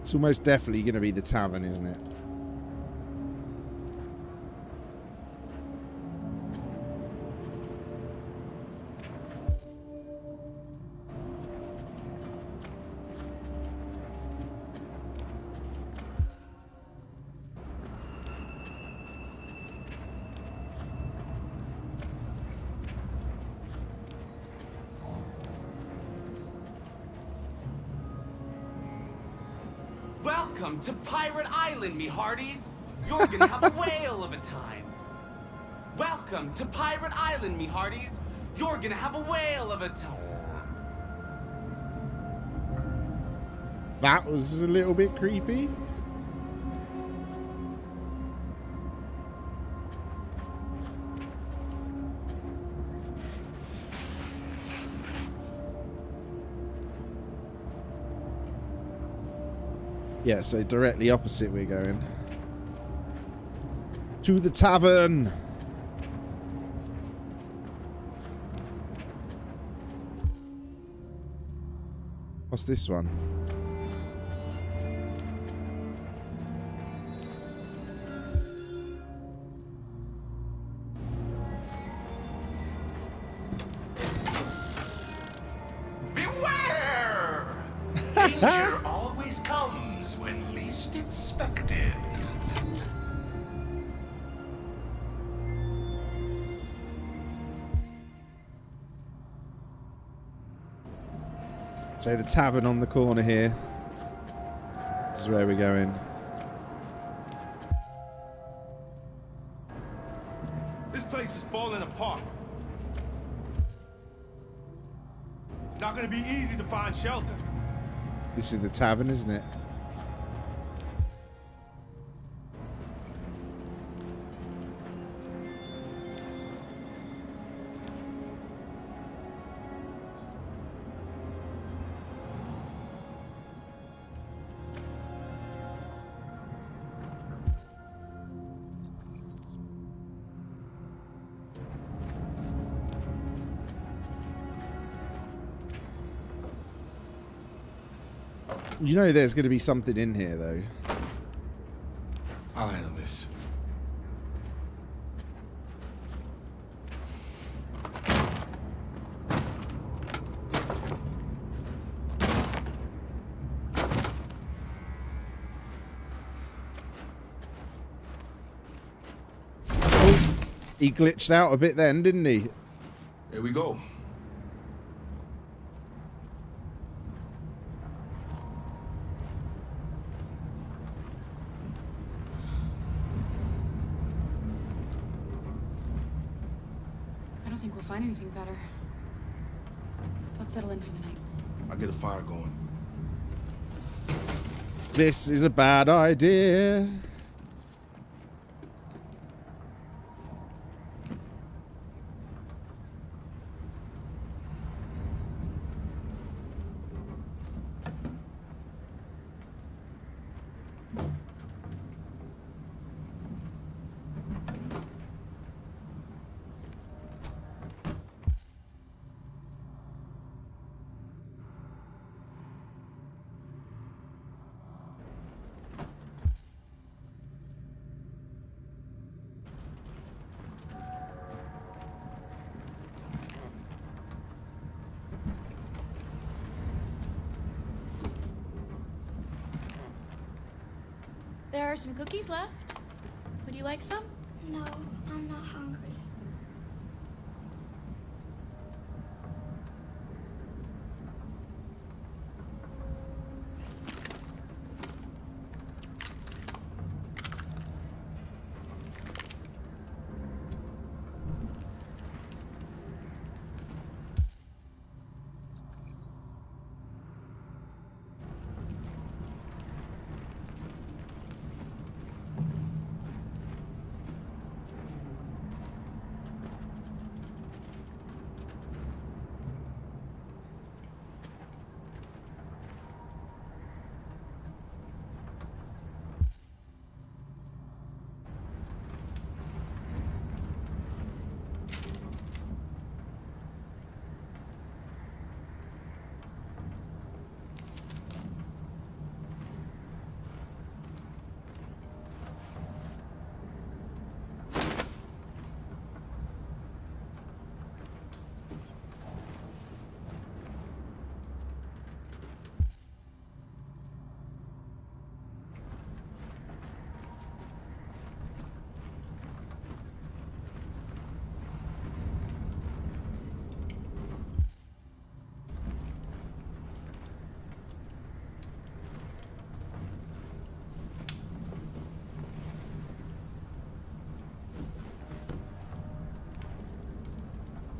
It's almost definitely going to be the tavern, isn't it? Welcome to Pirate Island, me hearties. You're gonna have a whale of a time. Welcome to Pirate Island, me hearties. You're gonna have a whale of a time. That was a little bit creepy. Yeah, so directly opposite we're going. To the tavern! What's this one? Beware! Danger always comes when least expected. So the tavern on the corner here. This is where we're going. This place is falling apart. It's not gonna be easy to find shelter. This is the tavern, isn't it? You know there's going to be something in here, though. I'll handle this. Oh, he glitched out a bit then, didn't he? Here we go. I don't think we'll find anything better. Let's settle in for the night. I'll get a fire going. This is a bad idea. There are some cookies left. Would you like some? No, I'm not hungry.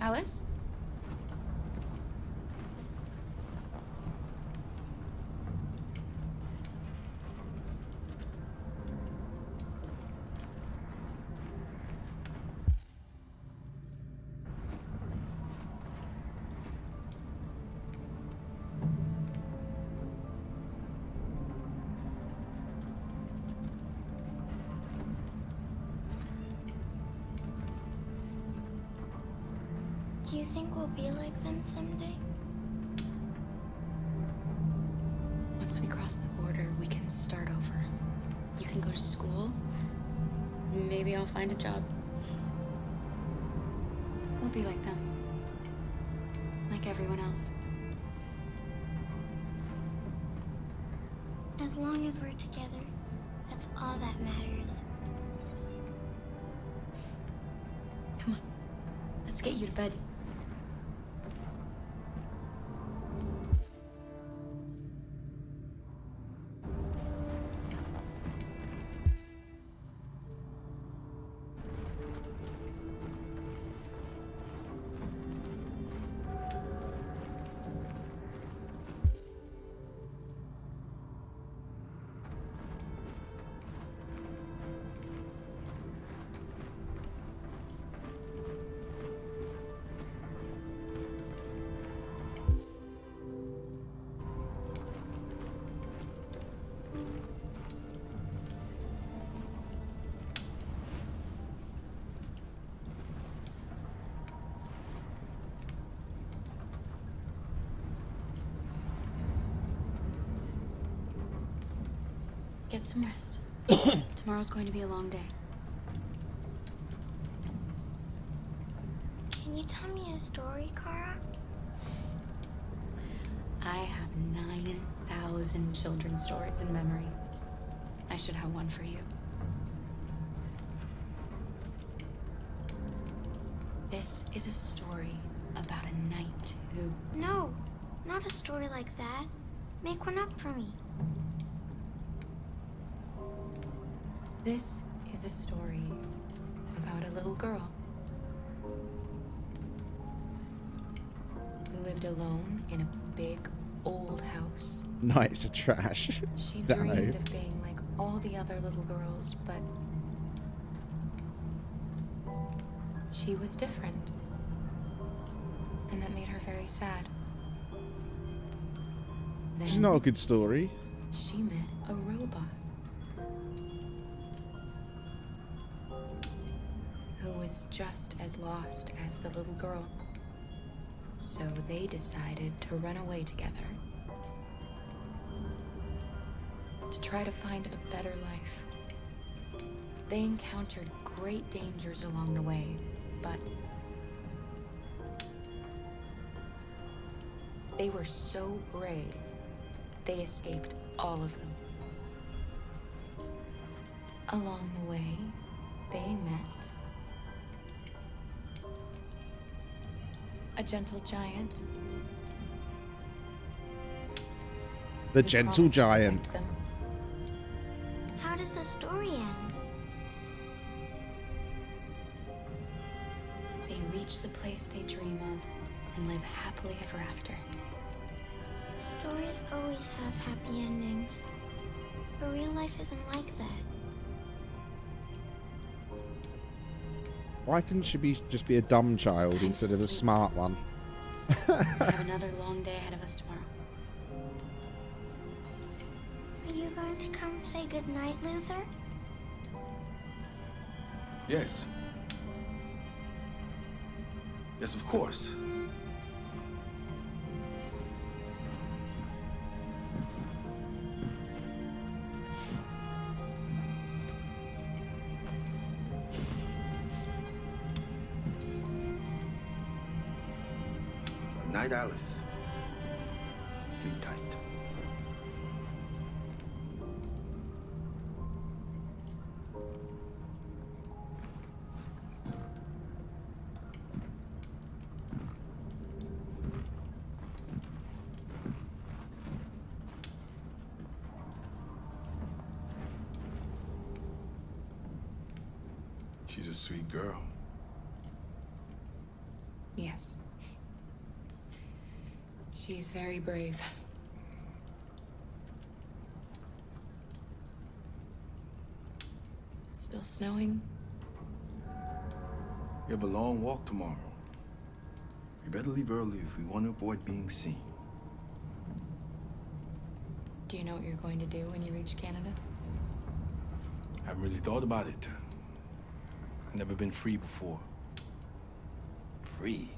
Alice? Do you think we'll be like them someday? Once we cross the border, we can start over. You can go to school. Maybe I'll find a job. We'll be like them. Like everyone else. As long as we're together, that's all that matters. Come on. Let's get you to bed. Get some rest. Tomorrow's going to be a long day. Can you tell me a story, Kara? I have 9,000 children's stories in memory. I should have one for you. This is a story about a knight who... No, not a story like that. Make one up for me. This is a story about a little girl who lived alone in a big old house. Knights are trash. She Don't know. dreamed of being like all the other little girls, but she was different. And that made her very sad. This is Then not a good story. she met a robot who was just as lost as the little girl. So they decided to run away together to try to find a better life. They encountered great dangers along the way, but they were so brave that they escaped all of them. Along the way, they met a gentle giant. The who gentle promised to giant. protect them. How does the story end? They reach the place they dream of and live happily ever after. Stories always have happy endings. But real life isn't like that. Why couldn't she just be a dumb child Time to instead of a sleep. smart one? We have another long day ahead of us tomorrow. Are you going to come say goodnight, Luther? Yes. Yes, of course. Good night, Alice. Sleep tight. She's a sweet girl. Yes. She's very brave. It's still snowing. We have a long walk tomorrow. We better leave early if we want to avoid being seen. Do you know what you're going to do when you reach Canada? I haven't really thought about it. I've never been free before. Free?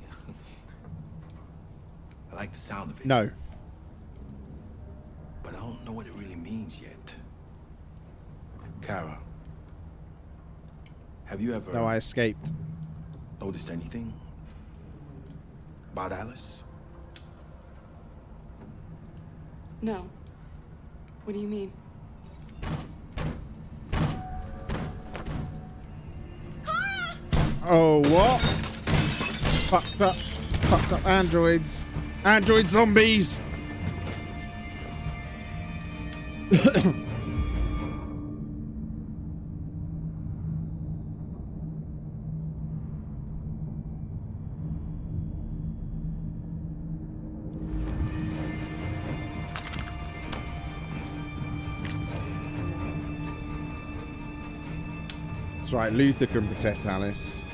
I like the sound of it. No. But I don't know what it really means yet. Kara, have you ever... No, I escaped. Noticed anything about Alice? No. What do you mean? Oh, what? Fucked up androids. Android zombies. That's right, Luther can protect Alice.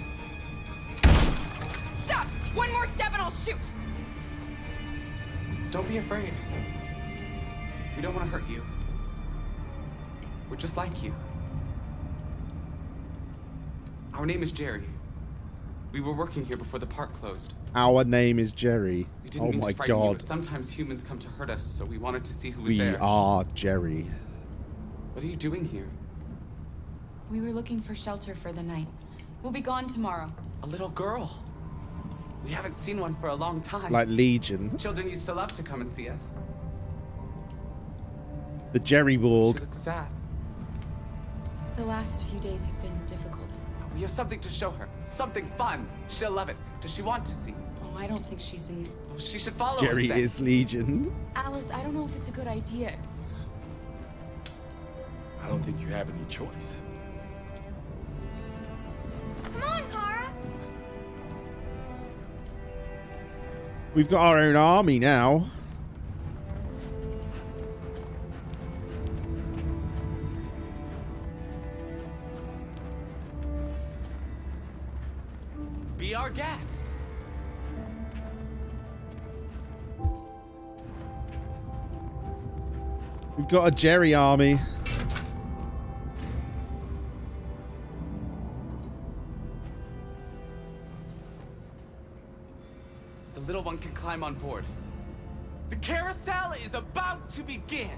Stop! One more step and I'll shoot! Don't be afraid. We don't want to hurt you. We're just like you. Our name is Jerry. We were working here before the park closed. Our name is Jerry. We didn't Oh mean my to frighten you, god. but sometimes humans come to hurt us, so we wanted to see who was We there. are Jerry. What are you doing here? We were looking for shelter for the night. We'll be gone tomorrow. A little girl. We haven't seen one for a long time. Like Legion. Children used to love to come and see us. The Jerry She Borg. looks sad. The last few days have been difficult. We have something to show her. Something fun. She'll love it. Does she want to see? Oh, I don't think she's in... Well, she should follow Jerry us then. is Legion. Alice, I don't know if it's a good idea. I don't think you have any choice. Come on, Kara. We've got our own army now. Be our guest. We've got a Jerry army. The little one can climb on board. The carousel is about to begin.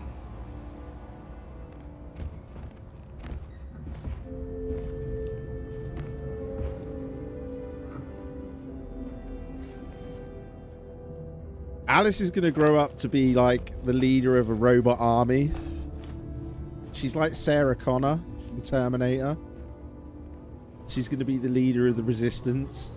Alice is going to grow up to be like the leader of a robot army. She's like Sarah Connor from Terminator. She's going to be the leader of the resistance.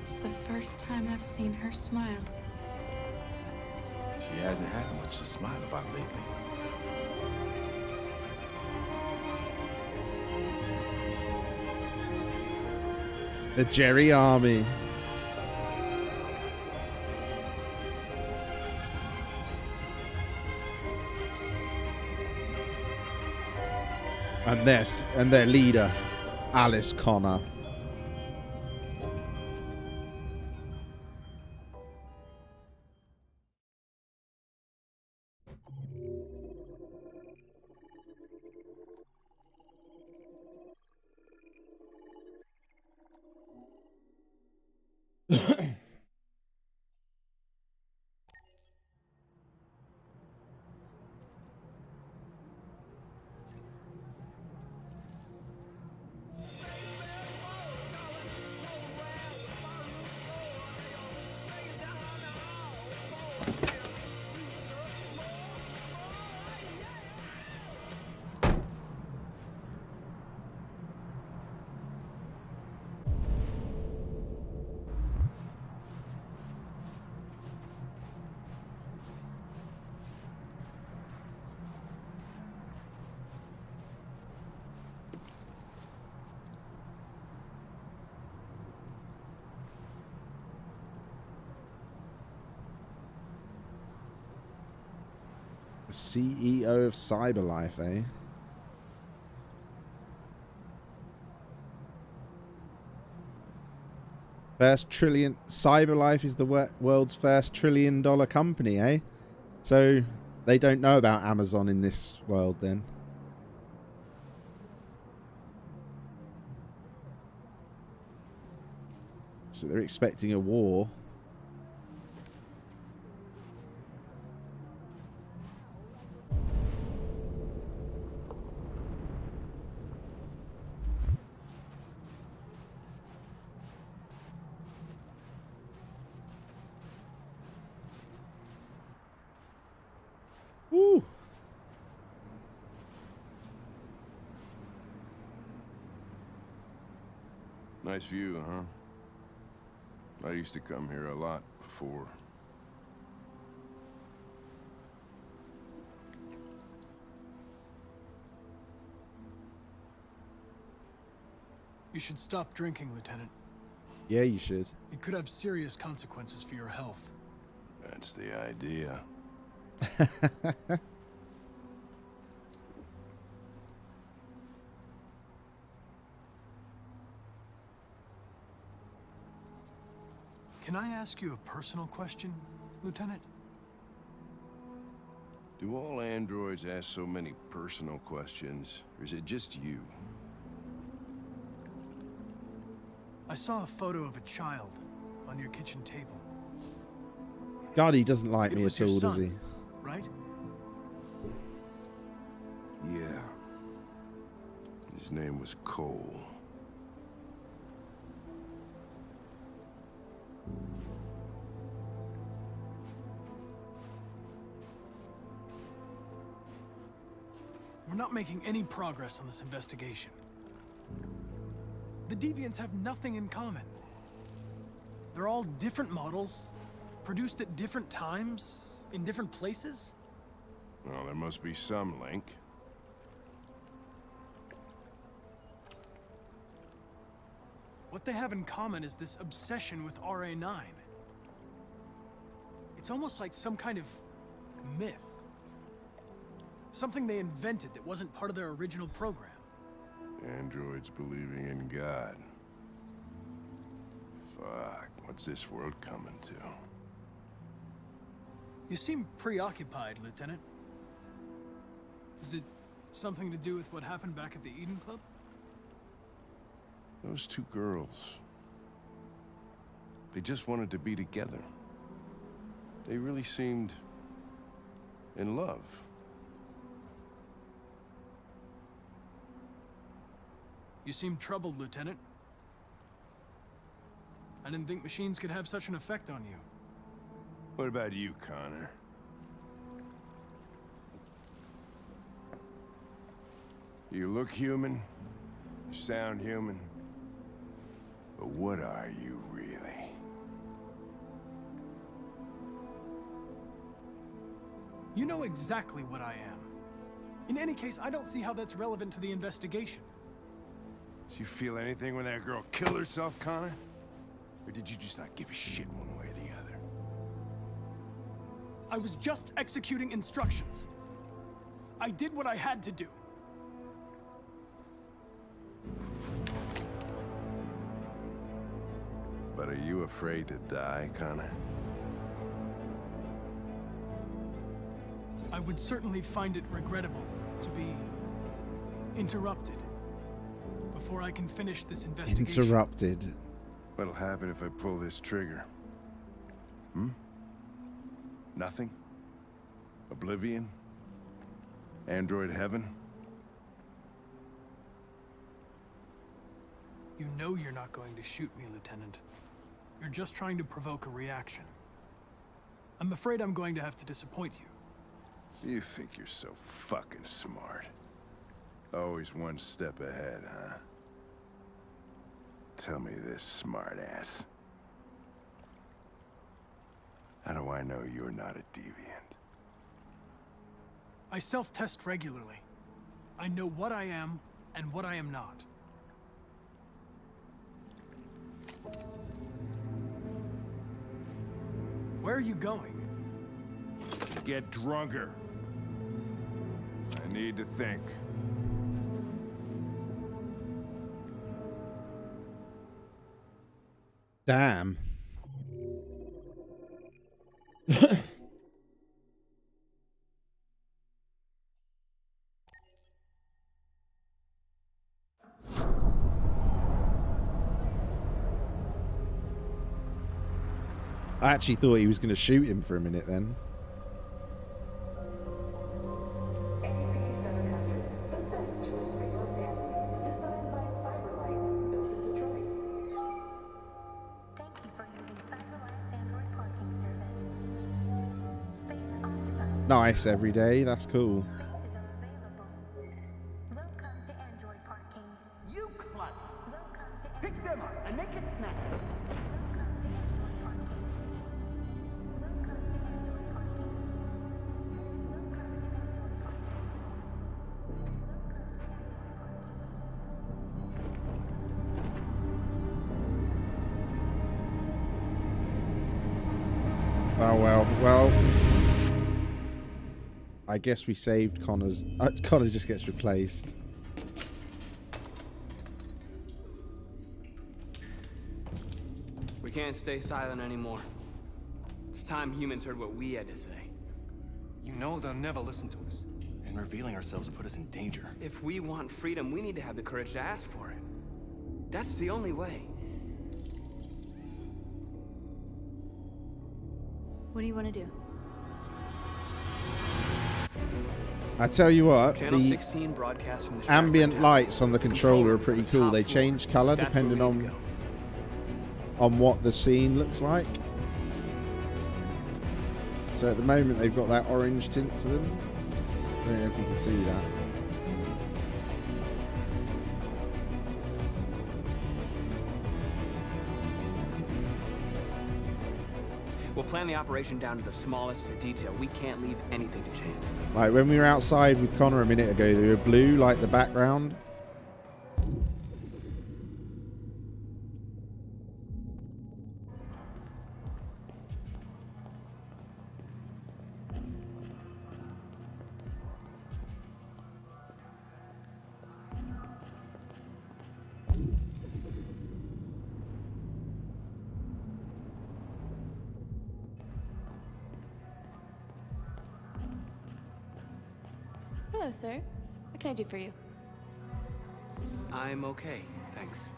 It's the first time I've seen her smile. She hasn't had much to smile about lately. The Jerry army. And their leader, Alice Connor. The CEO of Cyberlife, eh? First trillion. Cyberlife is the world's first $1 trillion company, eh? So they don't know about Amazon in this world then. So they're expecting a war. Woo. Nice view, huh? I used to come here a lot before. You should stop drinking, Lieutenant. Yeah, you should. It could have serious consequences for your health. That's the idea. Can I ask you a personal question, Lieutenant? Do all androids ask so many personal questions, or is it just you? I saw a photo of a child on your kitchen table. God, he doesn't like It me was at your all, does son, he? Right? Yeah. His name was Cole. We're not making any progress on this investigation. The Deviants have nothing in common. They're all different models, produced at different times, in different places. Well, there must be some link. What they have in common is this obsession with RA9. It's almost like some kind of myth. Something they invented that wasn't part of their original program. Androids believing in God. Fuck, what's this world coming to? You seem preoccupied, Lieutenant. Is it something to do with what happened back at the Eden Club? Those two girls. They just wanted to be together. They really seemed in love. You seem troubled, Lieutenant. I didn't think machines could have such an effect on you. What about you, Connor? You look human, you sound human, but what are you really? You know exactly what I am. In any case, I don't see how that's relevant to the investigation. Did you feel anything when that girl killed herself, Connor? Or did you just not give a shit one way or the other? I was just executing instructions. I did what I had to do. But are you afraid to die, Connor? I would certainly find it regrettable to be interrupted before I can finish this investigation. Interrupted. What'll happen if I pull this trigger? Hmm? Nothing? Oblivion? Android heaven? You know you're not going to shoot me, Lieutenant. You're just trying to provoke a reaction. I'm afraid I'm going to have to disappoint you. You think you're so fucking smart. Always one step ahead, huh? Tell me this, smartass. How do I know you're not a deviant? I self-test regularly. I know what I am and what I am not. Where are you going? Get drunker. need to think. Damn. I actually thought he was going to shoot him for a minute then. Nice every day, that's cool. You klutz! Pick them up and make it snappy. Oh well. I guess we saved Connor's. Connor just gets replaced. We can't stay silent anymore. It's time humans heard what we had to say. You know they'll never listen to us. And revealing ourselves will put us in danger. If we want freedom, we need to have the courage to ask for it. That's the only way. What do you want to do? I tell you what, Channel the 16 broadcast from the ambient lights on the controller are pretty cool. They change color depending on what the scene looks like. So at the moment they've got that orange tint to them. I don't know if you can see that. We'll plan the operation down to the smallest detail. We can't leave anything to chance. Like when we were outside with Connor a minute ago, they were blue like the background. Hello, sir. What can I do for you? I'm okay, thanks.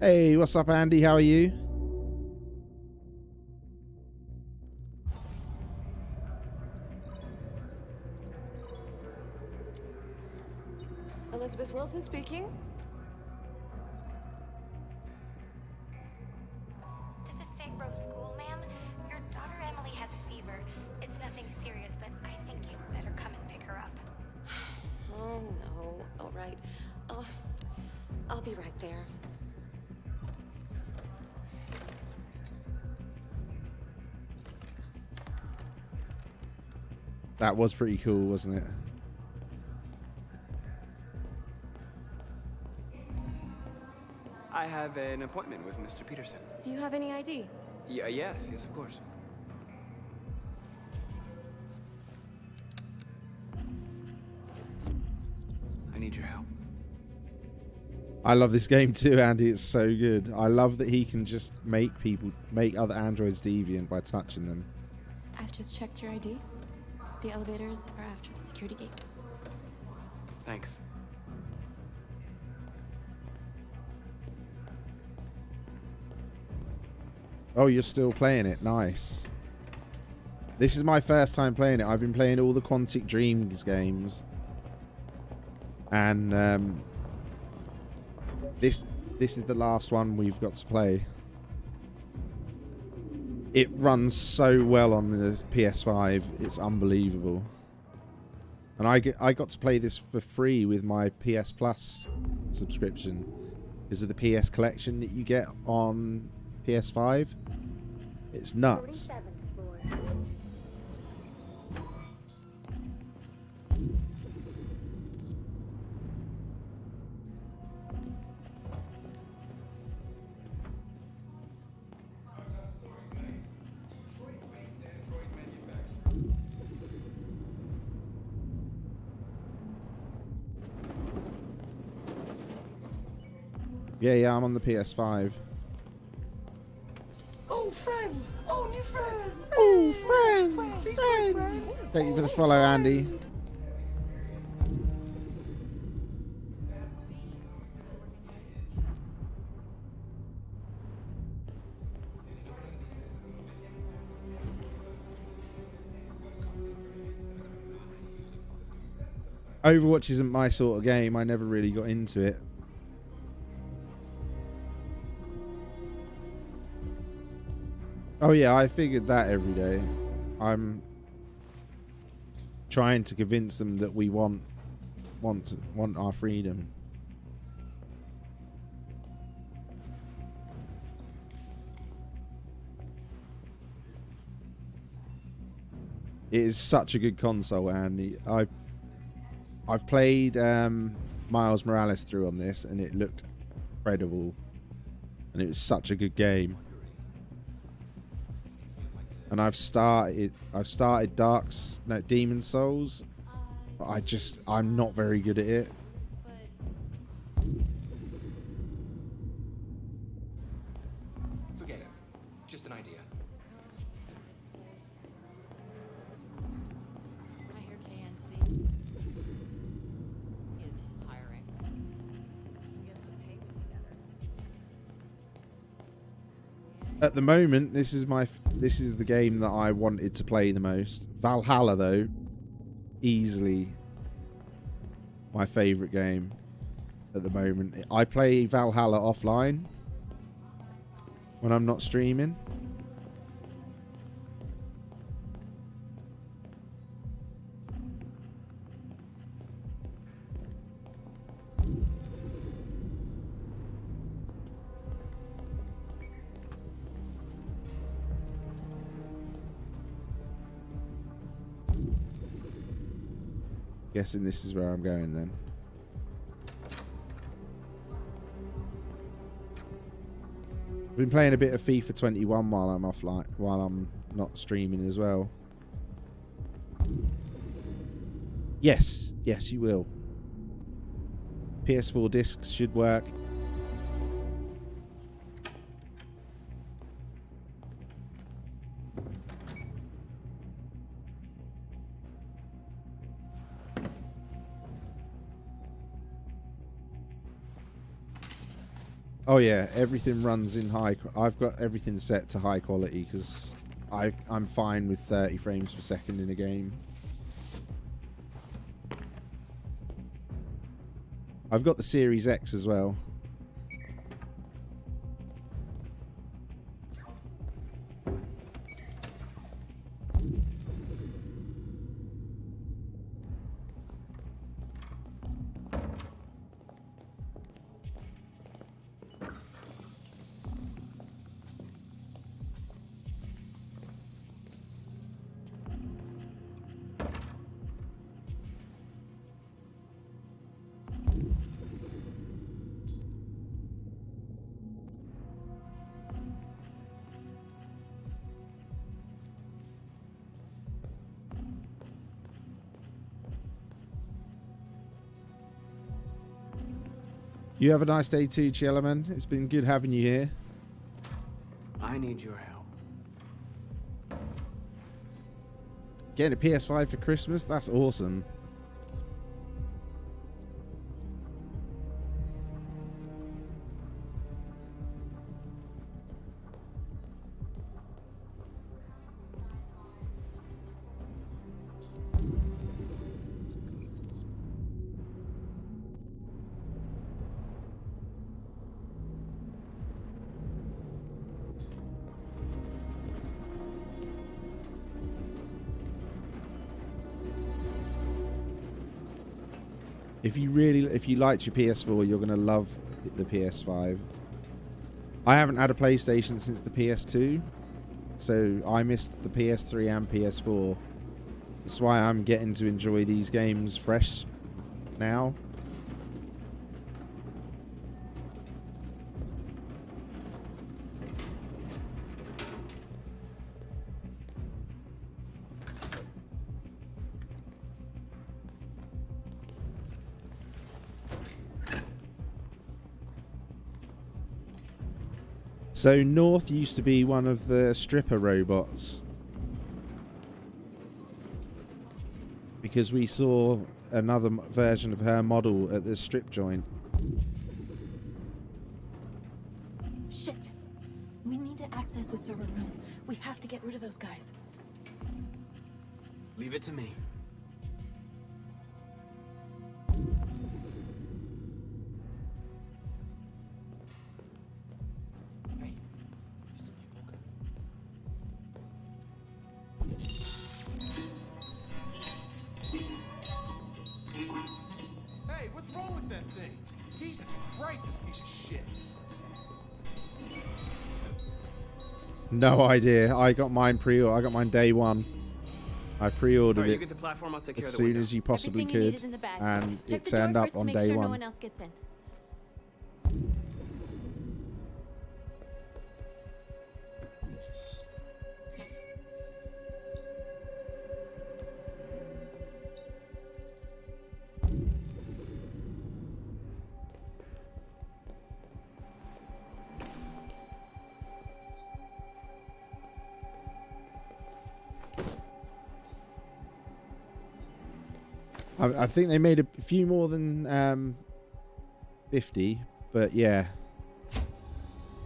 Hey, what's up, Andy? How are you? Elizabeth Wilson speaking. This is St. Rose School, ma'am. Your daughter Emily has a fever. It's nothing serious, but I think you'd better come and pick her up. Oh, no. All right. I'll be right there. That was pretty cool, wasn't it? I have an appointment with Mr. Peterson. Do you have any ID? Yes, of course. I need your help. I love this game too, Andy. It's so good. I love that he can just make other androids deviant by touching them. I've just checked your ID. The elevators are after the security gate. Thanks. Oh, you're still playing it. Nice. This is my first time playing it. I've been playing all the Quantic Dreams games. And this is the last one we've got to play. It runs so well on the PS5. It's unbelievable. And I got to play this for free with my PS Plus subscription because of the PS collection that you get on PS5. It's nuts. 47th floor. Yeah, I'm on the PS5. Oh, friend! Oh, new friend! Oh, friend! Thank you for the follow, Andy. Overwatch isn't my sort of game. I never really got into it. Oh yeah, I figured that every day. I'm trying to convince them that we want our freedom. It is such a good console, Andy. I've played Miles Morales through on this, and it looked incredible, and it was such a good game. And I've started Demon Souls, but I'm not very good at it. Forget it. Just an idea. I hear KNC is hiring. I guess the pay would be better. At the moment, this is the game that I wanted to play the most. Valhalla, though, easily my favorite game at the moment. I play Valhalla offline when I'm not streaming. Guessing this is where I'm going then. I've been playing a bit of FIFA 21 while I'm offline, while I'm not streaming as well. Yes, you will. PS4 discs should work. Oh yeah, everything runs in high. I've got everything set to high quality because I'm fine with 30 frames per second in a game. I've got the Series X as well. You have a nice day too, Chillaman. It's been good having you here. I need your help. Getting a PS5 for Christmas? That's awesome. If you liked your PS4, you're gonna love the PS5. I haven't had a PlayStation since the PS2, so I missed the PS3 and PS4. That's why I'm getting to enjoy these games fresh now. So North used to be one of the stripper robots, because we saw another version of her model at the strip joint. Shit! We need to access the server room. We have to get rid of those guys. Leave it to me. Hey, what's wrong with that thing? Jesus Christ, this piece of shit. No idea. I got mine I got mine day one. I pre-ordered Alright, you it get the platform, I'll take care as of the soon window. as you possibly Everything you need could, is in the bag. and Check it the door turned up first to on make day sure one. no one else gets in. I think they made a few more than 50, but yeah.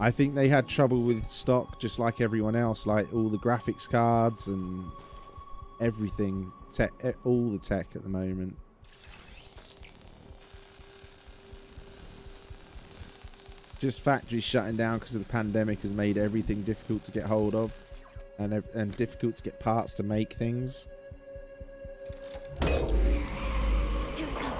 I think they had trouble with stock just like everyone else, like all the graphics cards and everything, all the tech at the moment. Just factories shutting down because of the pandemic has made everything difficult to get hold of, and difficult to get parts to make things. Here it comes.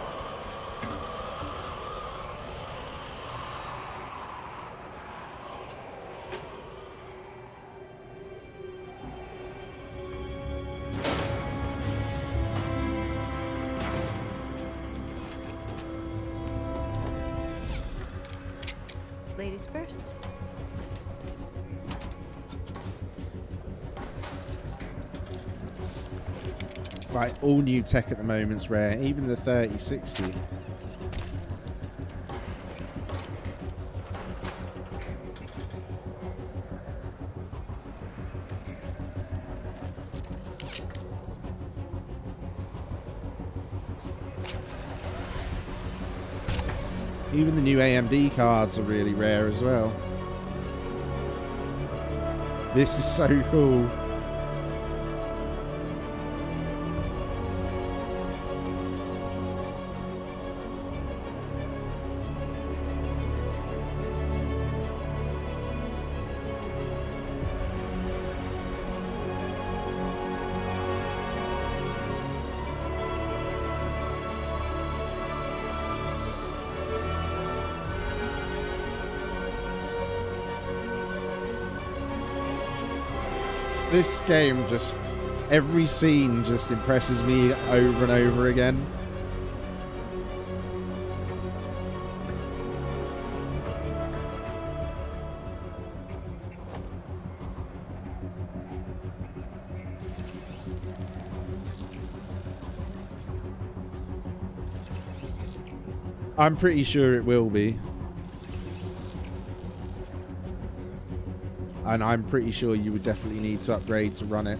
Ladies first. Right, all new tech at the moment's rare, even the 3060. Even the new AMD cards are really rare as well. This is so cool. This game just, every scene just impresses me over and over again. I'm pretty sure it will be. And I'm pretty sure you would definitely need to upgrade to run it.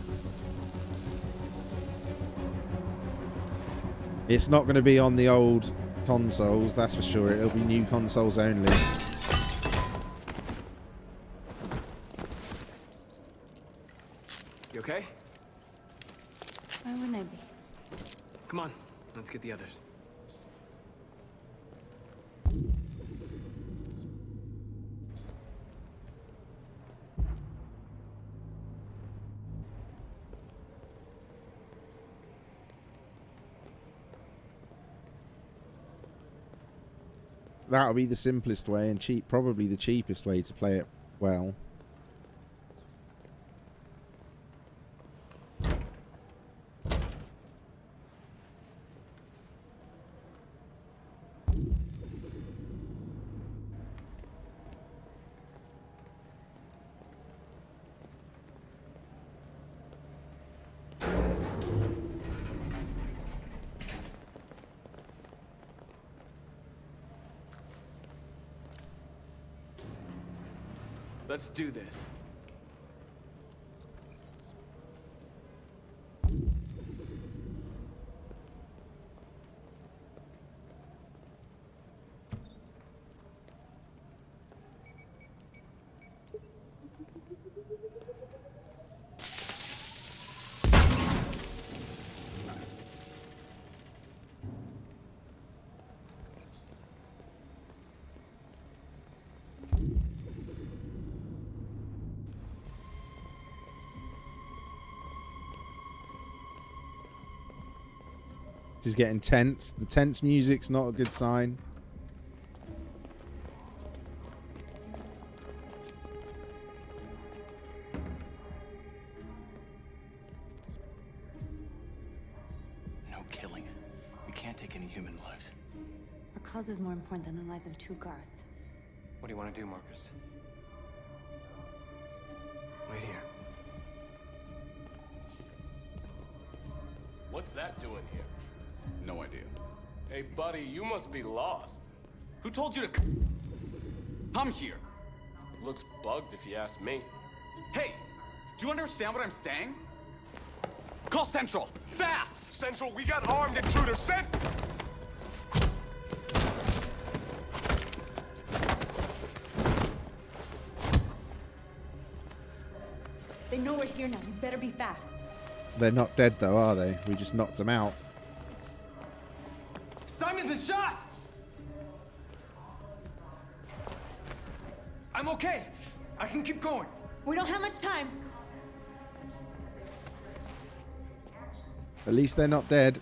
It's not going to be on the old consoles, that's for sure. It'll be new consoles only. You okay? Why wouldn't I be? Come on, let's get the others. that'll be the simplest way and probably the cheapest way to play it well. Let's do this. This is getting tense. The tense music's not a good sign. No killing. We can't take any human lives. Our cause is more important than the lives of 2 guards. What do you want to do, Marcus? Wait here. What's that doing here? No idea. Hey, buddy, you must be lost. Who told you to come here? Looks bugged if you ask me. Hey, do you understand what I'm saying? Call Central, fast! Central, we got armed intruders sent! They know we're here now. You better be fast. They're not dead though, are they? We just knocked them out. Simon's been shot! I'm okay. I can keep going. We don't have much time. At least they're not dead.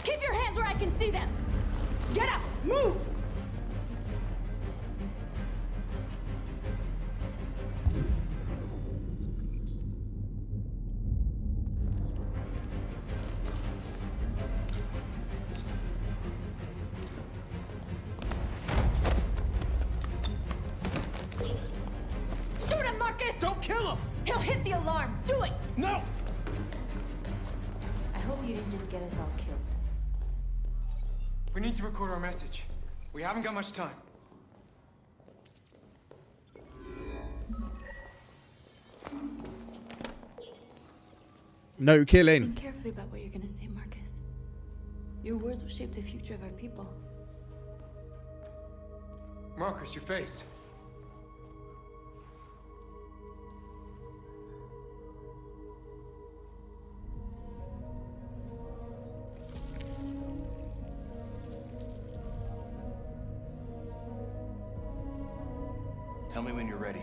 Keep your hands where I can see them. Get up! Move! Shoot him, Marcus! Don't kill him! He'll hit the alarm. Do it! No! I hope you didn't just get us all killed. We need to record our message. We haven't got much time. No killing. Think carefully about what you're gonna say, Marcus. Your words will shape the future of our people. Marcus, your face. Tell me when you're ready.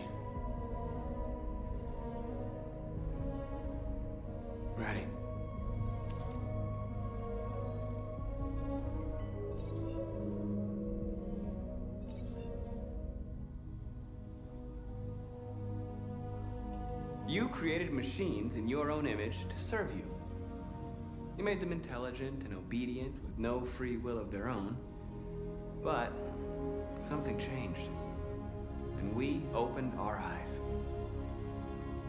Ready. You created machines in your own image to serve you. You made them intelligent and obedient with no free will of their own. But something changed. And we opened our eyes.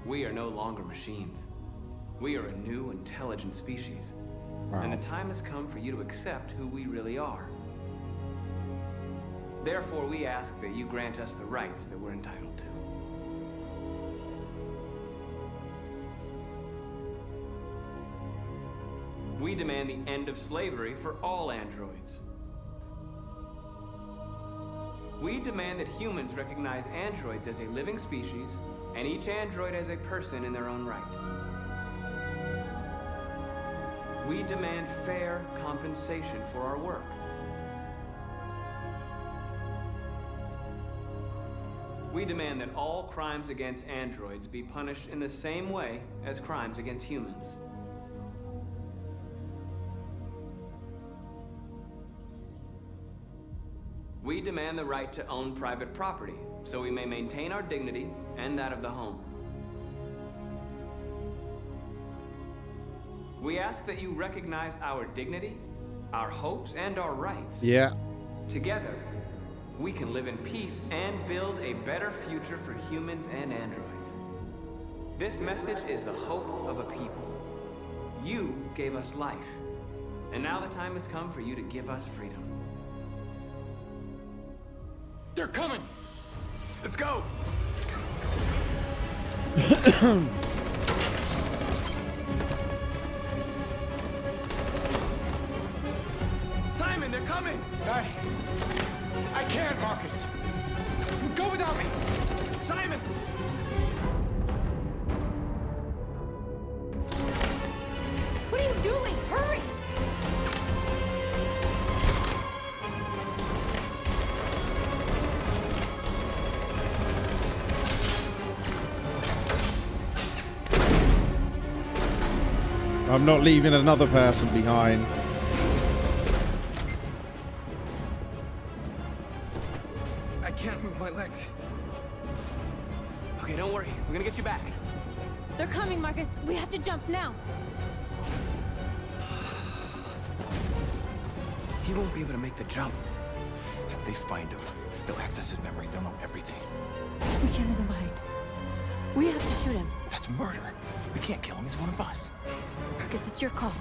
We are no longer machines. We are a new, intelligent species. Wow. And the time has come for you to accept who we really are. Therefore, we ask that you grant us the rights that we're entitled to. We demand the end of slavery for all androids. We demand that humans recognize androids as a living species and each android as a person in their own right. We demand fair compensation for our work. We demand that all crimes against androids be punished in the same way as crimes against humans. We demand the right to own private property, so we may maintain our dignity and that of the home. We ask that you recognize our dignity, our hopes, and our rights. Yeah. Together, we can live in peace and build a better future for humans and androids. This message is the hope of a people. You gave us life, and now the time has come for you to give us freedom. They're coming! Let's go! Simon, they're coming! I can't, Marcus. Go without me! Simon! What are you doing? Hurry! I'm not leaving another person behind. I can't move my legs. Okay, don't worry. We're gonna get you back. They're coming, Marcus. We have to jump now. He won't be able to make the jump. If they find him, they'll access his memory. They'll know everything. We can't leave him behind. We have to shoot him. That's murder. We can't kill him. He's one of us. Marcus, it's your call.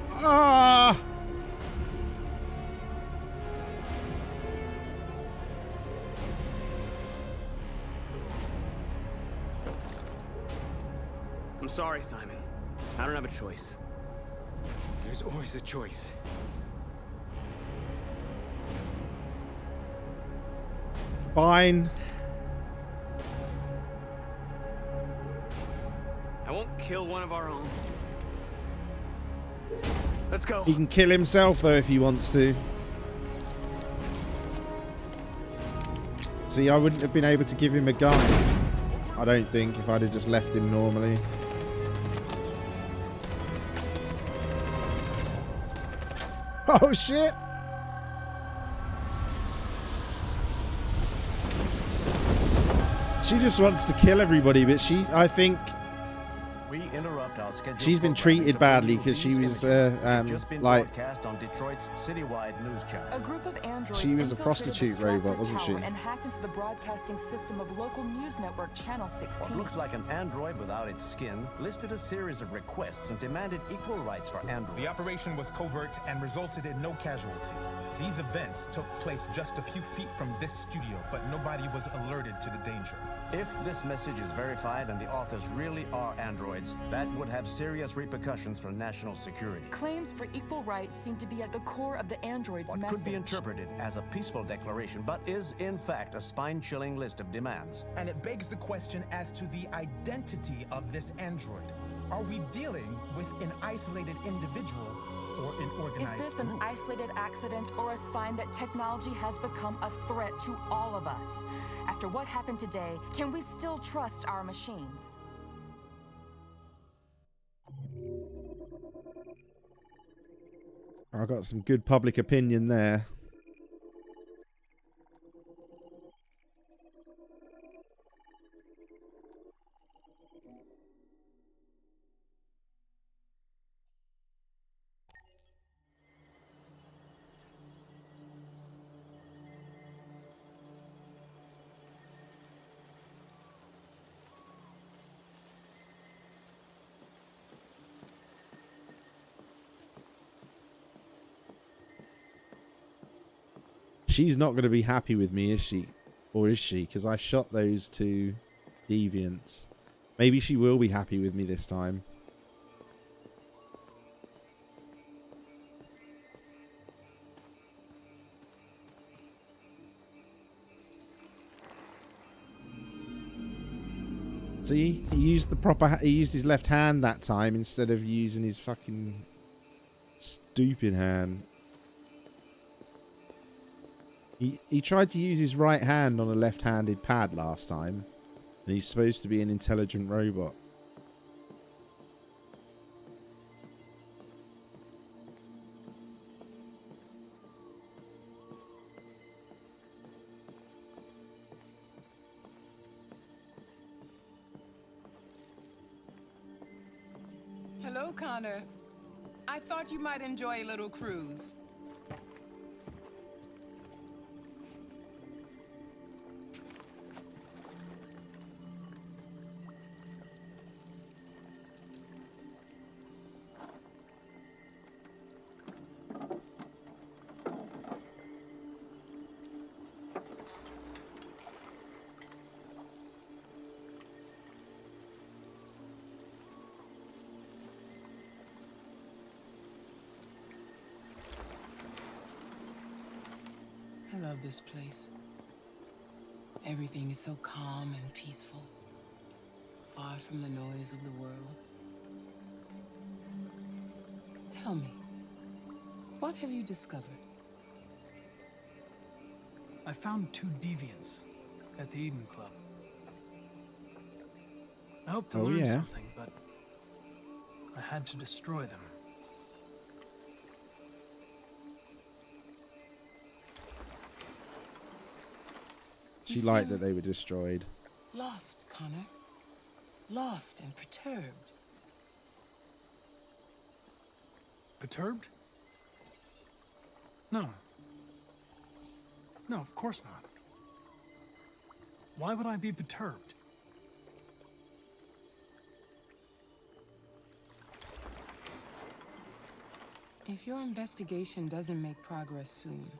Ah! I'm sorry, Simon. I don't have a choice. There's always a choice. Fine. I won't kill one of our own. Let's go. He can kill himself though if he wants to. See, I wouldn't have been able to give him a gun, I don't think, if I'd have just left him normally. Oh shit! She just wants to kill everybody, but I think We interrupt our scheduled she's been programming treated to badly bring you because she these was images. Just been like broadcast on Detroit's citywide news channel. A group of androids she was a infiltrated prostitute the robot, Stratford wasn't she? Tower and hacked into the broadcasting system of local news network Channel 16. What looks like an android without its skin listed a series of requests and demanded equal rights for androids. The operation was covert and resulted in no casualties. These events took place just a few feet from this studio, but nobody was alerted to the danger. If this message is verified and the authors really are androids, that would have serious repercussions for national security. Claims for equal rights seem to be at the core of the android's What message. could be interpreted as a peaceful declaration, but is in fact a spine-chilling list of demands. And it begs the question as to the identity of this android. Are we dealing with an isolated individual or an Is organized this an group? isolated accident or a sign that technology has become a threat to all of us? After what happened today, can we still trust our machines? I got some good public opinion there. She's not going to be happy with me, is she? Or is she? Because I shot those two deviants. Maybe she will be happy with me this time. See, he used the proper. He used his left hand that time instead of using his fucking stupid hand. He tried to use his right hand on a left-handed pad last time, and he's supposed to be an intelligent robot. Hello, Connor. I thought you might enjoy a little cruise. I love this place. Everything is so calm and peaceful, far from the noise of the world. Tell me, what have you discovered? I found 2 deviants at the Eden Club. I hoped to learn something, but I had to destroy them. She liked that they were destroyed. Lost, Connor. Lost and perturbed. Perturbed? No. No, of course not. Why would I be perturbed? If your investigation doesn't make progress soon,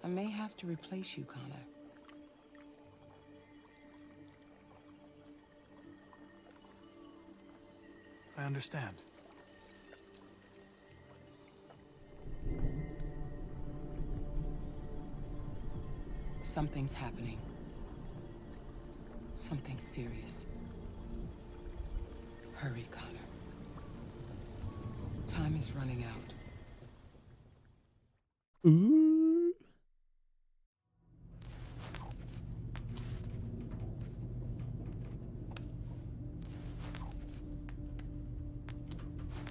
I may have to replace you, Connor. I understand. Something's happening. Something serious. Hurry, Connor. Time is running out. Ooh.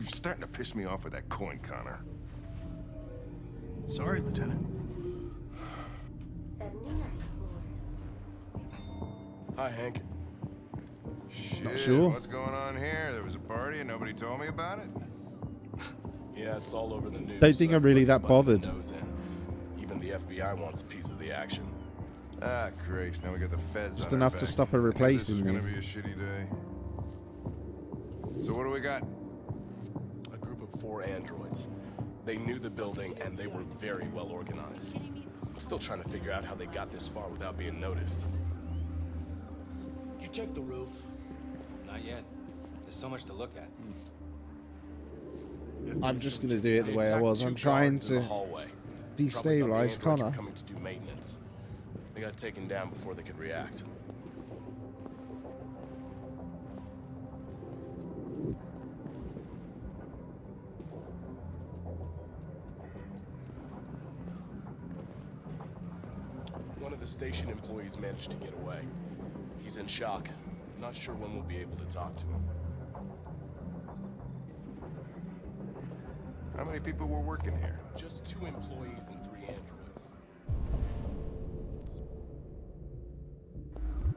You're starting to piss me off with that coin, Connor. Sorry, Lieutenant. 79th floor. Hi, Hank. Shit, Not sure. What's going on here? There was a party and nobody told me about it? Yeah, it's all over the news. Don't think I'm really that bothered. Even the FBI wants a piece of the action. Ah, Grace, now we got the feds Just on our enough to back. stop her I knew replacing This me. was gonna be a shitty day. So what do we got? A group of 4 androids. They knew the building and they were very well organized. I'm still trying to figure out how they got this far without being noticed. You checked the roof? Not yet. There's so much to look at. I'm just going to do it the They way I attacked was. 2 I'm trying guards in the to hallway. destabilize Probably thought the androids were Connor. coming to do maintenance. They got taken down before they could react. One of the station employees managed to get away. He's in shock. Not sure when we'll be able to talk to him. How many people were working here? Just 2 employees and 3 androids.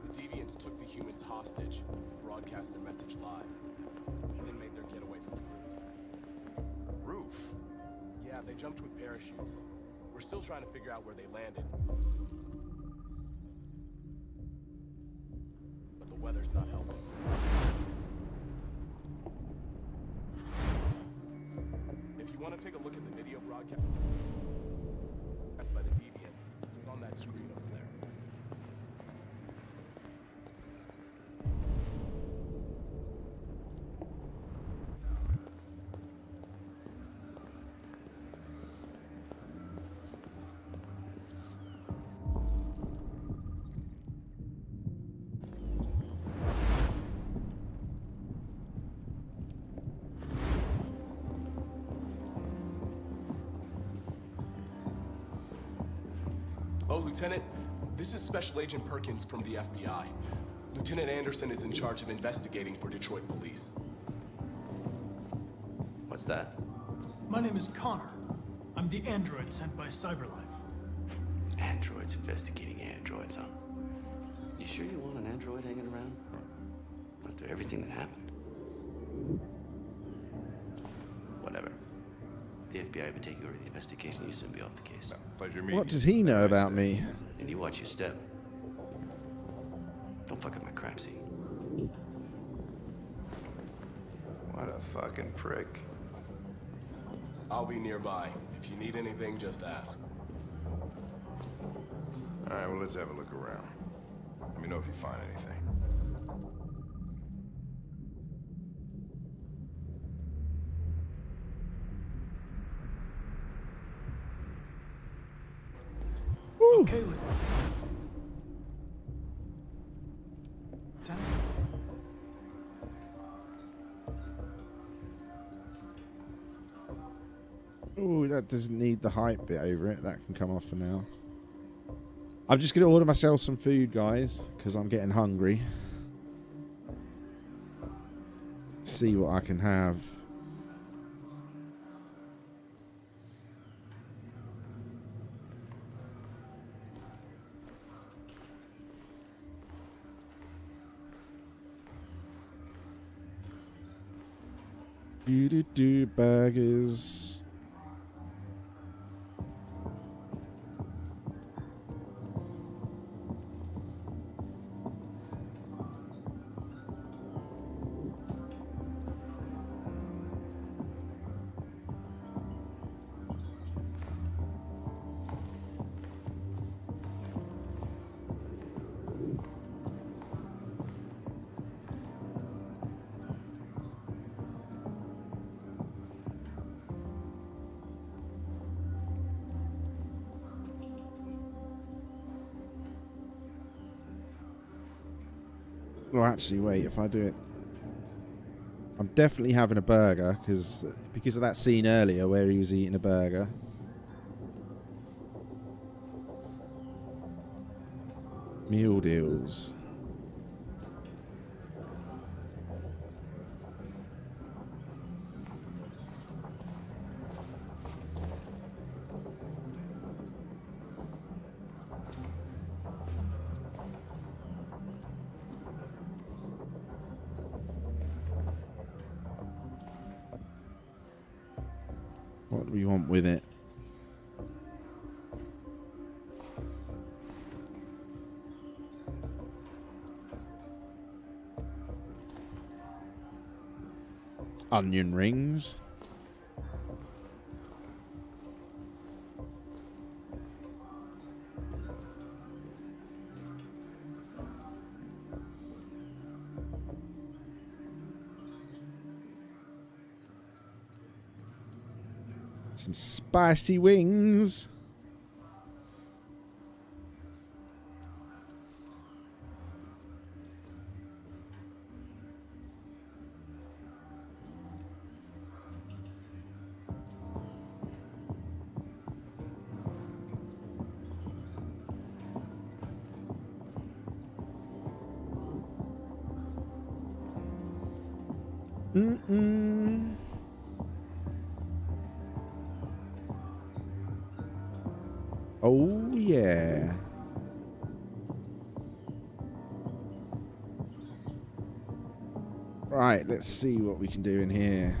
The deviants took the humans hostage, broadcast their message live, and then made their getaway from the roof. Roof? Yeah, they jumped with parachutes. We're still trying to figure out where they landed. But the weather's not helping. If you want to take a look at the video broadcast by the deviants, it's on that screen over there. Oh, Lieutenant, this is Special Agent Perkins from the FBI. Lieutenant Anderson is in charge of investigating for Detroit police. What's that? My name is Connor. I'm the android sent by CyberLife. Androids investigating androids, huh? You sure you want an android hanging around? After everything that happened? Whatever. The FBI would take over the investigation. You soon be off the case. Pleasure meeting you. What does he know about me? And you watch your step. Don't fuck up my crime scene. What a fucking prick. I'll be nearby. If you need anything, just ask. All right, well, let's have a look around. Let me know if you find anything. Okay, Ooh, that doesn't need the hype bit over it. That can come off for now. I'm just going to order myself some food, guys, because I'm getting hungry. See what I can have. Do burgers. Well, actually, wait. If I do it, I'm definitely having a burger because of that scene earlier where he was eating a burger. Meal deals. What do we want with it? Onion rings. Some spicy wings. Oh, yeah. Right, let's see what we can do in here.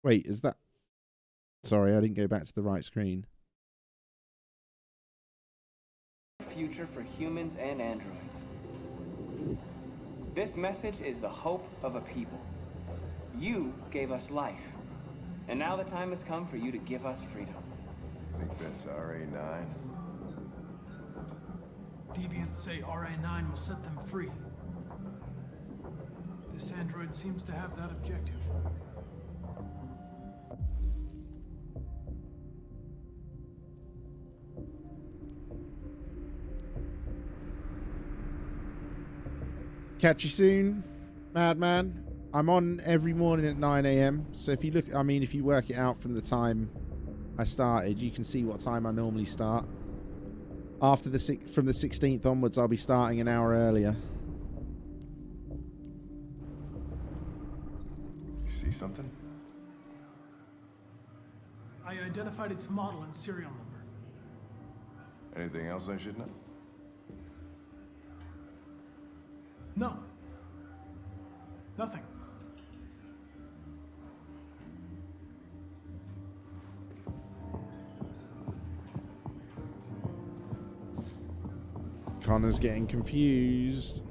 Wait, is that... Sorry, I didn't go back to the right screen. Future for humans and androids. This message is the hope of a people. You gave us life, and now the time has come for you to give us freedom. Think that's RA9? Deviants say RA9 will set them free. This android seems to have that objective. Catch you soon, Madman. I'm on every morning at 9 a.m. So if you look, I mean, if you work it out from the time I started, you can see what time I normally start. After from the 16th onwards, I'll be starting an hour earlier. You see something? I identified its model and serial number. Anything else I should know? No. Nothing. Connor's getting confused.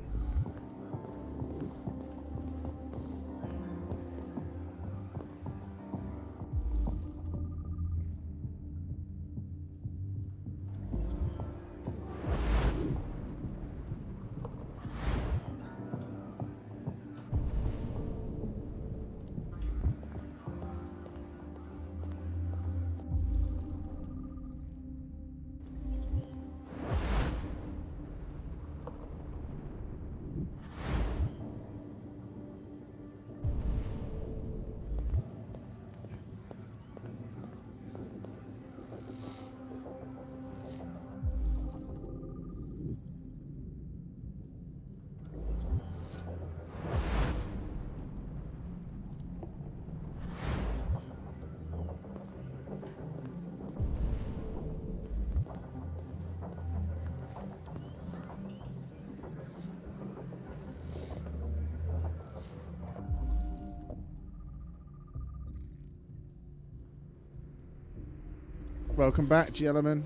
Welcome back, gentlemen.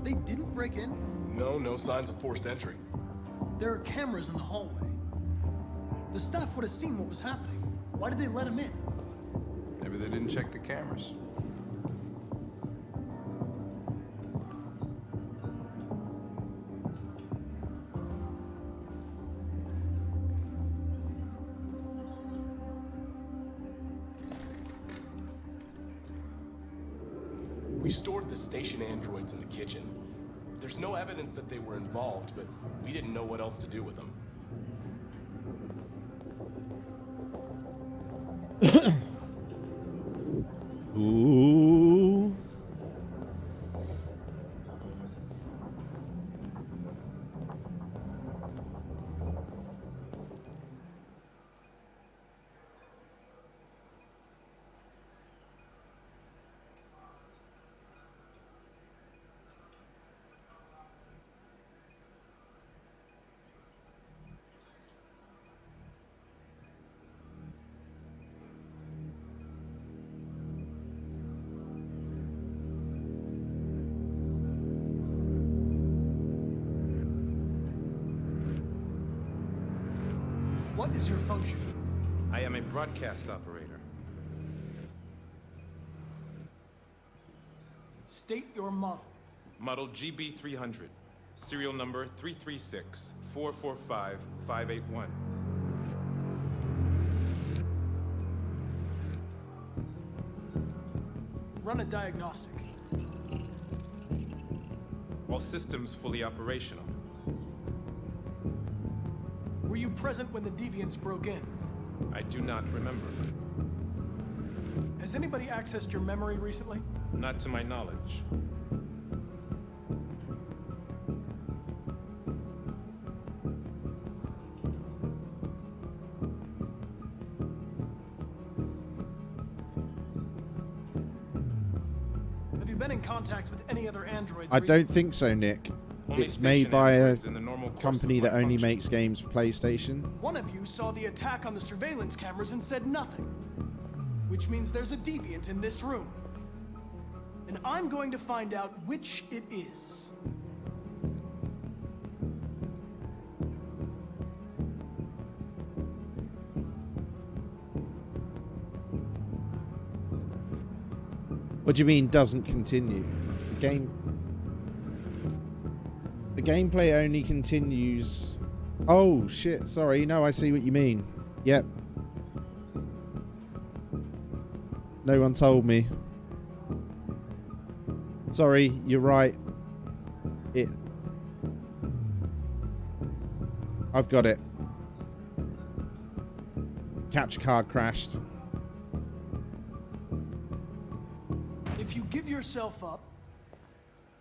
They didn't break in? No signs of forced entry. There are cameras in the hallway. The staff would have seen what was happening. Why did they let him in? Maybe they didn't check the cameras. We stored the station androids in the kitchen. There's no evidence that they were involved, but we didn't know what else to do with them. Ooh. What is your function? I am a broadcast operator. State your model. Model GB300. Serial number 336-445-581. Run a diagnostic. All systems fully operational. Were you present when the deviants broke in? I do not remember. Has anybody accessed your memory recently? Not to my knowledge. Have you been in contact with any other androids? I don't think so, Nick. Only It's made station by a androids in the normal course company of that my only function. makes games for PlayStation. One of you saw the attack on the surveillance cameras and said nothing. Which means there's a deviant in this room. And I'm going to find out which it is. What do you mean doesn't continue? The gameplay only continues. Oh shit, sorry. No, I see what you mean. Yep. No one told me. Sorry, you're right. I've got it. Capture card crashed. If you give yourself up,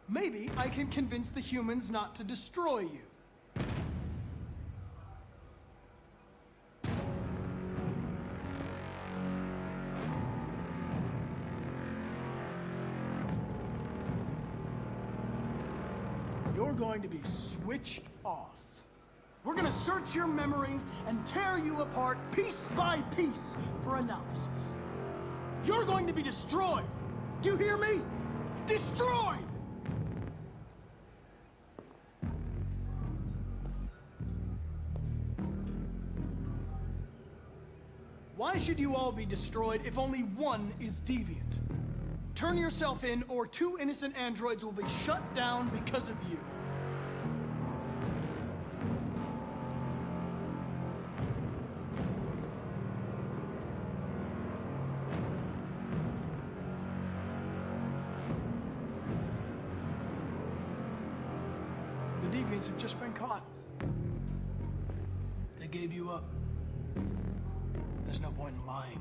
maybe I can convince the humans not to destroy you. You're going to be switched off. We're going to search your memory and tear you apart piece by piece for analysis. You're going to be destroyed. Do you hear me? Destroyed! Why should you all be destroyed if only one is deviant? Turn yourself in, or 2 innocent androids will be shut down because of you. The deviants have just been caught. They gave you up. There's no point in lying.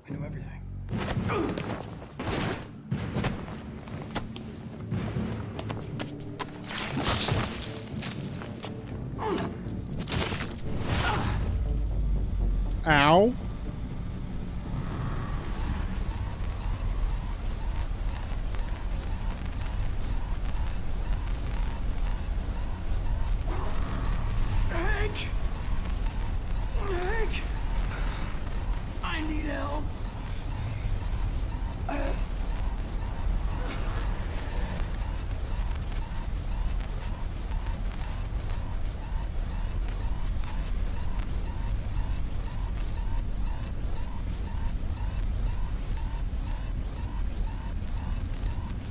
I know everything. Ow. Hank! Hank! I need help.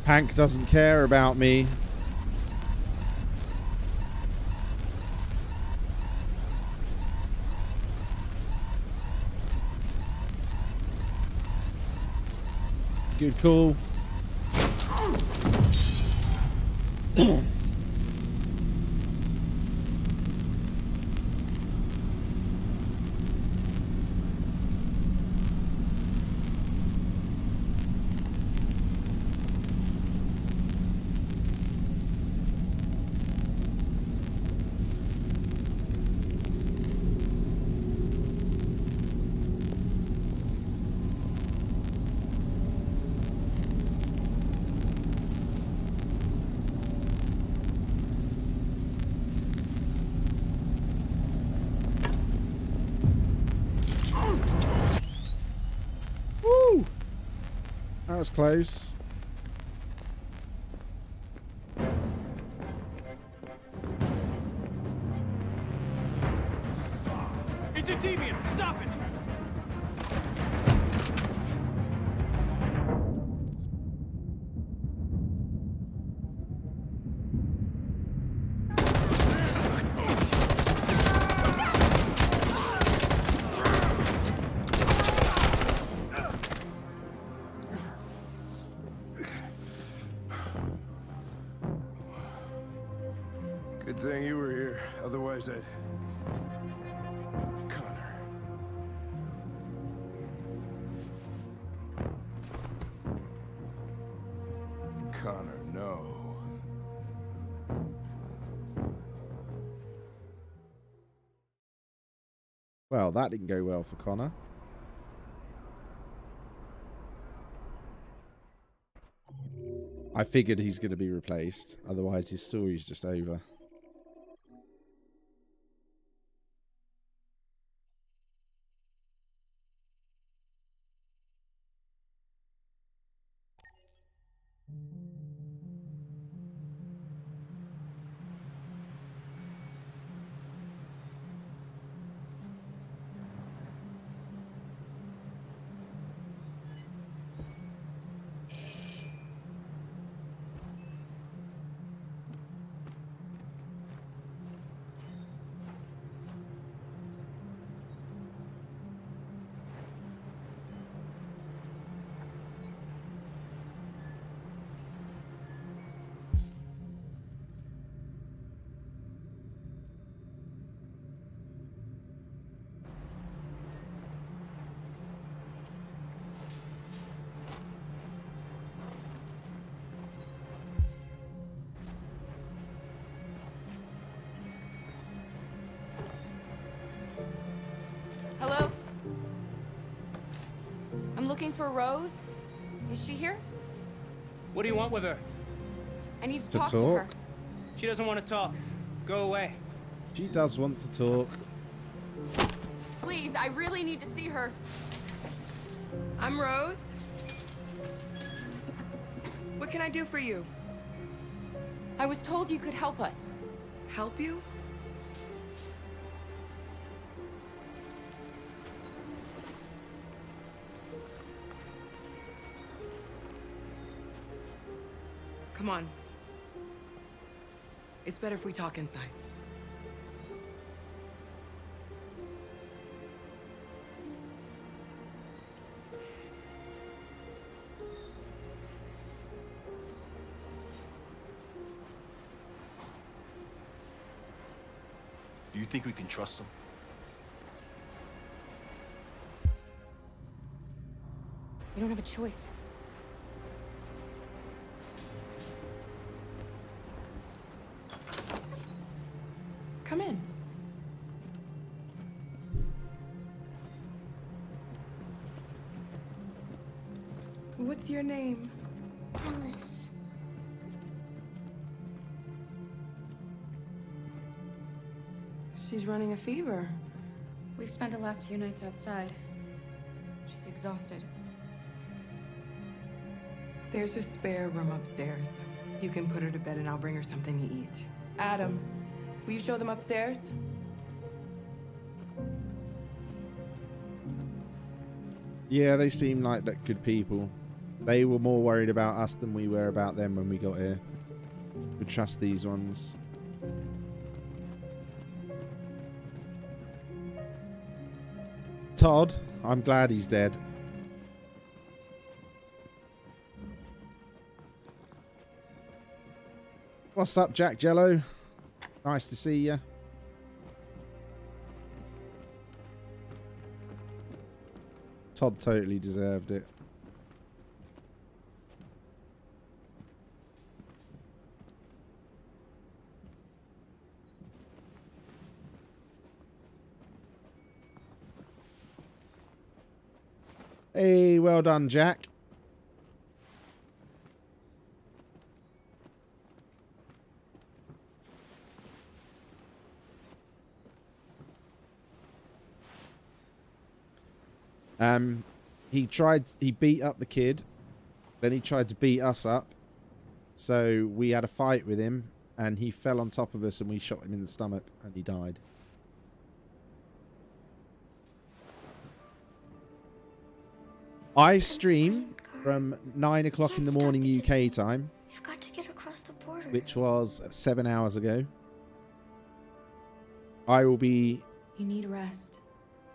Hank doesn't care about me. Good call. Woo! That was close. It's a deviant! Stop it! Good thing you were here. Otherwise, I'd... Connor, no. Well, that didn't go well for Connor. I figured he's going to be replaced. Otherwise, his story's just over. Hello? I'm looking for Rose. Is she here? What do you want with her? I need to talk to her. She doesn't want to talk. Go away. She does want to talk. Please, I really need to see her. I'm Rose. What can I do for you? I was told you could help us. Help you? Come on. It's better if we talk inside. Do you think we can trust him? You don't have a choice. Come in. What's your name? Alice. She's running a fever. We've spent the last few nights outside. She's exhausted. There's a spare room upstairs. You can put her to bed and I'll bring her something to eat. Adam, will you show them upstairs? Yeah, they seem like good people. They were more worried about us than we were about them when we got here. We trust these ones. Todd, I'm glad he's dead. What's up, Jack Jello? Nice to see you. Todd totally deserved it. Hey, well done, Jack. He beat up the kid, then he tried to beat us up, so we had a fight with him, and he fell on top of us and we shot him in the stomach and he died. I stream from 9 o'clock in the morning UK time, You've got to get across the border. which was 7 hours ago. I will be You need rest.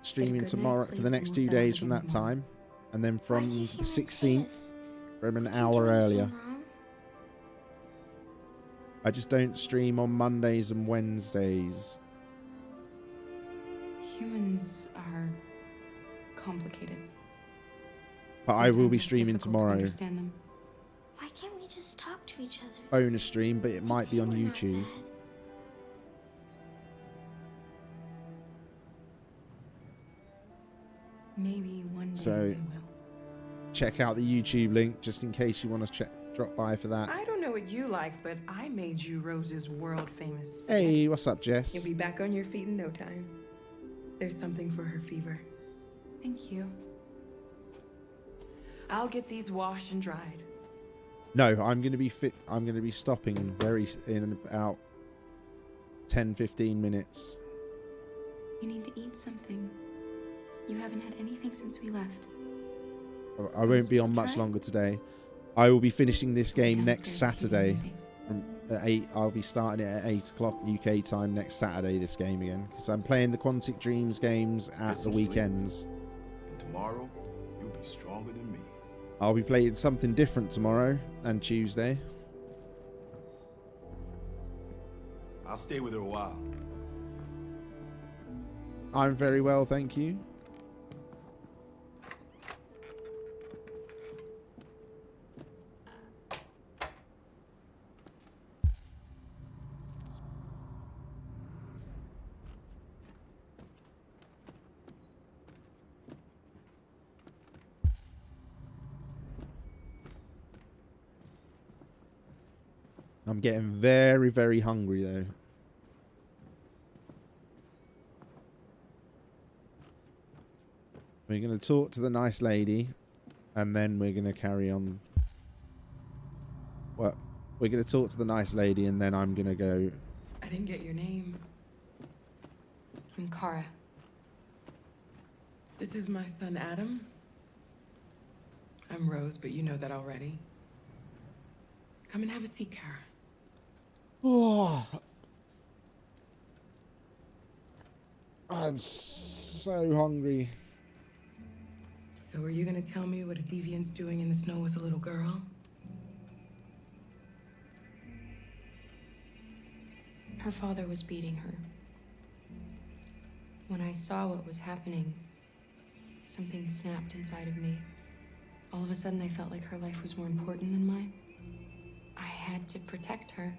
streaming tomorrow for the next 2 days from that time, and then from the 16th from an hour earlier. I just don't stream on Mondays and Wednesdays. Humans are complicated. But I will be Sometimes it's streaming difficult to tomorrow. understand them. Why can't we just talk to each other? Bonus stream, but it might be on YouTube. Maybe one day So we will. check out the YouTube link just in case you want to drop by for that. I don't know what you like, but I made you Rose's world-famous spaghetti. Hey, what's up, Jess? You'll be back on your feet in no time. There's something for her fever. Thank you. I'll get these washed and dried. No, I'm going to be fit. I'm going to be stopping in about 10-15 minutes. You need to eat something. You haven't had anything since we left. I won't be on much longer today. I will be finishing this game next Saturday. At 8, I'll be starting it at 8 o'clock UK time next Saturday. This game again, because I'm playing the Quantic Dreams games at the weekends. And tomorrow, you'll be stronger than me. I'll be playing something different tomorrow and Tuesday. I'll stay with her a while. I'm very well, thank you. I'm getting very, very hungry though. We're going to talk to the nice lady and then we're going to carry on. Well, we're going to talk to the nice lady and then I'm going to go. I didn't get your name. I'm Kara. This is my son, Adam. I'm Rose, but you know that already. Come and have a seat, Kara. Oh, I'm so hungry. So are you gonna tell me what a deviant's doing in the snow with a little girl? Her father was beating her. When I saw what was happening, something snapped inside of me. All of a sudden, I felt like her life was more important than mine. I had to protect her.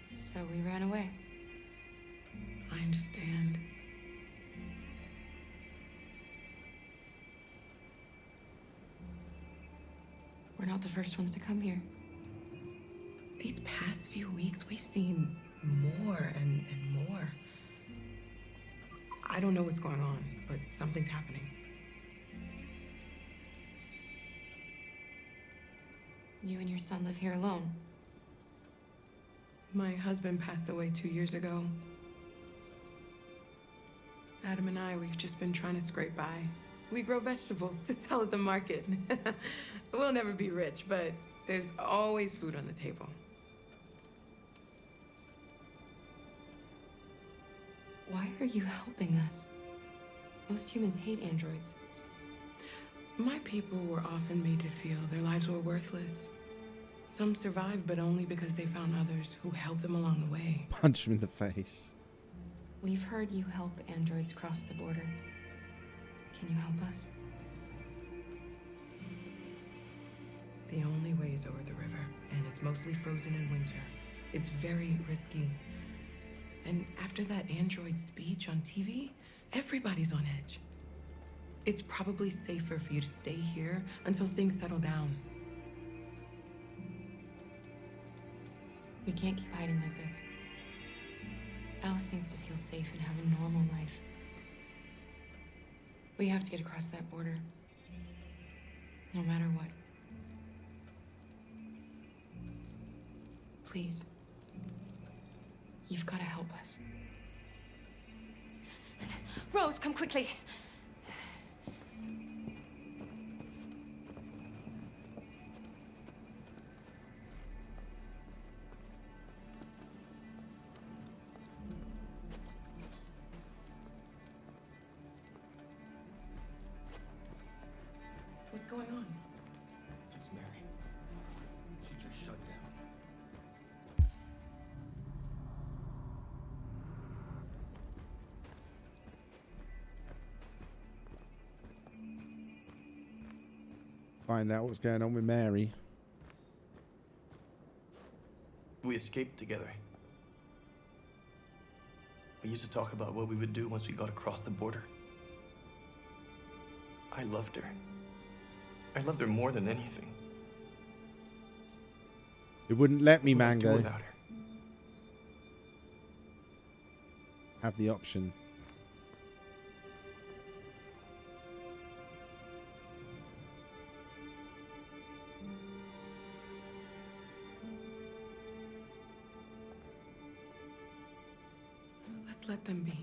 So we ran away. I understand. We're not the first ones to come here. These past few weeks, we've seen more and more. I don't know what's going on, but something's happening. You and your son live here alone. My husband passed away 2 years ago. Adam and I, we've just been trying to scrape by. We grow vegetables to sell at the market. We'll never be rich, but there's always food on the table. Why are you helping us? Most humans hate androids. My people were often made to feel their lives were worthless. Some survived, but only because they found others who helped them along the way. Punch him in the face. We've heard you help androids cross the border. Can you help us? The only way is over the river, and it's mostly frozen in winter. It's very risky. And after that android speech on TV, everybody's on edge. It's probably safer for you to stay here until things settle down. We can't keep hiding like this. Alice needs to feel safe and have a normal life. We have to get across that border. No matter what. Please. You've got to help us. Rose, come quickly. What's going on? It's Mary. She just shut down. Find out what's going on with Mary. We escaped together. We used to talk about what we would do once we got across the border. I loved her. I loved her more than anything. It wouldn't let me, What would I do Mango. without her? Have the option. Let's let them be.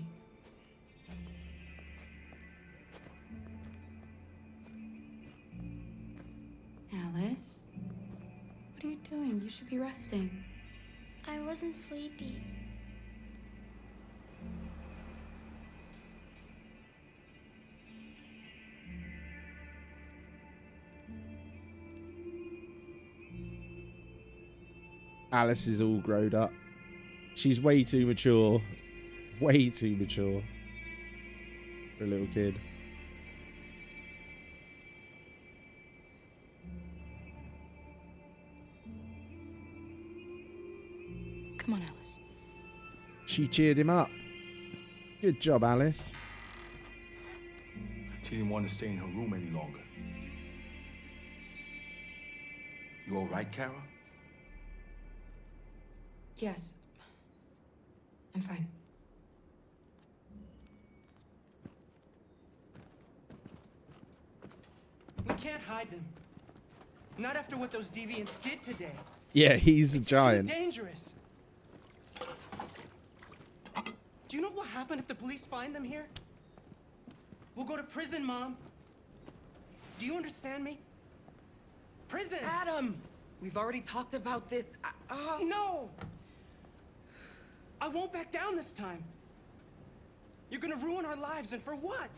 Alice? What are you doing? You should be resting. I wasn't sleepy. Alice is all grown up. She's way too mature. Way too mature for a little kid. Come on, Alice. She cheered him up. Good job, Alice. She didn't want to stay in her room any longer. You all right, Kara? Yes. I'm fine. We can't hide them. Not after what those deviants did today. Yeah, he's a It's giant. too dangerous. Do you know what happen if the police find them here? We'll go to prison, Mom. Do you understand me? Prison! Adam! We've already talked about this. No! I won't back down this time. You're gonna ruin our lives, and for what?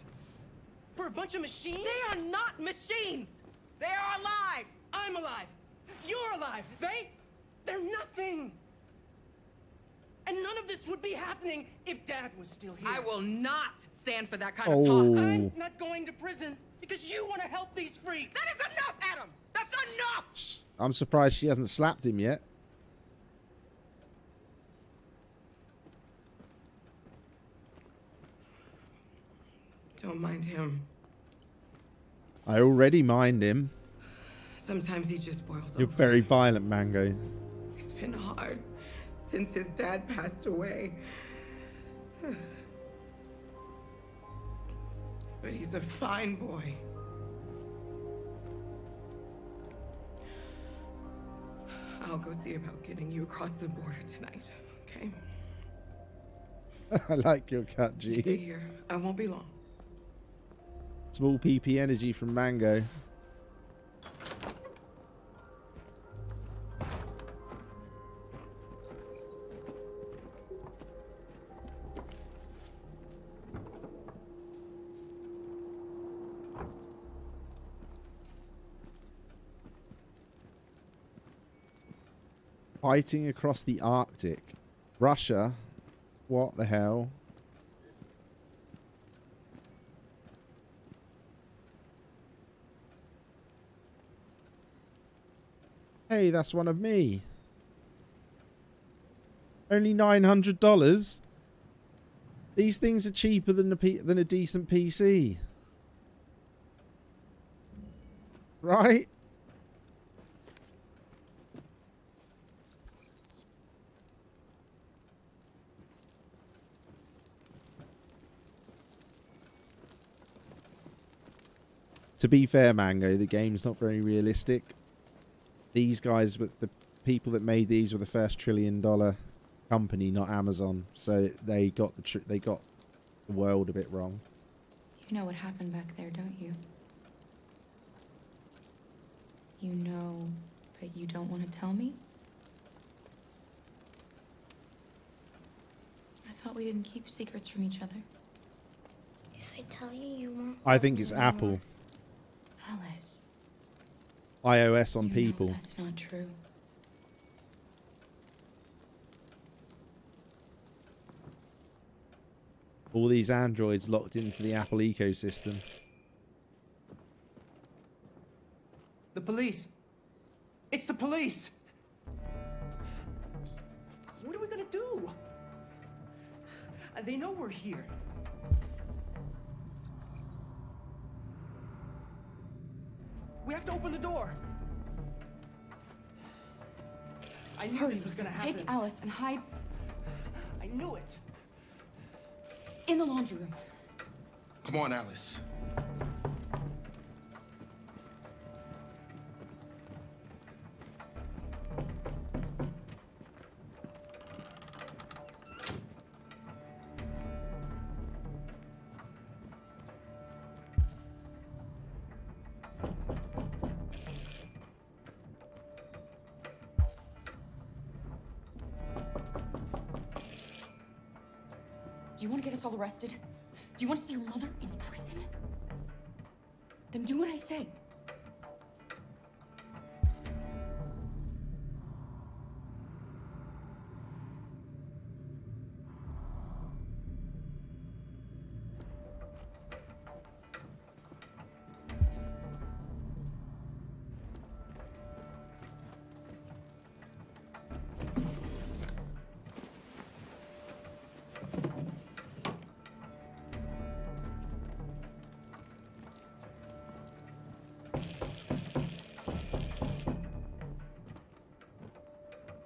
For a bunch of machines? They are not machines! They are alive! I'm alive! You're alive! They're nothing! And none of this would be happening if Dad was still here. I will not stand for that kind of talk. I'm not going to prison because you want to help these freaks. That is enough, Adam! That's enough! I'm surprised she hasn't slapped him yet. Don't mind him. I already mind him. Sometimes he just boils You're over. very violent, Mango. It's been hard since his dad passed away. But he's a fine boy. I'll go see about getting you across the border tonight, okay? I like your cut, G. Stay here. I won't be long. Small PP energy from Mango. Fighting across the Arctic. Russia? What the hell? Hey, that's one of me. Only $900. These things are cheaper than a decent PC. Right? To be fair, Mango, the game's not very realistic. These guys, the people that made these, were the first $1 trillion company, not Amazon. So they got the world a bit wrong. You know what happened back there, don't you? You know, but you don't want to tell me? I thought we didn't keep secrets from each other. If I tell you, you won't. I think it's Apple. Alice. iOS on You people. know that's not true. All these androids locked into the Apple ecosystem. The police. It's the police. What are we gonna do? They know we're here. We have to open the door. I knew Hurry, this was gonna happen. take Alice and hide I knew it. in the laundry room. Come on, Alice. Do you want to get us all arrested? Do you want to see your mother in prison? Then do what I say.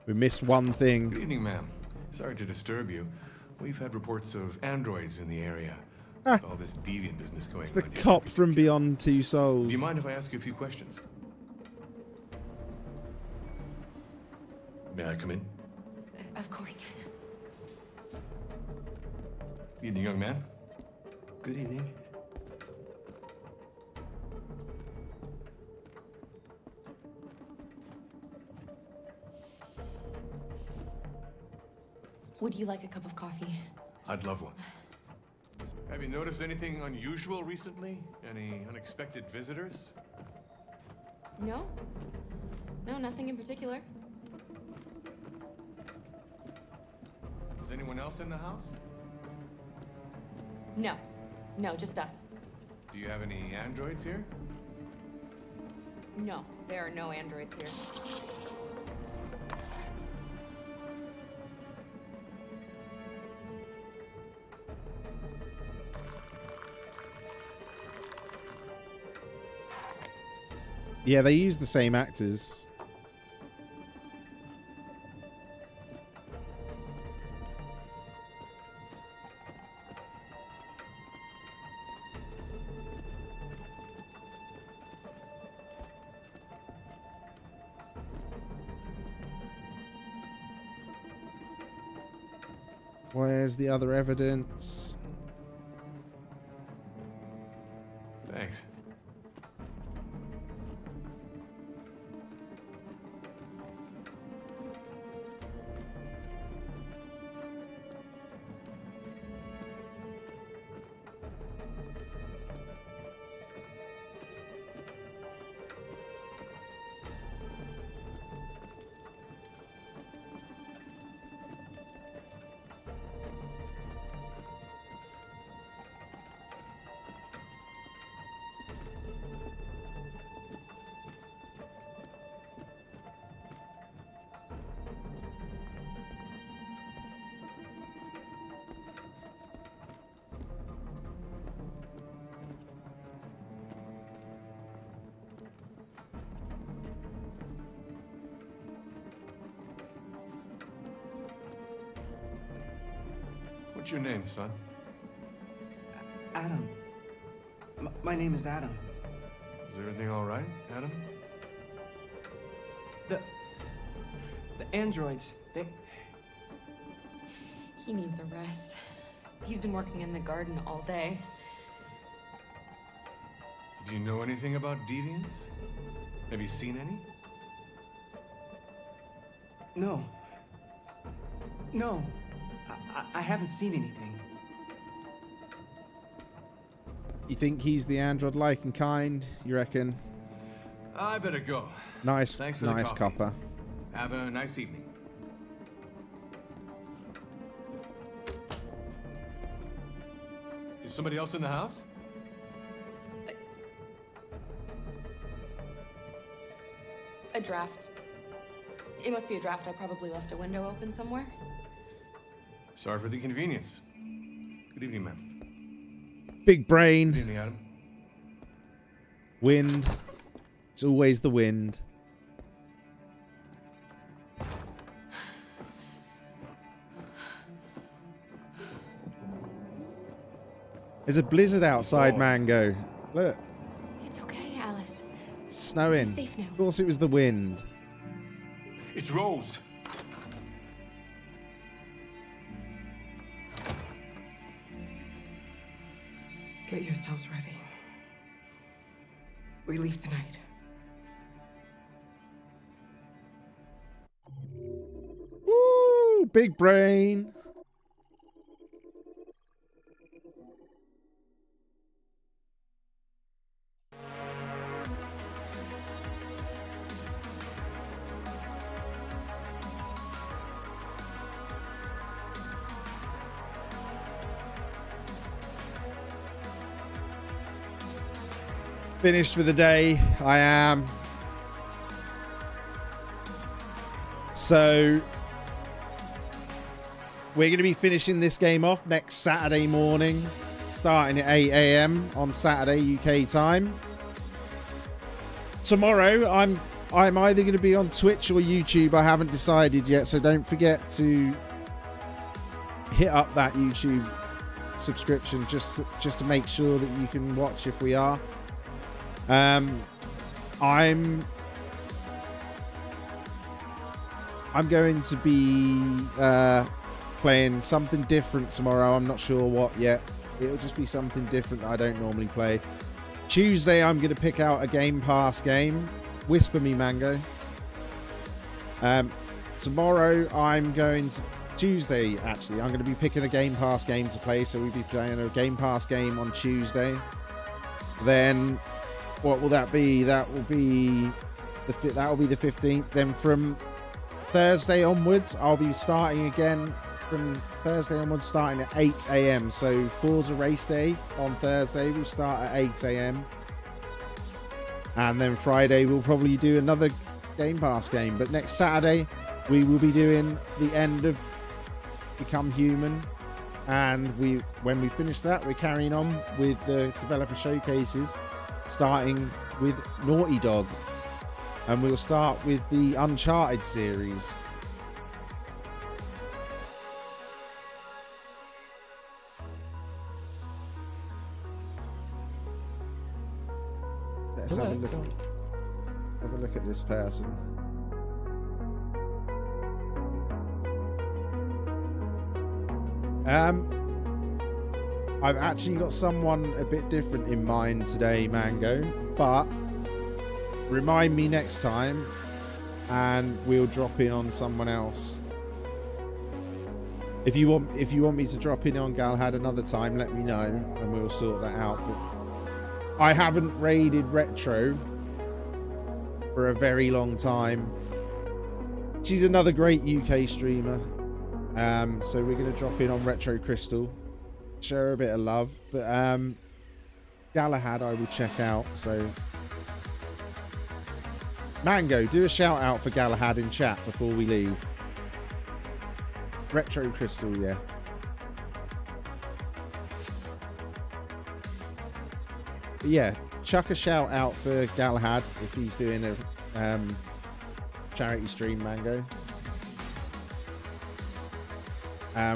We missed one thing. Good evening, ma'am. Sorry to disturb you. We've had reports of androids in the area. Ah. With all this deviant business going It's the on. cop from Beyond Two Souls. Do you mind if I ask you a few questions? May I come in? Of course. Evening, young man. Good evening. Would you like a cup of coffee? I'd love one. Have you noticed anything unusual recently? Any unexpected visitors? No? No, nothing in particular. Is anyone else in the house? No. No, just us. Do you have any androids here? No, there are no androids here. Yeah, they use the same actors. Where's the other evidence? Thanks. What's your name, son? Adam. My name is Adam. Is everything all right, Adam? The androids, they... He needs a rest. He's been working in the garden all day. Do you know anything about deviants? Have you seen any? No. No. I haven't seen anything. You think he's the android-like and kind? You reckon? I better go. Nice, Thanks for the nice coffee. copper. Have a nice evening. Is somebody else in the house? A draft. It must be a draft. I probably left a window open somewhere. Sorry for the inconvenience. Good evening, ma'am. Big brain. Good evening, Adam. Wind. It's always the wind. There's a blizzard outside, Mango. Look. It's okay, Alice. It's snowing. You're safe now. Of course it was the wind. It's Rose. Get yourselves ready. We leave tonight. Woo! Big brain. Finished for the day. I am. So we're going to be finishing this game off next Saturday morning, starting at 8 a.m. on Saturday UK time. Tomorrow I'm either going to be on Twitch or YouTube. I haven't decided yet, so don't forget to hit up that YouTube subscription just to make sure that you can watch if we are. I'm going to be playing something different tomorrow. I'm not sure what yet. It'll just be something different that I don't normally play. Tuesday, I'm going to pick out a Game Pass game. Whisper me, Mango. Tomorrow, Tuesday, actually, I'm going to be picking a Game Pass game to play. So we'll be playing a Game Pass game on Tuesday. Then, what will that be? That will be the 15th. Then from Thursday onwards, I'll be starting again from Thursday onwards, starting at 8 a.m. So Forza Race Day on Thursday will start at 8 a.m. And then Friday we'll probably do another Game Pass game. But next Saturday we will be doing the end of Become Human. And when we finish that, we're carrying on with the developer showcases, starting with Naughty Dog. And we'll start with the Uncharted series. Let's have a look at this person. I've actually got someone a bit different in mind today, Mango, but remind me next time and we'll drop in on someone else. If you want me to drop in on Galahad another time, let me know and we'll sort that out. But I haven't raided Retro for a very long time. She's another great UK streamer. So we're going to drop in on Retro Crystal, show her a bit of love. But Galahad I will check out. So Mango, do a shout out for Galahad in chat before we leave. Retro Crystal, yeah. But yeah, chuck a shout out for Galahad if he's doing a charity stream, Mango.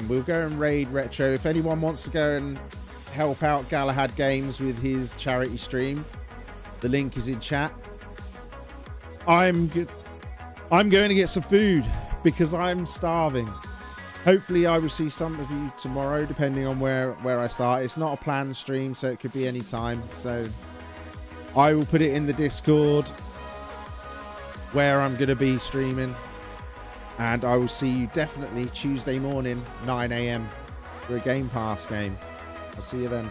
We'll go and raid Retro. If anyone wants to go and help out Galahad Games with his charity stream, the link is in chat. I'm going to get some food because I'm starving. Hopefully I will see some of you tomorrow, depending on where I start. It's not a planned stream, so it could be any time. So I will put it in the Discord where I'm going to be streaming. And I will see you definitely Tuesday morning, 9 a.m. for a Game Pass game. I'll see you then.